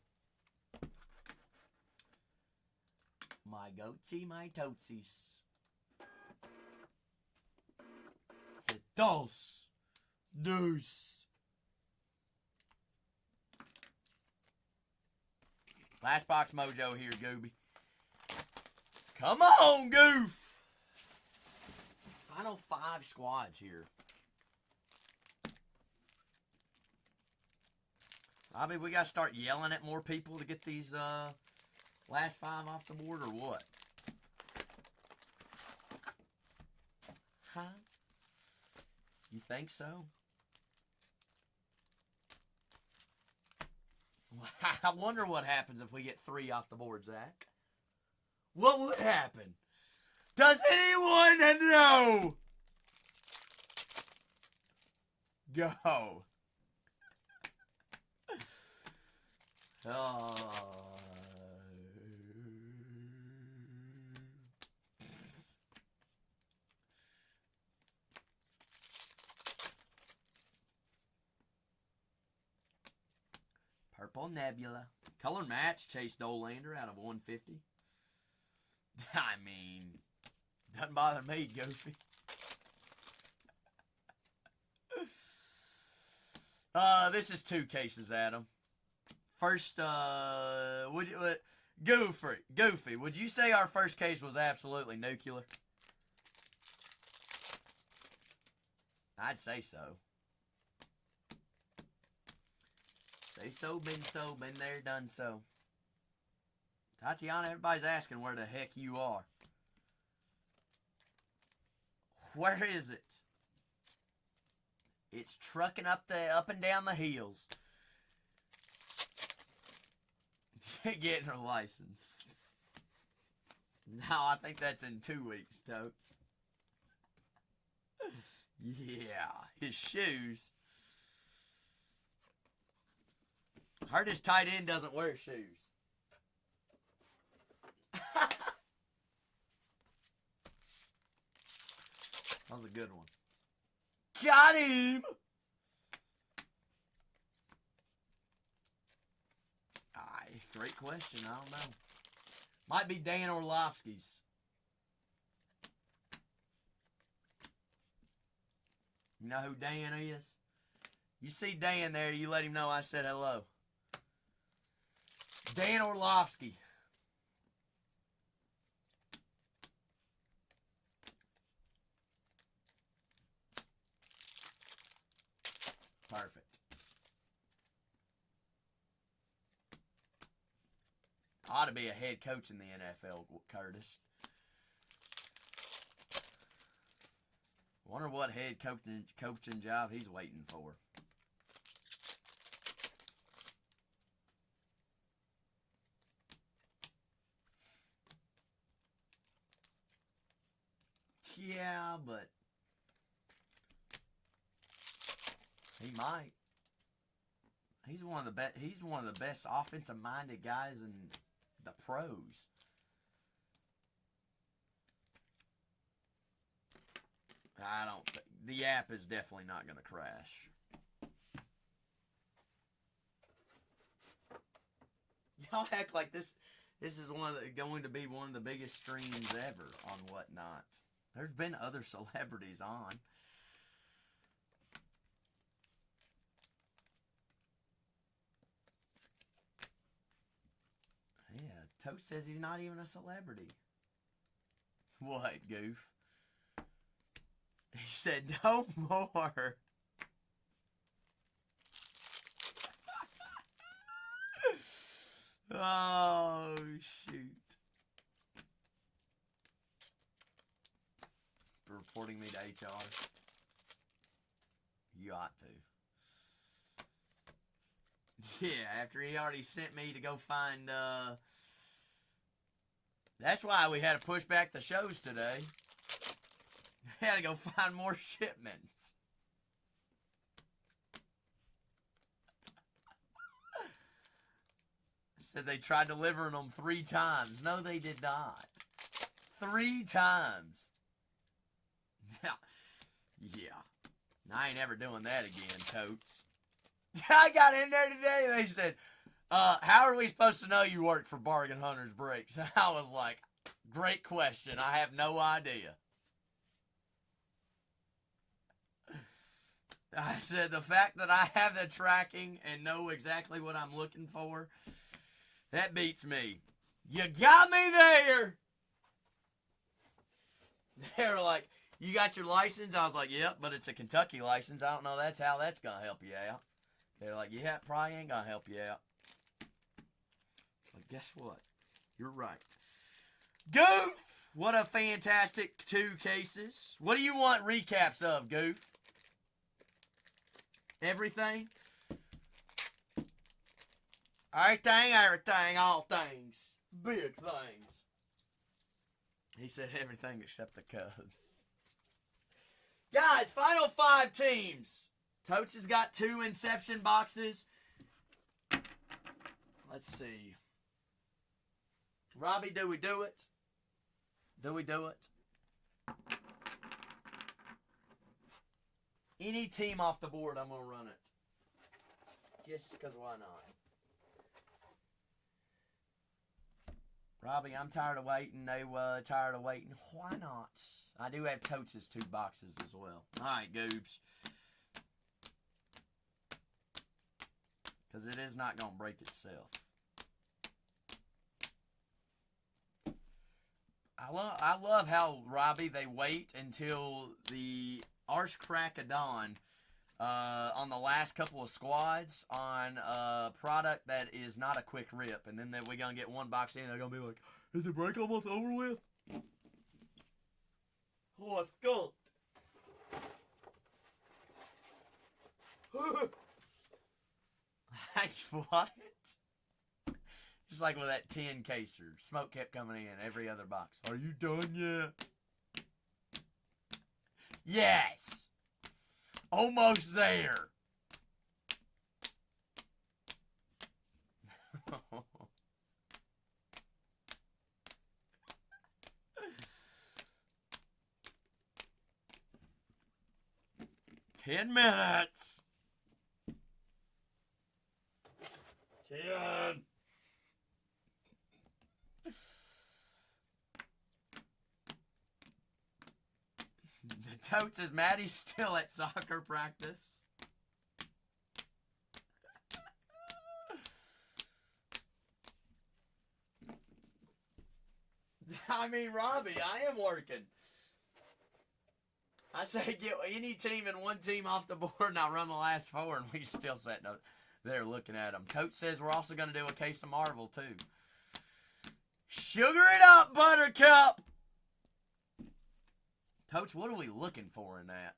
My goatsy, my toatsies. C'est dos. Deuce. Last box mojo here, Gooby. Come on, Goof. Final 5 squads here. Robbie, we got to start yelling at more people to get these last 5 off the board or what? Huh? You think so? I wonder what happens if we get 3 off the board, Zach. What would happen? Does anyone know? Go. Purple Nebula. Color match, Chase Dolander out of 150. I mean, doesn't bother me, Goofy. This is 2 cases, Adam. First, Goofy, would you say our first case was absolutely nuclear? I'd say so. Say so, been there, done so. Tatiana, everybody's asking where the heck you are. Where is it? It's trucking up and down the hills. Getting her license. No, I think that's in 2 weeks, Totes. Yeah, his shoes. Heard his tight end doesn't wear shoes. That was a good one. Got him! Great question. I don't know. Might be Dan Orlovsky's. You know who Dan is? You see Dan there, you let him know I said hello. Dan Orlovsky. Perfect. Ought to be a head coach in the NFL, Curtis. Wonder what head coaching job he's waiting for. Yeah, but he might. He's one of the best. He's one of the best offensive-minded guys in the pros. I don't think the app is definitely not going to crash. Y'all act like this is going to be one of the biggest streams ever on Whatnot. There's been other celebrities on. Yeah, Toast says he's not even a celebrity. What, goof? He said no more. Oh, shoot. For reporting me to HR. You ought to. Yeah, after he already sent me to go find, that's why we had to push back the shows today. We had to go find more shipments. Said they tried delivering them 3 times. No, they did not. 3 times. Yeah. I ain't ever doing that again, Totes. I got in there today, they said, how are we supposed to know you work for Bargain Hunters Brakes? I was like, great question. I have no idea. I said, the fact that I have the tracking and know exactly what I'm looking for, that beats me. You got me there. They were like, you got your license? I was like, yep, but it's a Kentucky license. I don't know that's how that's going to help you out. They're like, yeah, it probably ain't going to help you out. It's like, guess what? You're right. Goof! What a fantastic 2 cases. What do you want recaps of, Goof? Everything? Everything, all things. Big things. He said everything except the Cubs. Guys, final 5 teams. Totes has got 2 Inception boxes. Let's see. Robbie, do we do it? Do we do it? Any team off the board, I'm going to run it. Just because why not? Robbie, I'm tired of waiting. They tired of waiting. Why not? I do have Totes' 2 boxes as well. All right, Goobs. Because it is not going to break itself. I love how, Robbie, they wait until the Arch Crack of Dawn on the last couple of squads on a product that is not a quick rip. And then we're going to get 1 box in, they're going to be like, is the break almost over with? Oh, I skunked. Like, what? Just like with that 10 caser. Smoke kept coming in every other box. Are you done yet? Yes! Almost there. Ten minutes. 10. The Totes is Maddie's still at soccer practice. I mean, Robbie, I am working. I say get any team and 1 team off the board, and I'll run the last 4, and we still sitting there looking at them. Coach says we're also going to do a case of Marvel, too. Sugar it up, Buttercup! Coach, what are we looking for in that?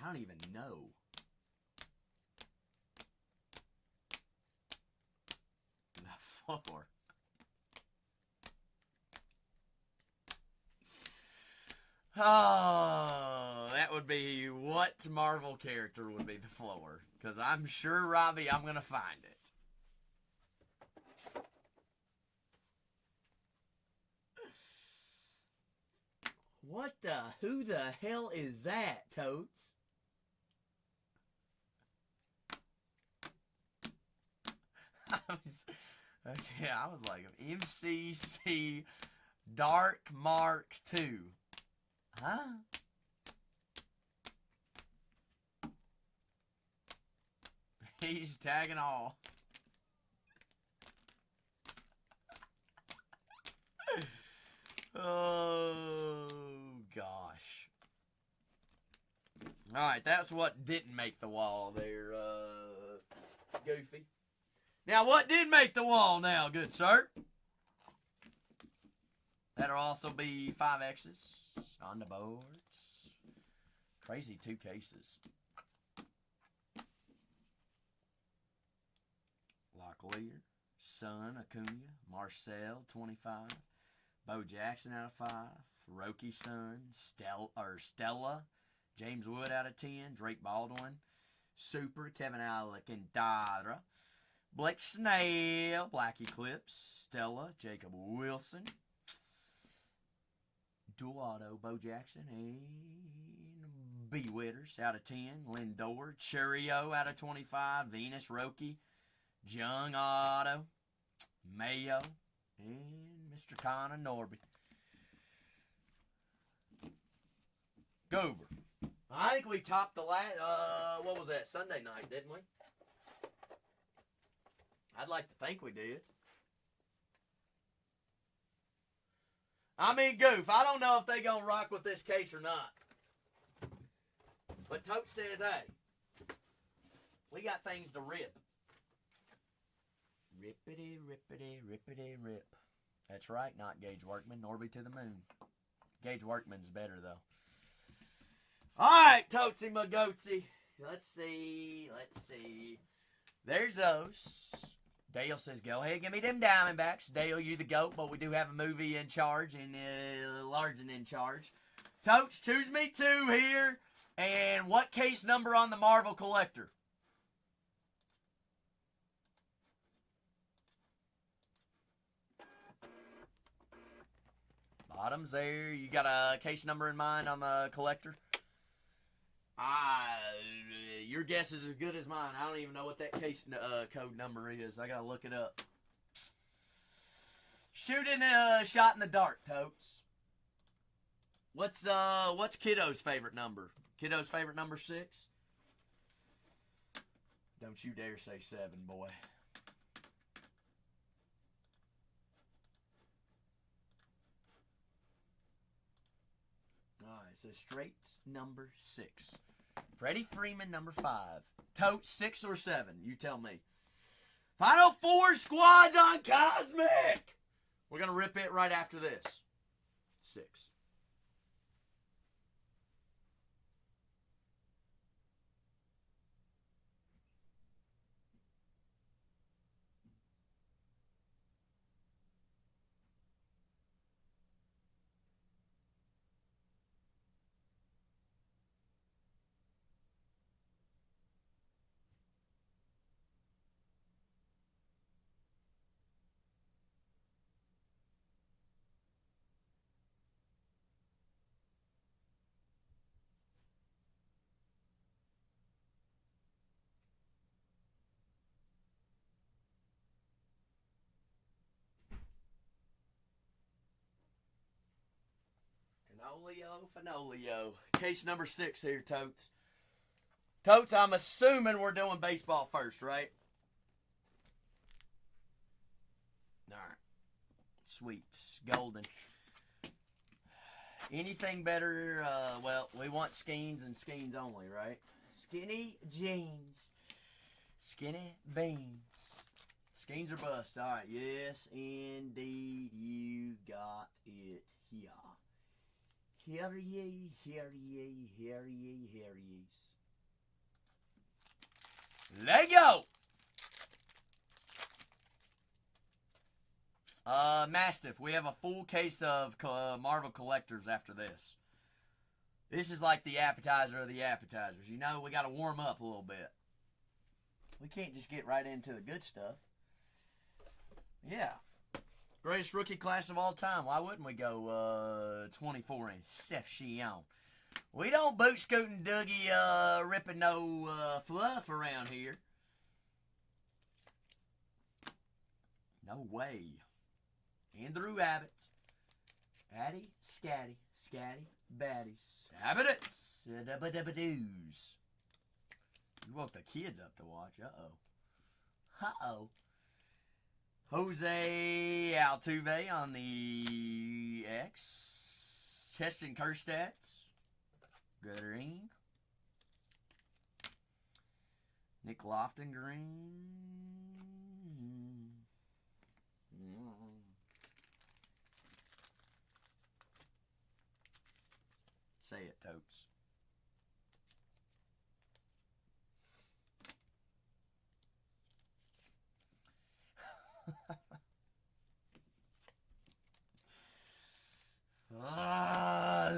I don't even know. The floor. Oh, that would be what Marvel character would be the floor. Because I'm sure, Robbie, I'm going to find it. Who the hell is that, Totes? I was like, MCC Dark Mark II. Huh? He's tagging all. Oh, gosh. Alright, that's what didn't make the wall there, Goofy. Now, what did make the wall now, good sir? That'll also be 5 X's on the boards. Crazy 2 cases. Locklear, Son, Acuna, Marcel, 25. Bo Jackson out of 5. Roki Son, Stella, James Wood out of 10. Drake Baldwin, Super, Kevin Alcantara. Blake Snell, Black Eclipse, Stella, Jacob Wilson. Dual auto, Bo Jackson, and B. Witters out of 10. Lindor, Churio out of 25. Venus, Roki, Jung auto, Mayo, and Mr. Connor Norby. Goober. I think we topped the last, what was that, Sunday night, didn't we? I'd like to think we did. I mean, Goof, I don't know if they gonna rock with this case or not. But Tote says, hey, we got things to rip. Rippity, rippity, rippity, rip. That's right, not Gage Workman, Norby to the moon. Gage Workman's better, though. All right, Totesy Magoatsy. Let's see. There's those. Dale says, go ahead, give me them Diamondbacks. Dale, you the GOAT, but we do have a movie in charge and Largen in charge. Totes, choose me 2 here. And what case number on the Marvel Collector? Bottom's there. You got a case number in mind on the Collector? Your guess is as good as mine. I don't even know what that case code number is. I gotta look it up. Shooting a shot in the dark, Totes. What's Kiddo's favorite number? Kiddo's favorite number 6? Don't you dare say 7, boy. Alright, so straight number 6. Freddie Freeman, number 5. Tote, 6 or 7? You tell me. Final 4 squads on Cosmic! We're going to rip it right after this. 6. Finolio. Case number 6 here, Totes. Totes, I'm assuming we're doing baseball first, right? Alright. Sweets. Golden. Anything better? Well, we want skeins and skeins only, right? Skinny jeans. Skinny beans. Skeins or bust. Alright. Yes, indeed. You got it here. Hear ye, hear ye, hear ye, hear ye. Let go! Mastiff, we have a full case of Marvel Collectors after this. This is like the appetizer of the appetizers. You know, we got to warm up a little bit. We can't just get right into the good stuff. Yeah. Greatest rookie class of all time. Why wouldn't we go 24 Inception? We don't boot scooting Dougie ripping no fluff around here. No way. Andrew Abbott. Addy, Scatty, Scatty, Batty, Sabbits, Dabba-dabba-doos. You woke the kids up to watch. Uh-oh. Uh-oh. Jose Altuve on the X. Heston Kjerstad. Green. Nick Lofton green. Say it, Totes. uh,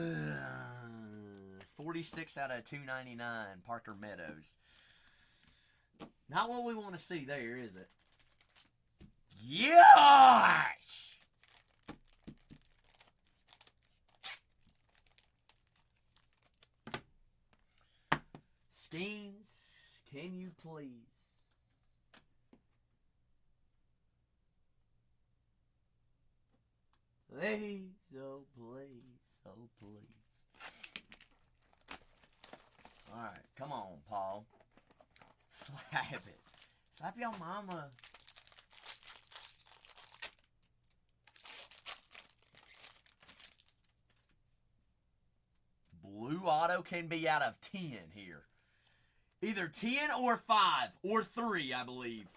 46 out of 299, Parker Meadows. Not what we want to see there, is it? Yes! Skeens, can you please? Please, oh please, oh please. Alright, come on, Paul. Slap it. Slap your mama. Blue auto can be out of 10 here. Either 10 or 5 or 3, I believe.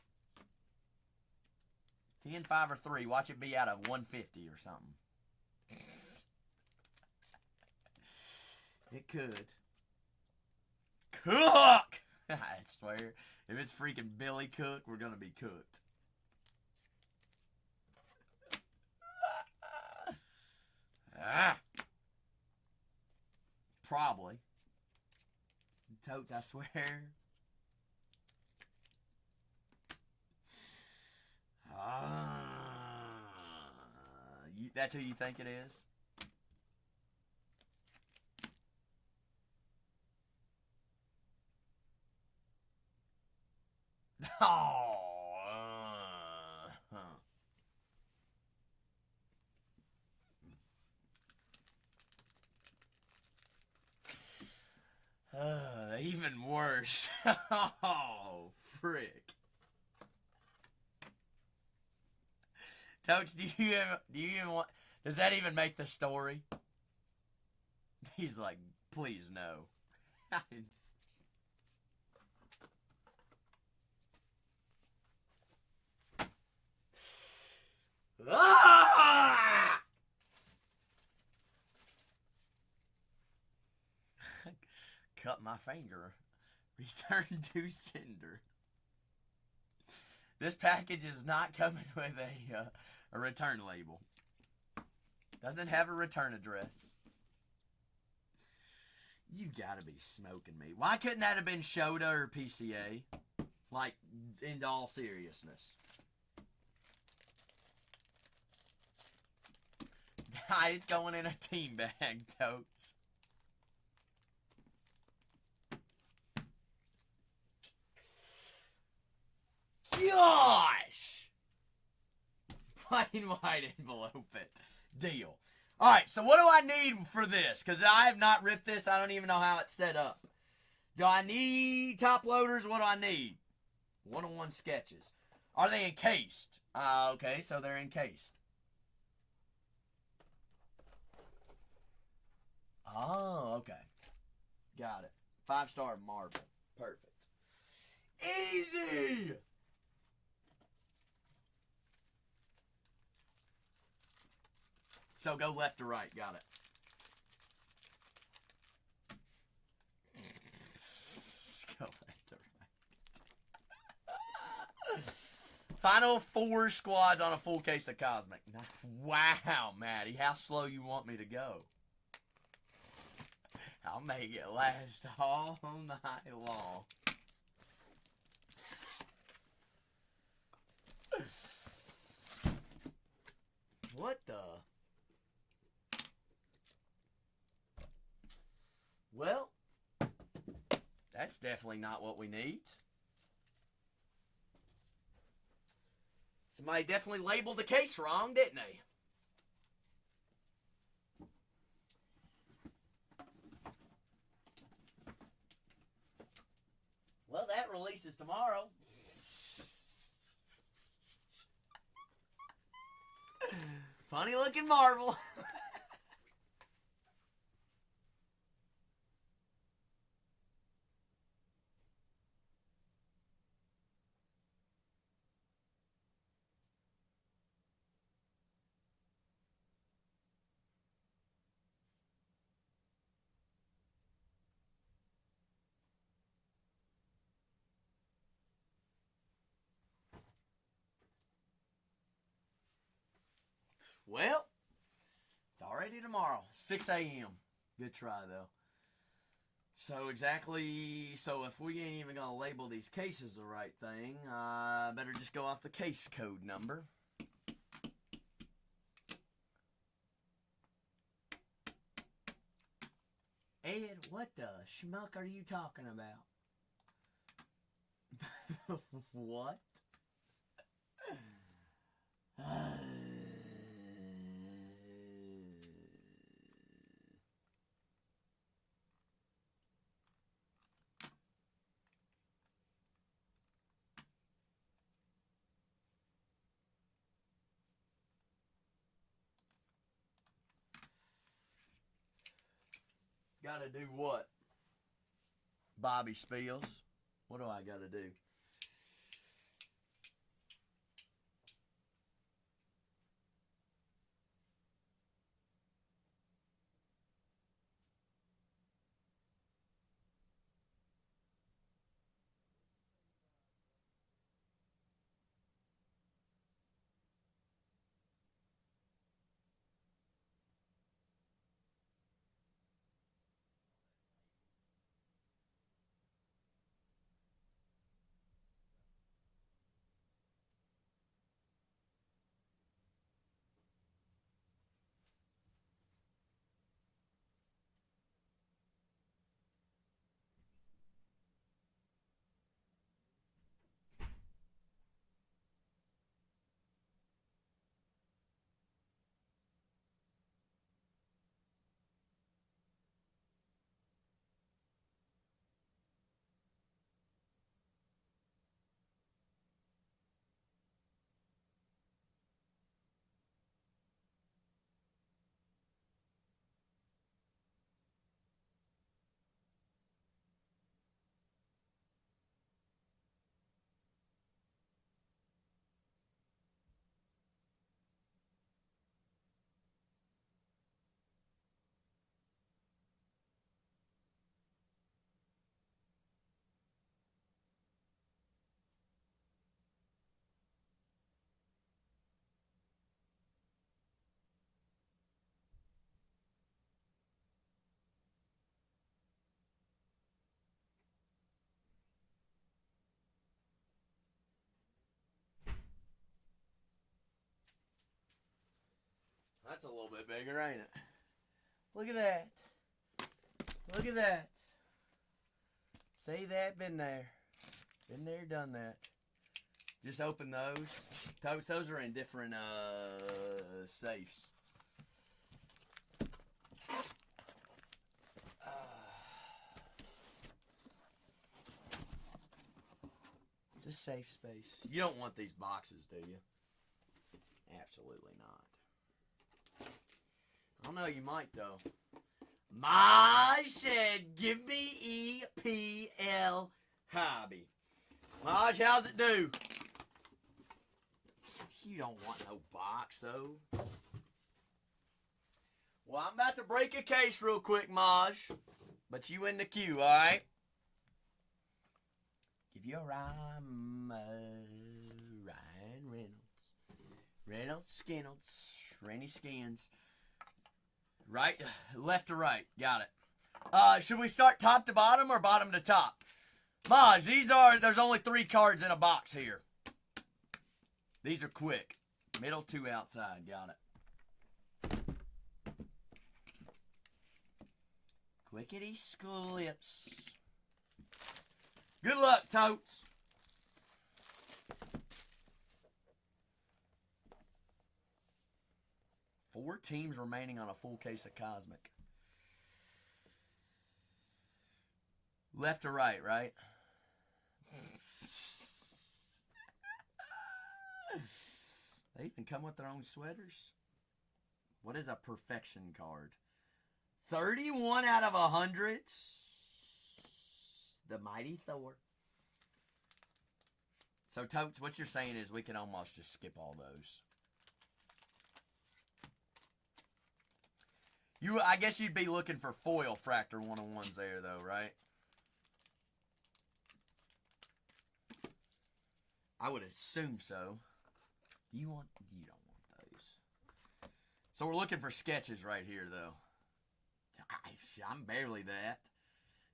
10, 5, or 3. Watch it be out of 150 or something. It could. Cook! I swear, if it's freaking Billy Cook, we're going to be cooked. Probably. Totes, I swear. That's who you think it is? Oh. Even worse. Oh, frick. Totes, do you even want? Does that even make the story? He's like, please no. Ah! Cut my finger. Return to sender. This package is not coming with a return label. Doesn't have a return address. You gotta be smoking me. Why couldn't that have been Shota or PCA? Like, in all seriousness. It's going in a team bag, Totes. Gosh! Plain white envelope it. Deal. Alright, so what do I need for this? Because I have not ripped this. I don't even know how it's set up. Do I need top loaders? What do I need? One-on-one sketches. Are they encased? Okay, so they're encased. Oh, okay. Got it. 5-star marble. Perfect. Easy! So go left to right. Got it. Go left to right. Final 4 squads on a full case of Cosmic. Wow, Maddie. How slow you want me to go? I'll make it last all night long. What the? Well, that's definitely not what we need. Somebody definitely labeled the case wrong, didn't they? Well, that releases tomorrow. Funny looking marble. Well, it's already tomorrow, 6 a.m. Good try, though. So if we ain't even going to label these cases the right thing, I better just go off the case code number. Ed, what the schmuck are you talking about? What? Gotta do what? Bobby Spiels. What do I gotta do? That's a little bit bigger, ain't it? Look at that. Look at that. See that? Been there. Been there, done that. Just open those. Totes, those are in different safes. It's a safe space. You don't want these boxes, do you? Absolutely not. I don't know, you might though. Maj said, give me EPL hobby. Maj, how's it do? You don't want no box though. Well, I'm about to break a case real quick, Maj. But you in the queue, alright? Give you a rhyme, Ryan Reynolds, Rainy Skins. Right, left to right, got it. Should we start top to bottom or bottom to top? Maj, there's only 3 cards in a box here. These are quick. Middle, 2 outside, got it. Quickety slips. Good luck, Totes. 4 teams remaining on a full case of Cosmic. Left or right, right? They even come with their own sweaters. What is a perfection card? 31 out of 100. The mighty Thor. So, Totes, what you're saying is we can almost just skip all those. I guess you'd be looking for foil Fractor 101s there, though, right? I would assume so. You don't want those. So we're looking for sketches right here, though. I'm barely that.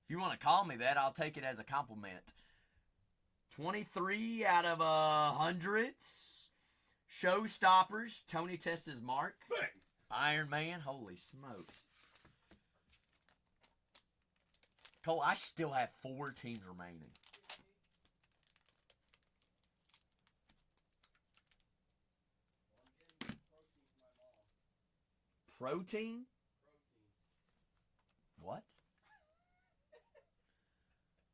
If you want to call me that, I'll take it as a compliment. 23 out of 100. Showstoppers. Tony tests his mark. Bang. Iron Man. Holy smokes. Cole, I still have 4 teams remaining. Protein? What?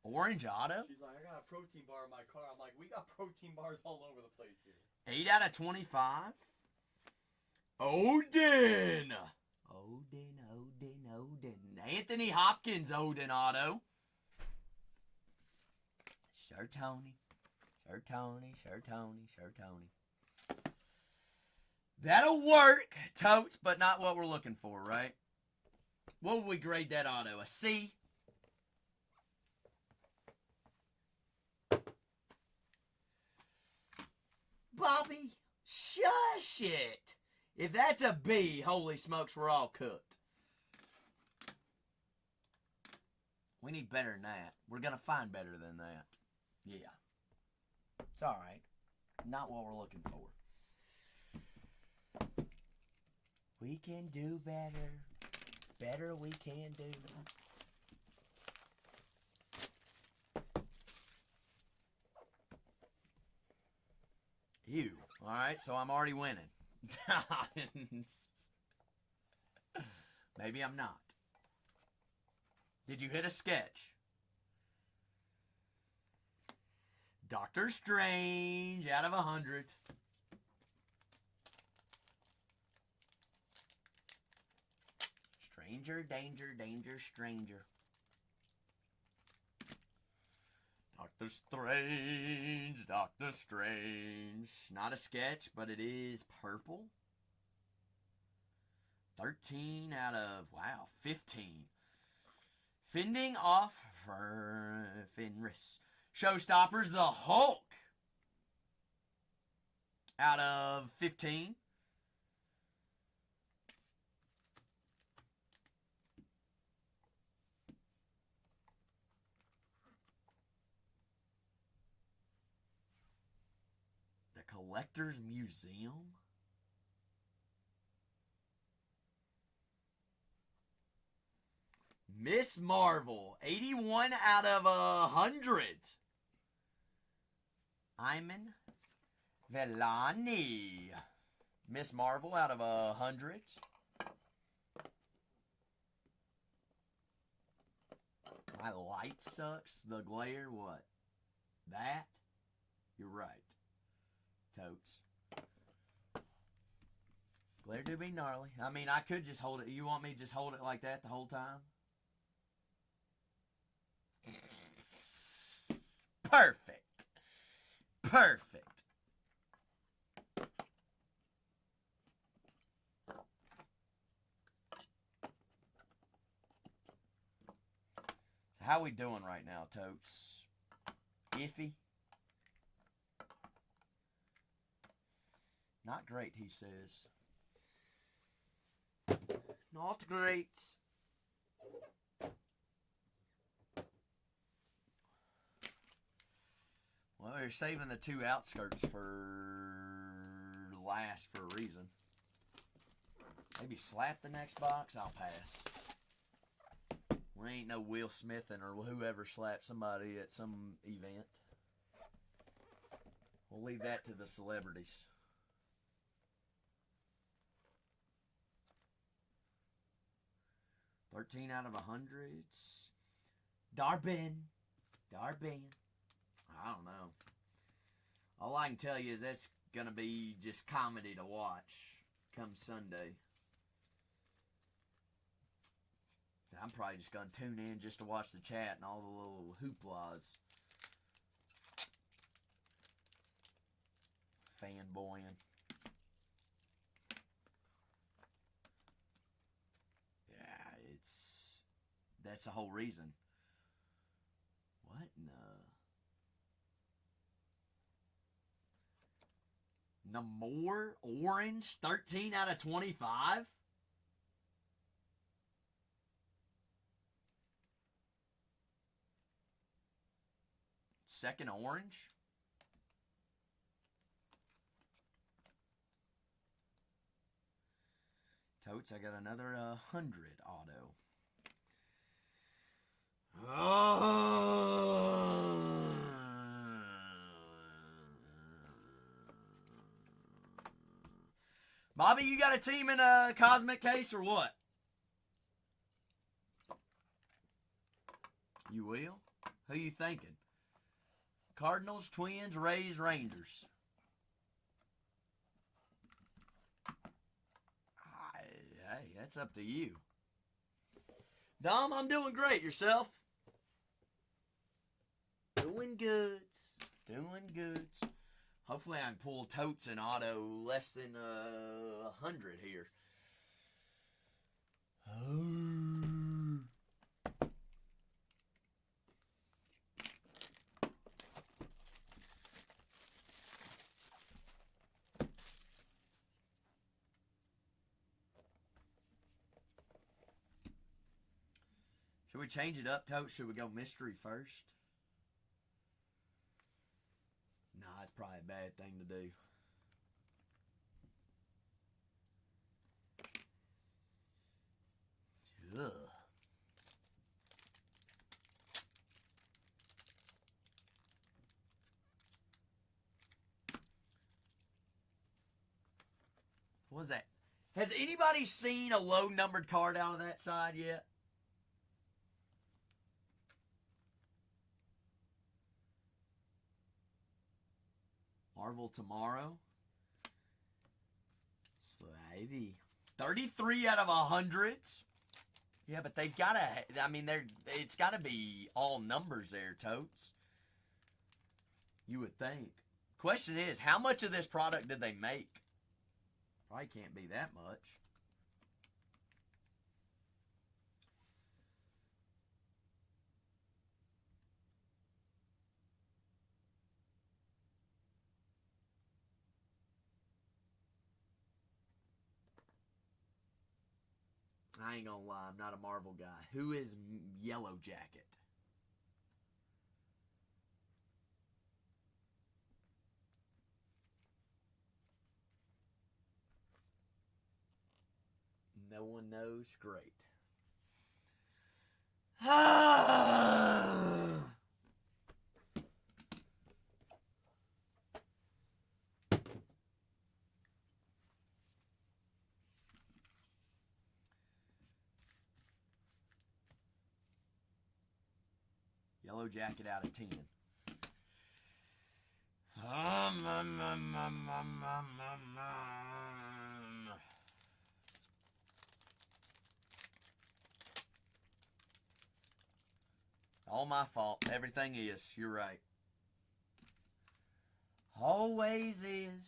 Orange Auto? She's like, I got a protein bar in my car. I'm like, we got protein bars all over the place here. 8 out of 25. Odin. Anthony Hopkins Odin Auto. Sure Tony. That'll work, Totes, but not what we're looking for, right? What would we grade that auto? A C? Bobby, shush it. If that's a B, holy smokes, we're all cooked. We need better than that. We're going to find better than that. Yeah. It's all right. Not what we're looking for. We can do better. Better we can do. Ew. All right, so I'm already winning. Maybe I'm not. Did you hit a sketch? Doctor Strange out of 100. Stranger, danger, danger, stranger. Doctor Strange, Doctor Strange. Not a sketch, but it is purple. 13 out of, wow, 15. Fending off Fenris. Showstoppers, the Hulk. Out of 15. The Collector's Museum. Miss Marvel, 81 out of 100. Iman Vellani. Miss Marvel out of 100. My light sucks. The glare, what? That? You're right. Totes. Glare do be gnarly. I mean, I could just hold it. You want me to just hold it like that the whole time? Perfect. Perfect. So how we doing right now, Totes? Iffy? Not great, he says. Not great. Well, you're saving the 2 outskirts for last for a reason. Maybe slap the next box, I'll pass. We ain't no Will Smithin' or whoever slapped somebody at some event. We'll leave that to the celebrities. 13 out of 100. Darbin. I don't know. All I can tell you is that's going to be just comedy to watch come Sunday. I'm probably just going to tune in just to watch the chat and all the little hooplas. Fanboying. Yeah, that's the whole reason. What in the Namor Orange, 13 out of 25? Second orange? Totes, I got another 100 auto. Bobby, you got a team in a cosmic case or what? You will? Who you thinking? Cardinals, Twins, Rays, Rangers. Hey, that's up to you. Dom, I'm doing great. Yourself? Doing goods. Hopefully I can pull Totes and Auto less than 100 here. Should we change it up, Totes? Should we go mystery first? Nah, it's probably a bad thing to do. Ugh. What was that? Has anybody seen a low numbered card out of that side yet? Marvel tomorrow. Slavy. 33 out of 100. Yeah, but they've got to, I mean, it's got to be all numbers there, Totes. You would think. Question is, how much of this product did they make? Probably can't be that much. I ain't gonna lie, I'm not a Marvel guy. Who is Yellow Jacket? No one knows? Great. Yellow Jacket out of 10. All my fault. Everything is. You're right. Always is.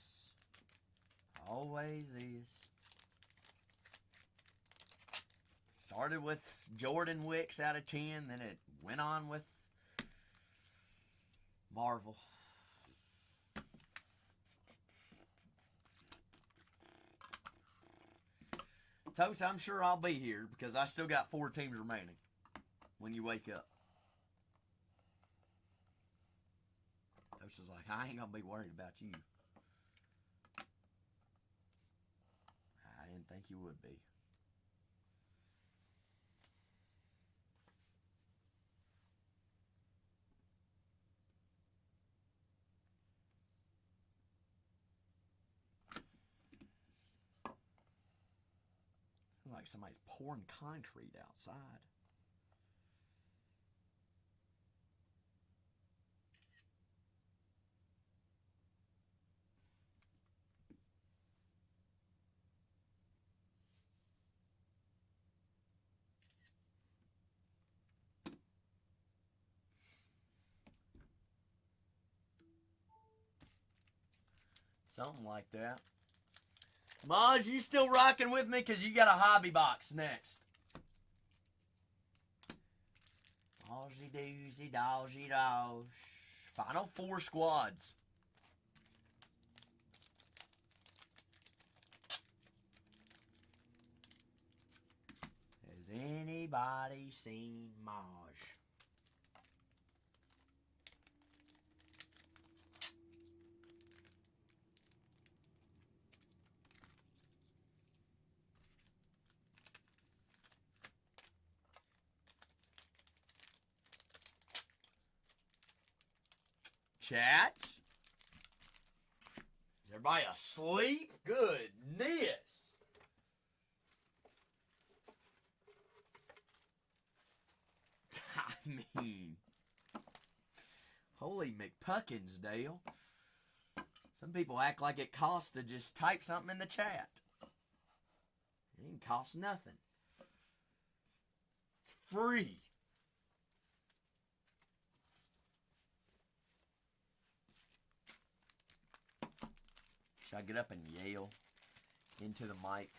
Always is. Started with Jordan Wicks out of 10. Then it went on with Marvel. Toast, I'm sure I'll be here because I still got 4 teams remaining when you wake up. Toast is like, I ain't going to be worried about you. I didn't think you would be. like somebody's pouring concrete outside. Something like that. Maj, you still rocking with me? Because you got a hobby box next. Dawsy doozy, dawsy dosh. Final 4 squads. Has anybody seen Maj? Chat? Is everybody asleep? Goodness. I mean, holy McPuckins, Dale. Some people act like it costs to just type something in the chat. It ain't cost nothing. It's free. Should I get up and yell into the mic?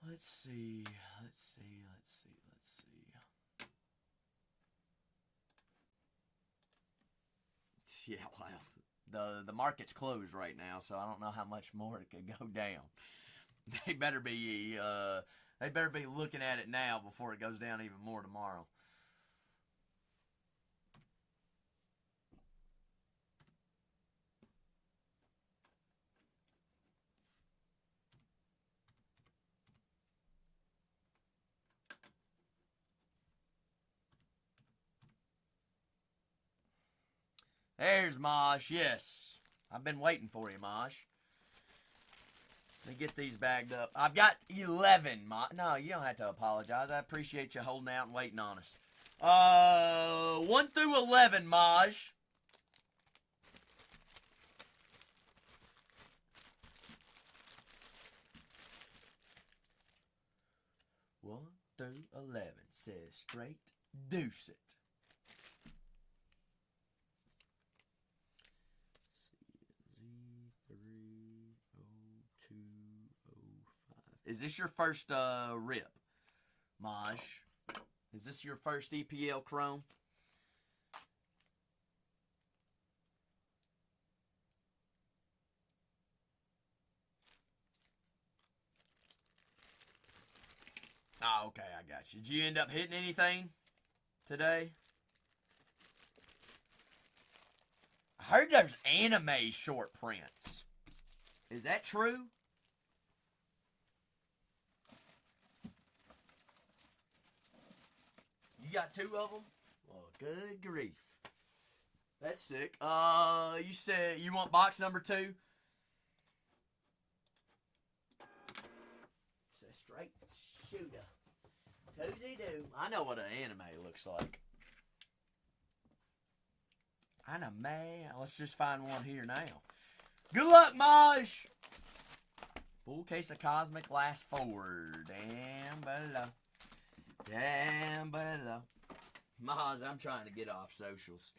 Let's see. Yeah, well, the market's closed right now, so I don't know how much more it could go down. They better be looking at it now before it goes down even more tomorrow. There's Mosh, yes. I've been waiting for you, Mosh. Let me get these bagged up. I've got 11, Mosh. No, you don't have to apologize. I appreciate you holding out and waiting on us. 1 through 11, Mosh. One through 11 says straight deuce it. Is this your first rip, Maj? Is this your first EPL Chrome? Oh, okay, I got you. Did you end up hitting anything today? I heard there's anime short prints. Is that true? You got 2 of them? Well, good grief. That's sick. You said you want box number 2? It's a straight shooter. Cozy do. I know what an anime looks like. Anime. Let's just find one here now. Good luck, Maj. Full case of Cosmic last 4. Damn below. Damn below. Maj, I'm trying to get off socials.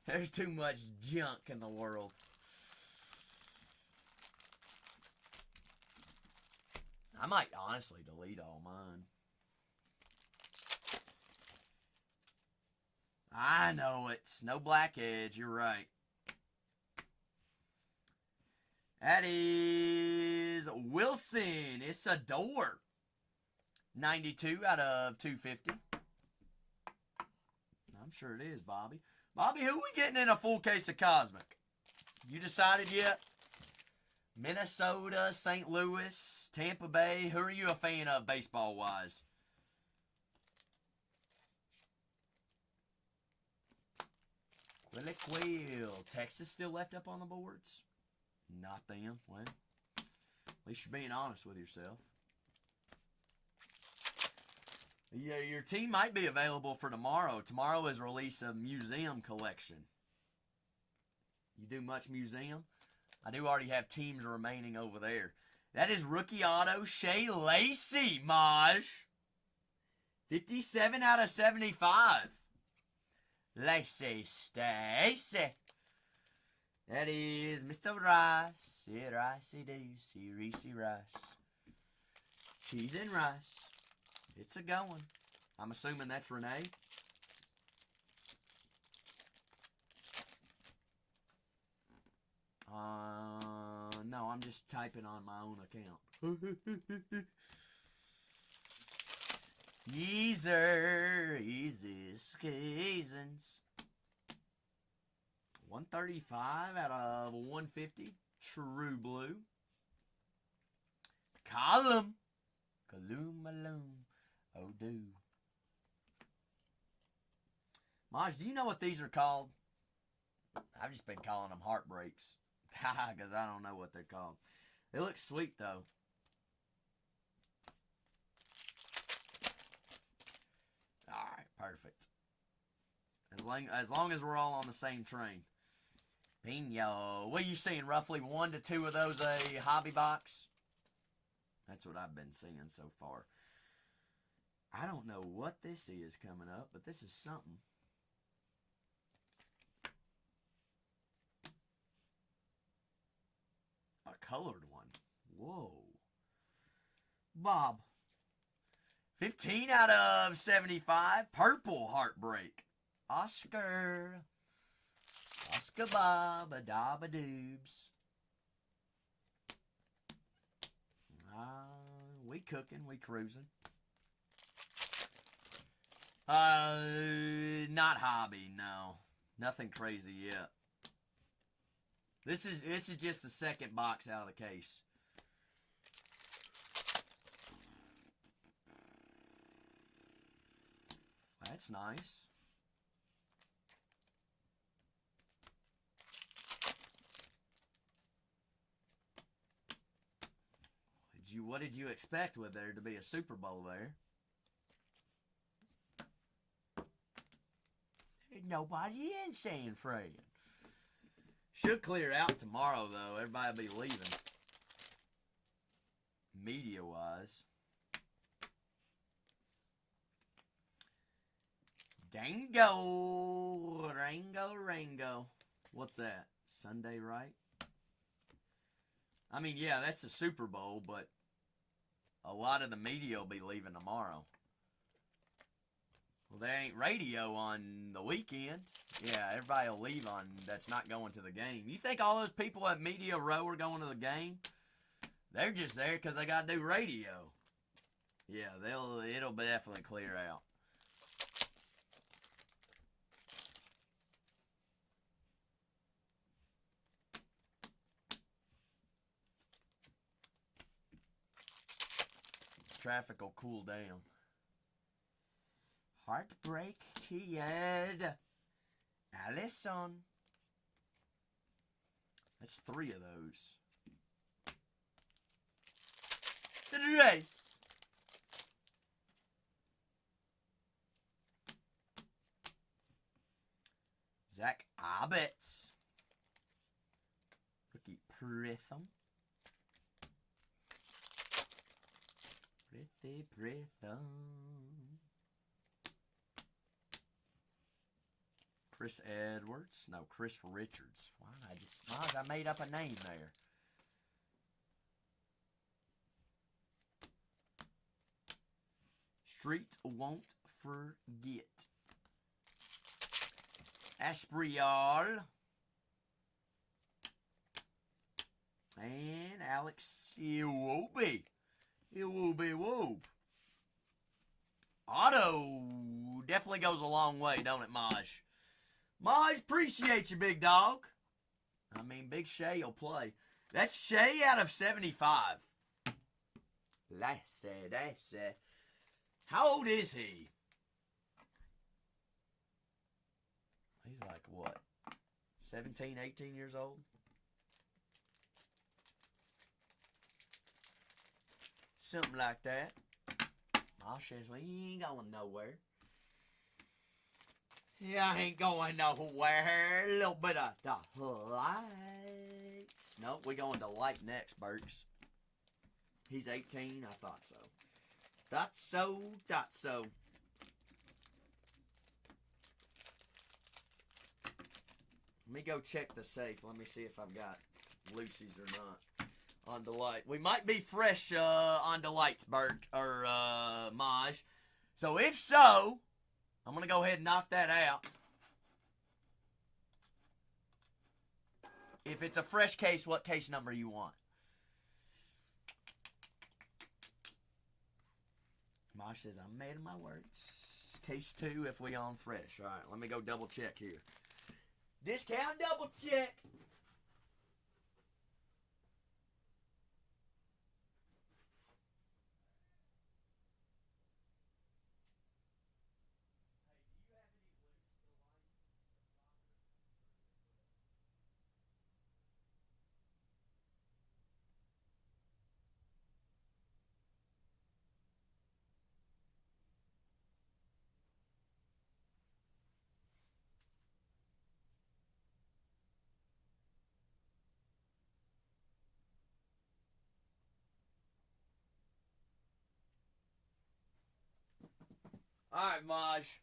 There's too much junk in the world. I might honestly delete all mine. I know it's no black edge. You're right. That is Wilson. It's a door. 92 out of 250. I'm sure it is, Bobby. Bobby, who we getting in a full case of Cosmic? You decided yet? Minnesota, St. Louis, Tampa Bay. Who are you a fan of baseball-wise? Willie Quill. Texas still left up on the boards? Not them. Well, at least you're being honest with yourself. Yeah, your team might be available for tomorrow. Tomorrow is release of museum collection. You do much museum? I do already have teams remaining over there. That is rookie auto Shea Lacey, Maj. 57 out of 75. Lacey Stacy. That is Mr. Rice. Ricey do. Reese Rice. Cheese and rice. It's a going. I'm assuming that's Renee. No, I'm just typing on my own account. Yeezer, easy seasons. 135 out of 150. True blue. Column. Kaloom. Oh, do. Maj, do you know what these are called? I've just been calling them heartbreaks. Because I don't know what they're called. They look sweet, though. Alright, perfect. As long as we're all on the same train. Pino. What are you seeing? Roughly 1 to 2 of those a hobby box? That's what I've been seeing so far. I don't know what this is coming up, but this is something. A colored one. Whoa. Bob. 15 out of 75. Purple heartbreak. Oscar Bob. Adaba-doobs. We cooking. We cruising. Not hobby, no. Nothing crazy yet. This is just the second box out of the case. That's nice. What did you expect with there to be a Super Bowl there? There's nobody in San Fran. Should clear out tomorrow, though. Everybody will be leaving. Media-wise. Rango. What's that? Sunday, right? I mean, yeah, that's the Super Bowl, but a lot of the media will be leaving tomorrow. Well, there ain't radio on the weekend. Yeah, everybody will leave on that's not going to the game. You think all those people at Media Row are going to the game? They're just there because they got to do radio. Yeah, it'll definitely clear out. Traffic will cool down. Heartbreak Kid. Allison. That's 3 of those. Race. Zach Abetz. Rookie Pritham. Pritham. Chris Edwards. No, Chris Richards. Why I made up a name there. Street Won't Forget. Asprial. And Alex Iwobi. Whoop. Auto definitely goes a long way, don't it, Maj? Maj, appreciate you, big dog. I mean, Big Shay will play. That's Shay out of 75. That's it. How old is he? He's like, what? 17, 18 years old? Something like that. Maj says we ain't going nowhere. Yeah, I ain't going nowhere. A little bit of the lights. Nope, we going to light next, Burks. He's 18. I thought so. Thought so. Let me go check the safe. Let me see if I've got Lucy's or not on Delight. We might be fresh on Delight's, Bert, or Maj. So if so, I'm going to go ahead and knock that out. If it's a fresh case, what case number you want? Maj says, I'm made of my words. Case 2 if we on fresh. All right, let me go double check here. Discount double check. All right, Maj.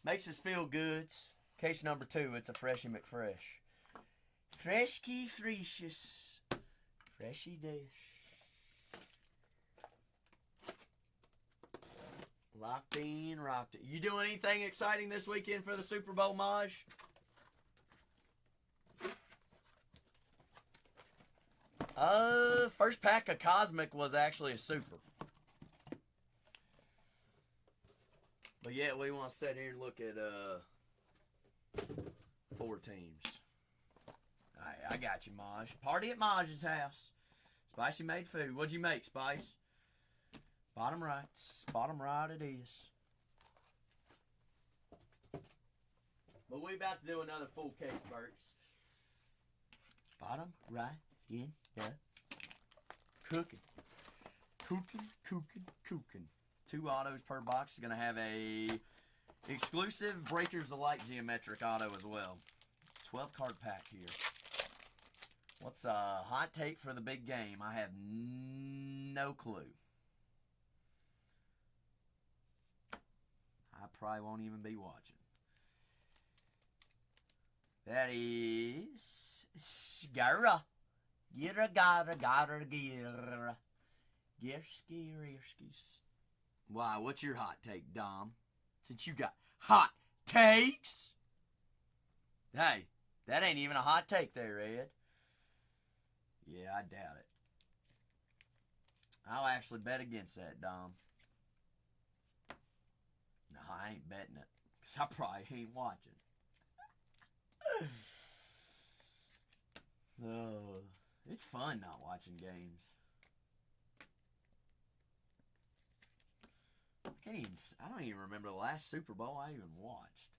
Makes us feel good. Case number 2, it's a Freshie McFresh. Freshky Freshus. Freshy dish. Locked in, rocked it. You doing anything exciting this weekend for the Super Bowl, Maj? First pack of Cosmic was actually a super. But yeah, we want to sit here and look at 4 teams. Alright, I got you, Maj. Party at Maj's house. Spicy made food. What'd you make, Spice? Bottom right. Bottom right it is. But we about to do another full case, Burks. Bottom right in the cooking. Cooking. 2 autos per box. Is going to have a exclusive Breakers of Light geometric auto as well. 12 card pack here. What's a hot take for the big game? I have no clue. I probably won't even be watching. That is Skara. Gotta. Gerskis. Why, what's your hot take, Dom? Since you got hot takes? Hey, that ain't even a hot take there, Ed. Yeah, I doubt it. I'll actually bet against that, Dom. No, I ain't betting it. Because I probably ain't watching. Oh, it's fun not watching games. I don't even remember the last Super Bowl I even watched.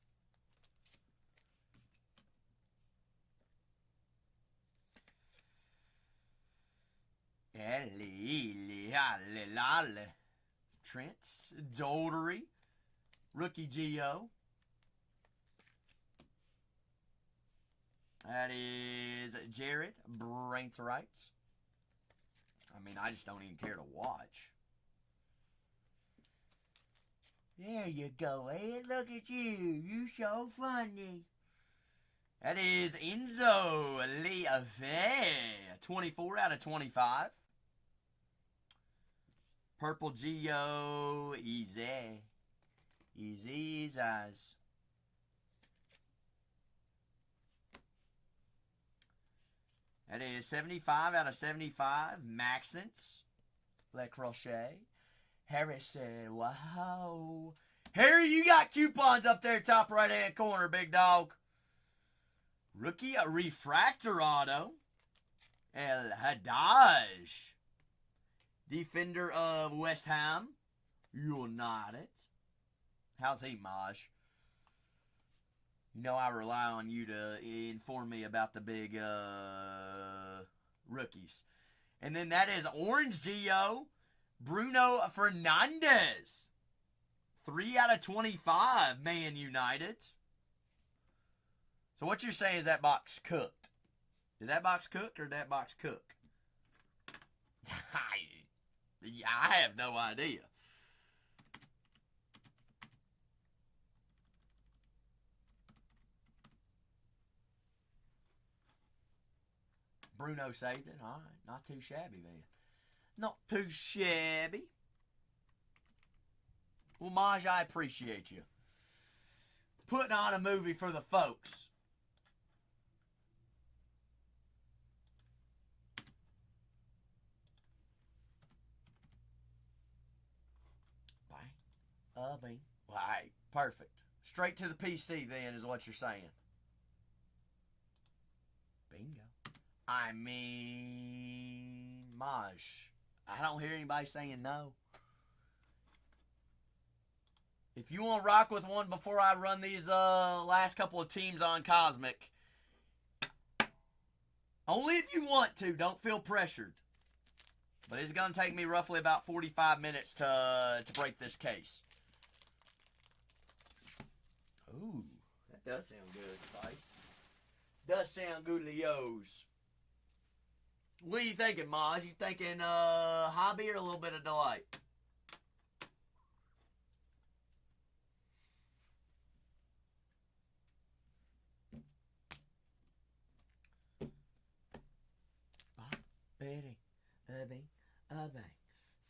Trent's Doldry. Rookie Geo. That is Jared Brainterites. I mean, I just don't even care to watch. There you go, Ed. Look at you. You so funny. That is Enzo Leafe. 24 out of 25. Purple Geo. Easy. Easy as. That is 75 out of 75. Maxence. Le Crochet. Harris said, wow. Harry, you got coupons up there top right-hand corner, big dog. Rookie, a refractor auto. El Haddaj. Defender of West Ham. United. How's he, Maj? You know I rely on you to inform me about the big rookies. And then that is Orange Geo. Bruno Fernandes. 3 out of 25, Man United. So what you're saying is that box cooked. Did that box cook or did that box cook? I have no idea. Bruno saved it. All right. Not too shabby then. Not too shabby. Well, Maj, I appreciate you putting on a movie for the folks. Bang. Bing. All right. Perfect. Straight to the PC then is what you're saying. Bingo. I mean, Maj, I don't hear anybody saying no. If you want to rock with one before I run these last couple of teams on Cosmic, only if you want to. Don't feel pressured. But it's going to take me roughly about 45 minutes to break this case. Ooh, that does sound good, Spice. Does sound good to yo's. What are you thinking, Maj? You thinking hobby or a little bit of delight?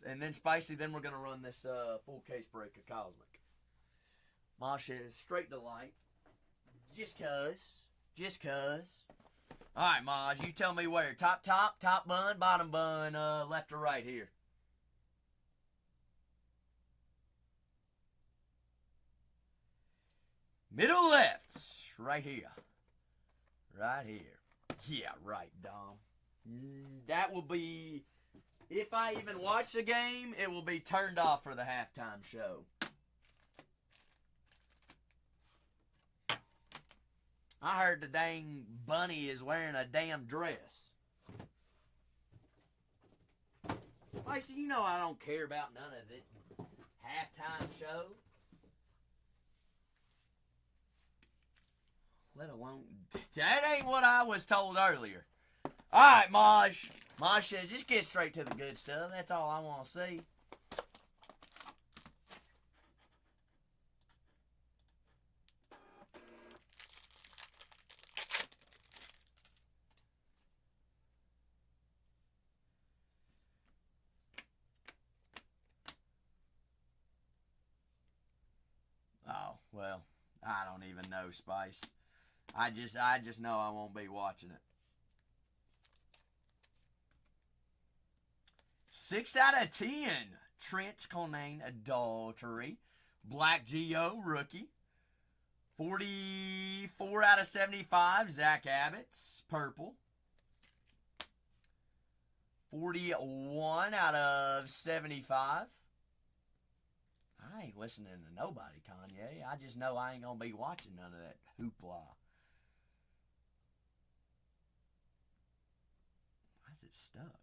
And then Spicy, then we're going to run this full case break of Cosmic. Maj is straight delight. Just cuz. Just cuz. Alright, Maj, you tell me where. Top bun, bottom bun, left or right here. Middle left. Right here. Right here. Yeah, right, Dom. That will be, if I even watch the game, it will be turned off for the halftime show. I heard the dang bunny is wearing a damn dress. Spicy, you know I don't care about none of this halftime show. Let alone, that ain't what I was told earlier. Alright, Maj. Maj says, just get straight to the good stuff. That's all I want to see. Oh, well, I don't even know, Spice. I just know I won't be watching it. 6 out of 10. Trent Conane, Adultery. Black Geo, Rookie. 44 out of 75. Zach Abbott's Purple. 41 out of 75. I ain't listening to nobody, Kanye. I just know I ain't going to be watching none of that hoopla. Why is it stuck?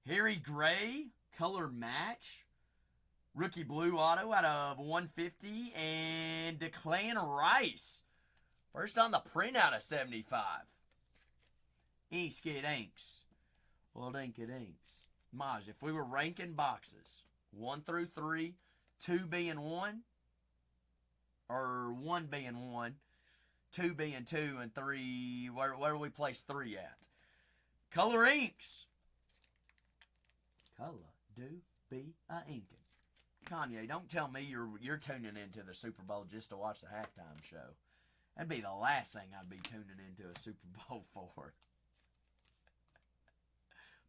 Harry Gray, color match. Rookie blue auto out of 150. And Declan Rice. First on the print out of 75. Skid Inks. Well, Dinky Dinks. Maj, if we were ranking boxes, 1 through 3, 2 being 1, or 1 being 1, 2 being 2, and 3, where do we place 3 at? Color Inks. Color do be a inkin'. Kanye, don't tell me you're tuning into the Super Bowl just to watch the halftime show. That'd be the last thing I'd be tuning into a Super Bowl for.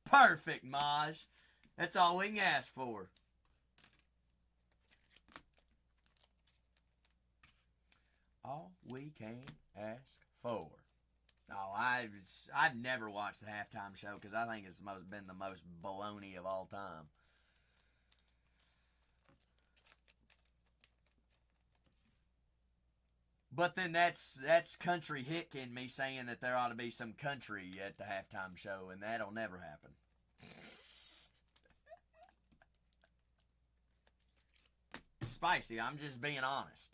Perfect, Maj. That's all we can ask for. All we can ask for. No, I've never watched the halftime show because I think it's been the most baloney of all time. But then that's country hick in me saying that there ought to be some country at the halftime show, and that'll never happen. Spicy. I'm just being honest.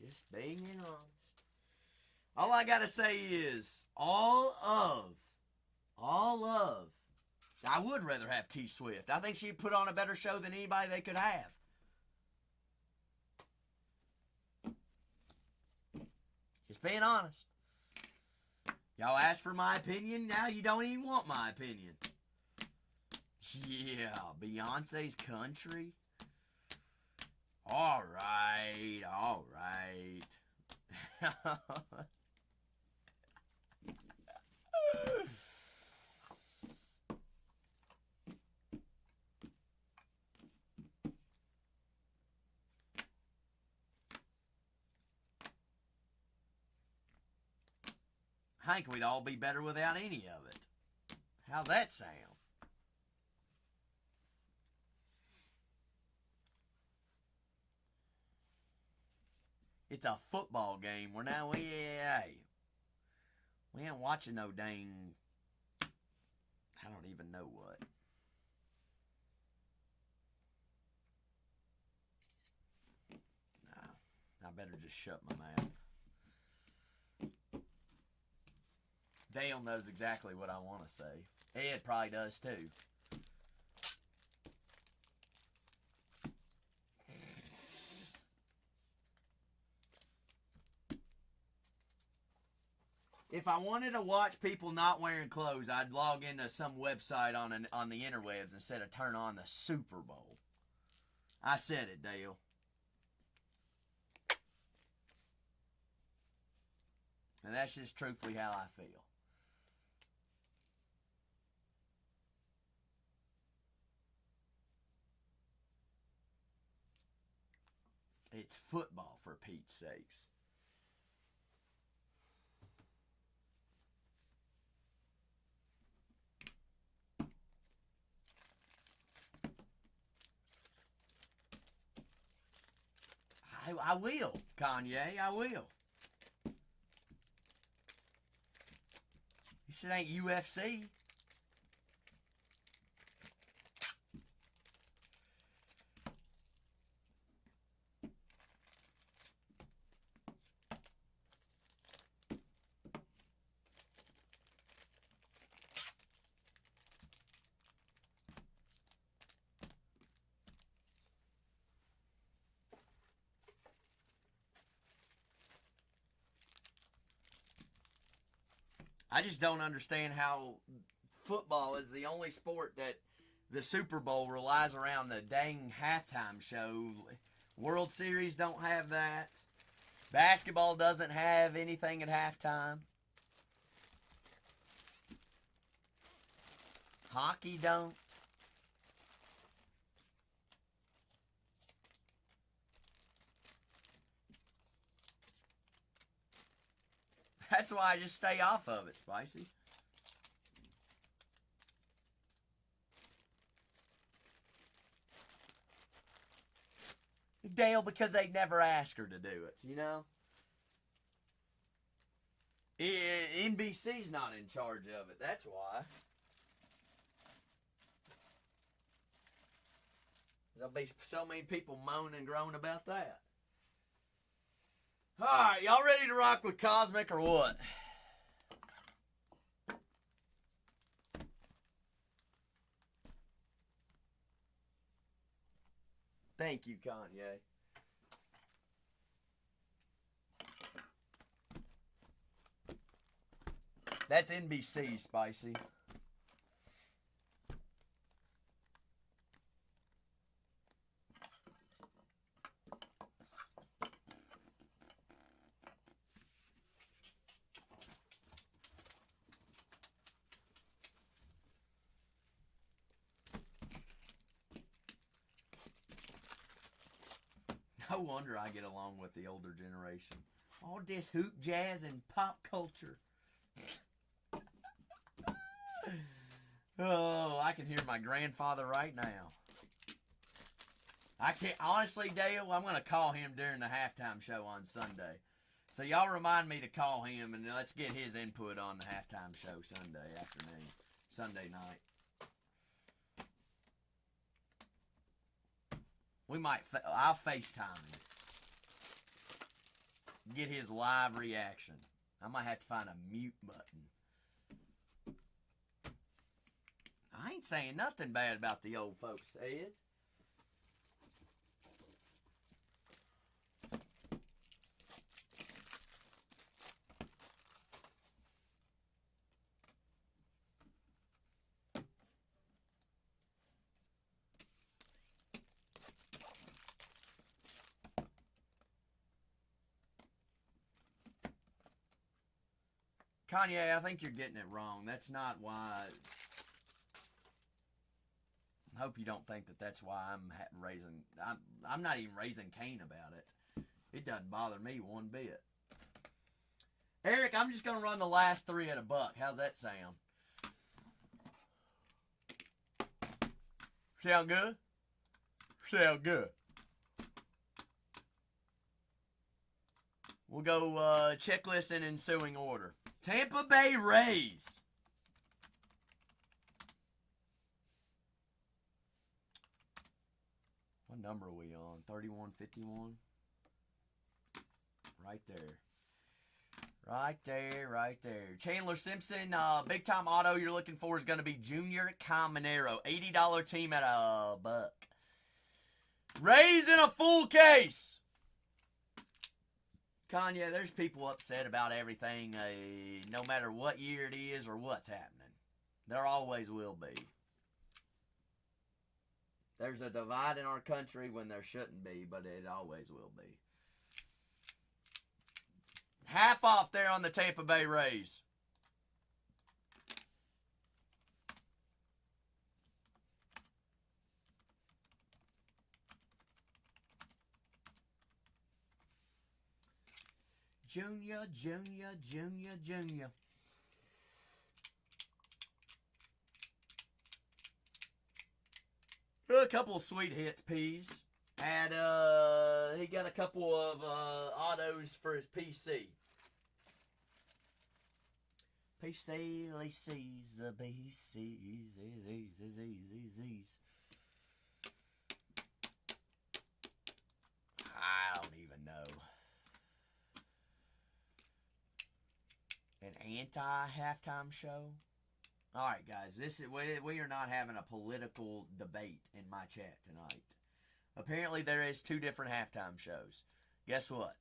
Just being honest. All I gotta say is, I would rather have T Swift. I think she'd put on a better show than anybody they could have. Just being honest. Y'all asked for my opinion, now you don't even want my opinion. Yeah, Beyonce's country. All right. I think we'd all be better without any of it. How's that sound? It's a football game. We ain't watching no dang, I don't even know what. Nah, I better just shut my mouth. Dale knows exactly what I want to say. Ed probably does too. If I wanted to watch people not wearing clothes, I'd log into some website on the interwebs instead of turn on the Super Bowl. I said it, Dale. And that's just truthfully how I feel. It's football, for Pete's sakes. I will, Kanye, I will. He said it ain't UFC. I just don't understand how football is the only sport that the Super Bowl relies around the dang halftime show. World Series don't have that. Basketball doesn't have anything at halftime. Hockey don't. That's why I just stay off of it, Spicy. Dale, because they never asked her to do it, you know? NBC's not in charge of it, that's why. There'll be so many people moaning and groaning about that. Alright, y'all ready to rock with Cosmic or what? Thank you, Kanye. That's NBC, Spicy. No wonder I get along with the older generation. All this hoop, jazz, and pop culture. Oh, I can hear my grandfather right now. I can't, honestly, Dale, I'm going to call him during the halftime show on Sunday. So y'all remind me to call him, and let's get his input on the halftime show Sunday afternoon, Sunday night. We might, I'll FaceTime him. Get his live reaction. I might have to find a mute button. I ain't saying nothing bad about the old folks, Ed. Kanye, I think you're getting it wrong. That's not why. I hope you don't think that that's why I'm raising. I'm not even raising Cain about it. It doesn't bother me one bit. Eric, I'm just gonna run the last 3 at $1. How's that sound? Sound good? Sound good. We'll go checklist in ensuing order. Tampa Bay Rays. What number are we on? 3151? Right there. Right there, right there. Chandler Simpson, big time auto you're looking for is going to be Junior Caminero. $80 team at $1. Rays in a full case. Kanye, there's people upset about everything, no matter what year it is or what's happening. There always will be. There's a divide in our country when there shouldn't be, but it always will be. Half off there on the Tampa Bay Rays. Junior. A couple of sweet hits, Peas. And he got a couple of autos for his PC. PC, C's, the BC's, I don't even know. An anti-halftime show? Alright, guys, this is we are not having a political debate in my chat tonight. Apparently, there is 2 different halftime shows. Guess what?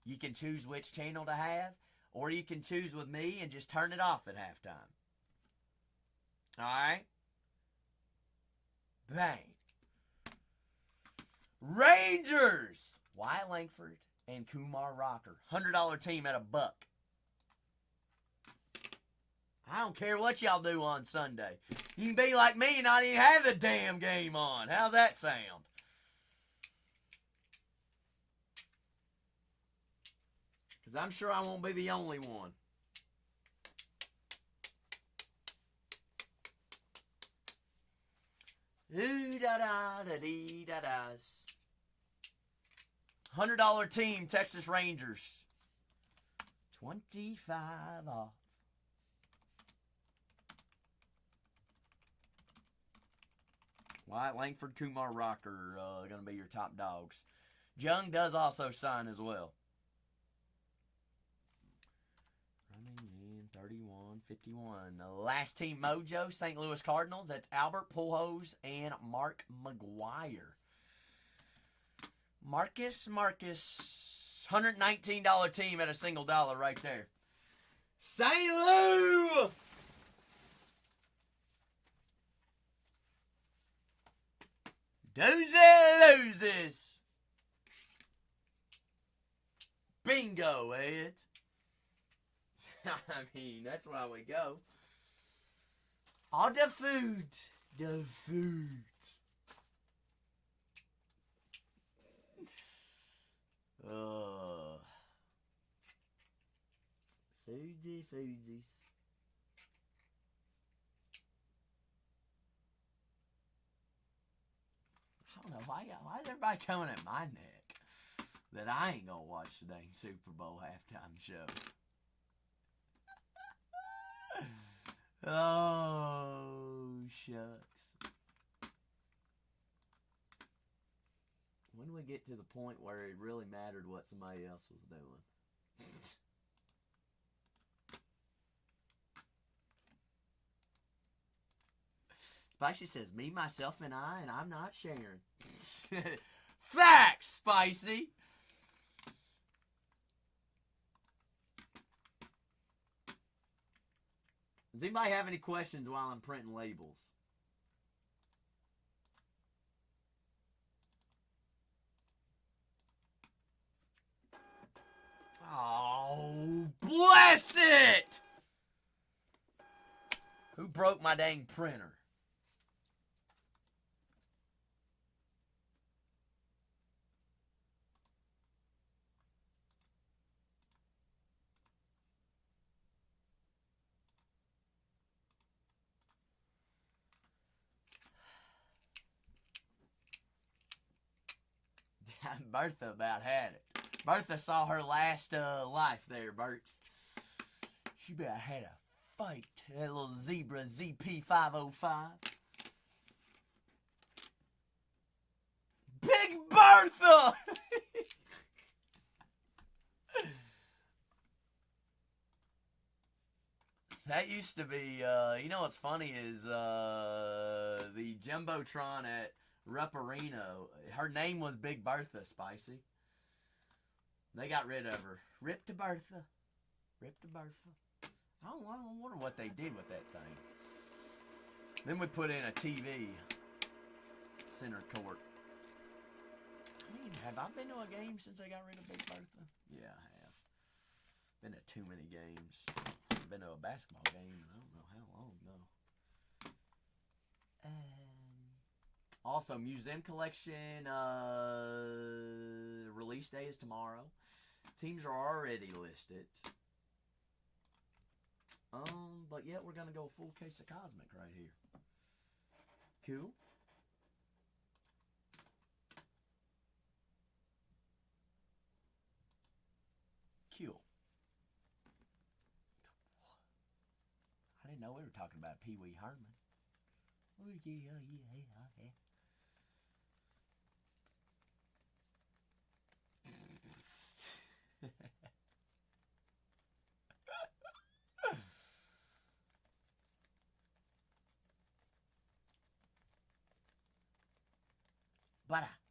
You can choose which channel to have, or you can choose with me and just turn it off at halftime. Alright? Bang. Rangers! Wyatt Langford and Kumar Rocker. $100 team at $1. I don't care what y'all do on Sunday. You can be like me and not even have the damn game on. How's that sound? Because I'm sure I won't be the only one. Ooh da da da dee da da's. $100 team, Texas Rangers. 25 off. Wyatt Langford, Kumar Rocker going to be your top dogs. Jung does also sign as well. Running in 31-51. The last team mojo, St. Louis Cardinals. That's Albert Pujols and Mark McGwire. Marcus. $119 team at a single dollar right there. St. Louis! Doozy loses. Bingo, Ed. I mean, that's why we go. All the food. The food. Foodies. I don't know Why is everybody coming at my neck that I ain't gonna watch the dang Super Bowl halftime show? Oh, shucks. When do we get to the point where it really mattered what somebody else was doing? Spicy says, me, myself, and I'm not sharing. Facts, Spicy! Does anybody have any questions while I'm printing labels? Oh, bless it! Who broke my dang printer? Bertha about had it. Bertha saw her last life there, Berts. She about had a fight. That little zebra ZP505. Big Bertha! That used to be, you know what's funny is the Jumbotron at Ruperino, her name was Big Bertha, Spicy. They got rid of her. Rip to Bertha. Rip to Bertha. I don't wonder what they did with that thing. Then we put in a TV. Center court. I mean, have I been to a game since they got rid of Big Bertha? Yeah, I have. Been to too many games. Been to a basketball game. I don't know how long, no. Also, museum collection release day is tomorrow. Teams are already listed. But yeah, we're gonna go a full case of Cosmic right here. Cool. Cool. I didn't know we were talking about Pee Wee Herman. Oh yeah, yeah.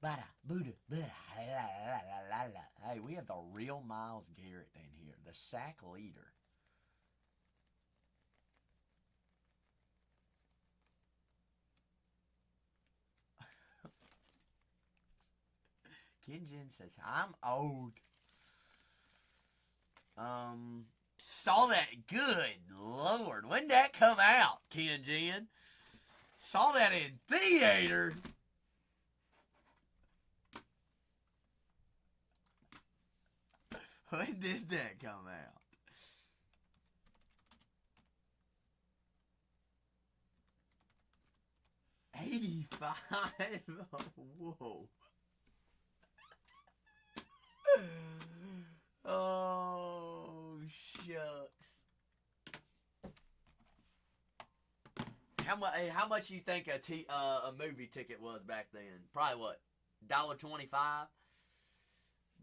Bada, Buddha, Buddha. Hey, we have the real Myles Garrett in here, the sack leader. Kinjin says, I'm old. Saw that. Good Lord. When did that come out, Kinjin? Saw that in theater. When did that come out? '85. Whoa. Oh, shucks. How much you think a movie ticket was back then? Probably what? $1.25?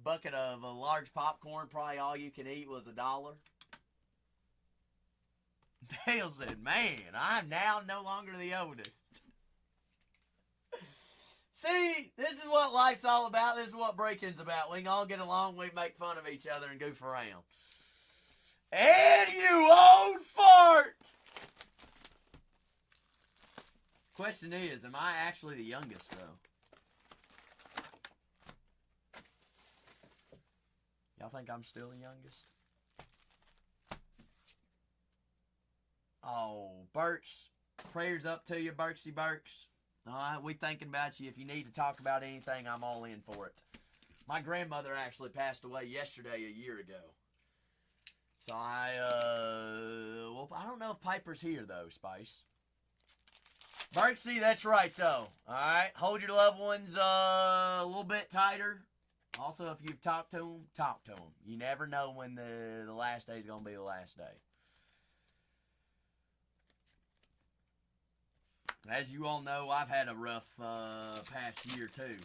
Bucket of a large popcorn, probably all you can eat was $1. Dale said, man, I'm now no longer the oldest. See, this is what life's all about. This is what breaking's about. We can all get along. We make fun of each other and goof around. And you old fart! Question is, am I actually the youngest, though? Y'all think I'm still the youngest? Oh, Birch. Prayers up to you, Birchie Birch. Alright, we thinking about you. If you need to talk about anything, I'm all in for it. My grandmother actually passed away yesterday, a year ago. So well, I don't know if Piper's here, though, Spice. Barksy, that's right, though. All right? Hold your loved ones a little bit tighter. Also, if you've talked to them, talk to them. You never know when the last day is going to be the last day. As you all know, I've had a rough past year, too.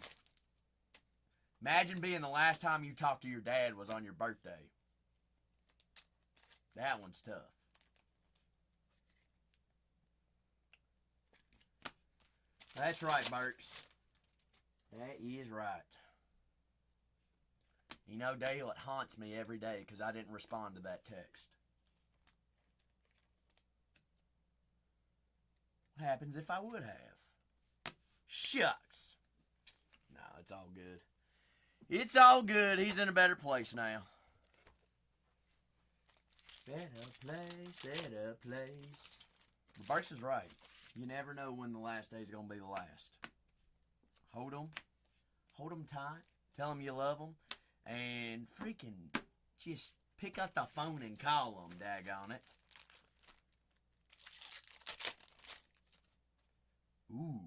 Imagine being the last time you talked to your dad was on your birthday. That one's tough. That's right, Burks. That is right. You know, Dale, it haunts me every day because I didn't respond to that text. What happens if I would have? Shucks. No, it's all good. It's all good. He's in a better place now. Better place. But Burks is right. You never know when the last day is going to be the last. Hold them. Hold them tight. Tell them you love them. And freaking just pick up the phone and call them, daggone it. Ooh.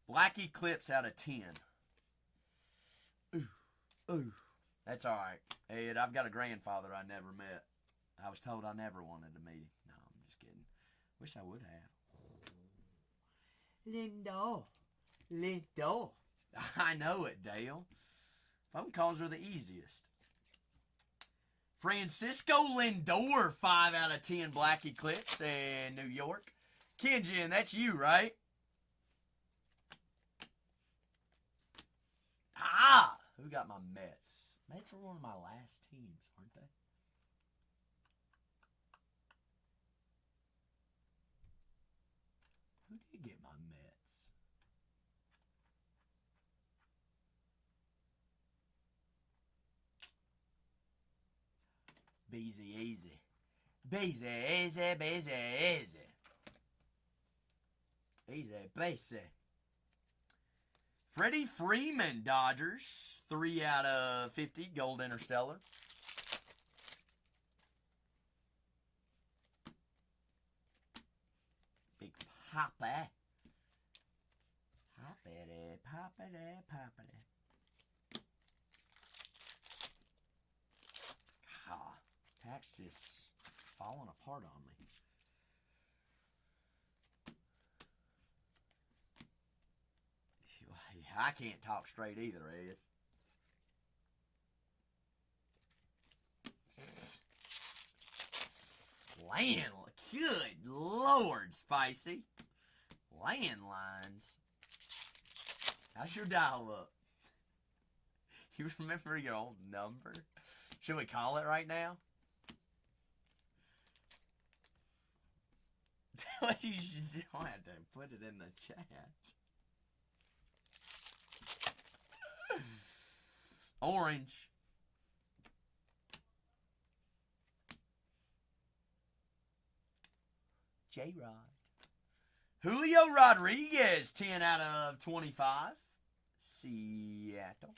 Black Eclipse out of 10. Ooh. That's alright. Ed, I've got a grandfather I never met. I was told I never wanted to meet him. No, I'm just kidding. Wish I would have. Lindo. I know it, Dale. Phone calls are the easiest. Francisco Lindor, 5 out of 10 Black Eclipse in New York. Kenjin, that's you, right? Ah! Who got my Mets? Mets were one of my last teams, aren't they? Who did get my Mets? Easy. Easy. Freddie Freeman, Dodgers. 3 out of 50, Gold Interstellar. Big Papa. Poppity. Tack's just falling apart on me. I can't talk straight either, Ed. Good Lord, Spicy. Landlines. How's your dial up? You remember your old number? Should we call it right now? You don't have to put it in the chat. Orange. J-Rod. Julio Rodriguez, 10 out of 25. Seattle.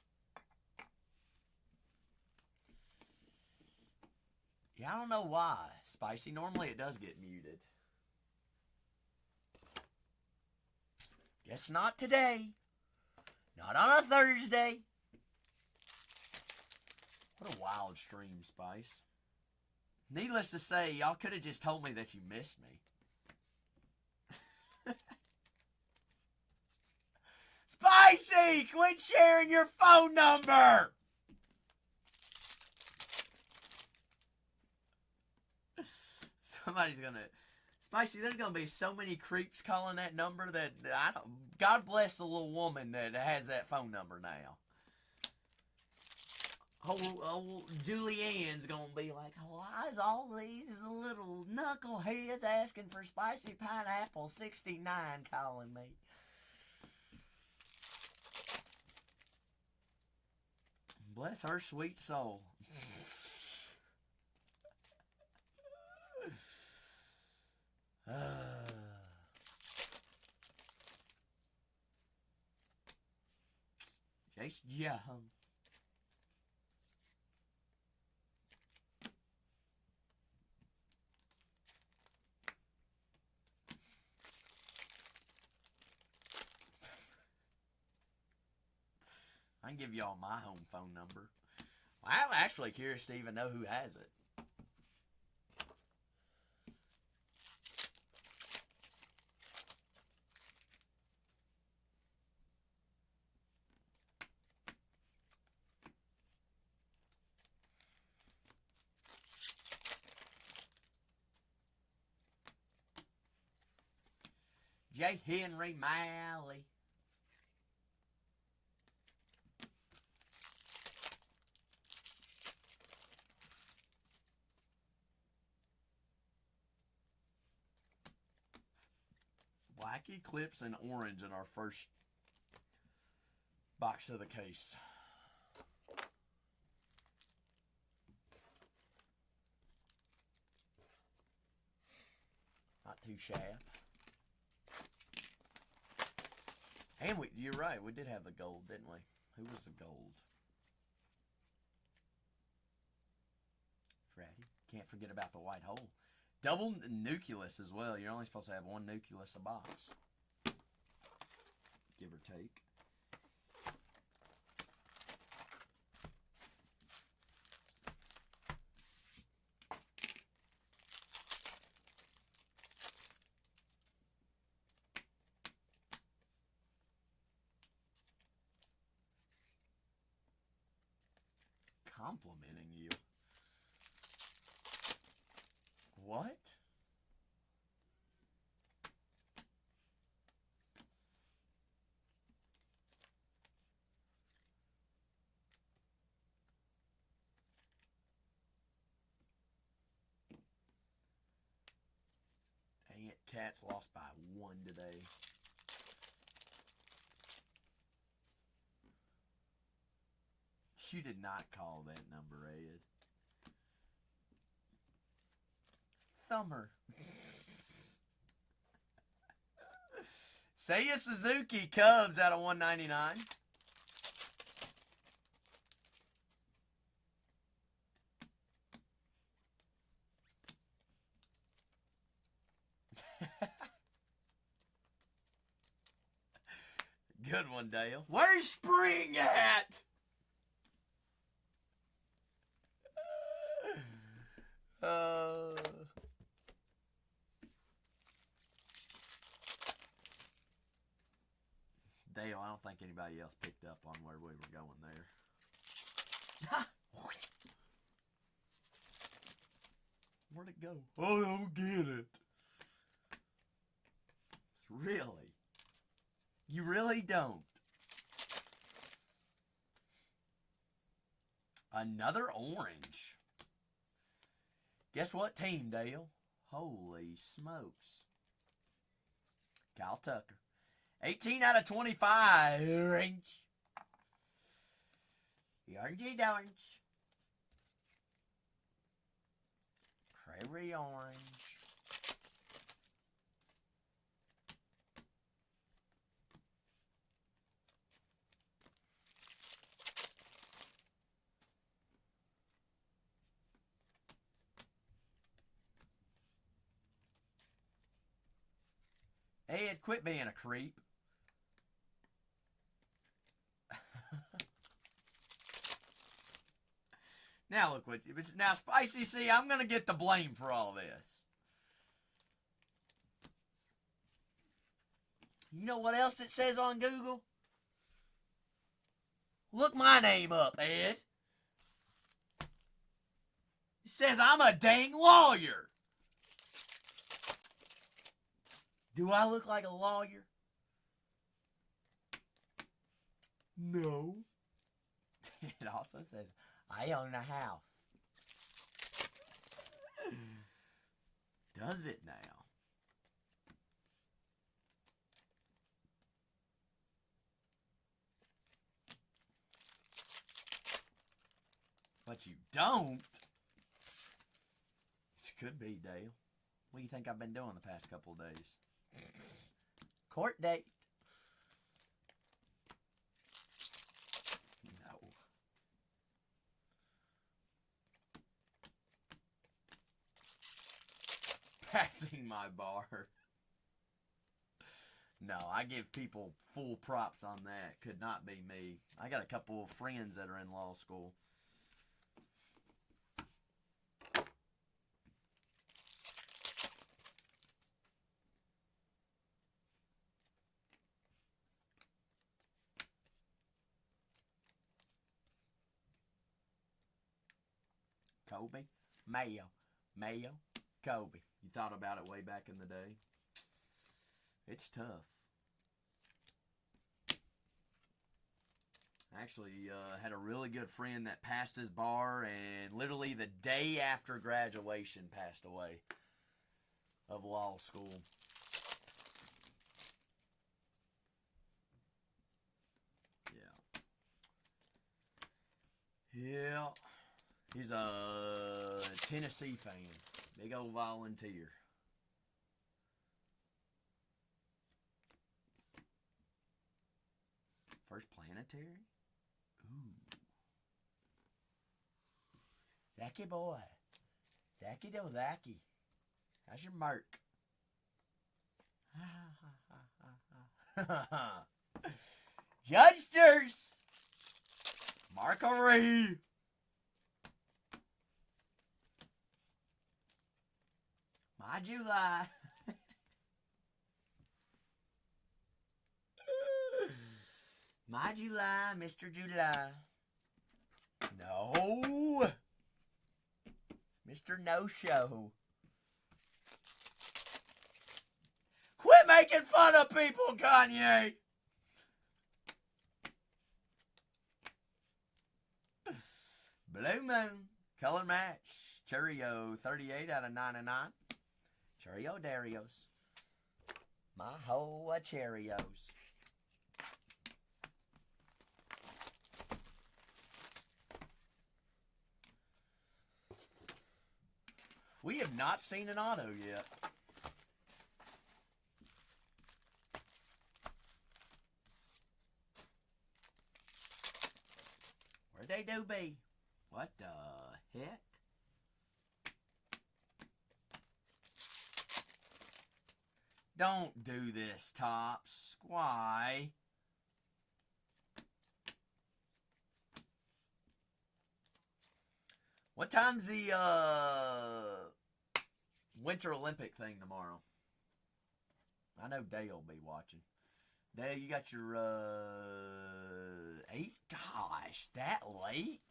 Yeah, I don't know why. Spicy. Normally it does get muted. Guess not today. Not on a Thursday. What a wild stream, Spice. Needless to say, y'all could have just told me that you missed me. Spicy! Quit sharing your phone number! Somebody's gonna... Spicy, there's gonna be so many creeps calling that number that I don't... God bless the little woman that has that phone number now. Oh, Julianne's gonna be like, why is all these little knuckleheads asking for Spicy Pineapple 69 calling me? Bless her sweet soul. Jason Young. can give y'all my home phone number. I'm actually curious to even know who has it. J. Henry Malley. Black Eclipse and orange in our first box of the case. Not too shabby. And you're right, we did have the gold, didn't we? Who was the gold? Freddy. Can't forget about the white hole. Double nucleus as well. You're only supposed to have one nucleus a box. Give or take. Complimenting you. What? Dang it, Cats lost by 1 today. You did not call that number, Ed. Thumber. Seiya Suzuki Cubs out of 199. Good one, Dale. Where's Spring at? Dale, I don't think anybody else picked up on where we were going there. Where'd it go? Oh, I don't get it. Really? You really don't? Another orange. Guess what team, Dale? Holy smokes. Kyle Tucker. 18 out of 25. Orange. The orangey orange. Prairie orange. Ed, quit being a creep. Now look what now Spicy C, I'm gonna get the blame for all this. You know what else it says on Google? Look my name up, Ed. It says I'm a dang lawyer. Do I look like a lawyer? No. It also says, I own a house. Does it now? But you don't? It could be, Dale. What do you think I've been doing the past couple of days? Court date. No. Passing my bar. No, I give people full props on that. Could not be me. I got a couple of friends that are in law school. Kobe, Mayo, Kobe. You thought about it way back in the day. It's tough. Actually, had a really good friend that passed his bar, and literally the day after graduation passed away of law school. Yeah. He's a Tennessee fan. Big old volunteer. First planetary? Ooh. Zacky boy. Zacky do Zacky. How's your mark? Judgesters! Markery! My July. My July, Mr. July. No. Mr. No Show. Quit making fun of people, Kanye. Blue Moon. Color match. Cheerio 38 out of 99. Cheerio Darios. My whole Cheerios. We have not seen an auto yet. Where'd they do be? What the heck? Don't do this, Topps. Why? What time's the Winter Olympic thing tomorrow? I know Dale will be watching. Dale, you got your 8? Gosh, that late?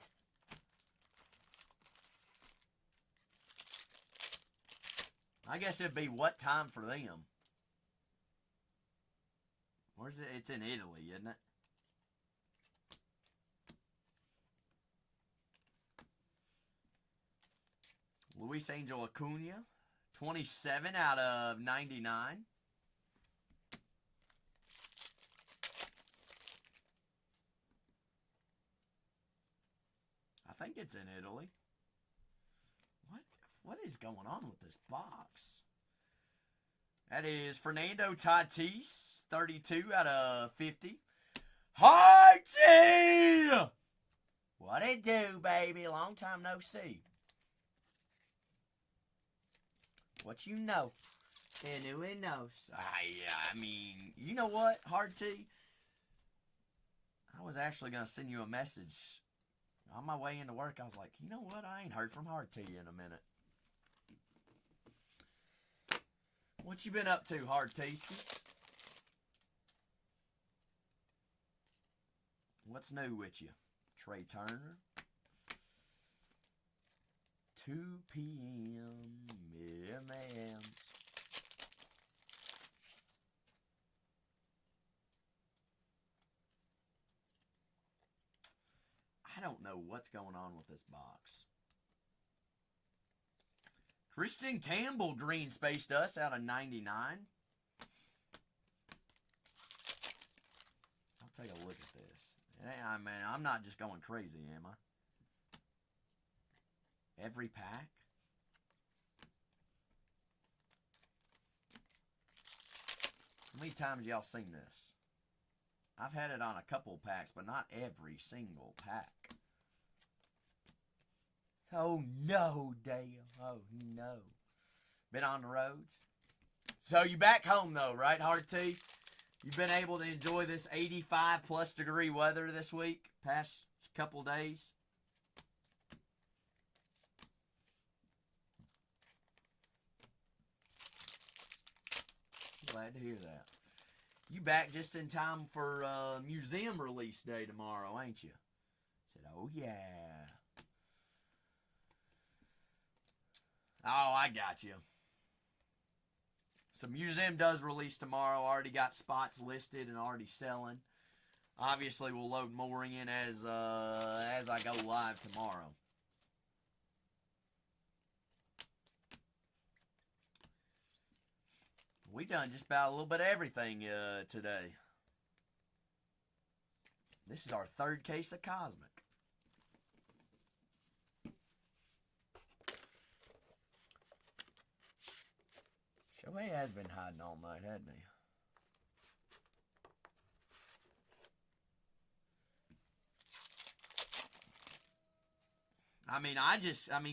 I guess it'd be what time for them? Where's it? It's in Italy, isn't it? Luis Angel Acuna, 27 out of 99. I think it's in Italy. What is going on with this box? That is Fernando Tatis, 32 out of 50. Harty! What it do, baby? Long time no see. What you know? Anyone knows. I mean, you know what, Harty? I was actually going to send you a message. On my way into work, I was like, you know what? I ain't heard from Harty in a minute. What you been up to, Harty? What's new with you? Trey Turner. 2 p.m. Midlands. I don't know what's going on with this box. Christian Campbell green space dust out of 99. I'll take a look at this. I mean, I'm not just going crazy, am I? Every pack? How many times y'all seen this? I've had it on a couple packs, but not every single pack. Oh no, Dale. Oh no. Been on the roads? So you back home though, right, Harty? You've been able to enjoy this 85 plus degree weather this week, past couple days? Glad to hear that. You back just in time for museum release day tomorrow, ain't you? I said, oh yeah. Oh, I got you. So museum does release tomorrow. Already got spots listed and already selling. Obviously, we'll load more in as I go live tomorrow. We done just about a little bit of everything today. This is our third case of Cosmic. Shohei has been hiding all night, hasn't he? I mean,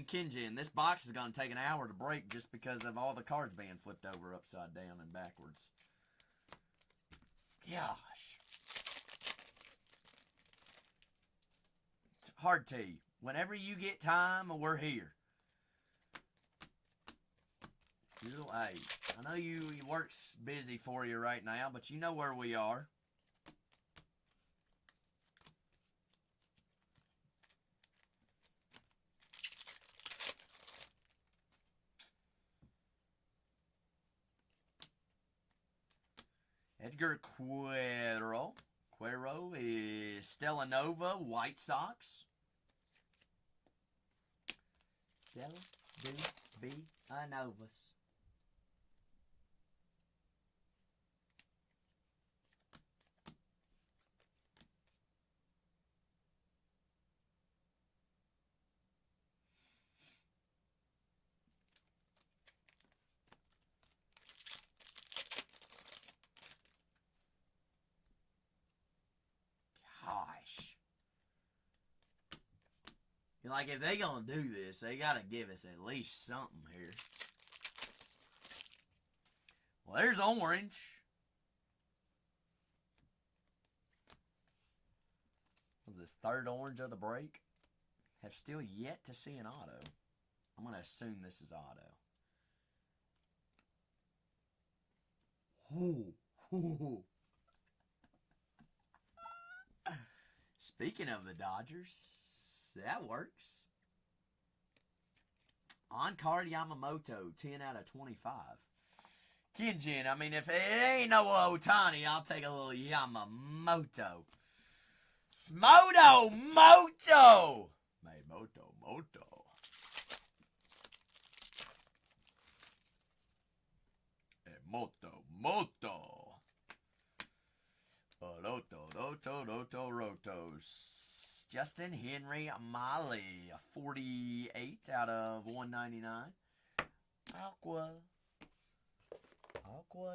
Kenjin, this box is going to take an hour to break just because of all the cards being flipped over upside down and backwards. Gosh. It's hard to you. Whenever you get time, we're here. Hey, I know your work's busy for you right now, but you know where we are. Edgar Cuero. Cuero is Stella Nova, White Sox. Stella do be a Novas. Like, if they gonna do this, they gotta give us at least something here. Well, there's orange. Was this third orange of the break? Have still yet to see an auto. I'm gonna assume this is auto. Ooh. Speaking of the Dodgers, that works. On card Yamamoto, 10 out of 25. Kenjin, I mean, if it ain't no Otani, I'll take a little Yamamoto. Smoto Moto! Moto. Moto. Rotos. Justin Henry Molly, 48 out of 199. Aqua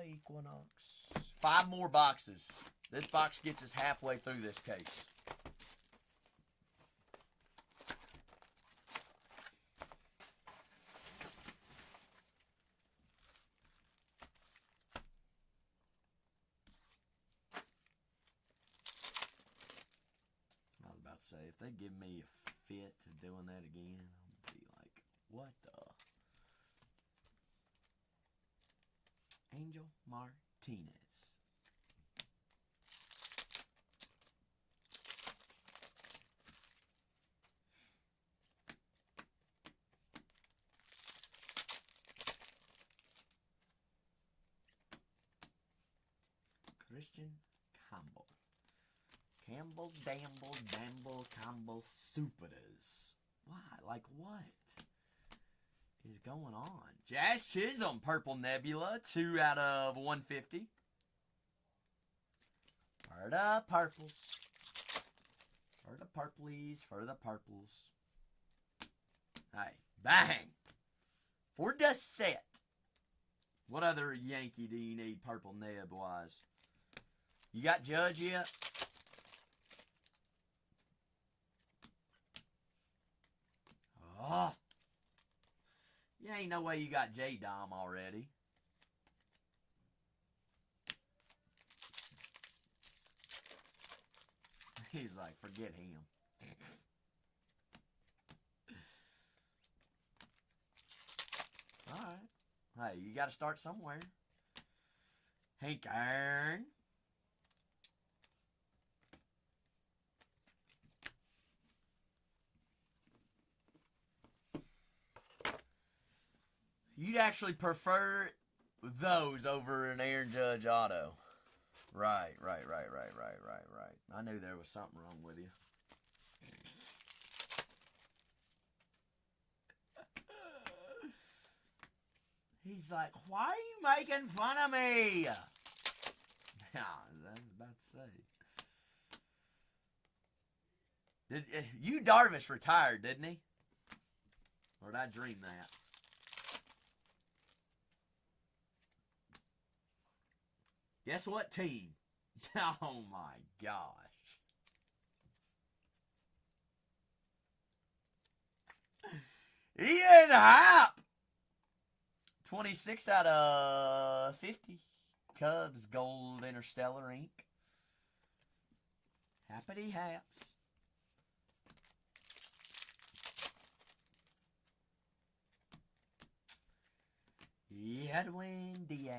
Equinox. 5 more boxes. This box gets us halfway through this case. Say, if they give me a fit to doing that again, I'll be like, what the? Angel Martinez. Christian Campbell. Campbell, Superdas. Why? Like what is going on? Jazz Chisholm, Purple Nebula, 2 out of 150. For the purples. For the purplies, for the purples. Hey, bang! For the set. What other Yankee do you need Purple Neb-wise? You got Judge yet? Oh. Yeah, ain't no way you got J-Dom already. He's like, forget him. All right. Hey, you got to start somewhere. Hey, Kern. You'd actually prefer those over an Aaron Judge auto. Right. I knew there was something wrong with you. He's like, why are you making fun of me? Yeah, I was about to say. You Darvish retired, didn't he? Or did I dream that? Guess what team? Oh my gosh. Ian Happ. 26 out of 50. Cubs Gold Interstellar ink. Happity Haps. Edwin Diaz.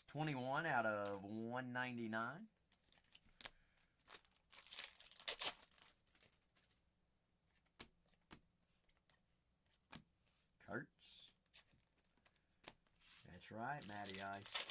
21 out of 199. Kurtz. That's right, Matty Ice.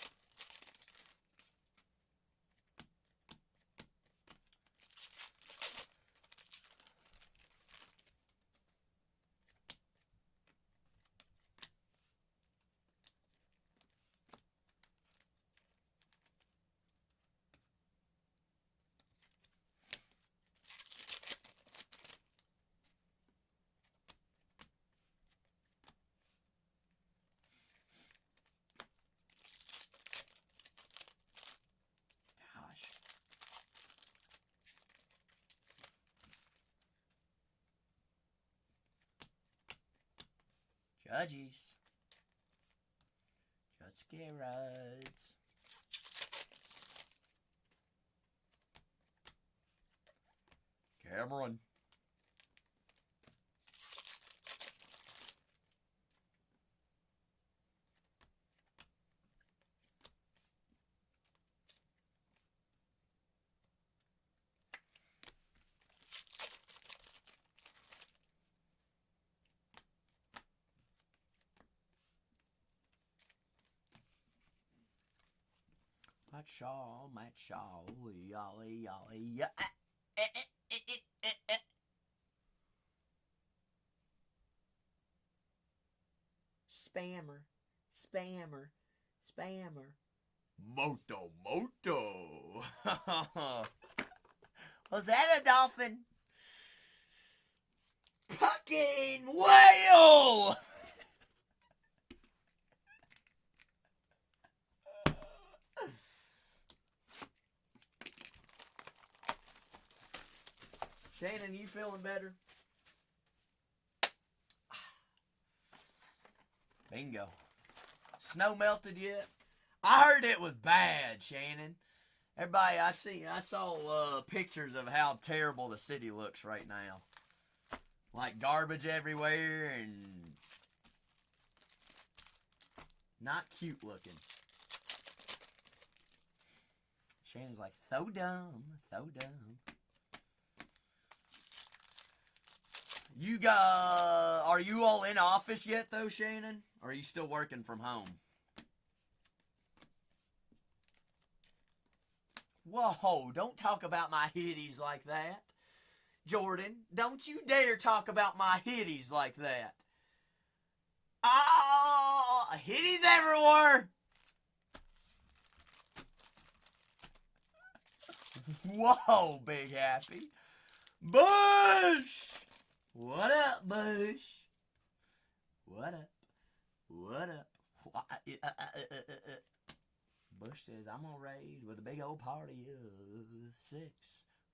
Judges. Just Garrett's. Cameron. Matt Shaw, yolly, yeah. Spammer. Moto. Was that a dolphin? Fucking whale! Shannon, you feeling better? Bingo. Snow melted yet? I heard it was bad, Shannon. Everybody, I saw pictures of how terrible the city looks right now. Like garbage everywhere and not cute looking. Shannon's like, so dumb. Are you all in office yet though, Shannon? Or are you still working from home? Whoa, don't talk about my hitties like that. Jordan, don't you dare talk about my hitties like that. Oh, hitties everywhere. Whoa, Big Happy. Bush! What up, Bush? What up? Bush says, I'm gonna raid with a big old party of 6.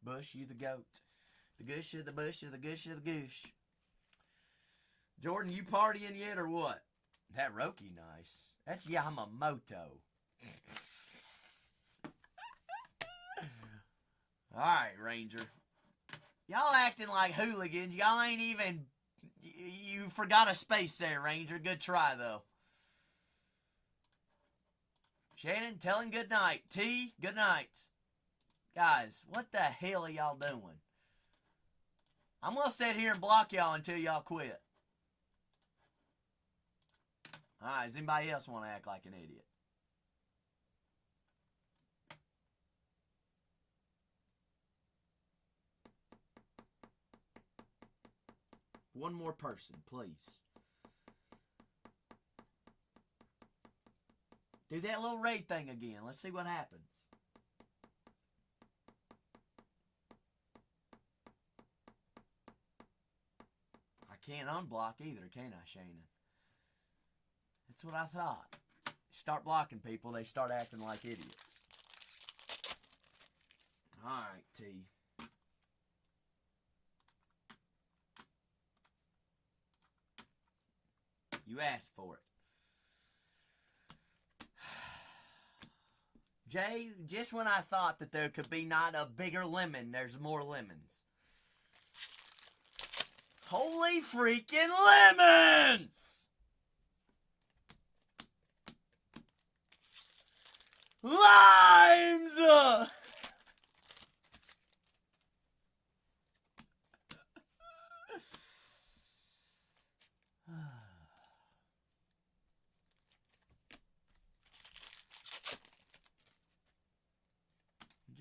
Bush, you the goat. The gush of the bush of the gush of the goosh. Jordan, you partying yet or what? That Roki nice. That's Yamamoto. Alright, Ranger. Y'all acting like hooligans. Y'all ain't even... You forgot a space there, Ranger. Good try, though. Shannon, tell him good night. T, good night. Guys, what the hell are y'all doing? I'm going to sit here and block y'all until y'all quit. Alright, does anybody else want to act like an idiot? One more person, please. Do that little raid thing again. Let's see what happens. I can't unblock either, can I, Shannon? That's what I thought. Start blocking people, they start acting like idiots. Alright, T. You asked for it. Jay, just when I thought that there could be not a bigger lemon, there's more lemons. Holy freaking lemons! Limes!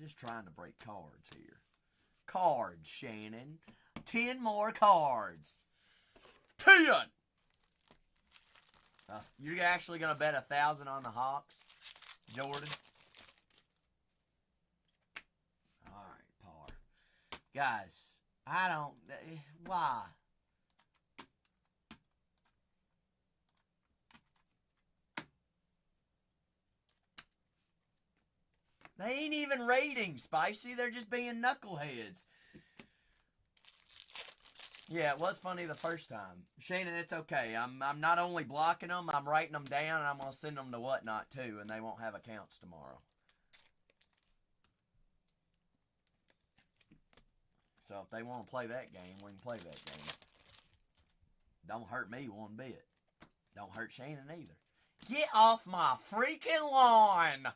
Just trying to break cards here. Cards, Shannon. 10 more cards. 10! You're actually going to bet 1,000 on the Hawks, Jordan? Alright, par. Guys, I don't... Why? They ain't even raiding, Spicy. They're just being knuckleheads. Yeah, it was funny the first time. Shannon, it's okay. I'm not only blocking them, I'm writing them down, and I'm going to send them to Whatnot, too, and they won't have accounts tomorrow. So if they want to play that game, we can play that game. Don't hurt me one bit. Don't hurt Shannon either. Get off my freaking lawn!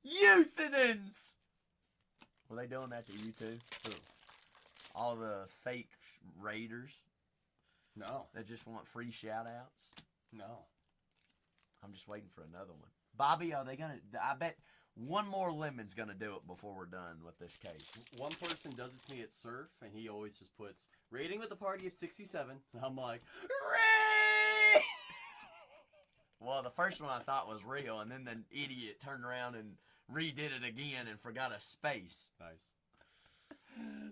Youthidans! Were they doing that to you too? Ooh. All the fake raiders? No. That just want free shout-outs? No. I'm just waiting for another one. Bobby, are they going to... I bet one more lemon's going to do it before we're done with this case. One person does it to me at Surf, and he always just puts, rating with a party of 67. And I'm like, Ray! Well, the first one I thought was real, and then the idiot turned around and redid it again and forgot a space. Nice.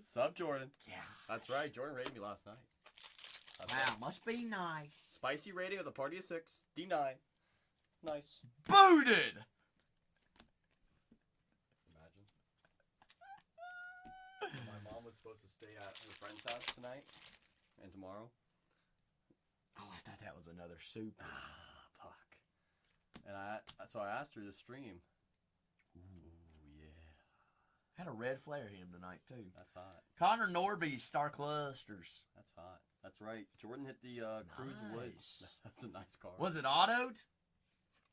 Sup, Jordan? Yeah. That's right. Jordan rated me last night. That's Wow, right. must be nice. Spicy rating with a party of 6. D9. Nice. Booted! Imagine. My mom was supposed to stay at her friend's house tonight and tomorrow. Oh, I thought that was another super. Fuck. And so I asked her to stream. Ooh, yeah. Had a red flare him tonight, too. That's hot. Connor Norby, Star Clusters. That's hot. That's right. Jordan hit the Cruise Woods. That's a nice car. Was it autoed?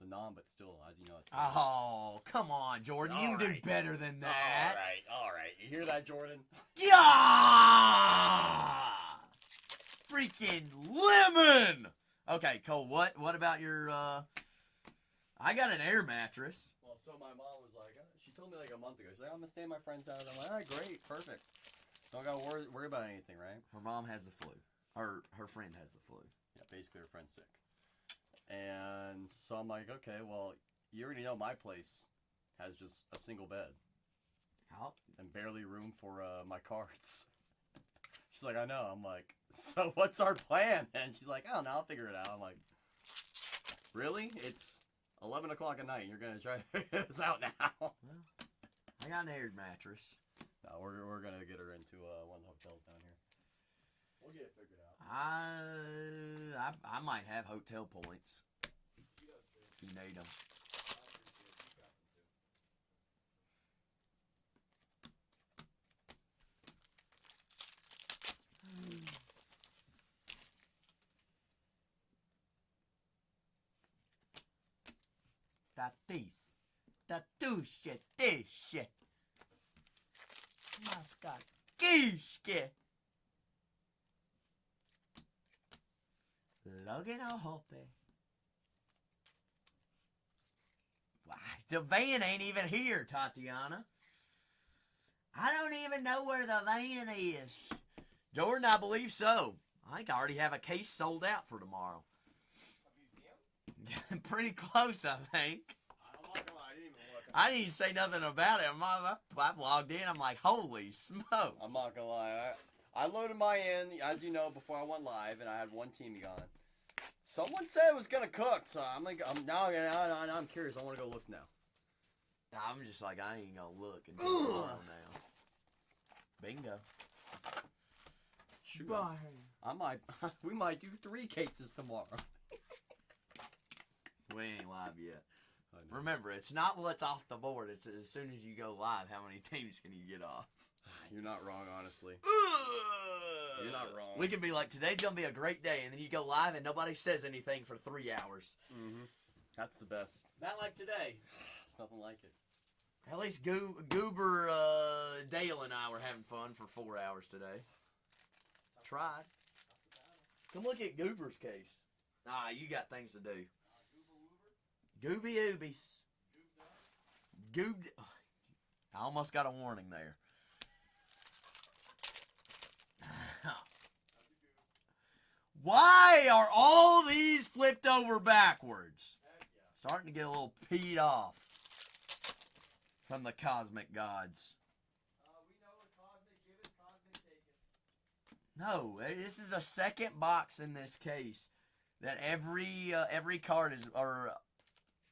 The non, but still, as you know, it's Oh, come on, Jordan. You can do better than that. All right. You hear that, Jordan? Yeah! Freaking lemon! Okay, Cole, what about your, I got an air mattress. Well, so my mom was like, she told me like a month ago, she's like, I'm going to stay at my friend's house. I'm like, all right, great, perfect. Don't got to worry about anything, right? Her mom has the flu. Her friend has the flu. Yeah, basically her friend's sick. And so I'm like, okay, well, you already know my place has just a single bed. Oh. And barely room for my cards. She's like, I know. I'm like, so what's our plan? And she's like, I don't know, I'll figure it out. I'm like, really? It's 11 o'clock at night. You're going to try to figure this out now? Well, I got an air mattress. No, we're going to get her into one of the hotels down here. We'll get it figured out. I might have hotel points. If you need them. Tatis. Tatushe. Tishe. Maskakishke. Logan Hope. Why, the van ain't even here, Tatiana. I don't even know where the van is. Jordan, I believe so. I think I already have a case sold out for tomorrow. Pretty close, I think. I'm not gonna lie, I didn't even look. I didn't even say nothing about it. I logged in. I'm like, holy smokes. I'm not gonna lie. I loaded my in, as you know, before I went live, and I had one team gone. Someone said it was gonna cook, so I'm now I'm curious. I want to go look now. I'm just like, I ain't gonna look until tomorrow now. Bingo. Shoot, we might do 3 cases tomorrow. We ain't live yet. I know. Remember, it's not what's off the board. It's as soon as you go live, how many teams can you get off? You're not wrong, honestly. You're not wrong. We can be like, today's gonna be a great day, and then you go live and nobody says anything for 3 hours. Mm-hmm. That's the best. Not like today. It's nothing like it. At least Goober, Dale, and I were having fun for 4 hours today. Tried. Come look at Goober's case. Nah, you got things to do. Gooby Oobies. Goob. I almost got a warning there. Why are all these flipped over backwards? Starting to get a little peed off from the cosmic gods. We know a cosmic give it, cosmic take it. No, this is a second box in this case that every card is, or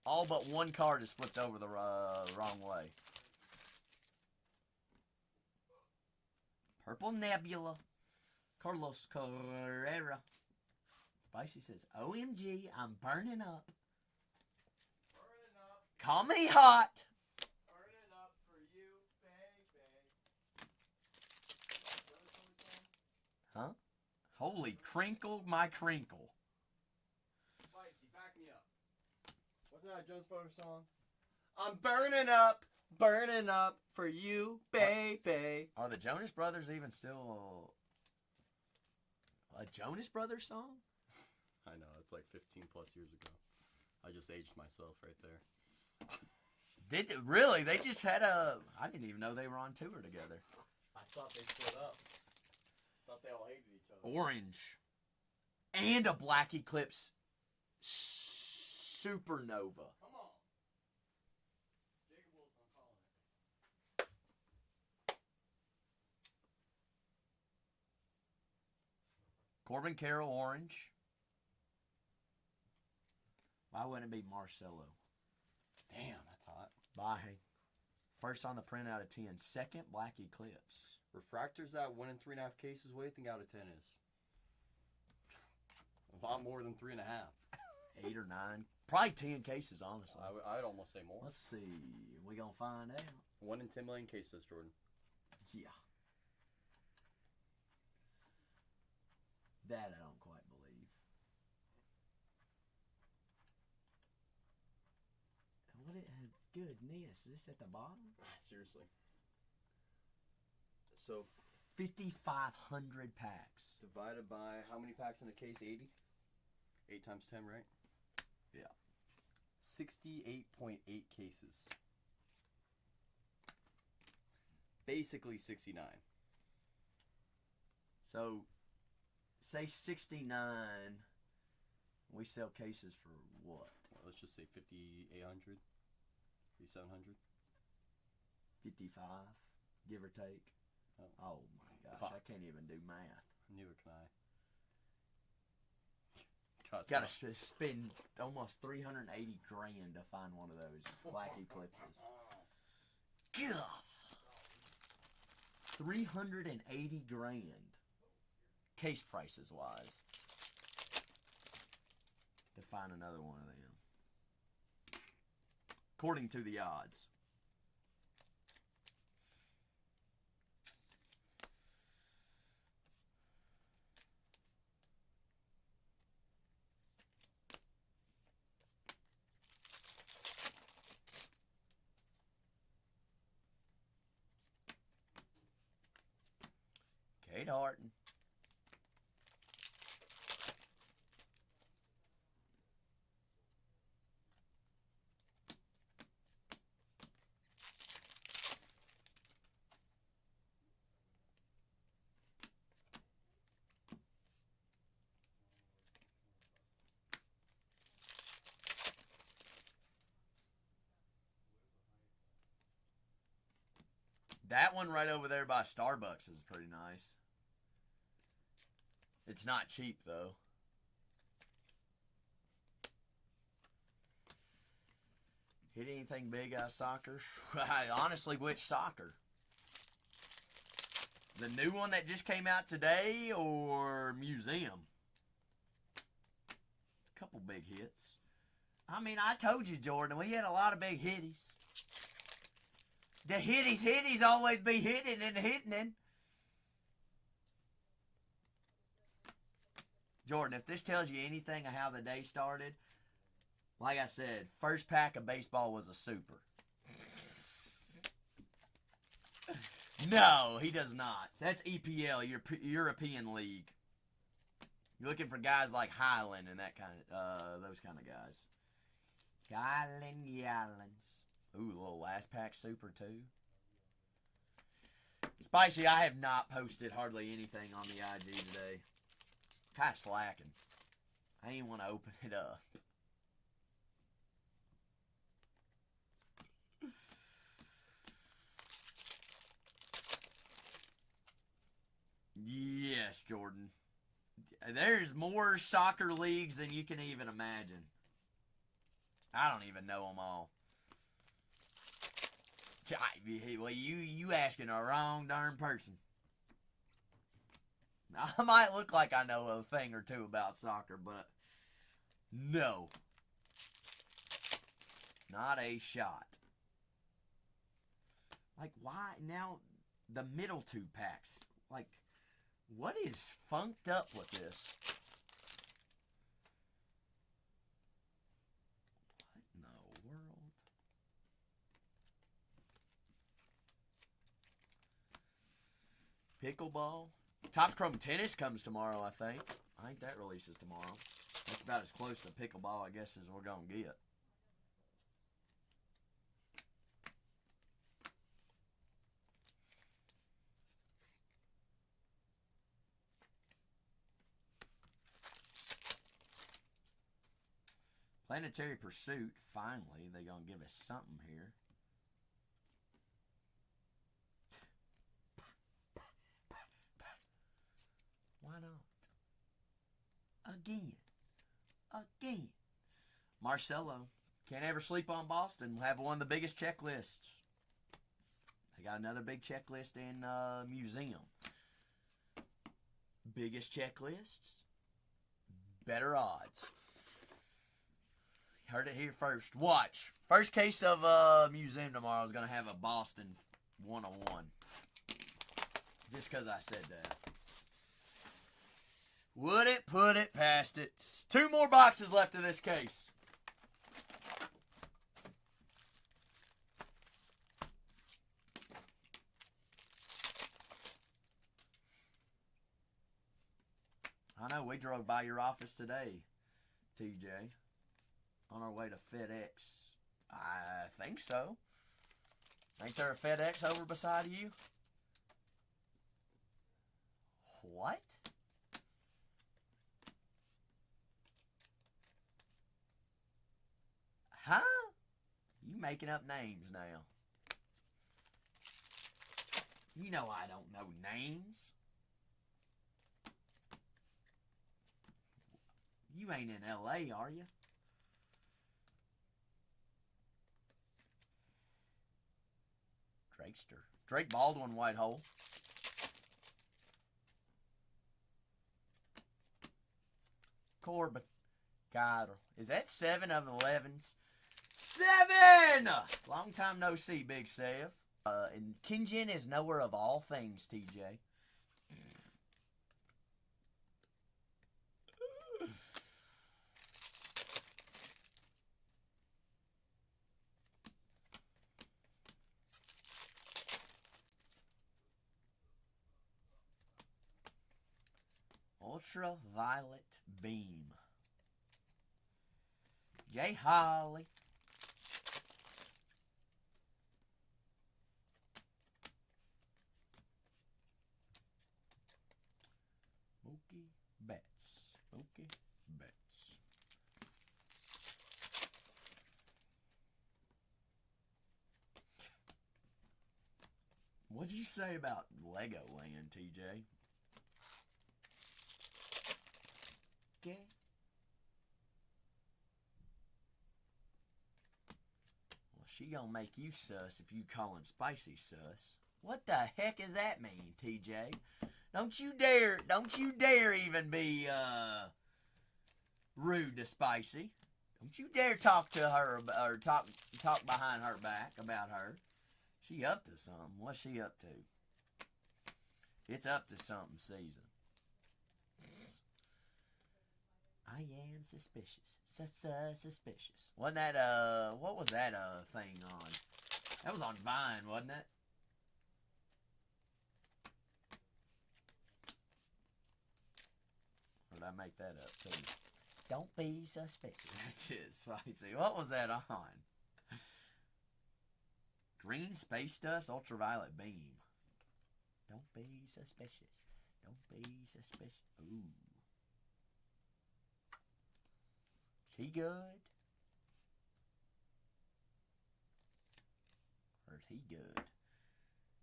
all but one card is flipped over the wrong way. Purple Nebula. Carlos Carrera. Spicy says, OMG, I'm burning up. Burning up, Call me hot. burning up for you, baby. Huh? Holy crinkle, my crinkle. Spicy, back me up. Wasn't that a Jonas Brothers song? I'm burning up for you, baby. Are the Jonas Brothers even still a Jonas Brothers song? I know, it's like 15 plus years ago. I just aged myself right there. Did they, really? They just had a... I didn't even know they were on tour together. I thought they split up. Thought they all hated each other. Orange. And a Black Eclipse Supernova. Come on. Jacob Wilson, I'm calling it. Corbin Carroll, orange. Why wouldn't it be Marcelo? Damn, that's hot. Bye. First on the print out of 10. Second, Black Eclipse. Refractors that 1 in 3.5 cases. What do you think out of 10 is? A lot more than 3.5. 8 or 9. Probably 10 cases, honestly. I'd almost say more. Let's see. We gonna find out. 1 in 10 million cases, Jordan. Yeah. That I don't quite believe. What it has goodness. Is this at the bottom? Seriously. So 5,500 packs. divided by how many packs in a case? 80? 8 times 10, right? Yeah. 68.8 cases. Basically 69. So, say 69. We sell cases for what? Well, let's just say 5,800, 5,700. 55, give or take. Oh my gosh, Fuck. I can't even do math. Neither can I. God, Gotta spend almost 380 grand to find one of those Black Eclipses. God. 380 grand. Case prices wise. To find another one of them. According to the odds. Great Horton. That one right over there by Starbucks is pretty nice. It's not cheap, though. Hit anything big out of soccer? Honestly, which soccer? The new one that just came out today or museum? A couple big hits. I mean, I told you, Jordan, we had a lot of big hitties. The hitties always be hitting and hitting. Jordan, if this tells you anything of how the day started, like I said, first pack of baseball was a super. No, he does not. That's EPL, European League. You're looking for guys like Highland and that kind of, those kind of guys. Yallins. Ooh, a little last pack super too. Spicy, I have not posted hardly anything on the IG today. Kind of slacking. I ain't want to open it up. Yes, Jordan. There's more soccer leagues than you can even imagine. I don't even know them all. Well, you asking the wrong darn person. I might look like I know a thing or two about soccer, but no. Not a shot. Like, why? Now, the middle two packs. Like, what is funked up with this? What in the world? Pickleball. Topps Chrome Tennis comes tomorrow, I think. I think that releases tomorrow. That's about as close to pickleball, I guess, as we're going to get. Planetary Pursuit, finally. They're going to give us something here. Why not? Again. Marcelo. Can't ever sleep on Boston. We'll have one of the biggest checklists. They got another big checklist in museum. Biggest checklists. Better odds. Heard it here first. Watch. First case of museum tomorrow is going to have a Boston 101. Just because I said that. Wouldn't put it past it. 2 more boxes left in this case. I know we drove by your office today, TJ. On our way to FedEx. I think so. Ain't there a FedEx over beside you? What? Huh? You making up names now. You know I don't know names. You ain't in LA, are you? Drakester. Drake Baldwin, white hole. Corbin. God, is that 7 of 11s? 7! Long time no see, Big Sev. And Kinjin is nowhere of all things, TJ. Ultraviolet Beam. Jay Holly. Mookie Betts. Mookie Betts. What'd you say about Legoland, TJ? Okay. Well, she gonna make you sus if you callin' Spicy sus. What the heck does that mean, TJ? Don't you dare even be rude to Spicy. Don't you dare talk to her or talk behind her back about her. She up to something. What's she up to? It's up to something, season. I am suspicious. Suspicious. Wasn't that what was that thing on? That was on Vine, wasn't it? Or did I make that up too? Don't be suspicious. That's it, Spicy. What was that on? Green space dust, ultraviolet beam. Don't be suspicious. Don't be suspicious. Ooh. Is he good? Or is he good?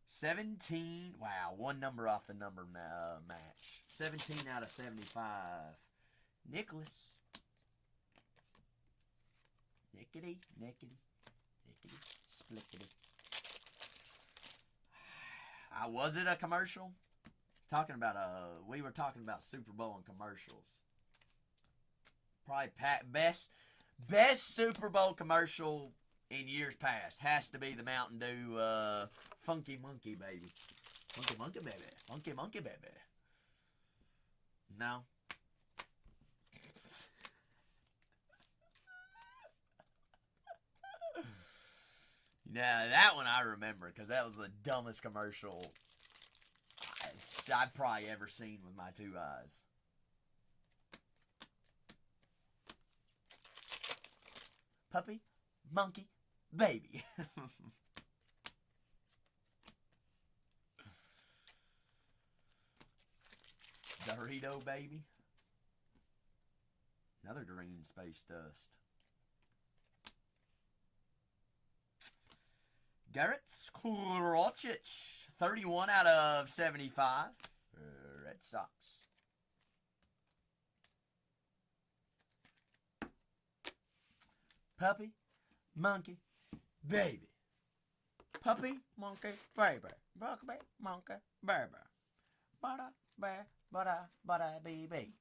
17. Wow, one number off the number match. 17 out of 75. Nicholas. Nickety, nickety, nickety, splickety. Was it a commercial? Talking about we were talking about Super Bowl and commercials. Probably best Super Bowl commercial in years past has to be the Mountain Dew Funky Monkey Baby. Funky Monkey Baby. Funky Monkey Baby. No. Now, that one I remember because that was the dumbest commercial I've probably ever seen with my two eyes. Puppy, monkey, baby. Dorito baby. Another green space dust. Garrett Krocic, 31 out of 75. Red Sox. Puppy, monkey, baby. Puppy, monkey, baby. Puppy, monkey, baby. Bada, bear, bada, baby.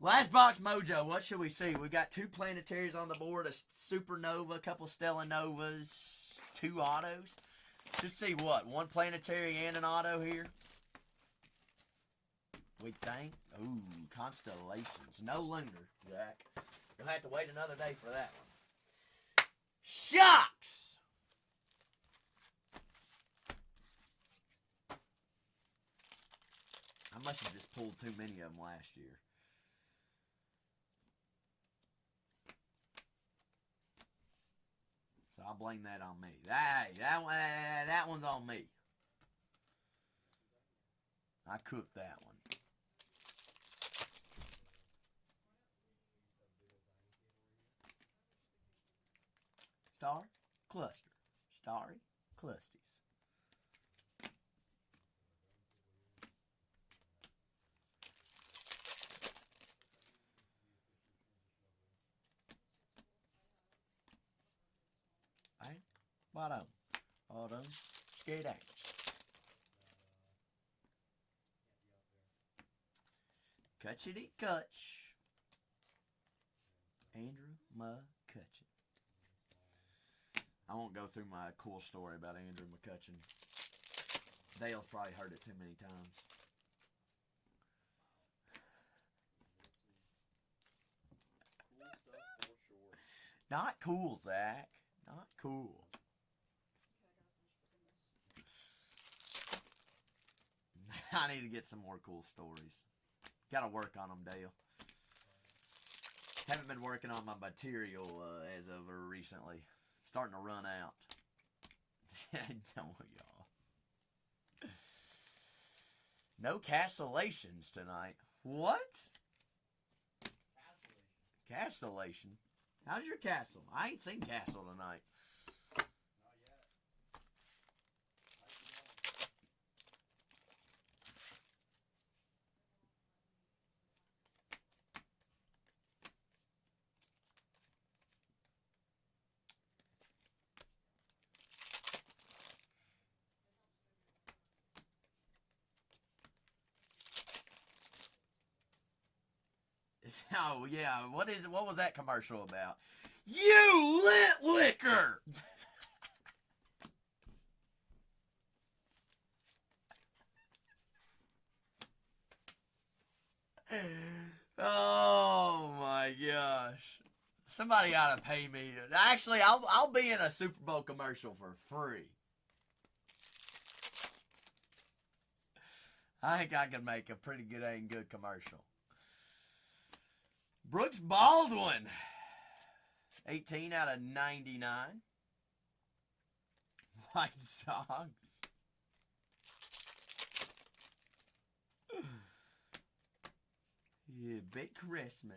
Last box mojo, what should we see? We got 2 planetaries on the board, a supernova, a couple Stellanovas, 2 autos. Should see what? 1 planetary and an auto here. We think. Ooh, constellations. No lunar, Jack. You'll have to wait another day for that one. Shucks! I must have just pulled too many of them last year. So I'll blame that on me. That one's on me. I cooked that one. Star, cluster. Starry, clusties. Bottom. Bottom. Skate out. Cutchity Cutch. Andrew McCutcheon. I won't go through my cool story about Andrew McCutcheon. Dale's probably heard it too many times. Cool stuff for sure. Not cool, Zach. Not cool. I need to get some more cool stories. Gotta work on them, Dale. Haven't been working on my material as of recently. Starting to run out. Don't y'all. No castellations tonight. What? Castellation? How's your castle? I ain't seen castle tonight. Oh yeah, what was that commercial about? You lit liquor. Oh my gosh. Somebody ought to pay me. Actually, I'll be in a Super Bowl commercial for free. I think I can make a pretty good commercial. Brooks Baldwin, 18 out of 99. White Sox. Yeah, big Christmas.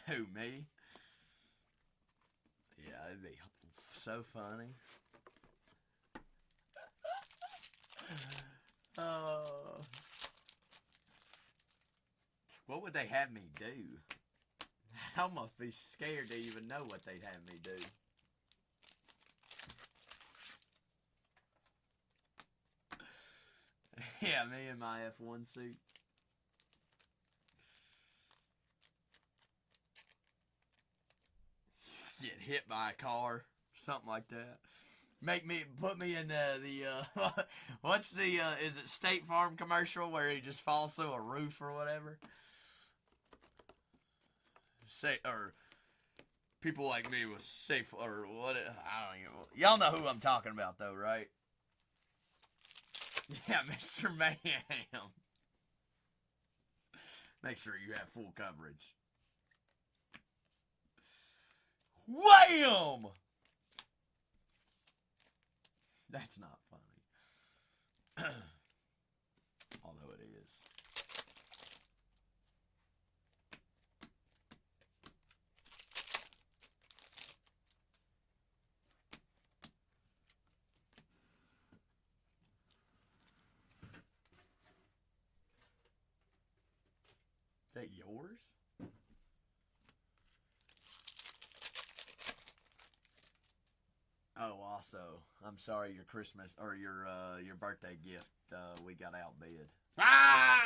Who, me? Yeah, it'd be so funny. Oh. What would they have me do? I'd almost be scared to even know what they'd have me do. Yeah, me in my F1 suit. Get hit by a car, something like that. Put me in what's the, is it State Farm commercial where he just falls through a roof or whatever? Or people like me with safe, or what, I don't even, y'all know who I'm talking about though, right? Yeah, Mr. Mayhem. Make sure you have full coverage. Wham! That's not funny. Although it is. Is that yours? Oh, also, I'm sorry, your Christmas or your birthday gift we got outbid. I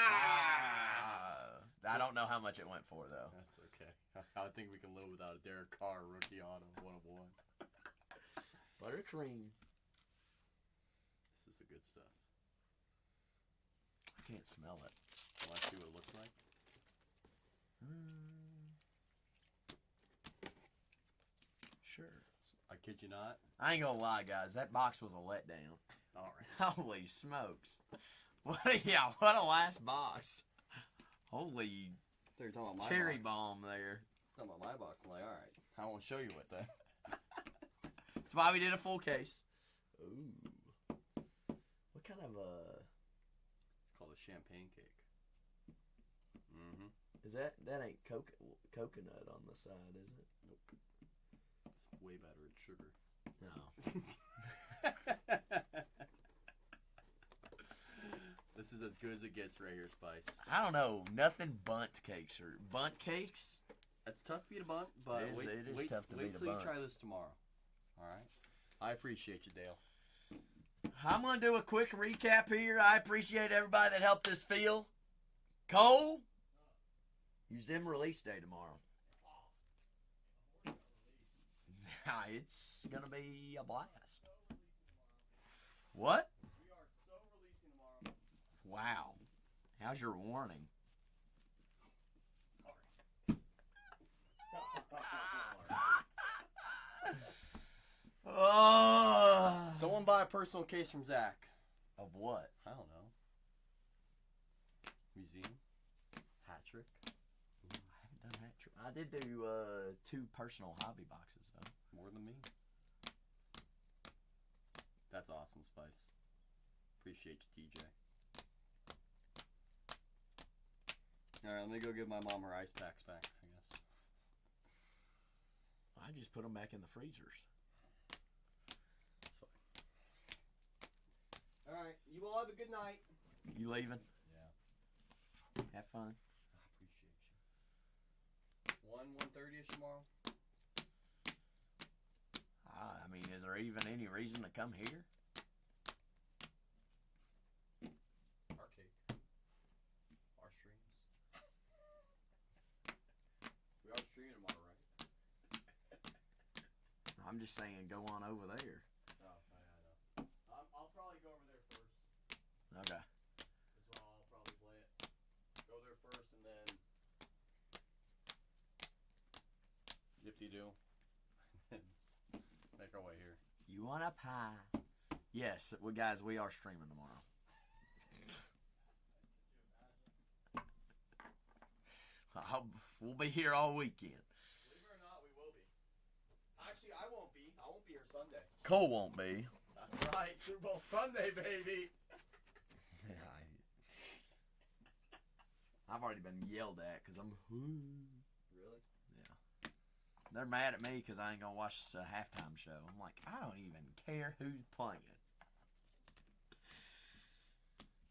don't know how much it went for though. That's okay. I think we can live without a Derek Carr rookie auto 101. Buttercream. This is the good stuff. I can't smell it. Want to see what it looks like? Sure. I kid you not. I ain't gonna lie, guys. That box was a letdown. All right. Holy smokes! What a last box. Holy They're talking about my cherry box. bomb there. Talking about my box. I'm like, all right. I won't show you what that. That's why we did a full case. Ooh. What kind of It's called a champagne cake. Mm-hmm. is that? That ain't coconut on the side, is it? Nope. It's way better at sugar. No. This is as good as it gets right here, Spice. I don't know. Nothing bunt cakes or bunt cakes. It's tough to beat a bunt, but It is tough to beat a wait till bunt. you try this tomorrow. All right. I appreciate you, Dale. I'm gonna do a quick recap here. I appreciate everybody that helped us feel. Cole, use them release day tomorrow. It's gonna be a blast. What? We are so releasing tomorrow. Wow. How's your warning? Oh. Someone buy a personal case from Zach. Of what? I don't know. Museum? Hat trick? I haven't done that. I did do 2 personal hobby boxes though. More than me. That's awesome, Spice. Appreciate you, TJ. Alright, let me go give my mom her ice packs back, I guess. I just put them back in the freezers. Alright, you all have a good night. You leaving? Yeah. Have fun. I appreciate you. 1:30ish tomorrow? I mean, is there even any reason to come here? Our cake. Our streams. We are streaming tomorrow, right? I'm just saying, go on over there. Oh, I know. I'll probably go over there first. Okay. That's when I'll probably play it. Go there first and then yip-de-doo. Make our way here. You want a pie? Yes, well, guys, we are streaming tomorrow. We'll be here all weekend. Believe it or not, we will be. Actually, I won't be. I won't be here Sunday. Cole won't be. That's right. Super Bowl Sunday, baby. I've already been yelled at because I'm. Really? Yeah. They're mad at me because I ain't gonna watch the halftime show. I'm like, I don't even care who's playing.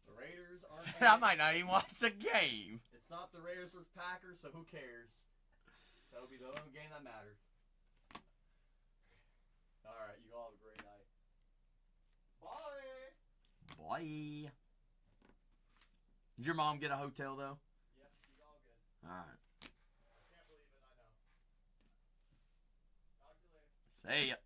The Raiders aren't. I might not even watch the game. It's not the Raiders versus Packers, so who cares? That'll be the only game that mattered. All right, you all have a great night. Bye. Boy. Did your mom get a hotel though? Yep, she's all good. All right. I can't believe it. I know. Talk to you later. See ya.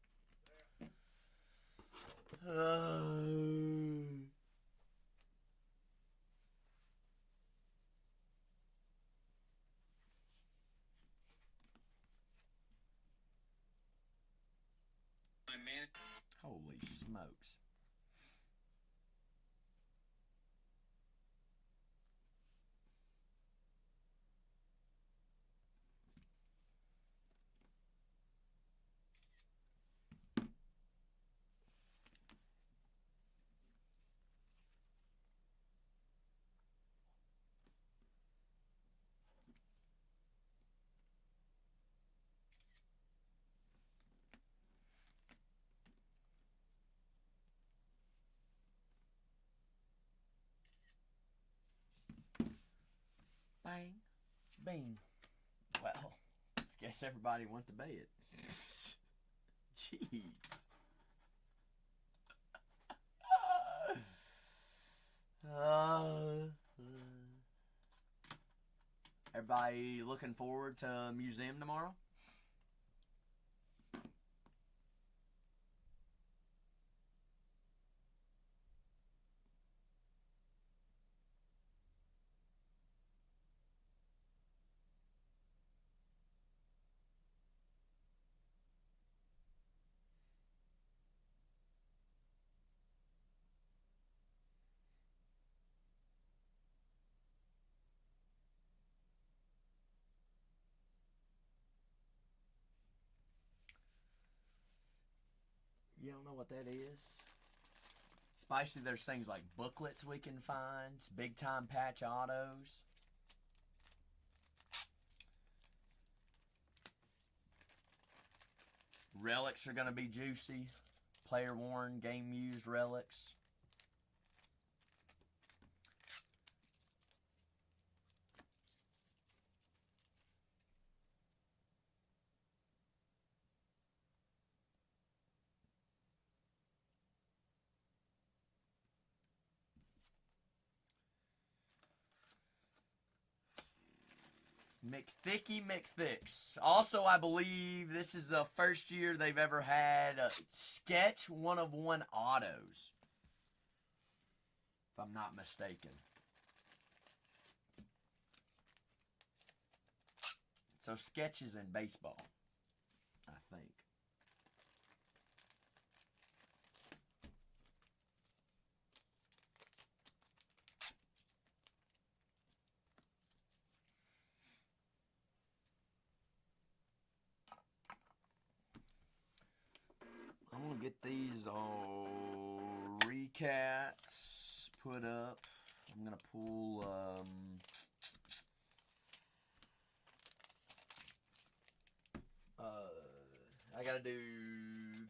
Holy smokes. Bang, bing. Well, I guess everybody went to bed. Jeez. Everybody looking forward to museum tomorrow? You don't know what that is? Especially there's things like booklets we can find, big time patch autos. Relics are going to be juicy. Player worn, game used relics. McThicky McThicks. Also, I believe this is the first year they've ever had sketch 1-of-1 autos. If I'm not mistaken. So sketches in baseball, I think. I'm going to get these all recats put up. I'm going to pull, I got to do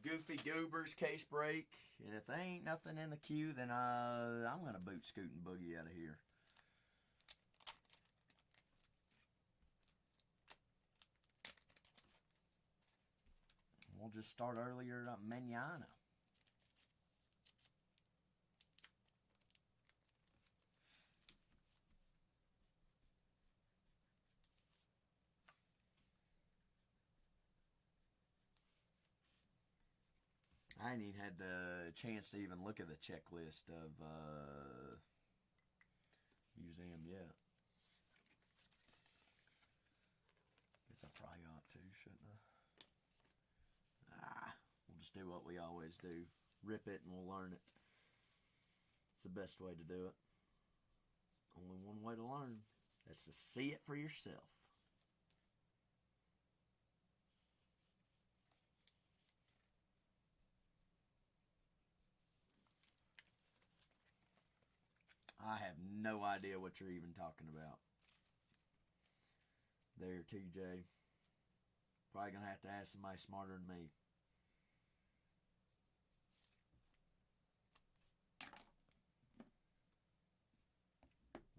Goofy Goober's case break. And if there ain't nothing in the queue, then I'm going to boot Scoot and Boogie out of here. We'll just start earlier at Manana. I ain't even had the chance to even look at the checklist of museum yet. Guess I probably ought to, shouldn't I? We'll just do what we always do. Rip it and we'll learn it. It's the best way to do it. Only one way to learn. That's to see it for yourself. I have no idea what you're even talking about. There, TJ. Probably going to have to ask somebody smarter than me.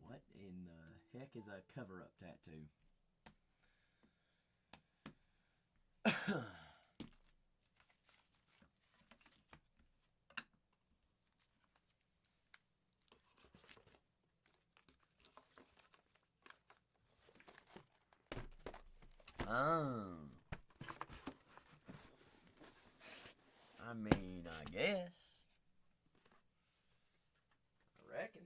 What in the heck is a cover-up tattoo? I mean, I guess. I reckon.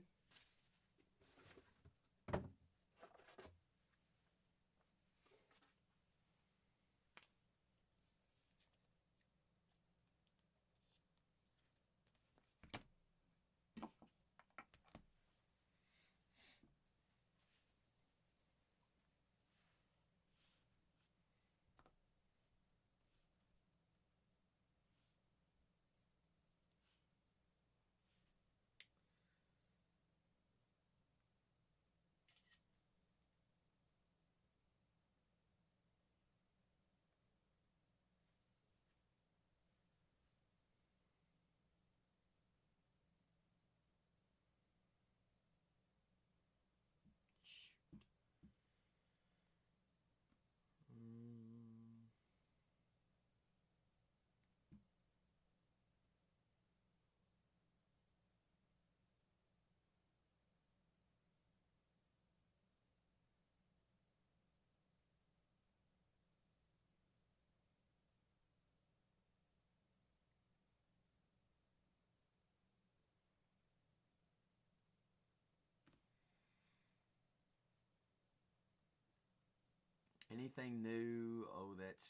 Anything new? Oh, that's...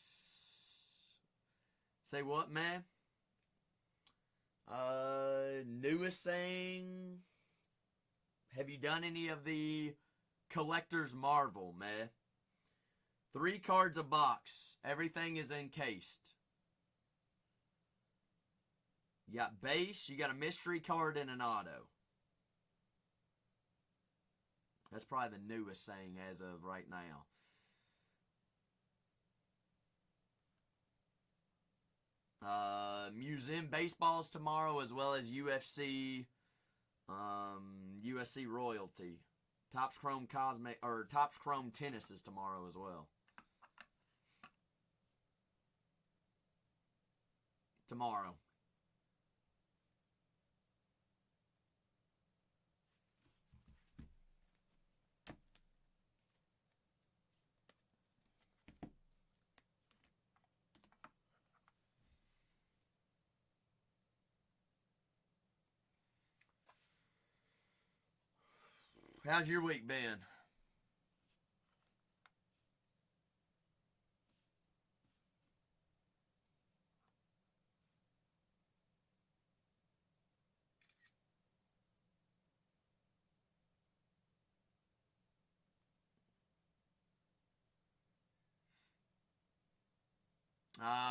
Say what, man? Newest thing... Have you done any of the Collector's Marvel, man? 3 cards a box. Everything is encased. You got base, you got a mystery card, and an auto. That's probably the newest thing as of right now. Museum baseballs tomorrow, as well as UFC royalty. Topps Chrome Cosmic or Topps Chrome Tennis is tomorrow as well. Tomorrow. How's your week been?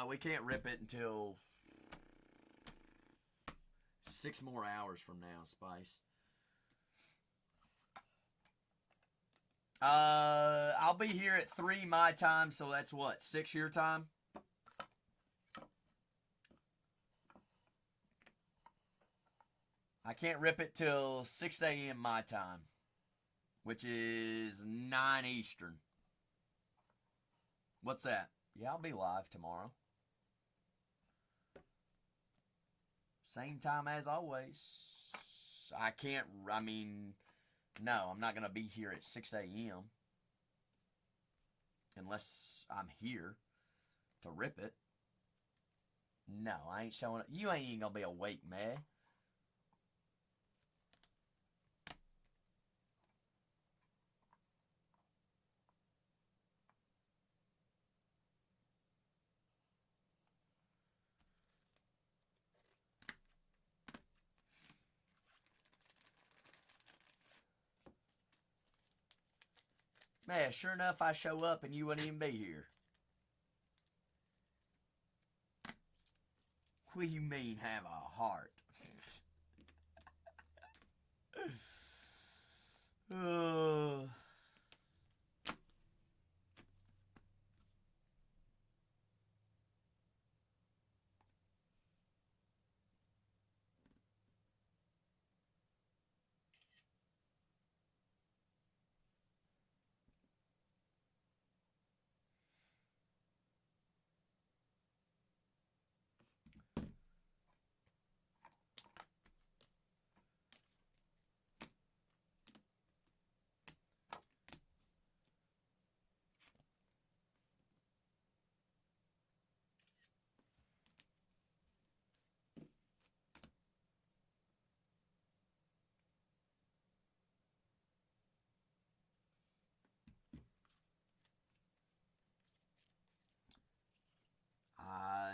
We can't rip it until 6 more hours from now, Spice. I'll be here at 3 my time, so that's what, 6 your time? I can't rip it till 6 a.m. my time, which is 9 Eastern. What's that? Yeah, I'll be live tomorrow. Same time as always. No, I'm not going to be here at 6 a.m. unless I'm here to rip it. No, I ain't showing up. You ain't even going to be awake, man. Man, sure enough, I show up and you wouldn't even be here. What do you mean, have a heart? Oh.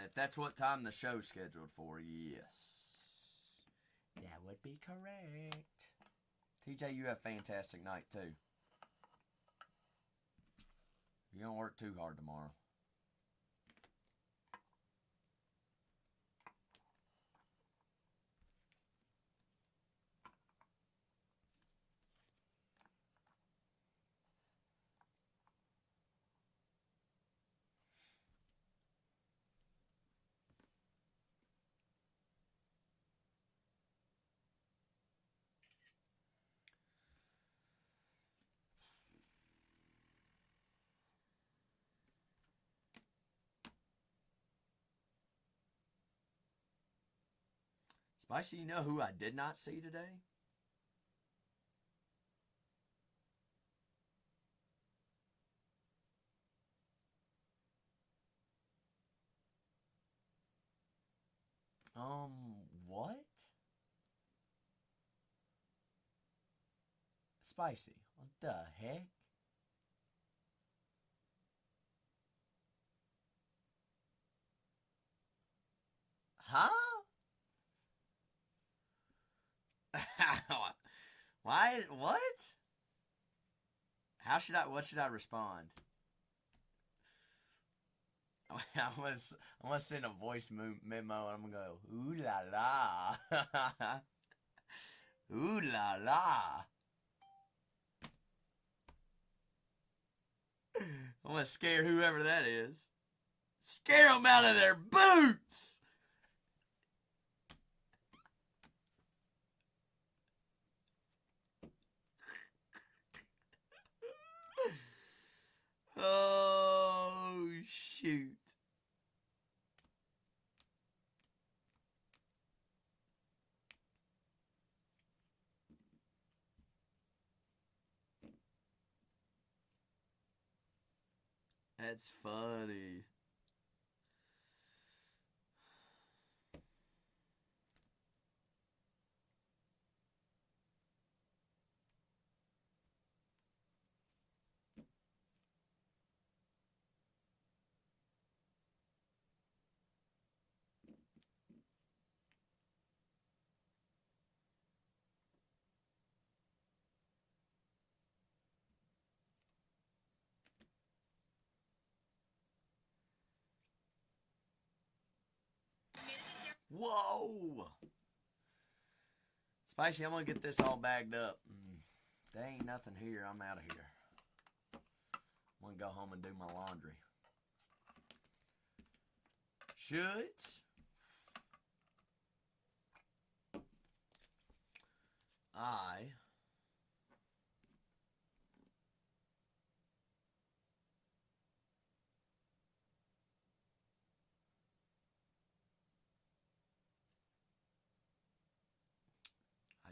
If that's what time the show's scheduled for, yes. That would be correct. TJ, you have a fantastic night, too. You don't work too hard tomorrow. Spicy, you know who I did not see today? What? Spicy, what the heck? Huh? Why? What? What should I respond? I'm gonna send a voice memo and I'm gonna go, ooh la la. Ooh la la. I'm gonna scare whoever that is. Scare them out of their boots! Oh, shoot. That's funny. Whoa! Spicy, I'm going to get this all bagged up. There ain't nothing here. I'm out of here. I'm going to go home and do my laundry. Should I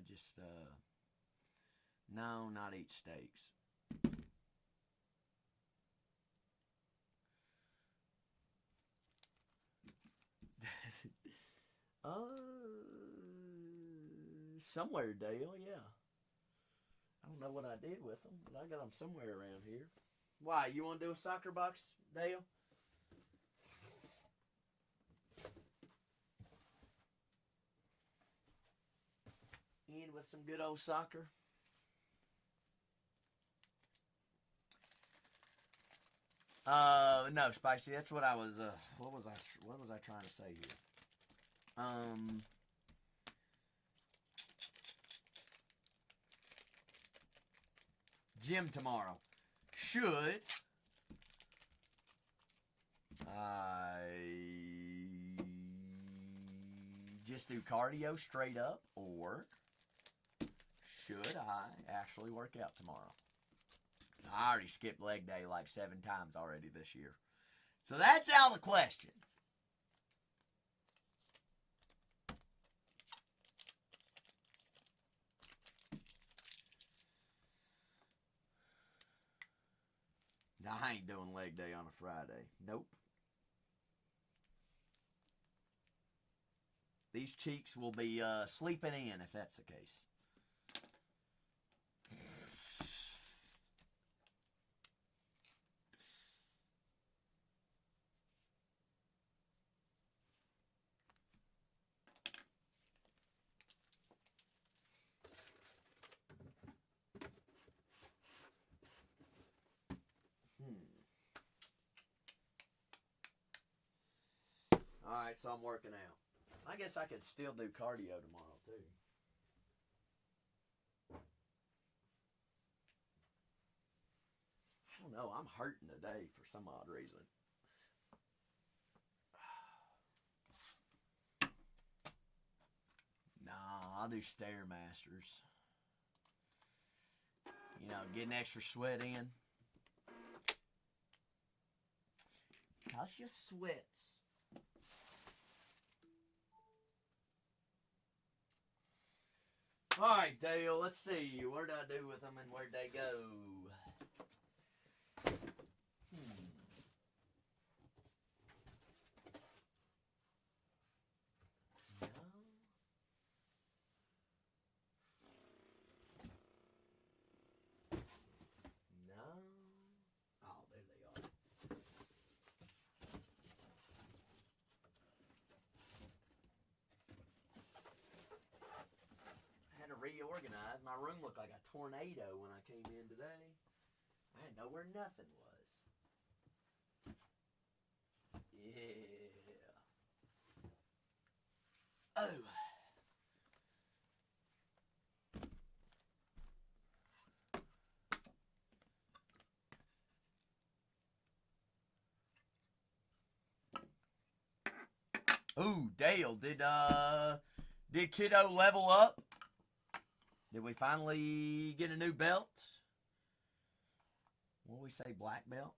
just no, not eat steaks. Somewhere, Dale, yeah. I don't know what I did with them, but I got them somewhere around here. Why, you want to do a soccer box, Dale? In with some good old soccer. No, Spicy, that's what I was, what was I trying to say here? Gym tomorrow. Should I just do cardio straight up, or should I actually work out tomorrow? I already skipped leg day like 7 times already this year. So that's out of the question. Now, I ain't doing leg day on a Friday. Nope. These cheeks will be sleeping in if that's the case. Alright, so I'm working out. I guess I could still do cardio tomorrow, too. I don't know. I'm hurting today for some odd reason. Nah, I'll do Stairmasters. You know, get an extra sweat in. Cause your sweats. Alright, Dale, let's see. What did I do with them and where'd they go? No. Oh, there they are. Reorganized. My room looked like a tornado when I came in today. I didn't know where nothing was. Yeah. Oh. Ooh, Dale, did Kiddo level up? Did we finally get a new belt? What did we say, black belt?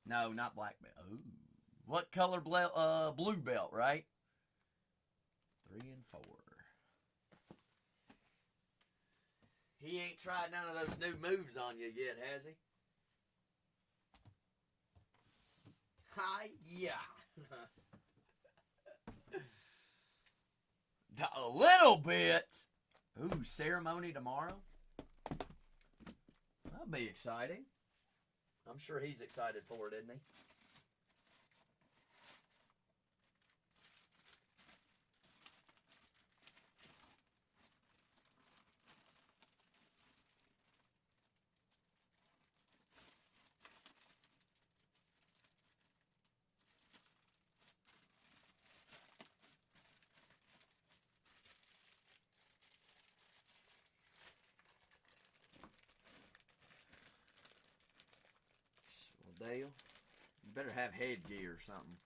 No, not black belt. Ooh. What color blue belt, right? 3 and 4. He ain't tried none of those new moves on you yet, has he? Hi, yeah. A little bit. Ooh, ceremony tomorrow? That'll be exciting. I'm sure he's excited for it, isn't he? Dale. You better have headgear or something.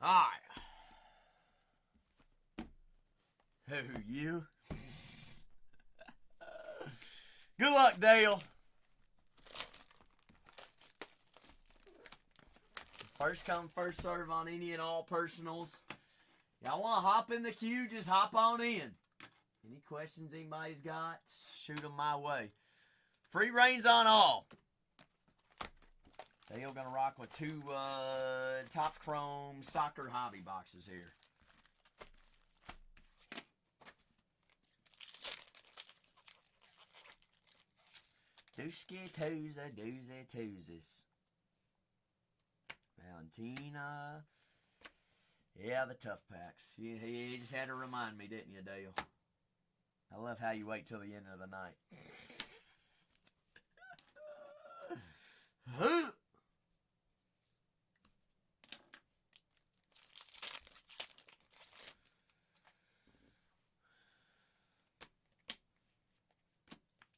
Alright. Who, you? Good luck, Dale. First come, first serve on any and all personals. Y'all want to hop in the queue, just hop on in. Any questions anybody's got, shoot them my way. Free reigns on all. Dale gonna rock with two Topps Chrome soccer hobby boxes here. Dooski Tooza, Doozy Toozes. Valentina. Yeah, the tough packs. You just had to remind me, didn't you, Dale? I love how you wait till the end of the night.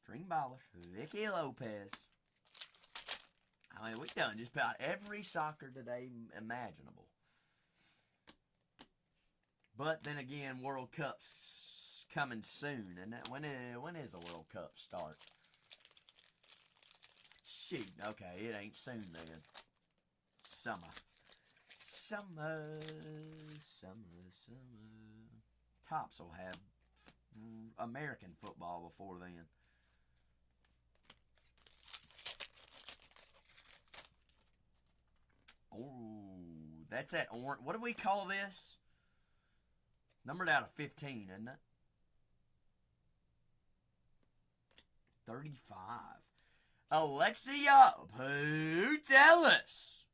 String baller, Vicky Lopez. I mean, we've done just about every soccer today imaginable. But then again, World Cup's coming soon, and that when is the World Cup start? Shoot, okay, it ain't soon then. Summer. Topps will have American football before then. Oh, that's that orange. What do we call this? Numbered out of 15, isn't it? 35. Alexia Putellas.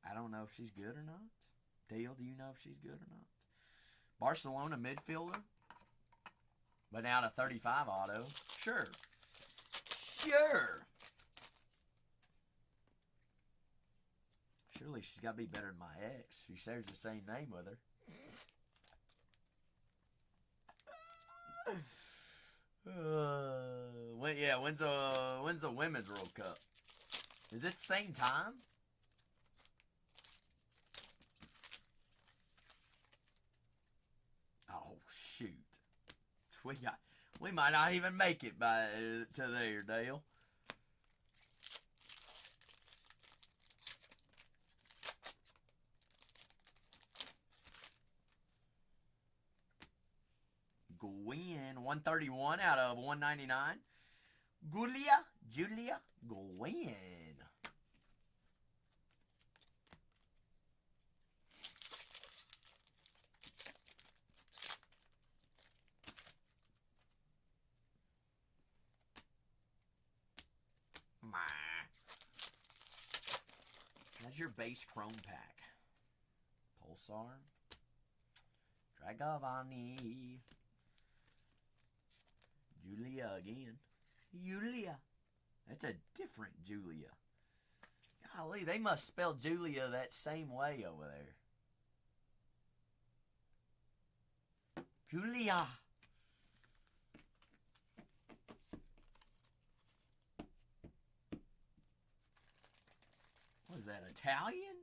I don't know if she's good or not. Dale, do you know if she's good or not? Barcelona midfielder. But out of 35 auto. Sure. Sure. Surely she's got to be better than my ex. She shares the same name with her. When's the Women's World Cup? Is it the same time? Oh shoot! We might not even make it to there, Dale. Gwen, 131 out of 199. Julia Gwen. That's your base Chrome pack. Pulsar. Dragavani. Julia again. Julia. That's a different Julia. Golly, they must spell Julia that same way over there. Julia. What is that, Italian?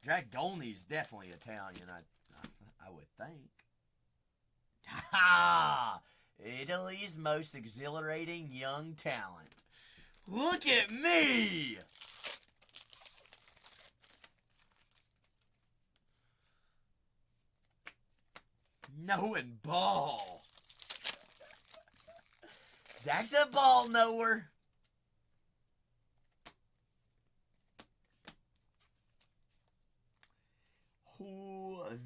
Dragoni's definitely Italian, I would think. Ha! Italy's most exhilarating young talent. Look at me! Knowing ball. Zach's a ball knower.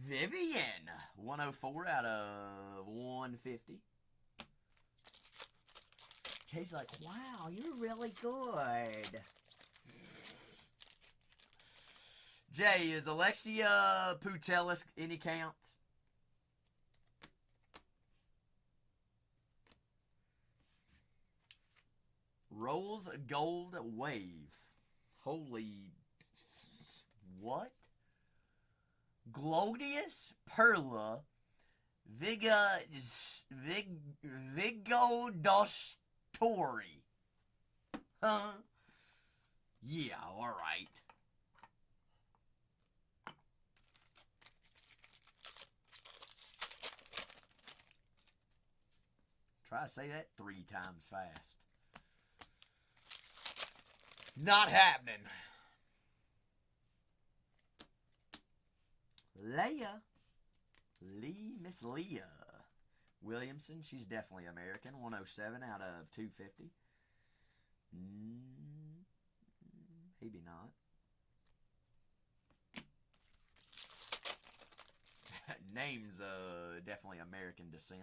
Vivian, 104 out of 150. Jay's like, wow, you're really good. Jay, is Alexia Putellas any count? Rose Gold Wave. Holy... What? Glodius Perla Vigodostori. Huh? Yeah, alright. Try to say that 3 times fast. Not happening. Miss Leah Williamson, she's definitely American. 107 out of 250. Maybe not. Name's definitely American descent.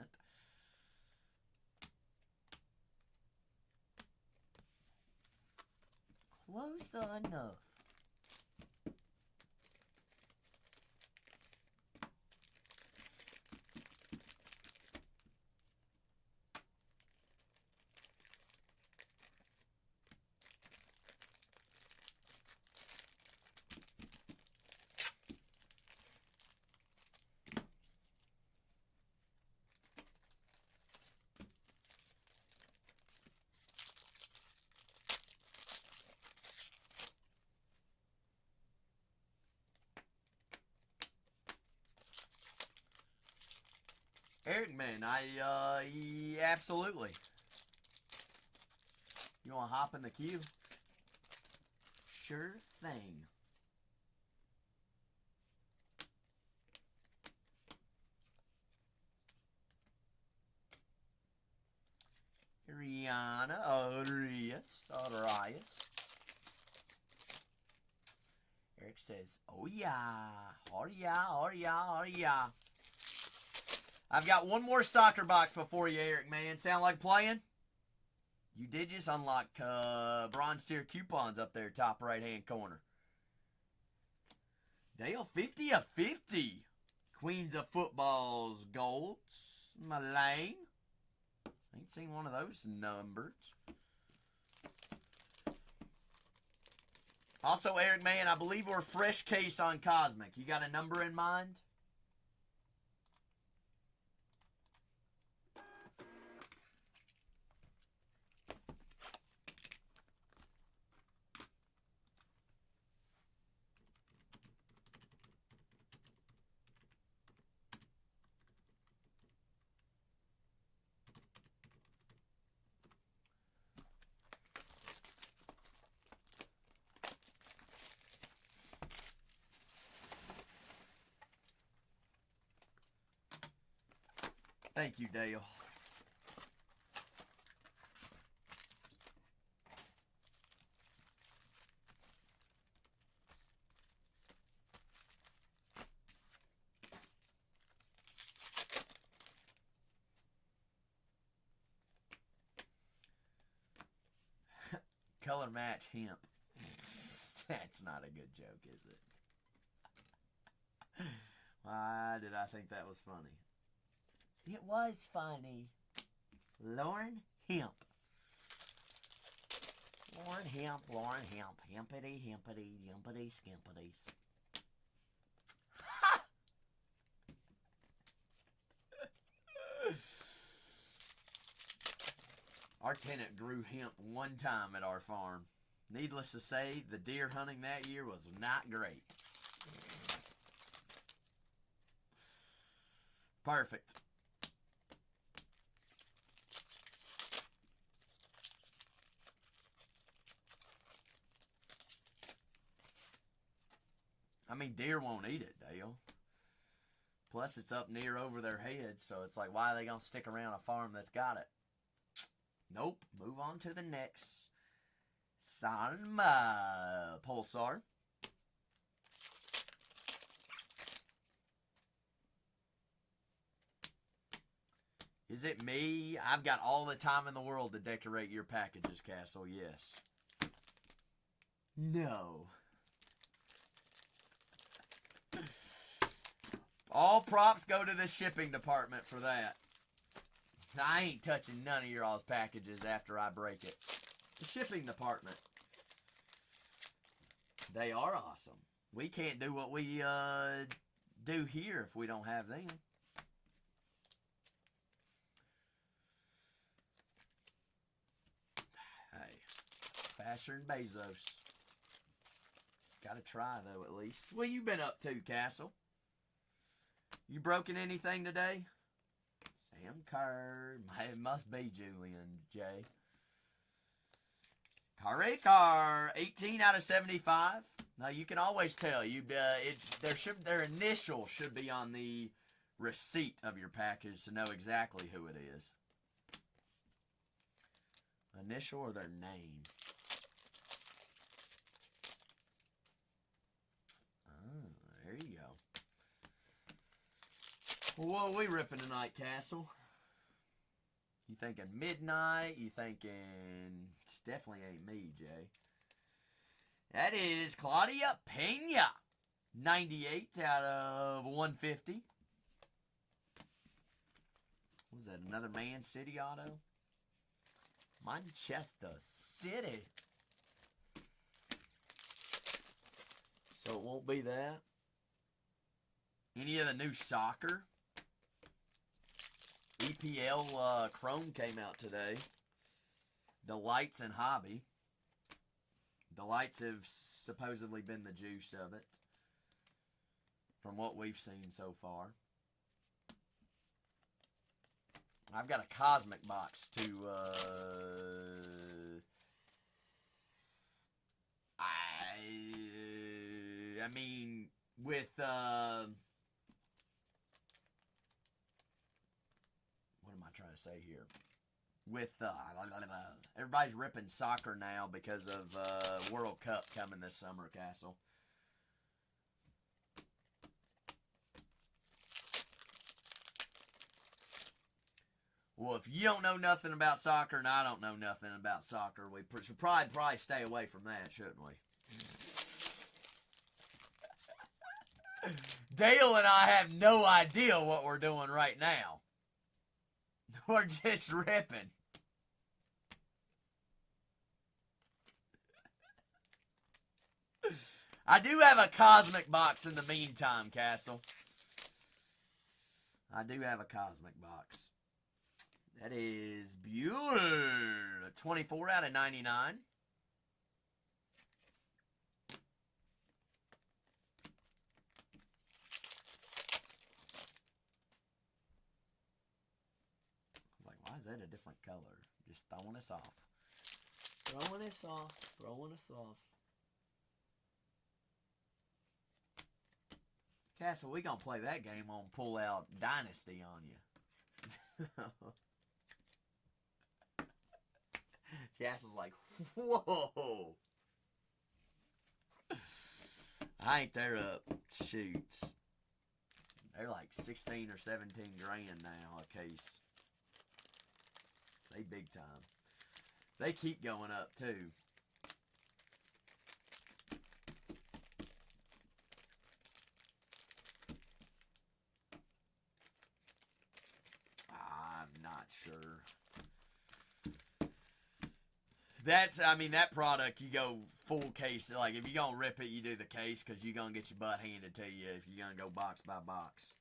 Close enough. Eric, man, absolutely. You want to hop in the queue? Sure thing. Rihanna Arias. Eric says, oh yeah. Oh yeah, oh yeah, oh yeah. I've got one more soccer box before you, Eric, man. Sound like playing? You did just unlock bronze tier coupons up there, top right-hand corner. Dale, 50 of 50. Queens of Football's golds. Malane. Ain't seen one of those numbers. Also, Eric, man, I believe we're fresh case on Cosmic. You got a number in mind? Thank you, Dale. Color match hemp. That's not a good joke, is it? Why did I think that was funny? It was funny. Lauren Hemp. Lauren Hemp. Hempity, hempity, yumpity, skimpities. Our tenant grew hemp one time at our farm. Needless to say, the deer hunting that year was not great. Perfect. I mean, deer won't eat it, Dale. Plus, it's up near over their heads, so it's like, why are they going to stick around a farm that's got it? Nope. Move on to the next. Salma Pulsar. Is it me? I've got all the time in the world to decorate your packages, Castle. Yes. No. All props go to the shipping department for that. I ain't touching none of your all's packages after I break it. The shipping department. They are awesome. We can't do what we do here if we don't have them. Hey, faster than Bezos. Gotta try though, at least. What you been up to, Castle? You broken anything today? Sam Kerr. It must be Julian J. Car, 18 out of 75. Now you can always tell their initial should be on the receipt of your package to know exactly who it is. Initial or their name. Oh, there you go. What are we ripping tonight, Castle? You thinking midnight? You thinking... It definitely ain't me, Jay. That is Claudia Pena. 98 out of 150. Was that another Man City auto? Manchester City. So it won't be that. Any of the new soccer? EPL Chrome came out today. Delights and Hobby. Delights have supposedly been the juice of it. From what we've seen so far. I've got a Cosmic box to... I mean, with... what am I trying to say here? With everybody's ripping soccer now because of World Cup coming this summer, Castle. Well, if you don't know nothing about soccer and I don't know nothing about soccer, we should probably stay away from that, shouldn't we? Dale and I have no idea what we're doing right now. We're just ripping. I do have a Cosmic box in the meantime, Castle. I do have a Cosmic box. That is Bueller. 24 out of 99. Why is that a different color? Just throwing us off. Throwing us off. Throwing us off. Castle, we gonna play that game on Pull Out Dynasty on you. Castle's like, whoa. I ain't there up. Shoots. They're like 16 or 17 grand now a case. They big time. They keep going up too. I'm not sure. That product, you go full case. Like, if you're going to rip it, you do the case because you're going to get your butt handed to you if you're going to go box by box.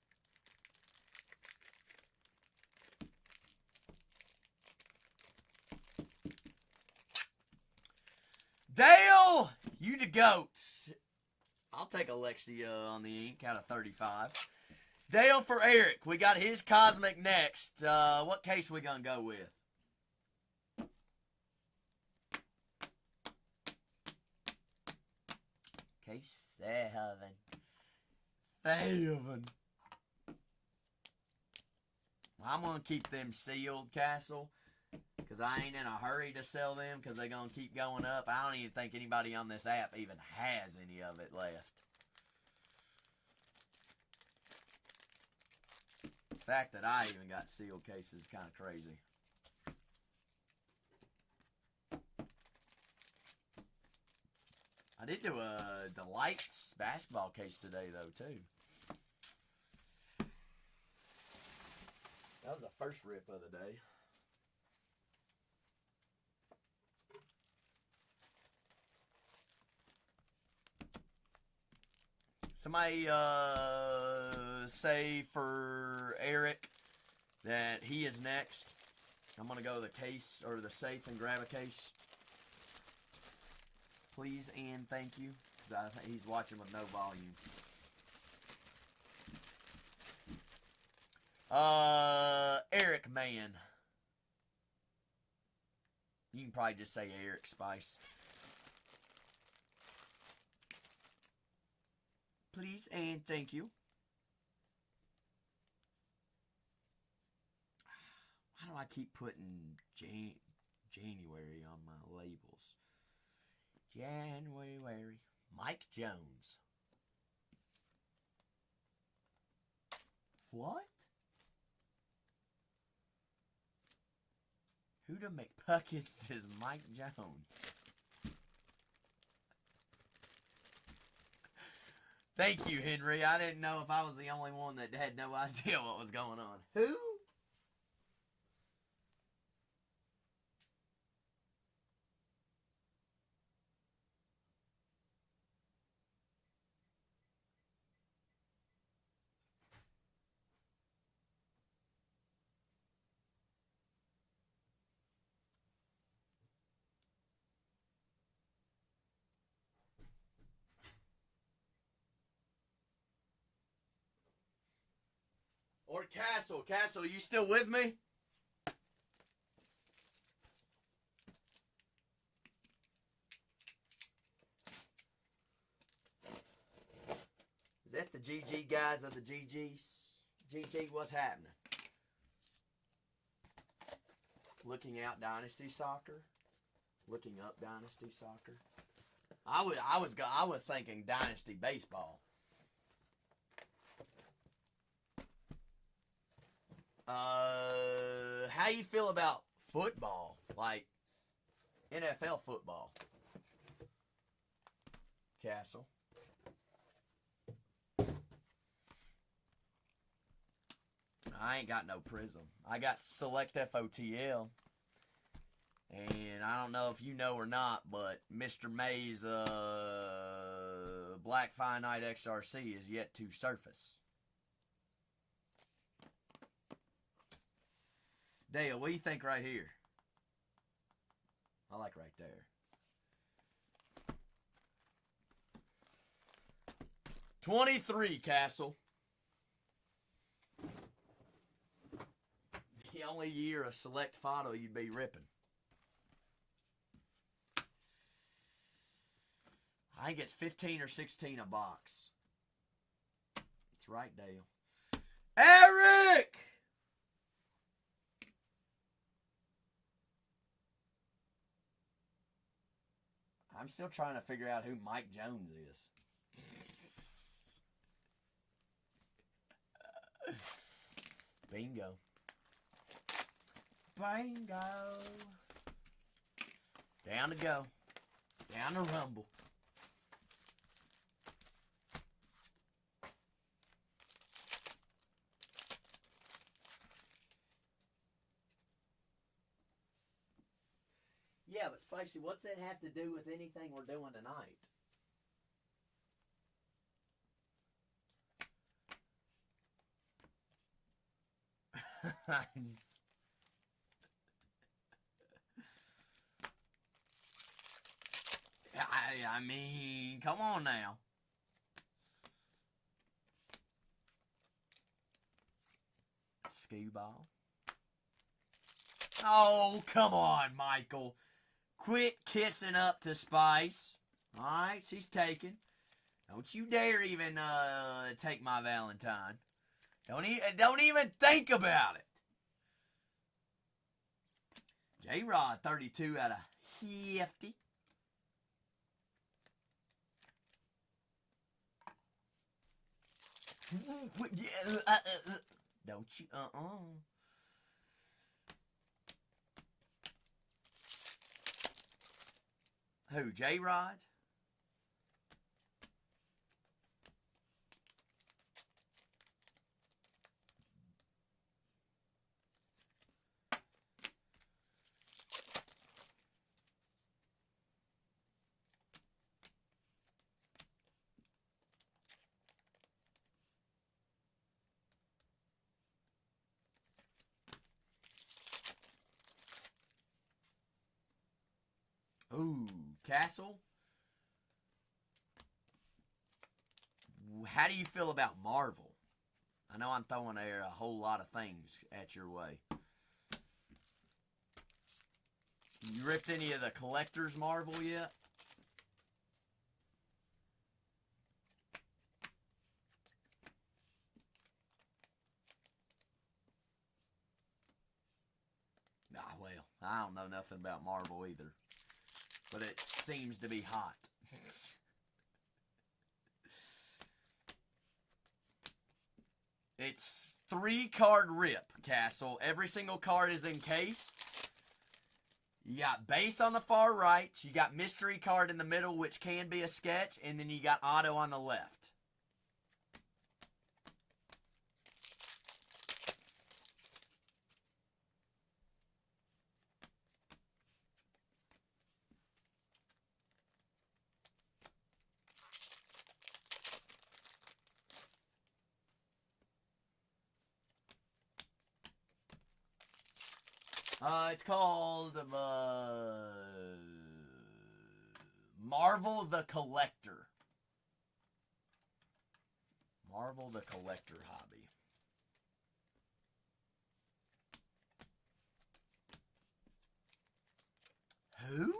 Dale, you the GOAT. I'll take Alexia on the ink out of 35. Dale for Eric. We got his Cosmic next. What case we going to go with? Case 7. 7. I'm going to keep them sealed, Castle. Because I ain't in a hurry to sell them because they're going to keep going up. I don't even think anybody on this app even has any of it left. The fact that I even got sealed cases is kind of crazy. I did do a Delights basketball case today, though, too. That was the first rip of the day. Somebody say for Eric that he is next. I'm going to go to the case or the safe and grab a case. Please and thank you. Because I think he's watching with no volume. Eric Man. You can probably just say Eric Spice. Please and thank you. Why do I keep putting January on my labels? January. Mike Jones. What? Who to McPuckins is Mike Jones? Thank you, Henry. I didn't know if I was the only one that had no idea what was going on. Who? Or Castle. Castle, you still with me? Is that the GG guys of the GGs? GG, what's happening? Looking out Dynasty Soccer? Looking up Dynasty Soccer? I was thinking Dynasty Baseball. How you feel about football? Like NFL football? Castle. I ain't got no Prism. I got Select FOTL. And I don't know if you know or not, but Mr. May's Black Finite XRC is yet to surface. Dale, what do you think right here? I like right there. 23, Castle. The only year of Select Photo you'd be ripping. I think it's 15 or 16 a box. That's right, Dale. Eric! I'm still trying to figure out who Mike Jones is. Bingo. Bingo. Down to go. Down to rumble. Yeah, but Spicy, what's that have to do with anything we're doing tonight? I mean, come on now. Ski ball. Oh, come on, Michael. Quit kissing up to Spice. Alright, she's taken. Don't you dare even take my Valentine. Don't even think about it. J-Rod, 32 out of 50. Don't you? Who? J-Rod? Ooh, Castle. How do you feel about Marvel? I know I'm throwing a whole lot of things at your way. You ripped any of the collector's Marvel yet? Ah, well, I don't know nothing about Marvel either. But it seems to be hot. It's 3-card rip, Castle. Every single card is encased. You got base on the far right. You got mystery card in the middle, which can be a sketch. And then you got auto on the left. It's called Marvel the Collector. Marvel the Collector hobby. Who?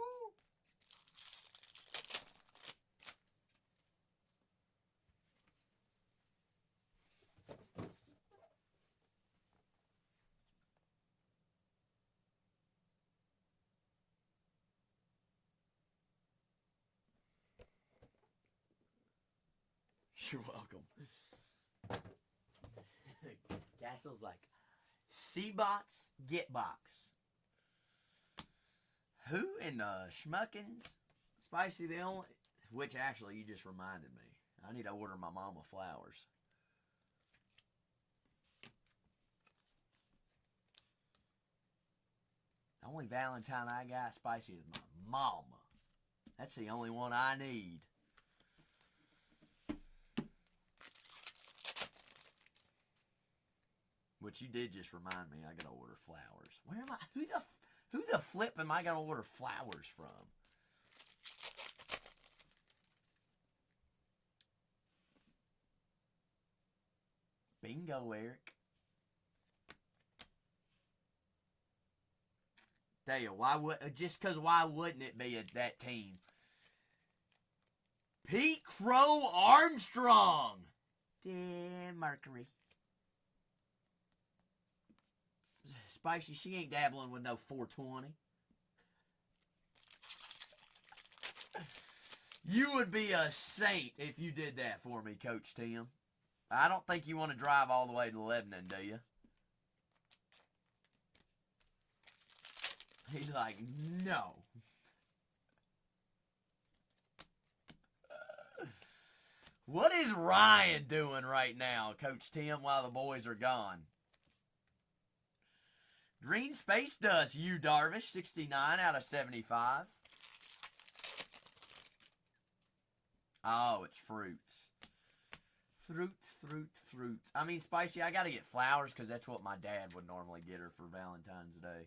You're welcome. Castle's like, C box, get box. Who in the schmuckins? Spicy the only... Which actually, you just reminded me. I need to order my mama flowers. The only Valentine I got, Spicy, is my mama. That's the only one I need. Which you did just remind me, I gotta order flowers. Where am I? Who the flip am I gonna order flowers from? Bingo, Eric. Tell you, why wouldn't it be that team? Pete Crow Armstrong. Damn, Mercury. Spicy, she ain't dabbling with no 420. You would be a saint if you did that for me, Coach Tim. I don't think you want to drive all the way to Lebanon, do you? He's like, no. What is Ryan doing right now, Coach Tim, while the boys are gone? Green Space Dust, you Darvish, 69 out of 75. Oh, it's fruits. Fruit. I mean, Spicy, I got to get flowers because that's what my dad would normally get her for Valentine's Day.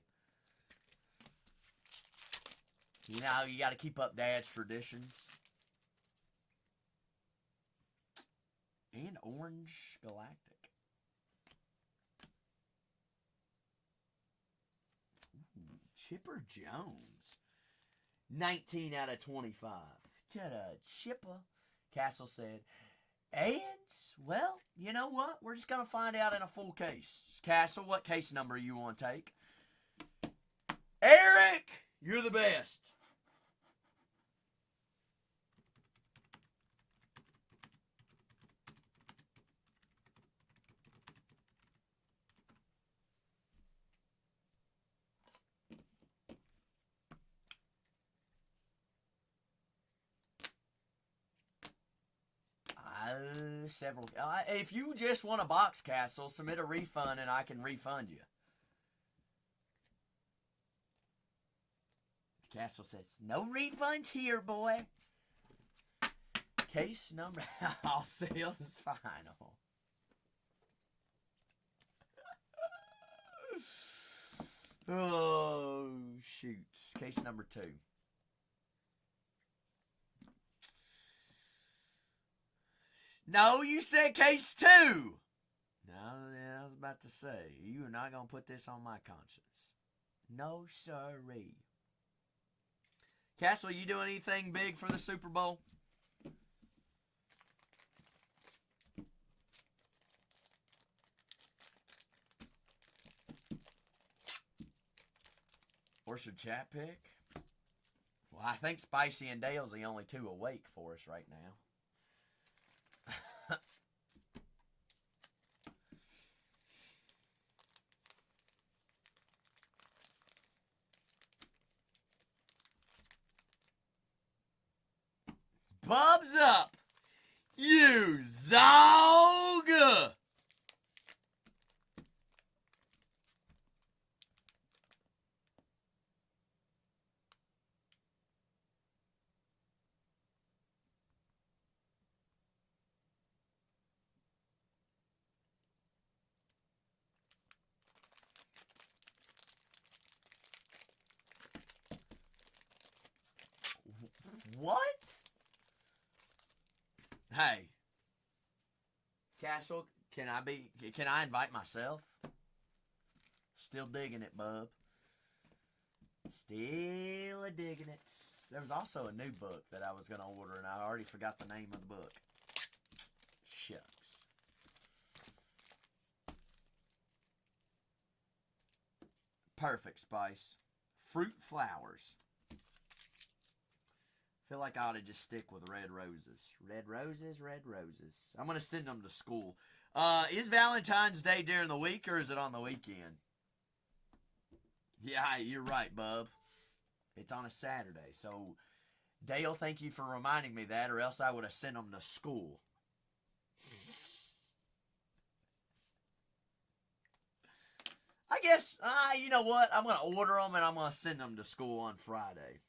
You know, you got to keep up Dad's traditions. And Orange Galactic. Ooh, Chipper Jones. 19 out of 25. Ta-da, Chipper. Castle said, and, well, you know what? We're just going to find out in a full case. Castle, what case number you want to take? Eric, you're the best. with several. If you just want a box, Castle, submit a refund and I can refund you. Castle says, no refunds here, boy. Case number. All sales final. Oh, shoot. Case number 2. No, you said case 2. No, I was about to say, you are not going to put this on my conscience. No, sirree. Castle, you doing anything big for the Super Bowl? Or should chat pick? Well, I think Spicy and Dale's the only 2 awake for us right now. Bubs up, you zog! What? Hey, Castle, can I invite myself? Still digging it, bub. Still a digging it. There was also a new book that I was going to order, and I already forgot the name of the book. Shucks. Perfect, Spice. Fruit flowers. Feel like I ought to just stick with red roses. Red roses, red roses. I'm going to send them to school. Is Valentine's Day during the week or is it on the weekend? Yeah, you're right, bub. It's on a Saturday. So, Dale, thank you for reminding me that, or else I would have sent them to school. I guess, you know what? I'm going to order them and I'm going to send them to school on Friday.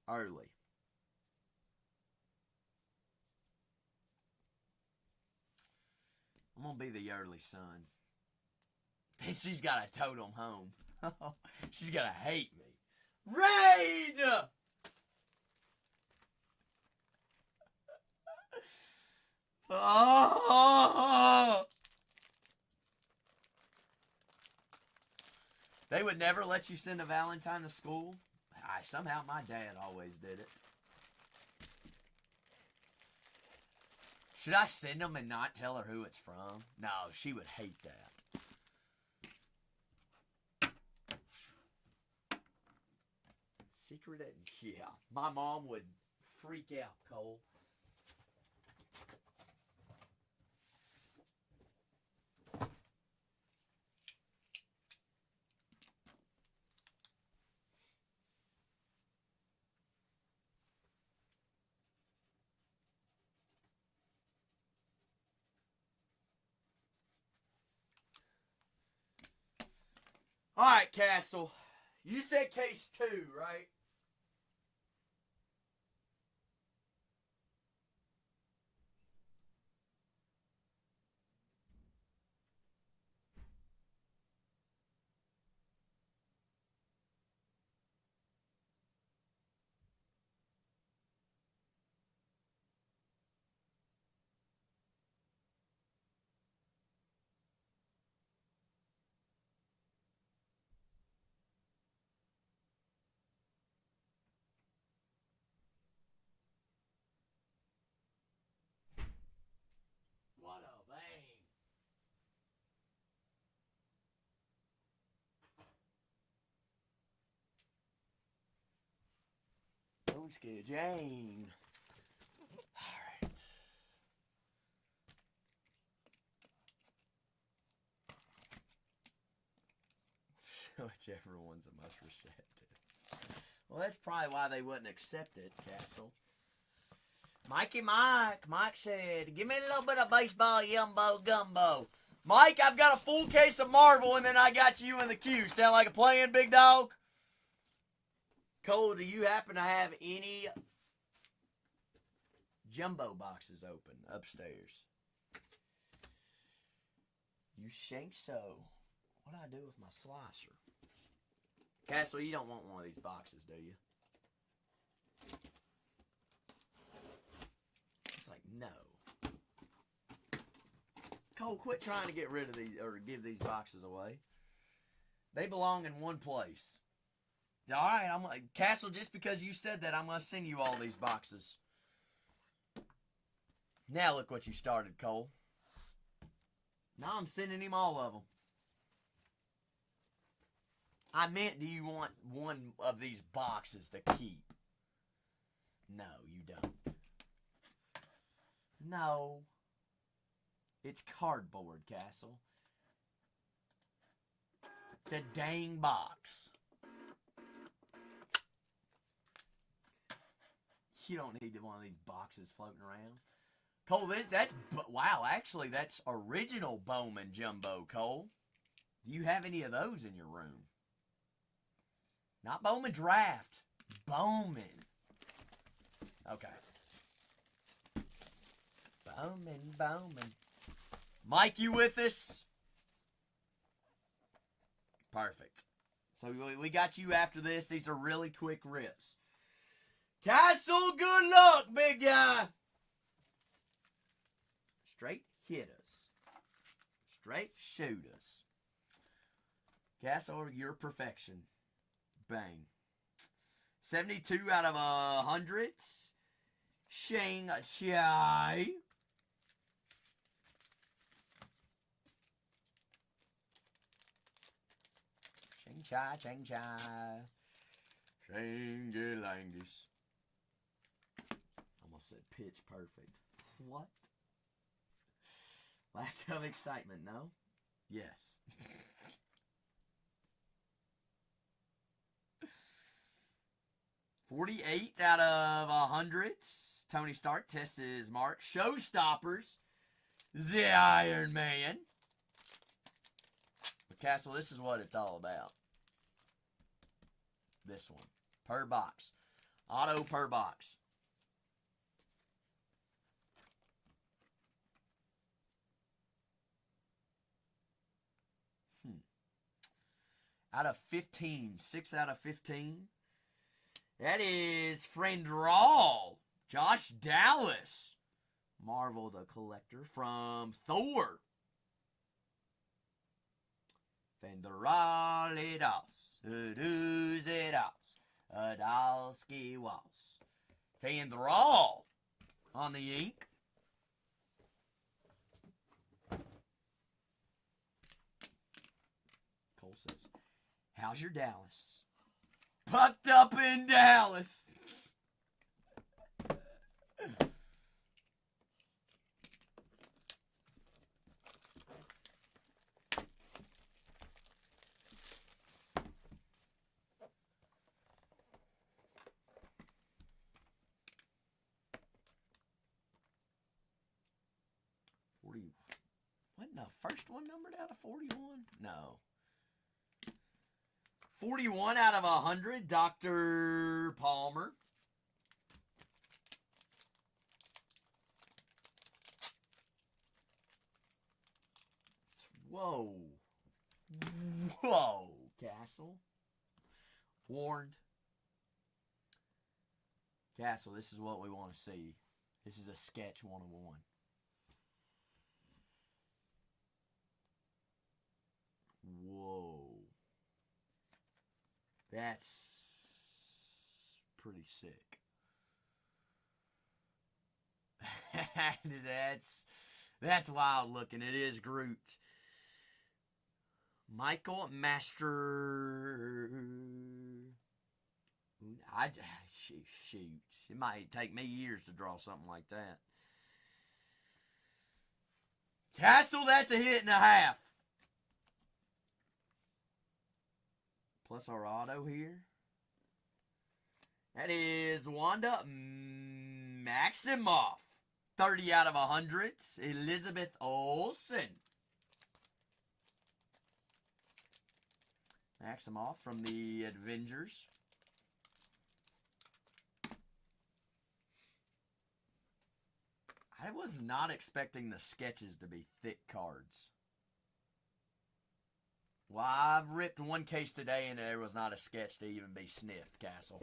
Early. I'm going to be the early son. Then she's got to tote them home. She's going to hate me. Raid! Oh! They would never let you send a Valentine to school? Somehow my dad always did it. Should I send them and not tell her who it's from? No, she would hate that. Secret? Yeah, my mom would freak out, Cole. All right, Castle. You said case 2, right? What a vein. Don't scare Jane. Alright. Whichever one's the most receptive. Well, that's probably why they wouldn't accept it, Castle. Mikey Mike. Mike said, give me a little bit of baseball yumbo gumbo. Mike, I've got a full case of Marvel, and then I got you in the queue. Sound like a plan, big dog? Cole, do you happen to have any jumbo boxes open upstairs? You think so? What do I do with my slicer? Castle, you don't want one of these boxes, do you? It's like, no. Cole, quit trying to get rid of these or give these boxes away. They belong in one place. All right, I'm Castle. Just because you said that, I'm gonna send you all these boxes. Now look what you started, Cole. Now I'm sending him all of them. I meant, do you want one of these boxes to keep? No, you don't. No. It's cardboard, Castle. It's a dang box. You don't need one of these boxes floating around. Cole, wow, actually, that's original Bowman Jumbo, Cole. Do you have any of those in your room? Not Bowman Draft. Bowman. Okay. Bowman. Mike, you with us? Perfect. So we got you after this. These are really quick rips. Castle, good luck, big guy. Straight hit us. Straight shoot us. Castle, you're perfection. Bang. 72 out of 100. Shang Chai. Chang Chai. Shangalangis. Almost said pitch perfect. What? Lack of excitement, no? Yes. 48 out of 100. Tony Stark tests his mark. Showstoppers. The Iron Man. But Castle, this is what it's all about. This one. Per box. Auto per box. Out of 15. 6 out of 15. That is Friend Raw. Josh Dallas. Marvel the Collector from Thor. Fenderalidos. Uduzidos. Adalski was. Fenderal on the ink. Cole says, how's your Dallas? Pucked up in Dallas. Wasn't the first one numbered out of 41? No. 41 out of 100, Dr. Palmer. Whoa. Whoa, Castle. Warned. Castle, this is what we want to see. This is a sketch 101. Whoa. That's pretty sick. That's wild looking. It is Groot. Michael Master. Shoot. It might take me years to draw something like that. Castle, that's a hit and a half. Plus our auto here. That is Wanda Maximoff. 30 out of 100. Elizabeth Olsen. Maximoff from the Avengers. I was not expecting the sketches to be thick cards. Well, I've ripped one case today and there was not a sketch to even be sniffed, Castle.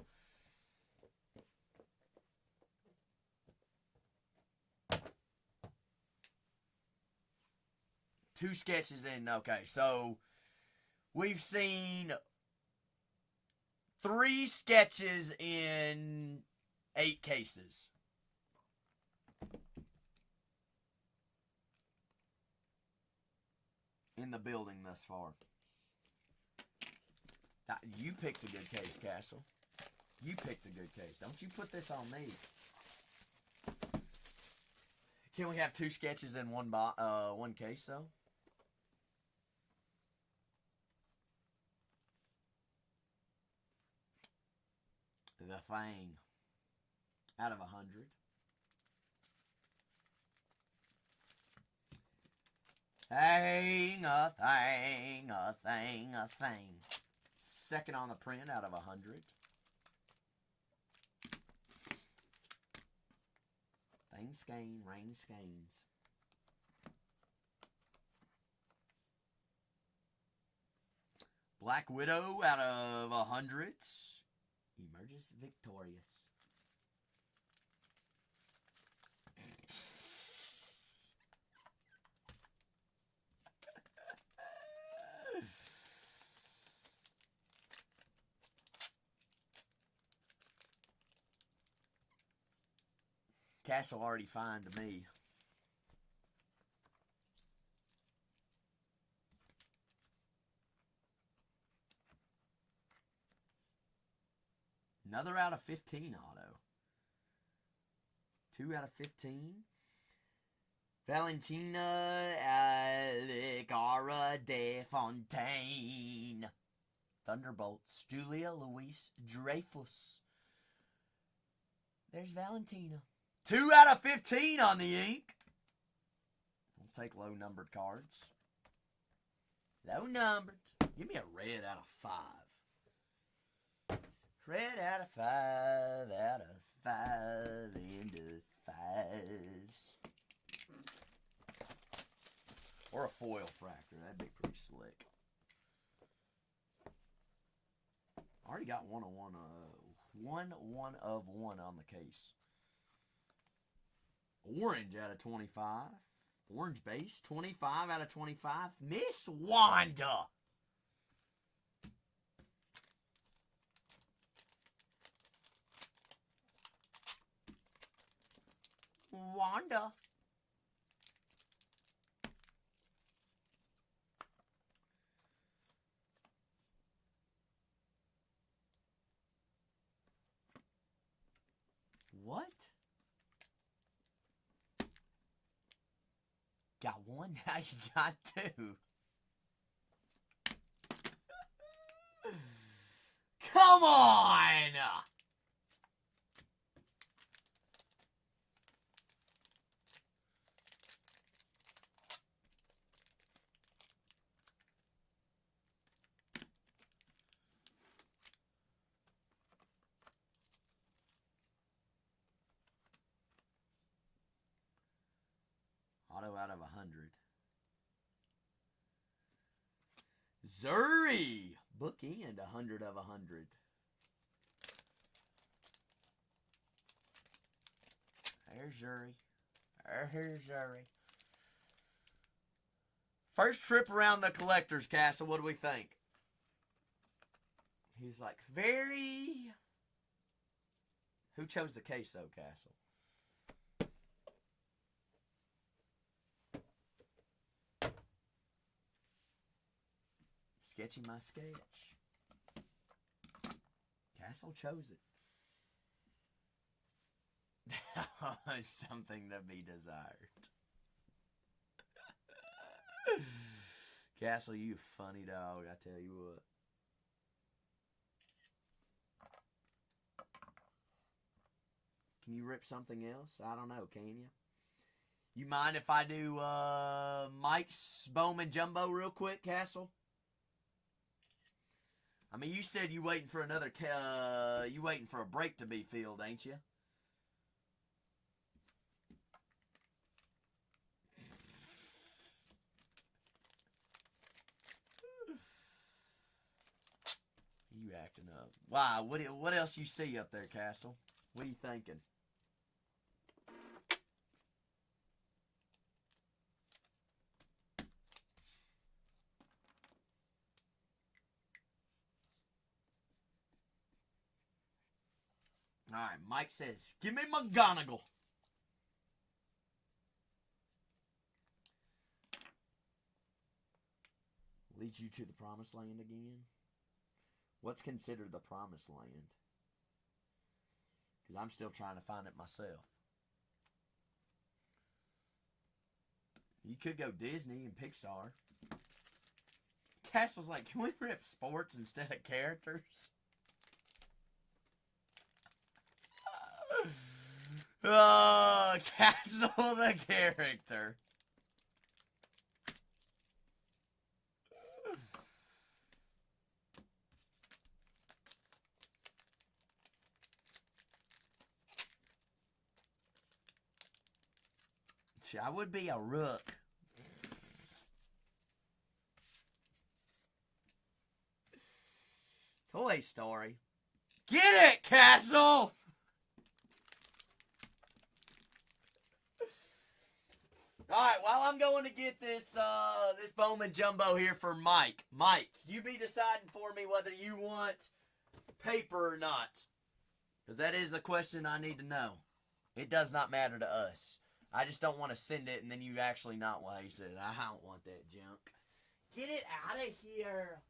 Two sketches in. Okay, so we've seen 3 sketches in 8 cases. In the building thus far. Now, you picked a good case, Castle. You picked a good case. Don't you put this on me. Can we have 2 sketches in one case, though? The Thing. Out of 100. Thing, a thing, a thing, a thing. Second on the print out of 100. Thing skein, rain skeins. Black Widow out of 100. Emerges victorious. Castle already fine to me. Another out of 15 auto. 2 out of 15. Valentina Allegara de Fontaine. Thunderbolts. Julia Louise Dreyfus. There's Valentina. 2 out of 15 on the ink. We'll take low numbered cards. Low numbered. Give me a red out of 5. Red out of 5, out of 5, into 5s. Or a foil fractor. That'd be pretty slick. Already got one of one on the case. Orange out of 25. Orange base, 25 out of 25. Miss Wanda. Wanda. What? Got one? Now you got 2. Come on! Auto out of 100. Zuri! Bookend 100 of 100. There's Zuri. There's Zuri. First trip around the collector's castle. What do we think? He's like, very... Who chose the case, though, Castle? Sketching my sketch. Castle chose it. Something to be desired. Castle, you funny dog, I tell you what. Can you rip something else? I don't know. Can you? You mind if I do Mike's Bowman Jumbo real quick, Castle? I mean, you said you waiting for another. You waiting for a break to be filled, ain't you? You acting up. Wow, what else you see up there, Castle? What are you thinking? All right, Mike says, "Give me McGonagall." Leads you to the promised land again? What's considered the promised land? Because I'm still trying to find it myself. You could go Disney and Pixar. Castle's like, can we rip sports instead of characters? Oh, Castle the character. I would be a rook. Toy Story. Get it, Castle! Alright, while I'm going to get this this Bowman Jumbo here for Mike. Mike, you be deciding for me whether you want paper or not. Because that is a question I need to know. It does not matter to us. I just don't want to send it and then you actually not waste it. I don't want that junk. Get it out of here.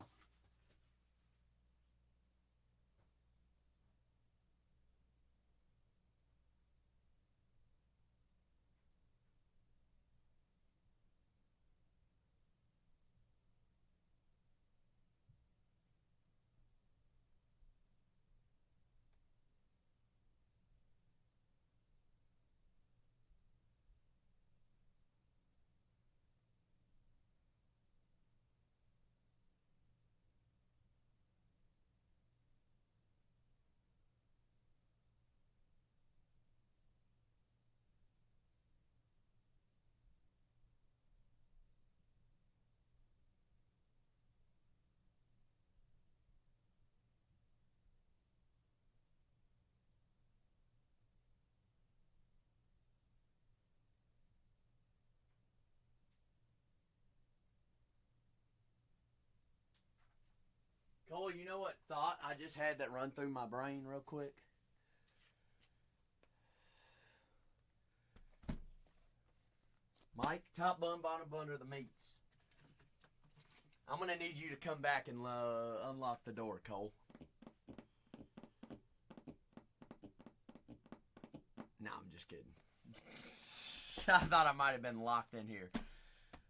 Cole, you know what thought I just had that run through my brain real quick? Mike, top bun, bottom bun are the meats. I'm going to need you to come back and unlock the door, Cole. No, I'm just kidding. I thought I might have been locked in here.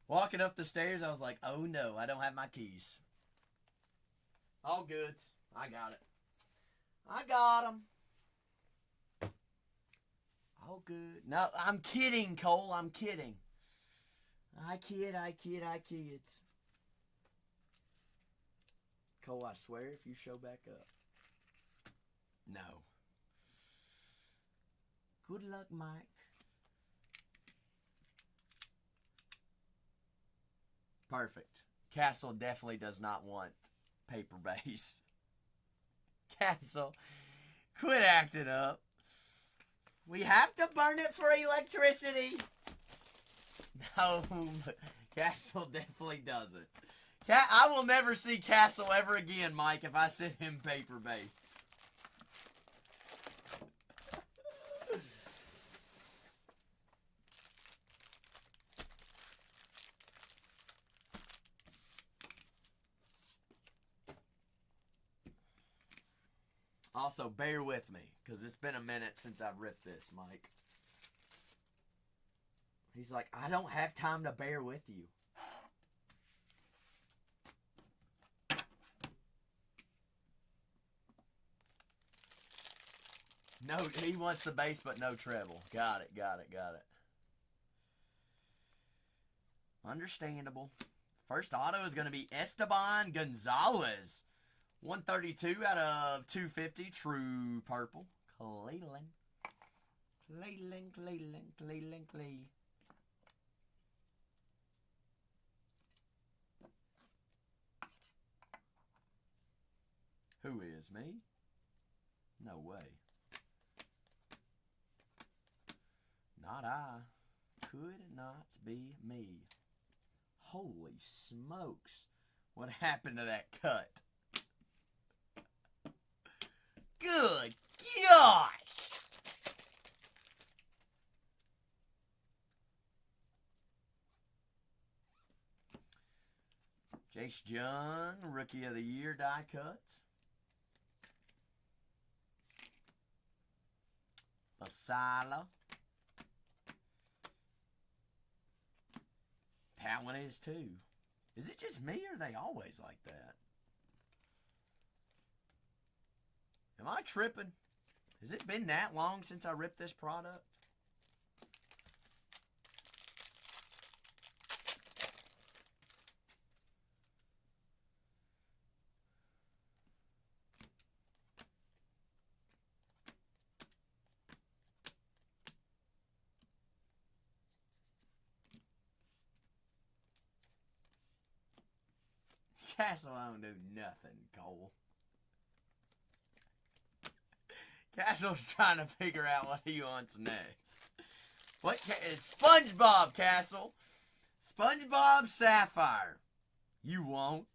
Walking up the stairs, I was like, oh no, I don't have my keys. All good. I got it. I got them. All good. No, I'm kidding, Cole. I'm kidding. I kid. Cole, I swear if you show back up. No. Good luck, Mike. Perfect. Castle definitely does not want paper base. Castle, quit acting up. We have to burn it for electricity. No, Castle definitely doesn't. I will never see Castle ever again, Mike, if I send him paper base. Also, bear with me, because it's been a minute since I've ripped this, Mike. He's like, I don't have time to bear with you. No, he wants the bass, but no treble. Got it. Understandable. First auto is going to be Esteban Gonzalez. 132 out of 250. True purple. Cleveland. Clay. Who is me? No way. Not I. Could not be me. Holy smokes. What happened to that cut? Good gosh! Jace Jung, Rookie of the Year die cut. Basala. That one is too. Is it just me or are they always like that? Am I tripping? Has it been that long since I ripped this product? Castle, I don't do nothing, Cole. Castle's trying to figure out what he wants next. What? SpongeBob, Castle. SpongeBob Sapphire. You won't.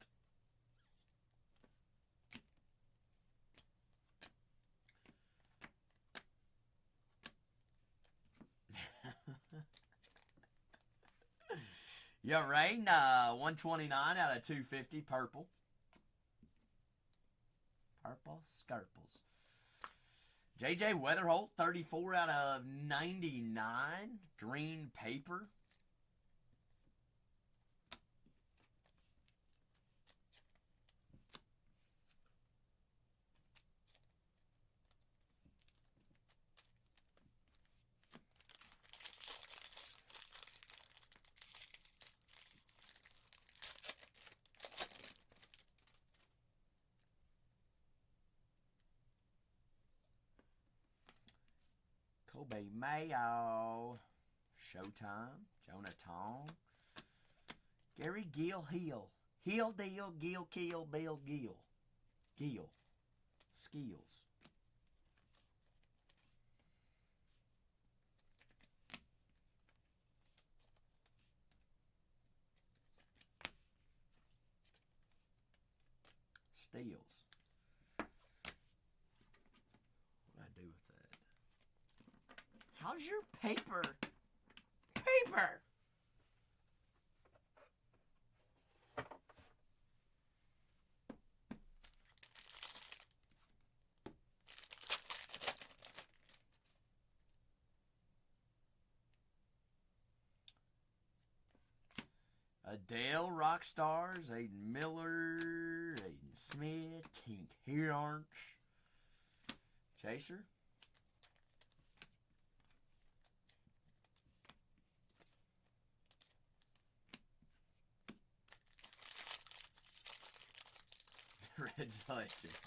Yeah, Rain, 129 out of 250, purple. Purple Skirples. JJ Weatherholt, 34 out of 99, green paper. Kobe Mayo, Showtime, Jonathan, Gary Gill, Hill Deal, Gill Kill, Bill Gill, Skills. Steals. What do I do with that? How's your paper? Paper! Adele, Rockstars, Aiden Miller, Aiden Smith, Tink Hirsch, Chaser. Red's Legend.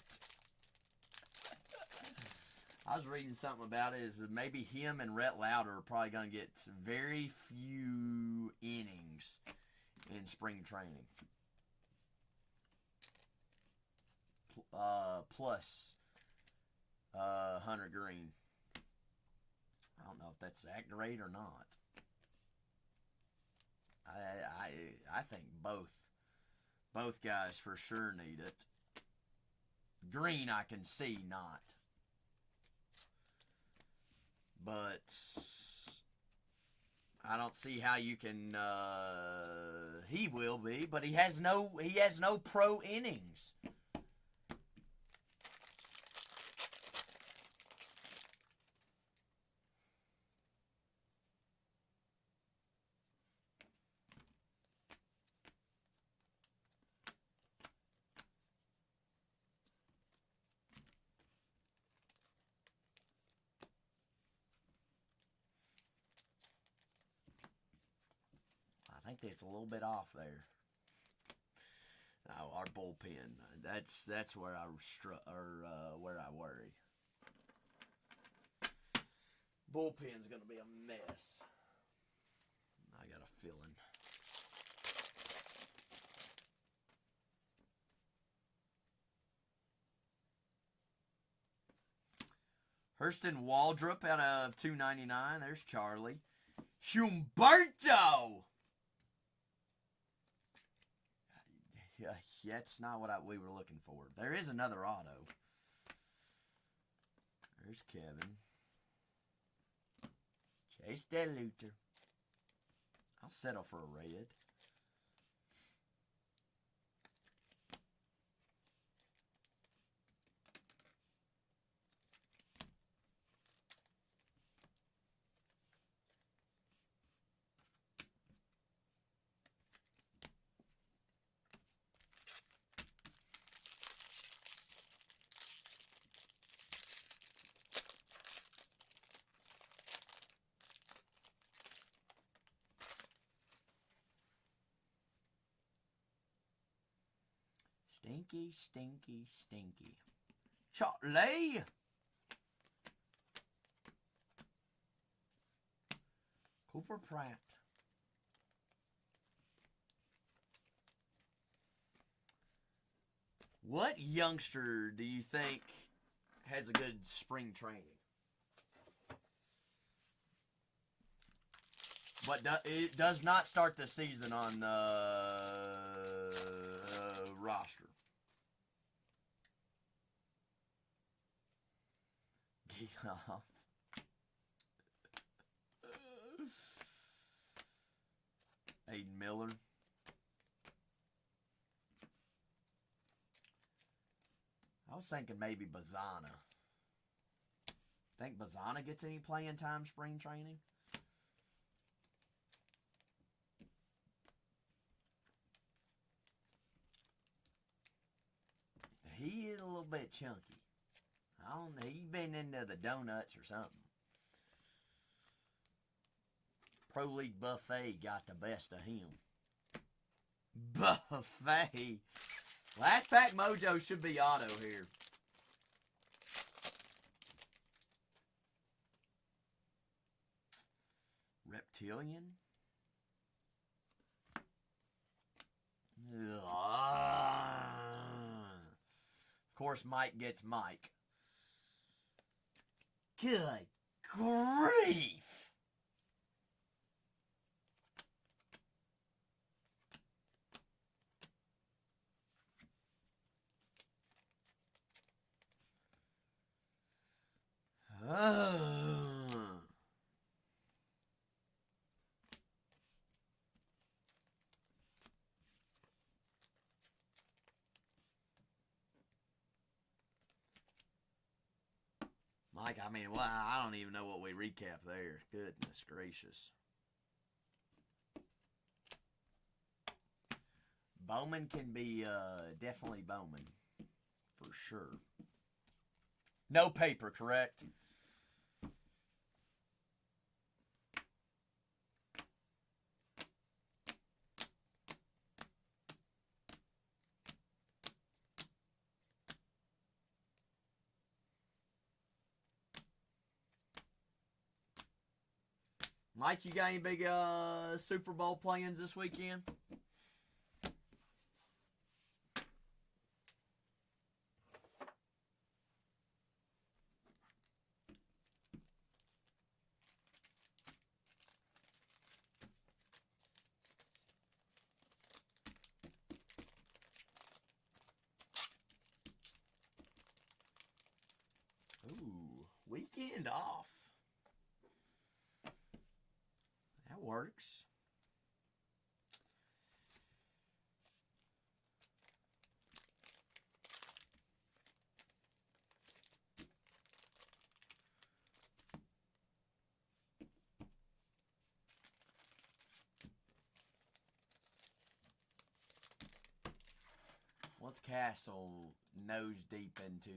I was reading something about it. Is maybe him and Rhett Lauder are probably going to get very few innings in spring training. Plus Hunter Green. I don't know if that's accurate or not. I think both guys for sure need it. Green I can see not. But I don't see how you can he will be, but he has no pro innings. I think it's a little bit off there. No, our bullpen. That's where where I worry. Bullpen's gonna be a mess. I got a feeling. Hurston Waldrop out of 299. There's Charlie. Humberto! Yeah, that's not what we were looking for. There is another auto. There's Kevin. Chase DeLuter. I'll settle for a red. Stinky, stinky, stinky. Charlie! Cooper Pratt. What youngster do you think has a good spring training? But it does not start the season on the roster. Geoff. Aiden Miller. I was thinking maybe Bazana. Think Bazana gets any playing time spring training? He is a little bit chunky. I don't know. He's been into the donuts or something. Pro League Buffet got the best of him. Buffet. Last pack mojo should be auto here. Reptilian. Of course, Mike gets Mike. Good grief! Mike, I mean, well, I don't even know what we recap there. Goodness gracious. Bowman can be definitely Bowman. For sure. No paper, correct? Mike, you got any big Super Bowl plans this weekend? Ooh, weekend off. That works. What's Castle nose deep into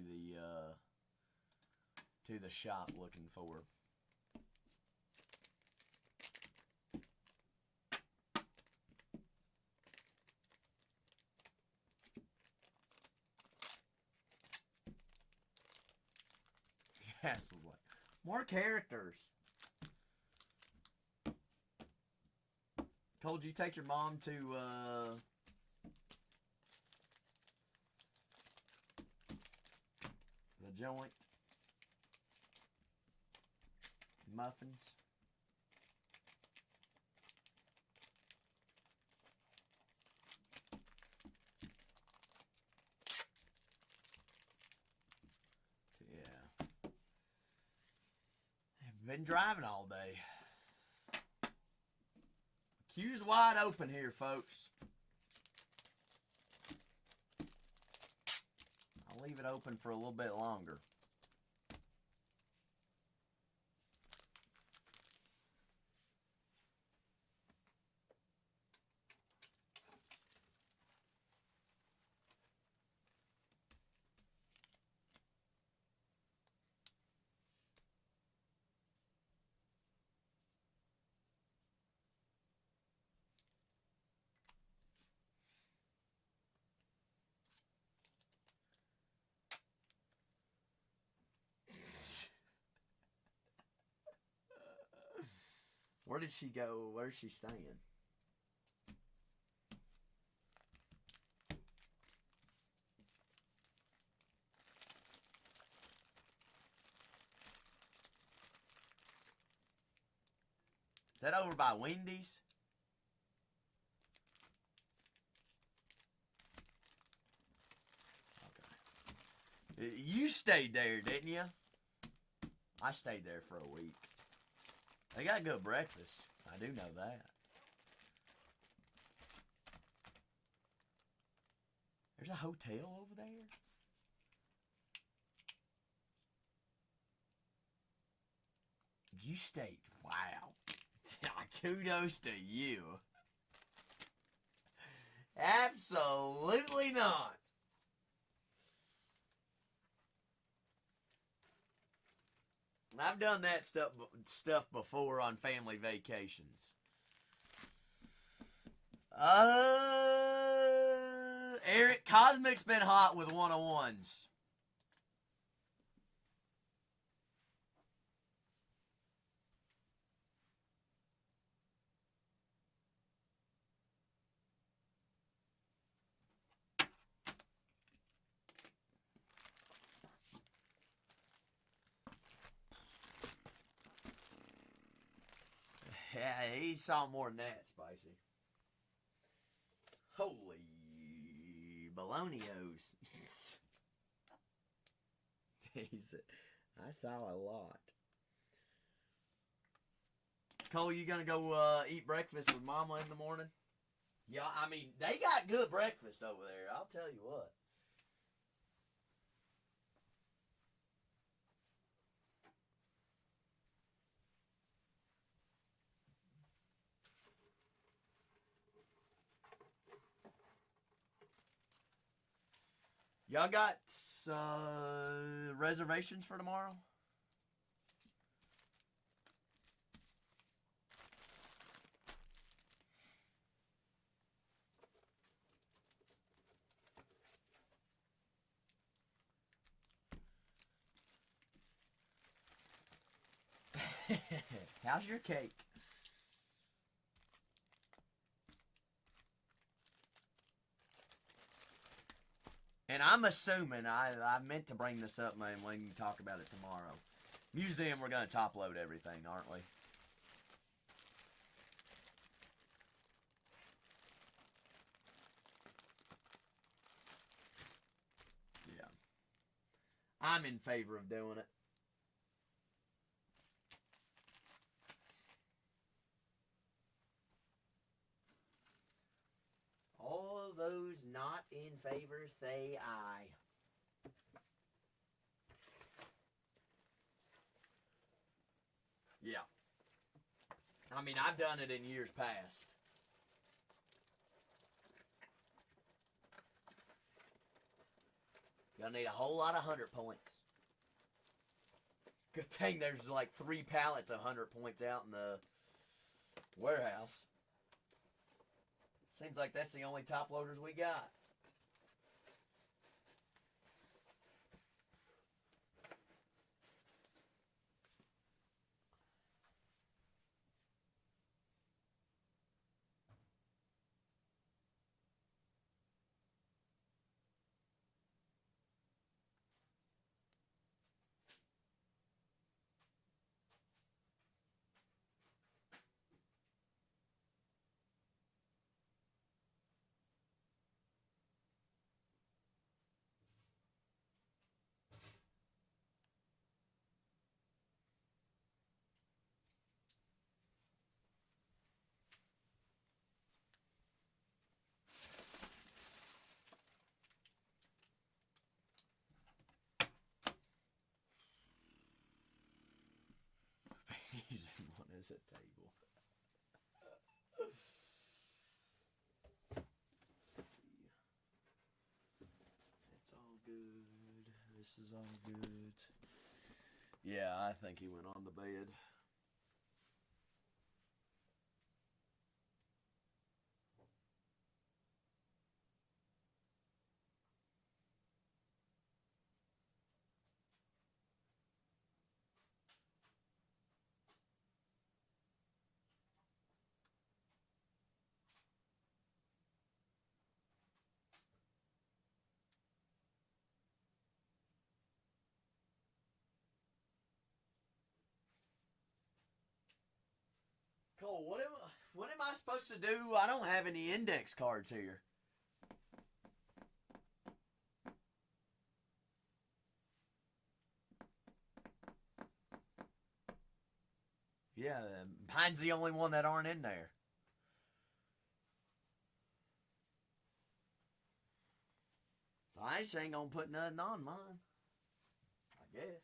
the shop looking for? Castle's like, more characters. Cole, did you take your mom to the joint? Muffins? Yeah. I've been driving all day. Queue's wide open here, folks. I'll leave it open for a little bit longer. Where did she go? Where's she staying? Is that over by Wendy's? Okay. You stayed there, didn't you? I stayed there for a week. They got good breakfast. I do know that. There's a hotel over there? You stayed. Wow. Kudos to you. Absolutely not. I've done that stuff before on family vacations. Eric, Cosmic's been hot with 101s. Yeah, he saw more than that, Spicy. Holy balonios. He said, I saw a lot. Cole, you gonna go eat breakfast with Mama in the morning? Yeah, I mean, they got good breakfast over there, I'll tell you what. Y'all got reservations for tomorrow? How's your cake? And I'm assuming, I meant to bring this up, man, when you talk about it tomorrow. Museum, we're going to top load everything, aren't we? Yeah. I'm in favor of doing it. All those not in favor say aye. Yeah. I mean, I've done it in years past. You'll need a whole lot of 100 points. Good thing there's like 3 pallets of 100 points out in the warehouse. Seems like that's the only top loaders we got. the table. Let's see. It's all good. This is all good. Yeah, I think he went on the bed. Cole, what am I supposed to do? I don't have any index cards here. Yeah, mine's the only one that aren't in there. So I just ain't gonna put nothing on mine, I guess.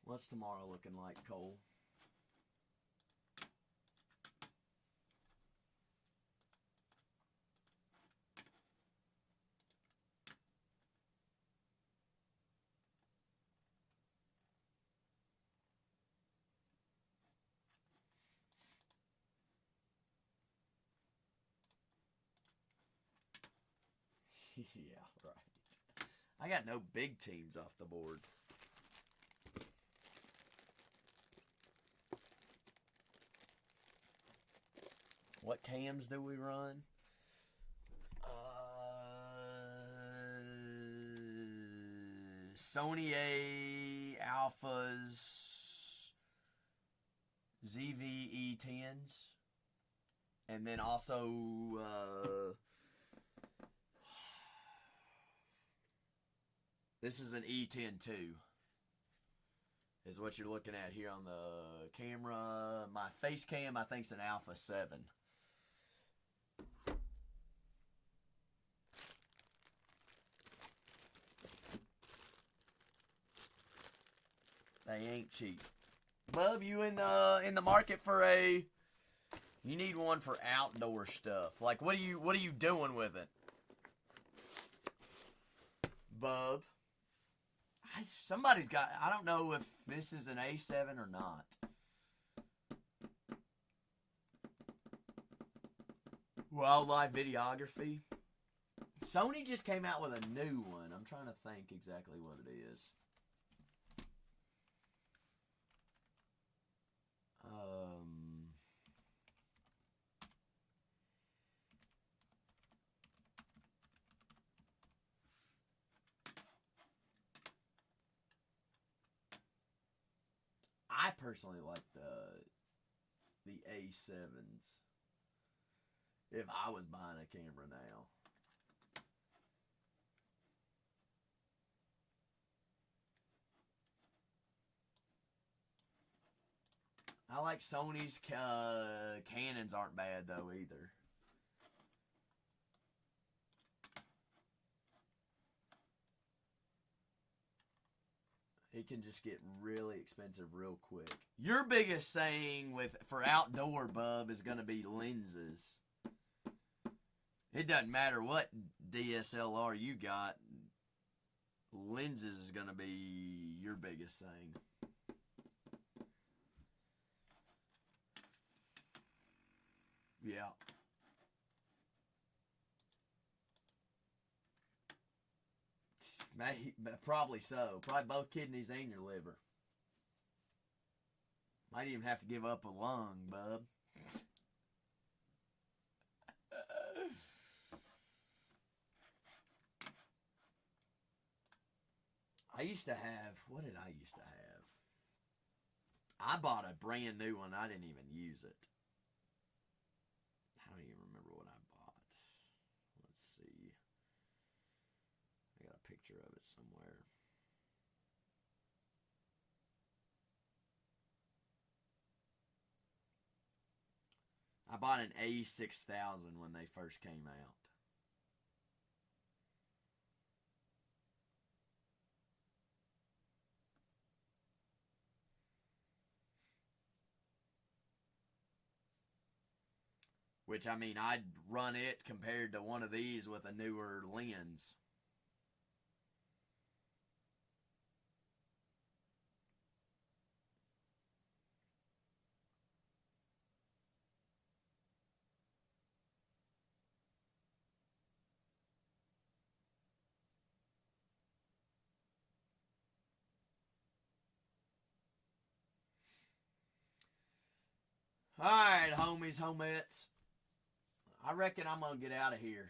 What's tomorrow looking like, Cole? Yeah, right. I got no big teams off the board. What cams do we run? Sony A Alphas, ZVE10s, and then also this is an E10 too. Is what you're looking at here on the camera. My face cam, I think, is an Alpha 7. They ain't cheap. Bub, you in the market for a? You need one for outdoor stuff. Like, what are you doing with it, Bub? Somebody's got. I don't know if this is an A7 or not. Wildlife videography. Sony just came out with a new one. I'm trying to think exactly what it is. I personally like the A7s. If I was buying a camera now. I like Sony's. Canons aren't bad though either. It can just get really expensive real quick. Your biggest saying for outdoor, bub, is going to be lenses. It doesn't matter what DSLR you got. Lenses is going to be your biggest thing. Yeah. Probably so. Probably both kidneys and your liver. Might even have to give up a lung, bub. I used to have, what did I used to have? I bought a brand new one. I didn't even use it. I don't even remember what I bought. Let's see. I got a picture of it somewhere. I bought an A6000 when they first came out. Which, I mean, I'd run it compared to one of these with a newer lens. Alright, homies, homettes. I reckon I'm going to get out of here.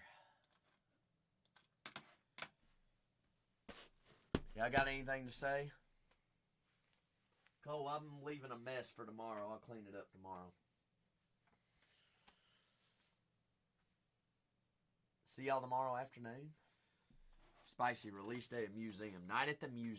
Y'all got anything to say? Cole, I'm leaving a mess for tomorrow. I'll clean it up tomorrow. See y'all tomorrow afternoon. Spicy release day at museum. Night at the museum.